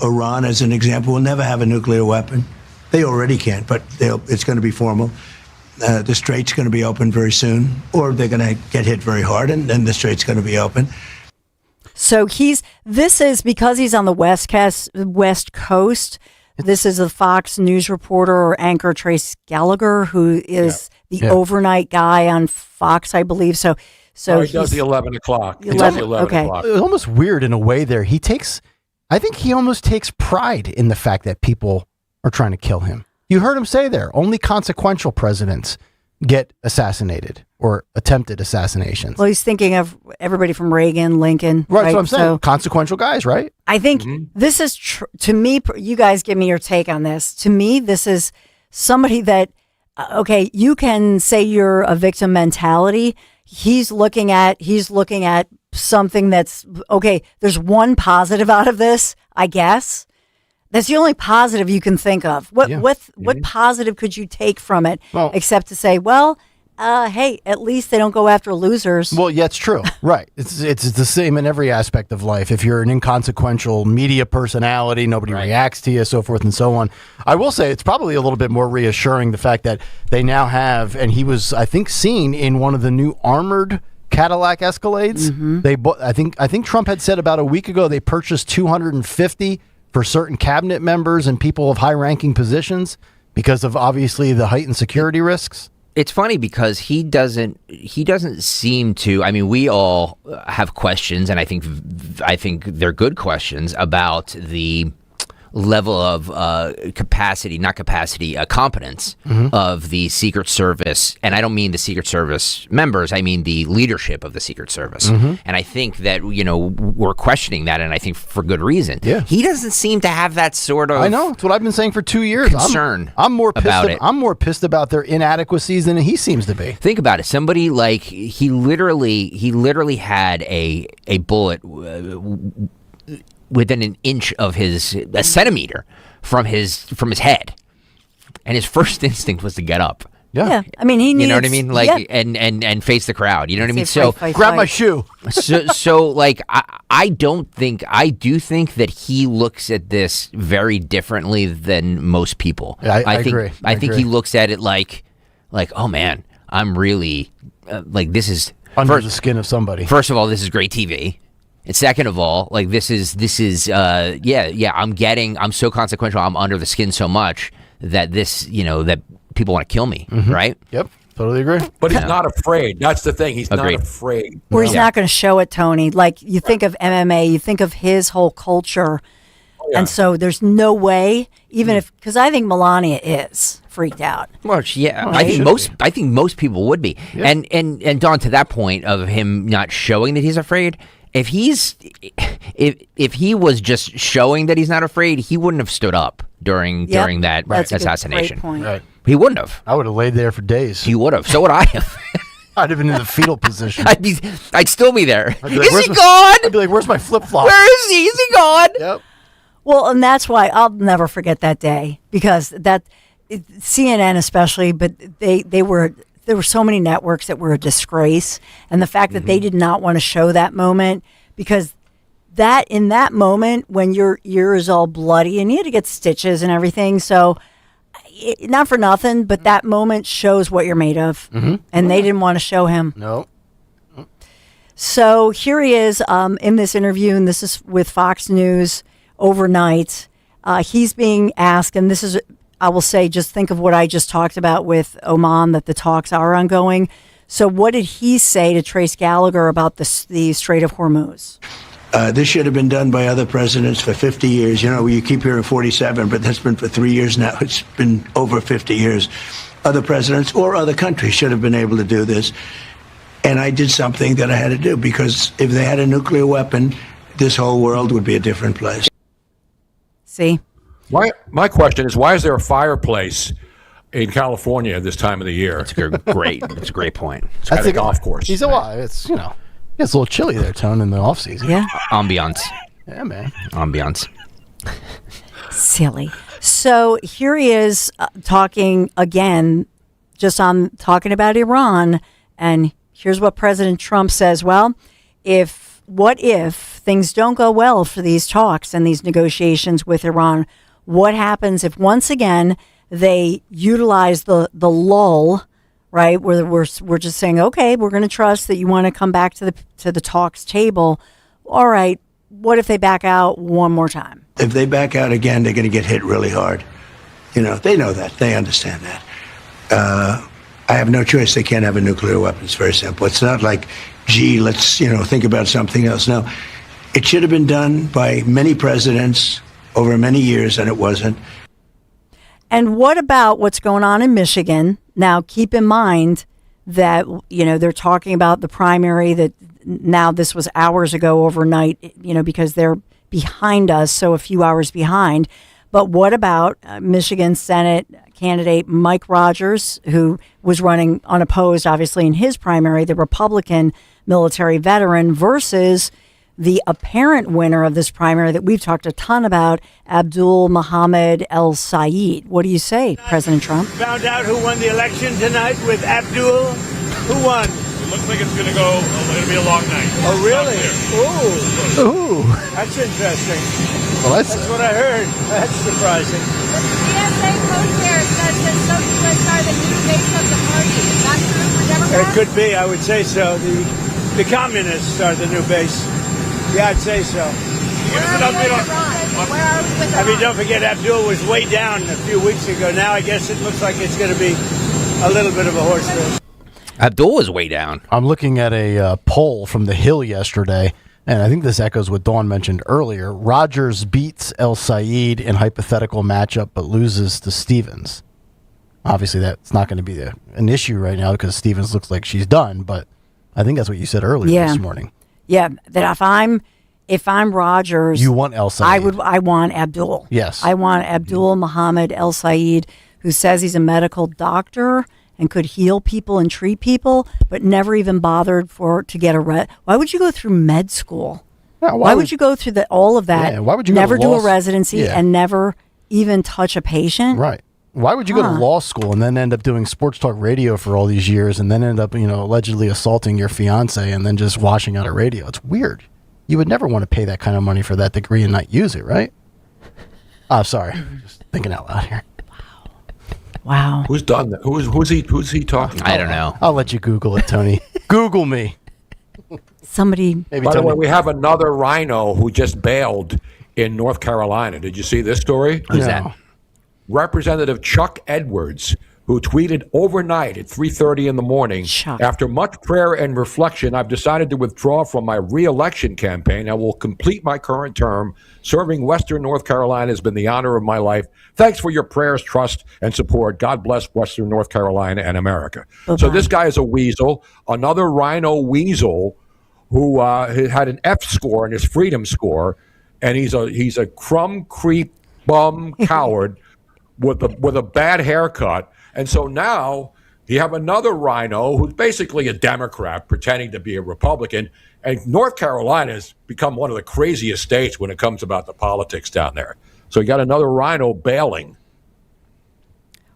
Iran, as an example, will never have a nuclear weapon. They already can't, but it's going to be formal. The strait's going to be open very soon, or they're going to get hit very hard, and then the strait's going to be open. So this is because he's on the West Coast. This is a Fox News reporter or anchor, Trace Gallagher, who is the overnight guy on Fox, I believe. So he does the 11 o'clock. O'clock. It's almost weird in a way there. I think he almost takes pride in the fact that people are trying to kill him. You heard him say there, only consequential presidents get assassinated or attempted assassinations. Well, he's thinking of everybody from Reagan, Lincoln. Right, that's what I'm saying. So, consequential guys, right? I think this is, to me, you guys give me your take on this. To me, this is somebody that okay, you can say you're a victim mentality. He's looking at something that's okay. There's one positive out of this, I guess. That's the only positive you can think of. What positive could you take from it, except to say, well, hey, at least they don't go after losers. Well, yeah, it's true. Right. It's the same in every aspect of life. If you're an inconsequential media personality, nobody reacts to you, so forth and so on. I will say it's probably a little bit more reassuring the fact that they now have, and he was, I think, seen in one of the new armored Cadillac Escalades. They I think Trump had said about a week ago they purchased 250 for certain cabinet members and people of high-ranking positions because of obviously the heightened security risks. It's funny because he doesn't seem to. I mean, we all have questions, and I think they're good questions about the level of competence of the Secret Service. And I don't mean the Secret Service members, I mean the leadership of the Secret Service. And I think that, we're questioning that, and I think for good reason. Yeah. He doesn't seem to have that sort of... I know. It's what I've been saying for 2 years. Concern I'm more pissed about it. I'm more pissed about their inadequacies than he seems to be. Think about it. Somebody like, he literally had a bullet within an inch of a centimeter from his head, and his first instinct was to get up. Yeah. I mean, he needs, you know what I mean? Like, and face the crowd. You know what I mean? So grab my shoe. So like, I do think that he looks at this very differently than most people. I agree. I think he looks at it like, oh man, I'm really this is under the skin of somebody. First of all, this is great TV. And second of all, like this is I'm so consequential. I'm under the skin so much that that people want to kill me, right? Yep, totally agree. But he's not afraid. That's the thing. He's not afraid. Or he's not going to show it, Tony. Like you think of MMA, you think of his whole culture, and so there's no way, even because I think Melania is freaked out. Well, yeah, right? I think most people would be. Yeah. And Don, to that point of him not showing that he's afraid. If he was just showing that he's not afraid, he wouldn't have stood up during that assassination. Great point. Right. He wouldn't have. I would have laid there for days. He would have. So would I have. I'd have been in the fetal position. I'd still be there. Be like, is he gone? I'd be like, where's my flip-flop? Where is he? Is he gone? Yep. Well, and that's why I'll never forget that day, because CNN especially, but there were so many networks that were a disgrace, and the fact that they did not want to show that moment, because in that moment when your ear is all bloody and you had to get stitches and everything, so not for nothing, but that moment shows what you're made of, and they didn't want to show him. No. So here he is in this interview, and this is with Fox News overnight. He's being asked, and this is, I will say, just think of what I just talked about with Oman, that the talks are ongoing. So what did he say to Trace Gallagher about the Strait of Hormuz? This should have been done by other presidents for 50 years. You keep hearing 47, but that's been for 3 years now. It's been over 50 years. Other presidents or other countries should have been able to do this. And I did something that I had to do, because if they had a nuclear weapon, this whole world would be a different place. See? My question is, why is there a fireplace in California at this time of the year? That's a great point. It's at a golf course. It's it's a little chilly there, Tone, in the off season. Yeah. Ambiance. Yeah, man. Ambiance. Silly. So here he is talking again, talking about Iran, and here's what President Trump says. Well, what if things don't go well for these talks and these negotiations with Iran? What happens if once again they utilize the lull, right? Where we're just saying, okay, we're going to trust that you want to come back to the talks table. All right, what if they back out one more time? If they back out again, they're going to get hit really hard. They know that. They understand that. I have no choice. They can't have a nuclear weapon. It's very simple. It's not like, gee, let's think about something else. No, it should have been done by many presidents over many years, and it wasn't. And what about what's going on in Michigan? Now, keep in mind that, they're talking about the primary that now this was hours ago overnight, because they're behind us, so a few hours behind. But what about Michigan Senate candidate Mike Rogers, who was running unopposed, obviously, in his primary, the Republican military veteran, versus the apparent winner of this primary that we've talked a ton about, Abdul Mohammed El Sayed. What do you say, President Trump? Found out who won the election tonight with Abdul. Who won? It looks like it's going to be a long night. Oh, really? Ooh. That's interesting. Well, that's what I heard. That's surprising. The TSA co-chair says that socialists are the new face of the party. Is that true for Democrats? It could be. I would say so. The communists are the new base. Yeah, I'd say so. Where are we with Iran? I mean, don't forget, Abdul was way down a few weeks ago. Now I guess it looks like it's going to be a little bit of a horse race. Abdul was way down. I'm looking at a poll from The Hill yesterday, and I think this echoes what Dawn mentioned earlier. Rogers beats El Sayed in hypothetical matchup, but loses to Stevens. Obviously, that's not going to be an issue right now because Stevens looks like she's done, but I think that's what you said earlier this morning. Yeah, that if I'm Rogers, you want El Sayed. I want Abdul. Yes. I want Abdul Mohammed El Sayed, who says he's a medical doctor and could heal people and treat people, but never even bothered to get a Why would you go through med school? Yeah, why would you go through all of that? Yeah, why would you never go to do a residency and never even touch a patient? Right. Why would you go to law school and then end up doing sports talk radio for all these years and then end up, allegedly assaulting your fiance and then just washing out a radio? It's weird. You would never want to pay that kind of money for that degree and not use it, right? Oh, sorry. Just thinking out loud here. Wow. Who's done that? Who's he talking about? I don't know. I'll let you Google it, Tony. Google me. Somebody. Maybe By the Tony. way, we have another rhino who just bailed in North Carolina. Did you see this story? Who's that? Representative Chuck Edwards, who tweeted overnight at 3:30 in the morning, after much prayer and reflection, I've decided to withdraw from my re-election campaign. I will complete my current term. Serving Western North Carolina has been the honor of my life. Thanks for your prayers, trust, and support. God bless Western North Carolina and America. So this guy is a weasel, another rhino weasel who had an F score in his freedom score, and he's a crumb creep bum coward with a bad haircut. And so now you have another rhino who's basically a Democrat pretending to be a Republican. And North Carolina has become one of the craziest states when it comes about the politics down there. So you got another rhino bailing.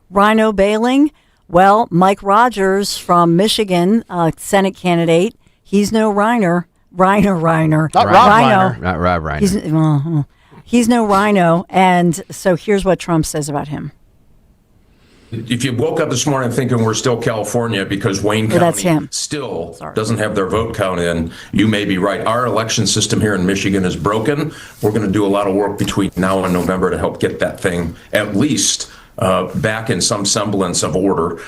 Rhino bailing? Well, Mike Rogers from Michigan, Senate candidate, he's no Reiner. Not Rob Reiner. Not Rob Reiner. He's no rhino. And so here's what Trump says about him. If you woke up this morning thinking we're still California because Wayne County still doesn't have their vote count in, you may be right. Our election system here in Michigan is broken. We're going to do a lot of work between now and November to help get that thing at least back in some semblance of order.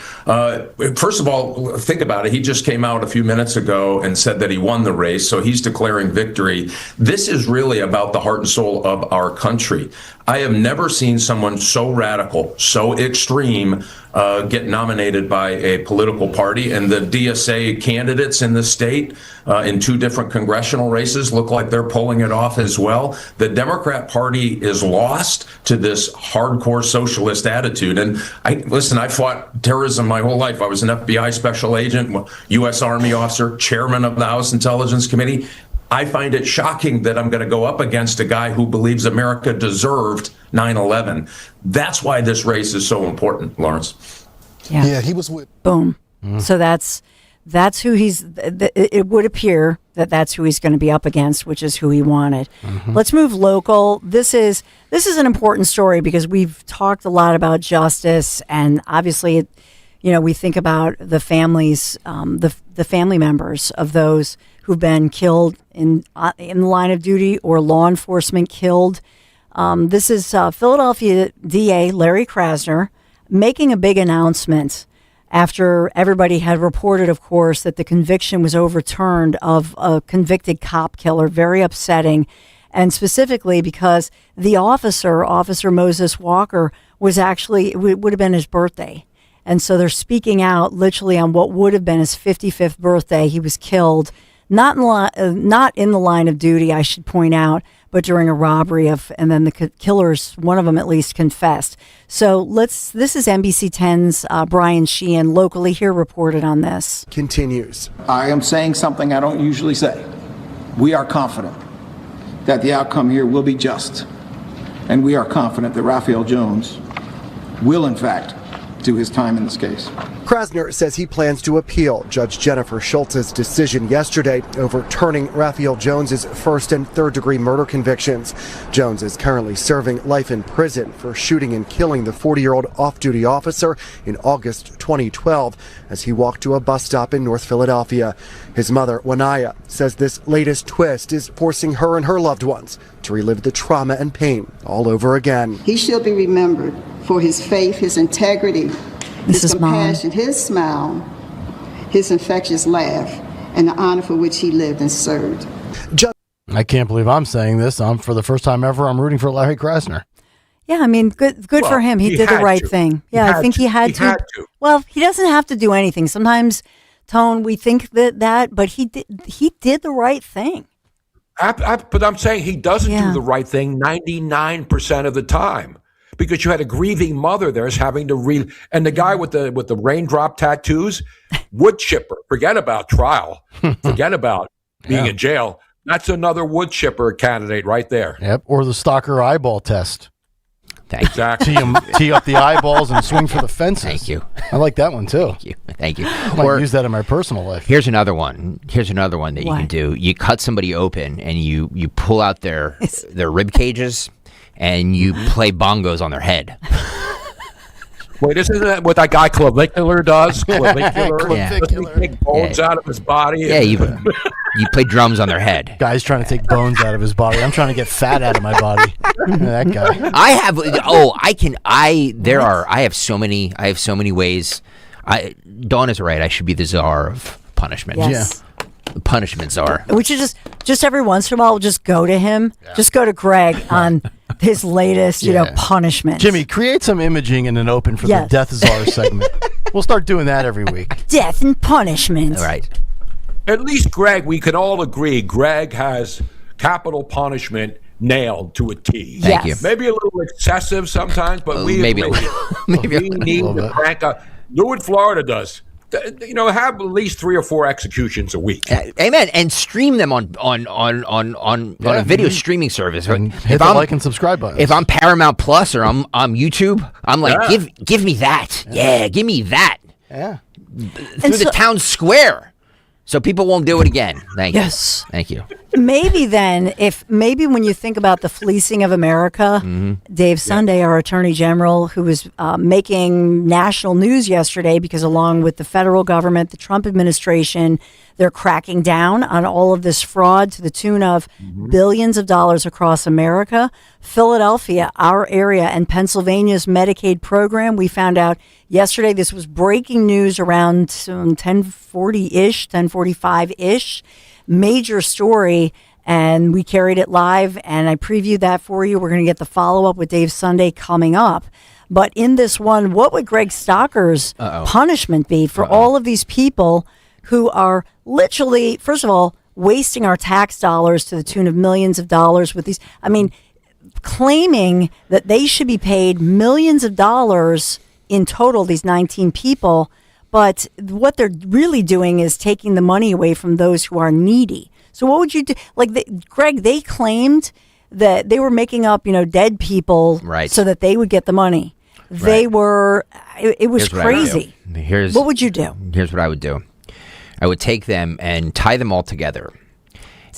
First of all, think about it. He just came out a few minutes ago and said that he won the race, so he's declaring victory. This is really about the heart and soul of our country. I have never seen someone so radical, so extreme, get nominated by a political party. And the DSA candidates in the state in two different congressional races look like they're pulling it off as well. The Democrat Party is lost to this hardcore socialist attitude. And I fought terrorism my whole life. I was an FBI special agent, U.S. Army officer, chairman of the House Intelligence Committee. I find it shocking that I'm going to go up against a guy who believes America deserved 9/11. That's why this race is so important, Lawrence. Yeah, he was with. Boom. So that's who it would appear that's who he's going to be up against, which is who he wanted. Let's move local. This is an important story because we've talked a lot about justice, and obviously, we think about the families, the family members of those who've been killed in the line of duty or law enforcement killed. This is Philadelphia DA Larry Krasner making a big announcement after everybody had reported, of course, that the conviction was overturned of a convicted cop killer. Very upsetting. And specifically because the Officer Moses Walker, it would have been his birthday. And so they're speaking out literally on what would have been his 55th birthday. He was killed, not in the line of duty, I should point out, but during a robbery and then the killers, one of them at least, confessed. So this is NBC 10's Brian Sheehan, locally here, reported on this. Continues. I am saying something I don't usually say. We are confident that the outcome here will be just, and we are confident that Raphael Jones will, in fact, do his time in this case. Krasner says he plans to appeal Judge Jennifer Schultz's decision yesterday overturning Raphael Jones's first and third degree murder convictions. Jones is currently serving life in prison for shooting and killing the 40-year-old off-duty officer in August 2012 as he walked to a bus stop in North Philadelphia. His mother, Wanaya, says this latest twist is forcing her and her loved ones to relive the trauma and pain all over again. He shall be remembered for his faith, his integrity, his compassion, his smile, his infectious laugh, and the honor for which he lived and served. I can't believe I'm saying this. For the first time ever, I'm rooting for Larry Krasner. Yeah, I mean, good for him. He did the right thing. Yeah, I think he had to. Well, he doesn't have to do anything. Sometimes, Tone, we think that, but he did the right thing. But I'm saying he doesn't do the right thing 99% of the time. Because you had a grieving mother there's having to and the guy with the raindrop tattoos, wood chipper. Forget about trial. Forget about being in jail. That's another wood chipper candidate right there. Yep. Or the stalker eyeball test. Exactly. Tee up the eyeballs and swing for the fences. Thank you. I like that one too. Thank you. I might use that in my personal life. Here's another one that you can do. You cut somebody open and you pull out their rib cages. And you play bongos on their head. Wait, isn't that what that guy Clavicular does? Clavicular? Doesn't he take bones out of his body? Yeah, you play drums on their head. Guy's trying to take bones out of his body. I'm trying to get fat out of my body. That guy. I have so many ways. Dawn is right. I should be the czar of punishment. Yes. Yeah. The punishment czar. We should just every once in a while, we'll just go to him. Yeah. Just go to Greg on his latest, punishment. Jimmy, create some imaging in an open for the Death Czar segment. We'll start doing that every week. Death and punishment. All right. At least, Greg, we can all agree Greg has capital punishment nailed to a T. Thank you. Maybe a little excessive sometimes, but we maybe agree. We need to crank up. Do what Florida does. Have at least 3 or 4 executions a week. Amen. And stream them on a video streaming service. And hit the like and subscribe button. If I'm Paramount Plus or I'm YouTube, I'm like, give me that. Yeah, give me that. Yeah. Through the town square. So people won't do it again. Thank you. Yes. Thank you. Maybe then, when you think about the fleecing of America, Dave Sunday, our Attorney General, who was making national news yesterday because along with the federal government, the Trump administration, they're cracking down on all of this fraud to the tune of billions of dollars across America. Philadelphia, our area, and Pennsylvania's Medicaid program, we found out yesterday, this was breaking news around 10:40-ish, 10:45-ish. Major story, and we carried it live, and I previewed that for you. We're going to get the follow-up with Dave Sunday coming up. But in this one, what would Greg Stocker's punishment be for all of these people who are literally, first of all, wasting our tax dollars to the tune of millions of dollars with these, claiming that they should be paid millions of dollars in total, these 19 people, but what they're really doing is taking the money away from those who are needy. So what would you do? Greg, they claimed that they were making up, dead people so that they would get the money. They were, it was crazy. What would you do? Here's what I would do. I would take them and tie them all together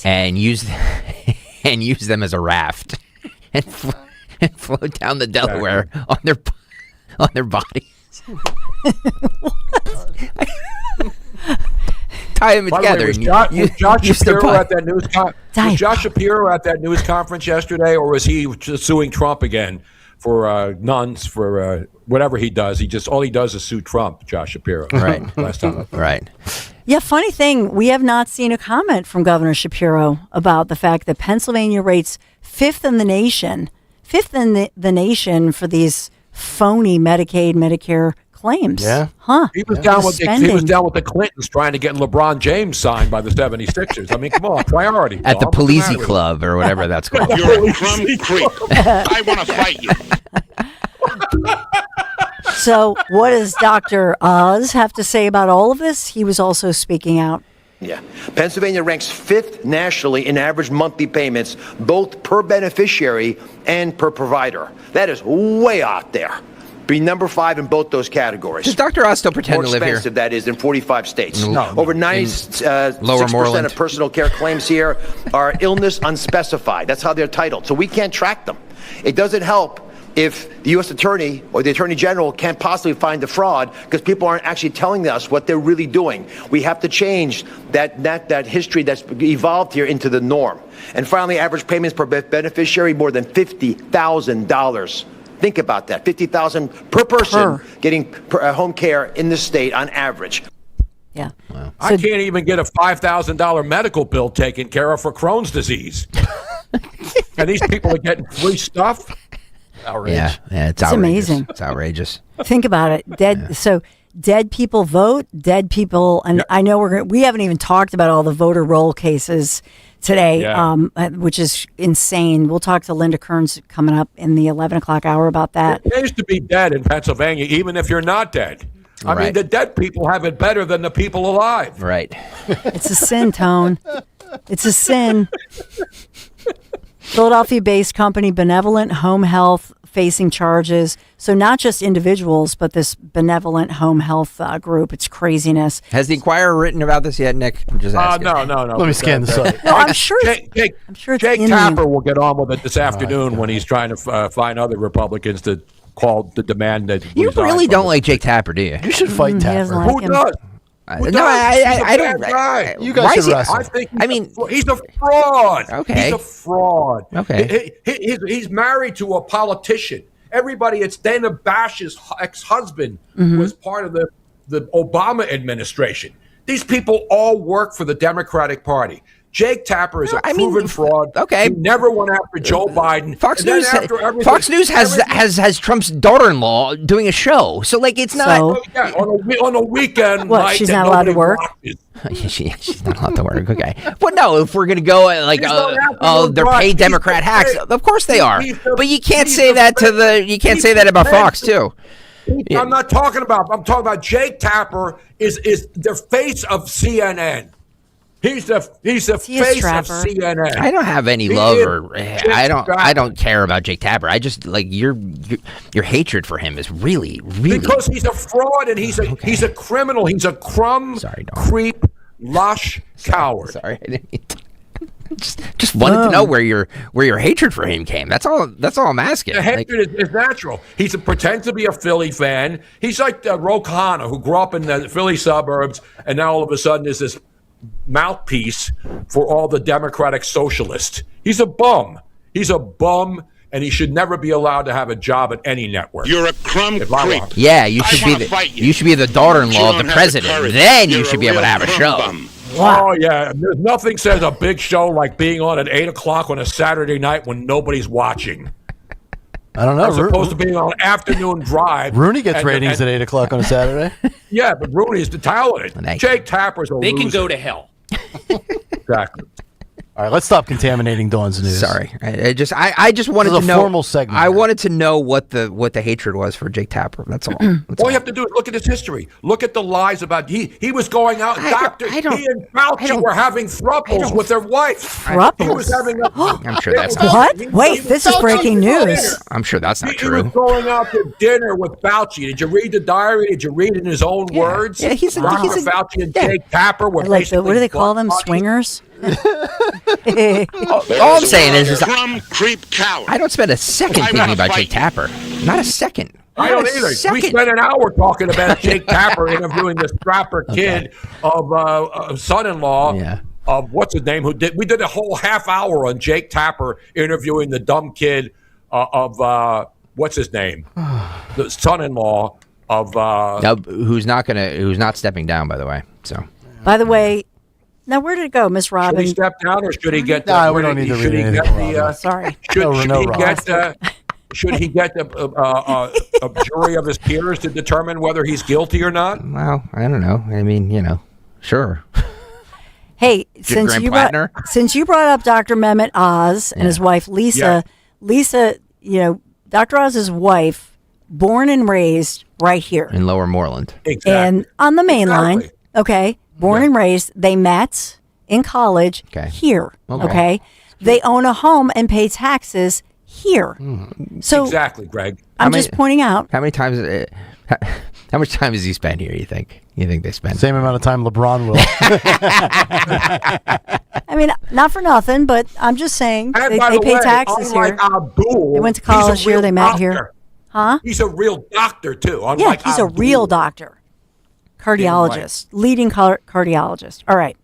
and use them as a raft and float down the Delaware on their bodies. Tie them together. Was Josh Shapiro at that news conference yesterday, or was he just suing Trump again for nuns for whatever he does? All he does is sue Trump. Josh Shapiro, right? Last time, right? Yeah. Funny thing, we have not seen a comment from Governor Shapiro about the fact that Pennsylvania rates fifth in the nation for these phony Medicaid, Medicare claims. Yeah. Huh. He was down with the Clintons trying to get LeBron James signed by the 76ers. I mean, come on, priority. At the Bob. What's Polizzi matter with Club or whatever that's called. You're a crumb creep. I want to fight you. So, what does Dr. Oz have to say about all of this? He was also speaking out. Yeah. Pennsylvania ranks 5th nationally in average monthly payments, both per beneficiary and per provider. That is way out there. Be number 5 in both those categories. Does Dr. Oz still pretend More to live here? expensive, that is, in 45 states. No. Over 96% of personal care claims here are illness unspecified. That's how they're titled. So we can't track them. It doesn't help if the U.S. Attorney or the Attorney General can't possibly find the fraud because people aren't actually telling us what they're really doing. We have to change that history that's evolved here into the norm. And finally, average payments per beneficiary, more than $50,000. Think about that, $50,000 per person getting home care in the state on average. Yeah. Wow. I can't even get a $5,000 medical bill taken care of for Crohn's disease. And these people are getting free stuff? Yeah, it's outrageous. Amazing. It's outrageous. Think about it. So dead people vote, dead people, and I know we haven't even talked about all the voter roll cases today, which is insane. We'll talk to Linda Kearns coming up in the 11 o'clock hour about that. It pays to be dead in Pennsylvania, even if you're not dead. I mean, the dead people have it better than the people alive. Right. It's a sin, Tone. It's a sin. Philadelphia-based company Benevolent Home Health facing charges. So not just individuals, but this Benevolent Home Health group. It's craziness. Has the Inquirer written about this yet, Nick? I'm just asking. No. Let me scan the site. No, I'm sure. Jake Tapper will get on with it this afternoon when he's trying to find other Republicans to call to demand that. You really don't like Jake Tapper, do you? You should fight Tapper. Who does? No, I don't. You guys should wrestle. I think he's a fraud. Okay. He's a fraud. Okay. He's married to a politician. Everybody, it's Dana Bash's ex-husband was part of the Obama administration. These people all work for the Democratic Party. Jake Tapper is a proven fraud. Okay. He never went after Joe Biden. Fox News has Trump's daughter-in-law doing a show. So, like, it's not... on a weekend... What, she's not allowed to work? She's not allowed to work, okay. But no, if we're going to go, they're paid Democrat hacks, of course they are. But you can't say that about Fox, too. I'm not talking about... I'm talking about Jake Tapper is the face of CNN. He's the face of CNN. I don't have any love I don't care about Jake Tapper. I just like your hatred for him is really because he's a fraud and he's a criminal. He's a creep, lush coward. Sorry, I didn't mean to. Just wanted to know where your hatred for him came. That's all I'm asking. The hatred is natural. He pretends to be a Philly fan. He's like Ro Khanna, who grew up in the Philly suburbs, and now all of a sudden is this mouthpiece for all the Democratic Socialists. He's a bum. And he should never be allowed to have a job at any network. You're a crumb creep. Yeah, you should be the daughter-in-law of the president. Then you should be able to have a show. Wow. Oh yeah, there's nothing says a big show like being on at 8 o'clock on a Saturday night when nobody's watching. I don't know. As opposed to being on afternoon drive. Rooney gets ratings at 8 o'clock on a Saturday. Yeah, but Rooney's the talented. Jake Tapper's a They loser. can go to hell. Exactly. All right, let's stop contaminating Dawn's news. Sorry, I just wanted to know. Formal segment. I wanted to know what the hatred was for Jake Tapper. That's all. All you have to do is look at his history. Look at the lies about he was going out. He and Fauci were having thruples with their wife. Thruples? He was having I'm sure that's not. What? Wait, this is breaking news. I'm sure that's not He true. was going out to dinner with Fauci. Did you read the diary? Did you read in his own words? Yeah, he's Fauci and Jake Tapper were Like what do they call them? Swingers? All I'm saying is crumb creep coward. I don't spend a second thinking about Jake Tapper. Not a second. I don't either. We spent an hour talking about Jake Tapper interviewing this strapper kid of son-in-law of what's his name? We did a whole half hour on Jake Tapper interviewing the dumb kid of what's his name? The son-in-law of who's not stepping down, by the way. So by the way. Now, where did it go, Miss Robin? Should he step down or should he get? No, we don't need to read anything. Sorry. Should he get? should he get a jury of his peers to determine whether he's guilty or not? Well, I don't know. I mean, sure. Hey, since you brought up Dr. Mehmet Oz and his wife Lisa, Dr. Oz's wife, born and raised right here in Lower Moreland, exactly, and on the main line. Okay, born and raised. They met in college here. Okay, they own a home and pay taxes here. So exactly, Greg. I'm just pointing out. How many times? How much time does he spend here? You think they spend same amount of time LeBron will? I mean, not for nothing, but I'm just saying they pay taxes here. Abdul, they went to college here. They met here. Huh? He's a real doctor too. Yeah, he's a real doctor, cardiologist, leading cardiologist. All right,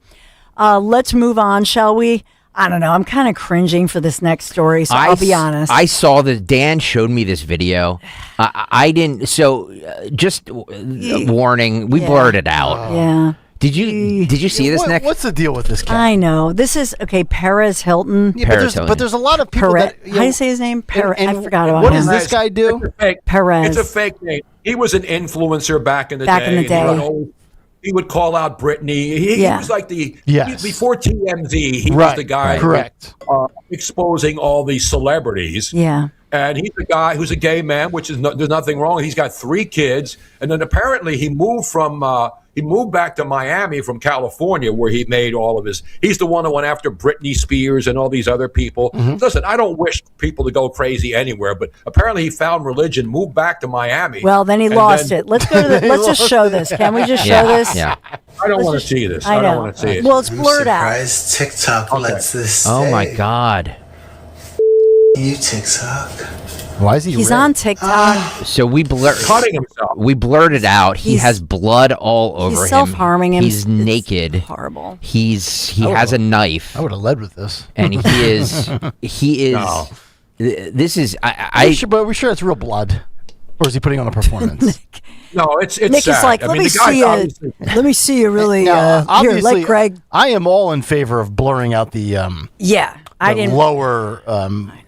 let's move on, shall we? I don't know. I'm kind of cringing for this next story, so I'll be honest. I saw that Dan showed me this video. I didn't. So, just warning, we blurred it out. Yeah. Did you see this, Nick? What's the deal with this guy? I know. This is Perez Hilton. Yeah, but there's a lot of people that. How do you say his name? Perez. I forgot about him. What does this guy do? Perez. It's a fake name. He was an influencer back in the day. He would call out Britney. He was like before TMZ, he was the guy exposing all these celebrities. Yeah. And he's a guy who's a gay man, which is there's nothing wrong. He's got 3 kids. And then apparently he moved back to Miami from California, where he made all of his. He's the one who went after Britney Spears and all these other people. Listen, I don't wish people to go crazy anywhere, but apparently he found religion, moved back to Miami. Well, then he lost it. Let's go to let's just show this. Can we just show this? Yeah. I don't want to see this. I don't want to see it. Well, it's blurred out. TikTok lets this stay. Oh my God. You TikTok. Why is he? He's on TikTok. So we cutting himself. We blurred it out. He has blood all over him. He's self-harming him. He's naked. Horrible. He has a knife. I would have led with this. And he is. No. This is. But we're sure it's real blood, or is he putting on a performance? No, it's Nick sad. is like, let me see you. Let me see you really. Obviously, here, let Greg. I am all in favor of blurring out the lower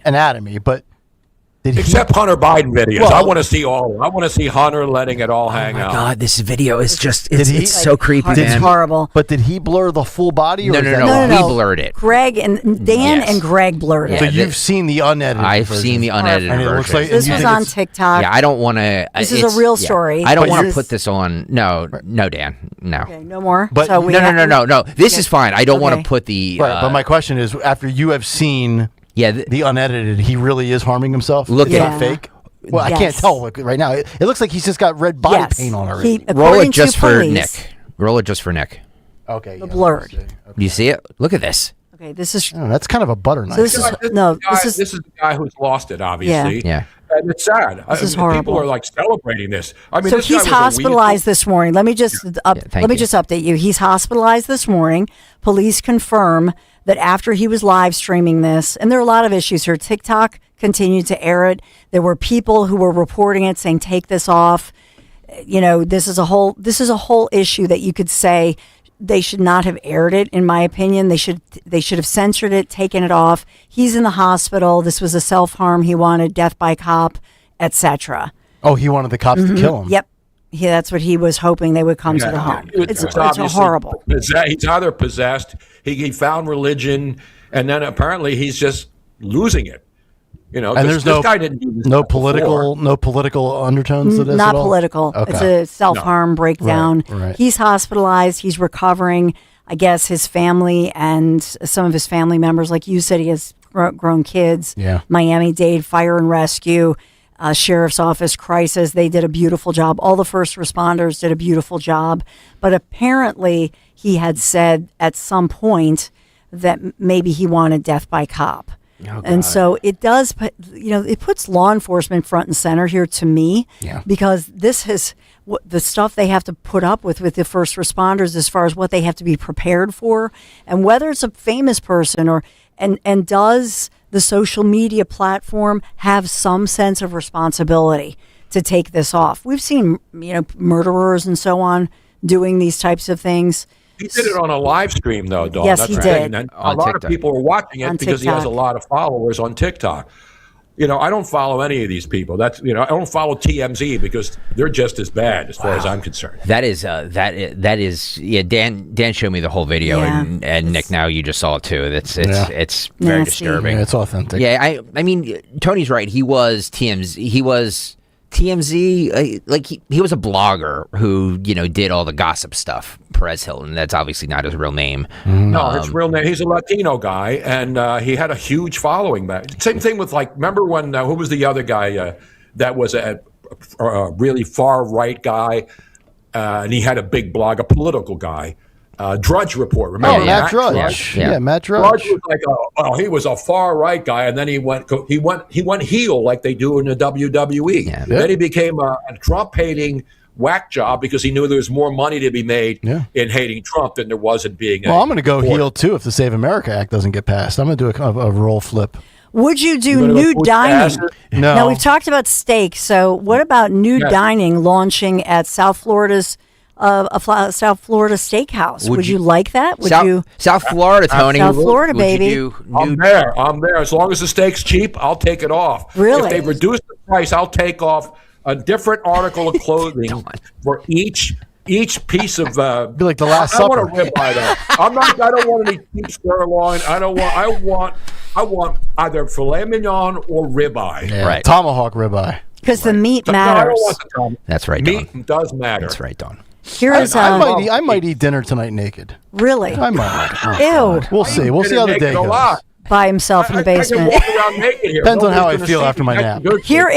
anatomy, but except Hunter Biden videos. Well, I want to see all. I want to see Hunter letting it all hang out. God, this video is just it's so creepy, man. It's horrible. But did he blur the full body? Or No. We blurred it. Greg and Dan and Greg blurred it. So you've seen the unedited I've version. seen the unedited version. It looks like, this was on TikTok. Yeah, I don't want to. This is a real story. I don't want to put this on. No, Dan. No. Okay, no more. But so no. This is fine. I don't want to put the. Right, but my question is, after you have seen the unedited, he really is harming himself? Look at fake. Well, I can't tell right now. It looks like he's just got red body paint on already. Roll it just for Nick. Roll it just for Nick. Okay. The blurred. Do you see it? Look at this. Okay, this is. Oh, that's kind of a butter knife. So this is the guy who's lost it, obviously. Yeah. And it's sad. This is horrible. People are like celebrating this. I mean, so he's hospitalized this morning. Let me just just update you. He's hospitalized this morning. Police confirm that after he was live streaming this, and there are a lot of issues here. TikTok continued to air it. There were people who were reporting it, saying, "Take this off." This is a whole issue that you could say they should not have aired it. In my opinion, they should have censored it, taken it off. He's in the hospital. This was a self-harm. He wanted death by cop, etc. Oh, he wanted the cops to kill him. Yep. That's what he was hoping they would come to the home. It's horrible. He's either possessed. He found religion, and then apparently he's just losing it. And there's this guy didn't do this no political undertones to this Not at all? political. Okay. It's a self-harm breakdown. Right. He's hospitalized. He's recovering. I guess his family and some of his family members, like you said, he has grown kids. Yeah. Miami-Dade Fire and Rescue, Sheriff's Office Crisis. They did a beautiful job. All the first responders did a beautiful job. But apparently he had said at some point that maybe he wanted death by cop. Oh, and so it does, it puts law enforcement front and center here to me, because this is the stuff they have to put up with the first responders as far as what they have to be prepared for, and whether it's a famous person and does the social media platform have some sense of responsibility to take this off. We've seen, murderers and so on doing these types of things. He did it on a live stream, though, Dawn. Yes, he did. And a lot of people are watching it because he has a lot of followers on TikTok. I don't follow any of these people. That's I don't follow TMZ because they're just as bad as far as I'm concerned. That is Dan showed me the whole video, and Nick, now you just saw it too. It's very disturbing. Yeah, it's authentic. Yeah, I mean Tony's right. He was TMZ. He was TMZ. Like he was a blogger who did all the gossip stuff. Perez Hilton. That's obviously not his real name. No, his real name. He's a Latino guy, and he had a huge following back. Same thing with remember when who was the other guy that was a really far right guy, and he had a big blog, a political guy. Drudge Report. Remember Matt Drudge? Yeah, Matt Drudge. Drudge was like he was a far right guy, and then he went heel like they do in the WWE. Yeah. Then he became a Trump hating whack job because he knew there was more money to be made in hating Trump than there was in being. Well, I'm going to go heel too if the Save America Act doesn't get passed. I'm going to do a roll flip. Would you do nude dining? No. Now, we've talked about steak, so what about nude dining launching at South Florida's South Florida Steakhouse? Would you like that? South Florida, Tony? South Florida, baby. I'm there. As long as the steak's cheap, I'll take it off. Really? If they reduce the price, I'll take off a different article of clothing for each piece of be like the Last Supper. I want a ribeye though. I don't want any cheap sirloin. I want either filet mignon or ribeye. Yeah, right. Tomahawk ribeye. Because the meat No, I matters. don't want the tomahawk. That's right, Don. Meat does matter. That's right, Don. Here's I might eat dinner tonight naked. Really? I might. Ew. We'll see. We'll see how the day goes. By himself in the basement. I can walk around naked here. Depends on how I Nobody's feel gonna after see my me. nap. Here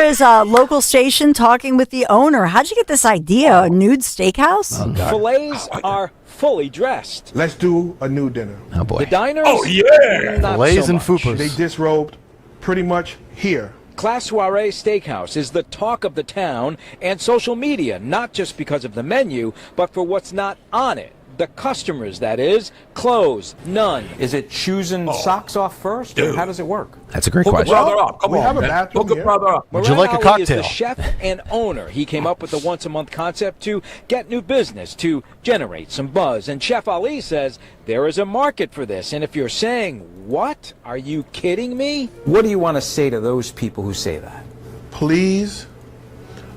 is a local station talking with the owner. How'd you get this idea? A nude steakhouse? Fillets are fully dressed. Let's do a new dinner. Oh boy. The diners? Oh yeah. Not Fillets so and much. fupas. They disrobed pretty much here. Class Soiree Steakhouse is the talk of the town and social media, not just because of the menu, but for what's not on it. The customers, that is. Clothes, none. Is it choosing socks off first, or how does it work? That's a great Hook question. a brother up. Come We on, have a man. bathroom Hook a here. brother up. Would you like a Ali cocktail? is the chef and owner. He came up with the once-a-month concept to get new business, to generate some buzz. And Chef Ali says there is a market for this. And if you're saying, what? Are you kidding me? What do you want to say to those people who say that? Please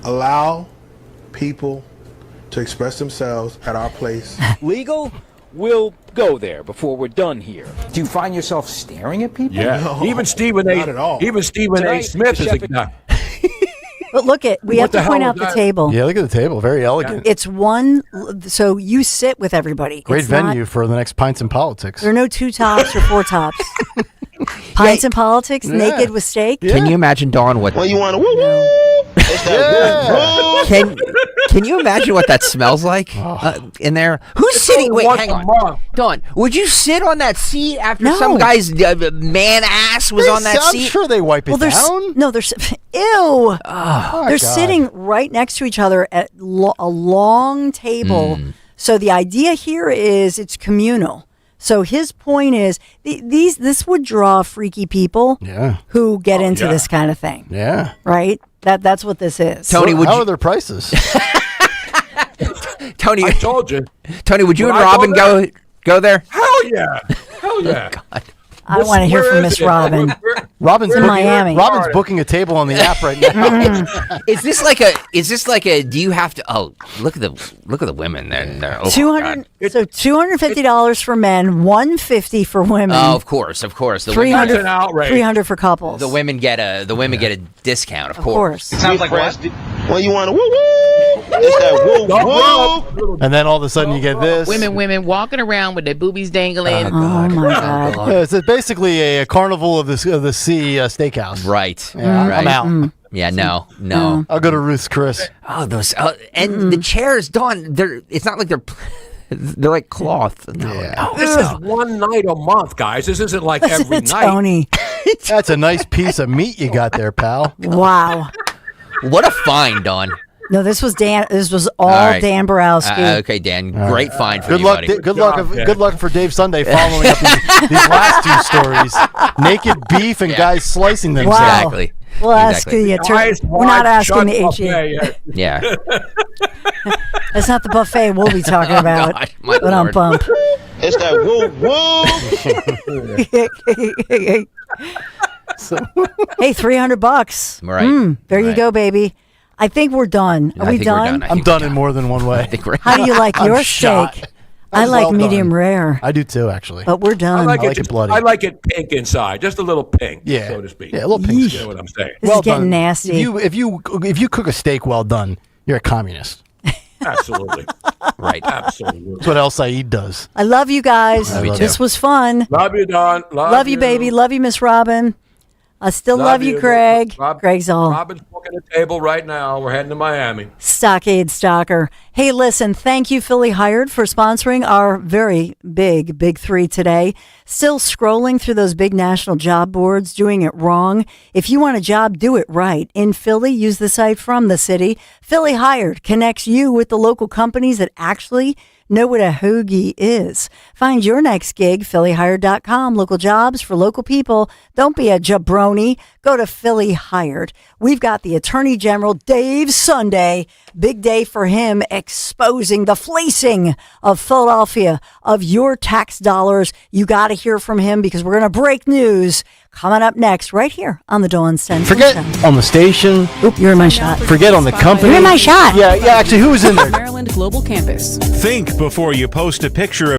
allow people to express themselves at our place. Legal? We'll go there before we're done here. Do you find yourself staring at people? Yeah. No, Even Stephen not at all. A. Tonight, Smith the is chef- a guy. But look we What have the to point hell out is the that? table. Yeah, look at the table. Very elegant. It's one, so you sit with everybody. Great It's not- venue for the next Pints and Politics. there are no 2 tops or 4 tops. Pints and Politics, naked with steak. Can you imagine, Dawn, what? Well, you want to woo woo? It's that woo woo. Can you imagine what that smells like in there? Who's sitting? Wait, hang on. Dawn, would you sit on that seat after No. some guy's man ass was on that I'm seat? sure they wipe it down. No, they're ew. They're sitting right next to each other at a long table. So the idea here is it's communal. So his point is this would draw freaky people who get into this kind of thing. Yeah. Right? That's what this is. Tony, How are their prices? Tony, I told you. Tony, would you Would and I Robin go there? Hell yeah. Hell yeah. God. I want to hear from Miss Robin. Robin's in Miami. Robin's booking a table on the app right now. Is this like a do you have to look at the women then oh, $250 for men, $150 for women. Oh, of course. The $300 for couples. The women get a discount, of course. It sounds like what? Well, you want to woo woo? It's that woo woo. And then all of a sudden you get this. Women walking around with their boobies dangling. Oh my God! Yeah, it's basically a carnival of the sea steakhouse. Right. Yeah, right. I'm out. Yeah, no. I'll go to Ruth's Chris. Oh, those and the chairs, Dawn. It's not like they're like cloth. No. This is one night a month, guys. This isn't like every night. Tony. That's a nice piece of meat you got there, pal. Wow. What a find, Dawn. No, this was Dan. This was all right. Dan Borowski. Okay, Dan. Great find for good you, luck. buddy. Good luck for Dave Sunday following up these last 2 stories. Naked beef and guys slicing themselves. Wow. Exactly. We'll ask the attorney. We're not asking the HE. Yeah. That's not the buffet we'll be talking about. God, my but I'm Lord. bump. It's that woo woo. Hey, $300. Right. There you go, baby. I think we're done. Are we done? I'm done in more than one way. How do you like your I'm shot. steak? I like Well medium done. rare. I do too, actually. But we're done. I like it bloody. I like it pink inside, just a little pink, Yeah. so to speak. Yeah, a little pink. You know what I'm saying? This is getting nasty. If you cook a steak well done, you're a communist. Absolutely. Right. Absolutely. That's what El Said does. I love you guys. I love This you. was fun. Love you, Don. Love you, baby. Love you, Miss Robin. I still love you, Craig. Greg's all Robin's booking a table right now. We're heading to Miami. Stockade Stalker. Hey, listen, thank you, Philly Hired, for sponsoring our very big three today. Still scrolling through those big national job boards, doing it wrong. If you want a job, do it right. In Philly, use the site from the city. Philly Hired connects you with the local companies that actually know what a hoagie is. Find your next gig, phillyhired.com. Local jobs for local people. Don't be a jabroni. Go to Philly Hired. We've got the Attorney General, Dave Sunday. Big day for him, exposing the fleecing of Philadelphia of your tax dollars. You got to hear from him because we're going to break news coming up next right here on the Dawn Central. Forget on the station. Oop, you're in my shot. Forget on the company. You're in my shot. Yeah, actually, who was in there? Maryland Global Campus. Think before you post a picture of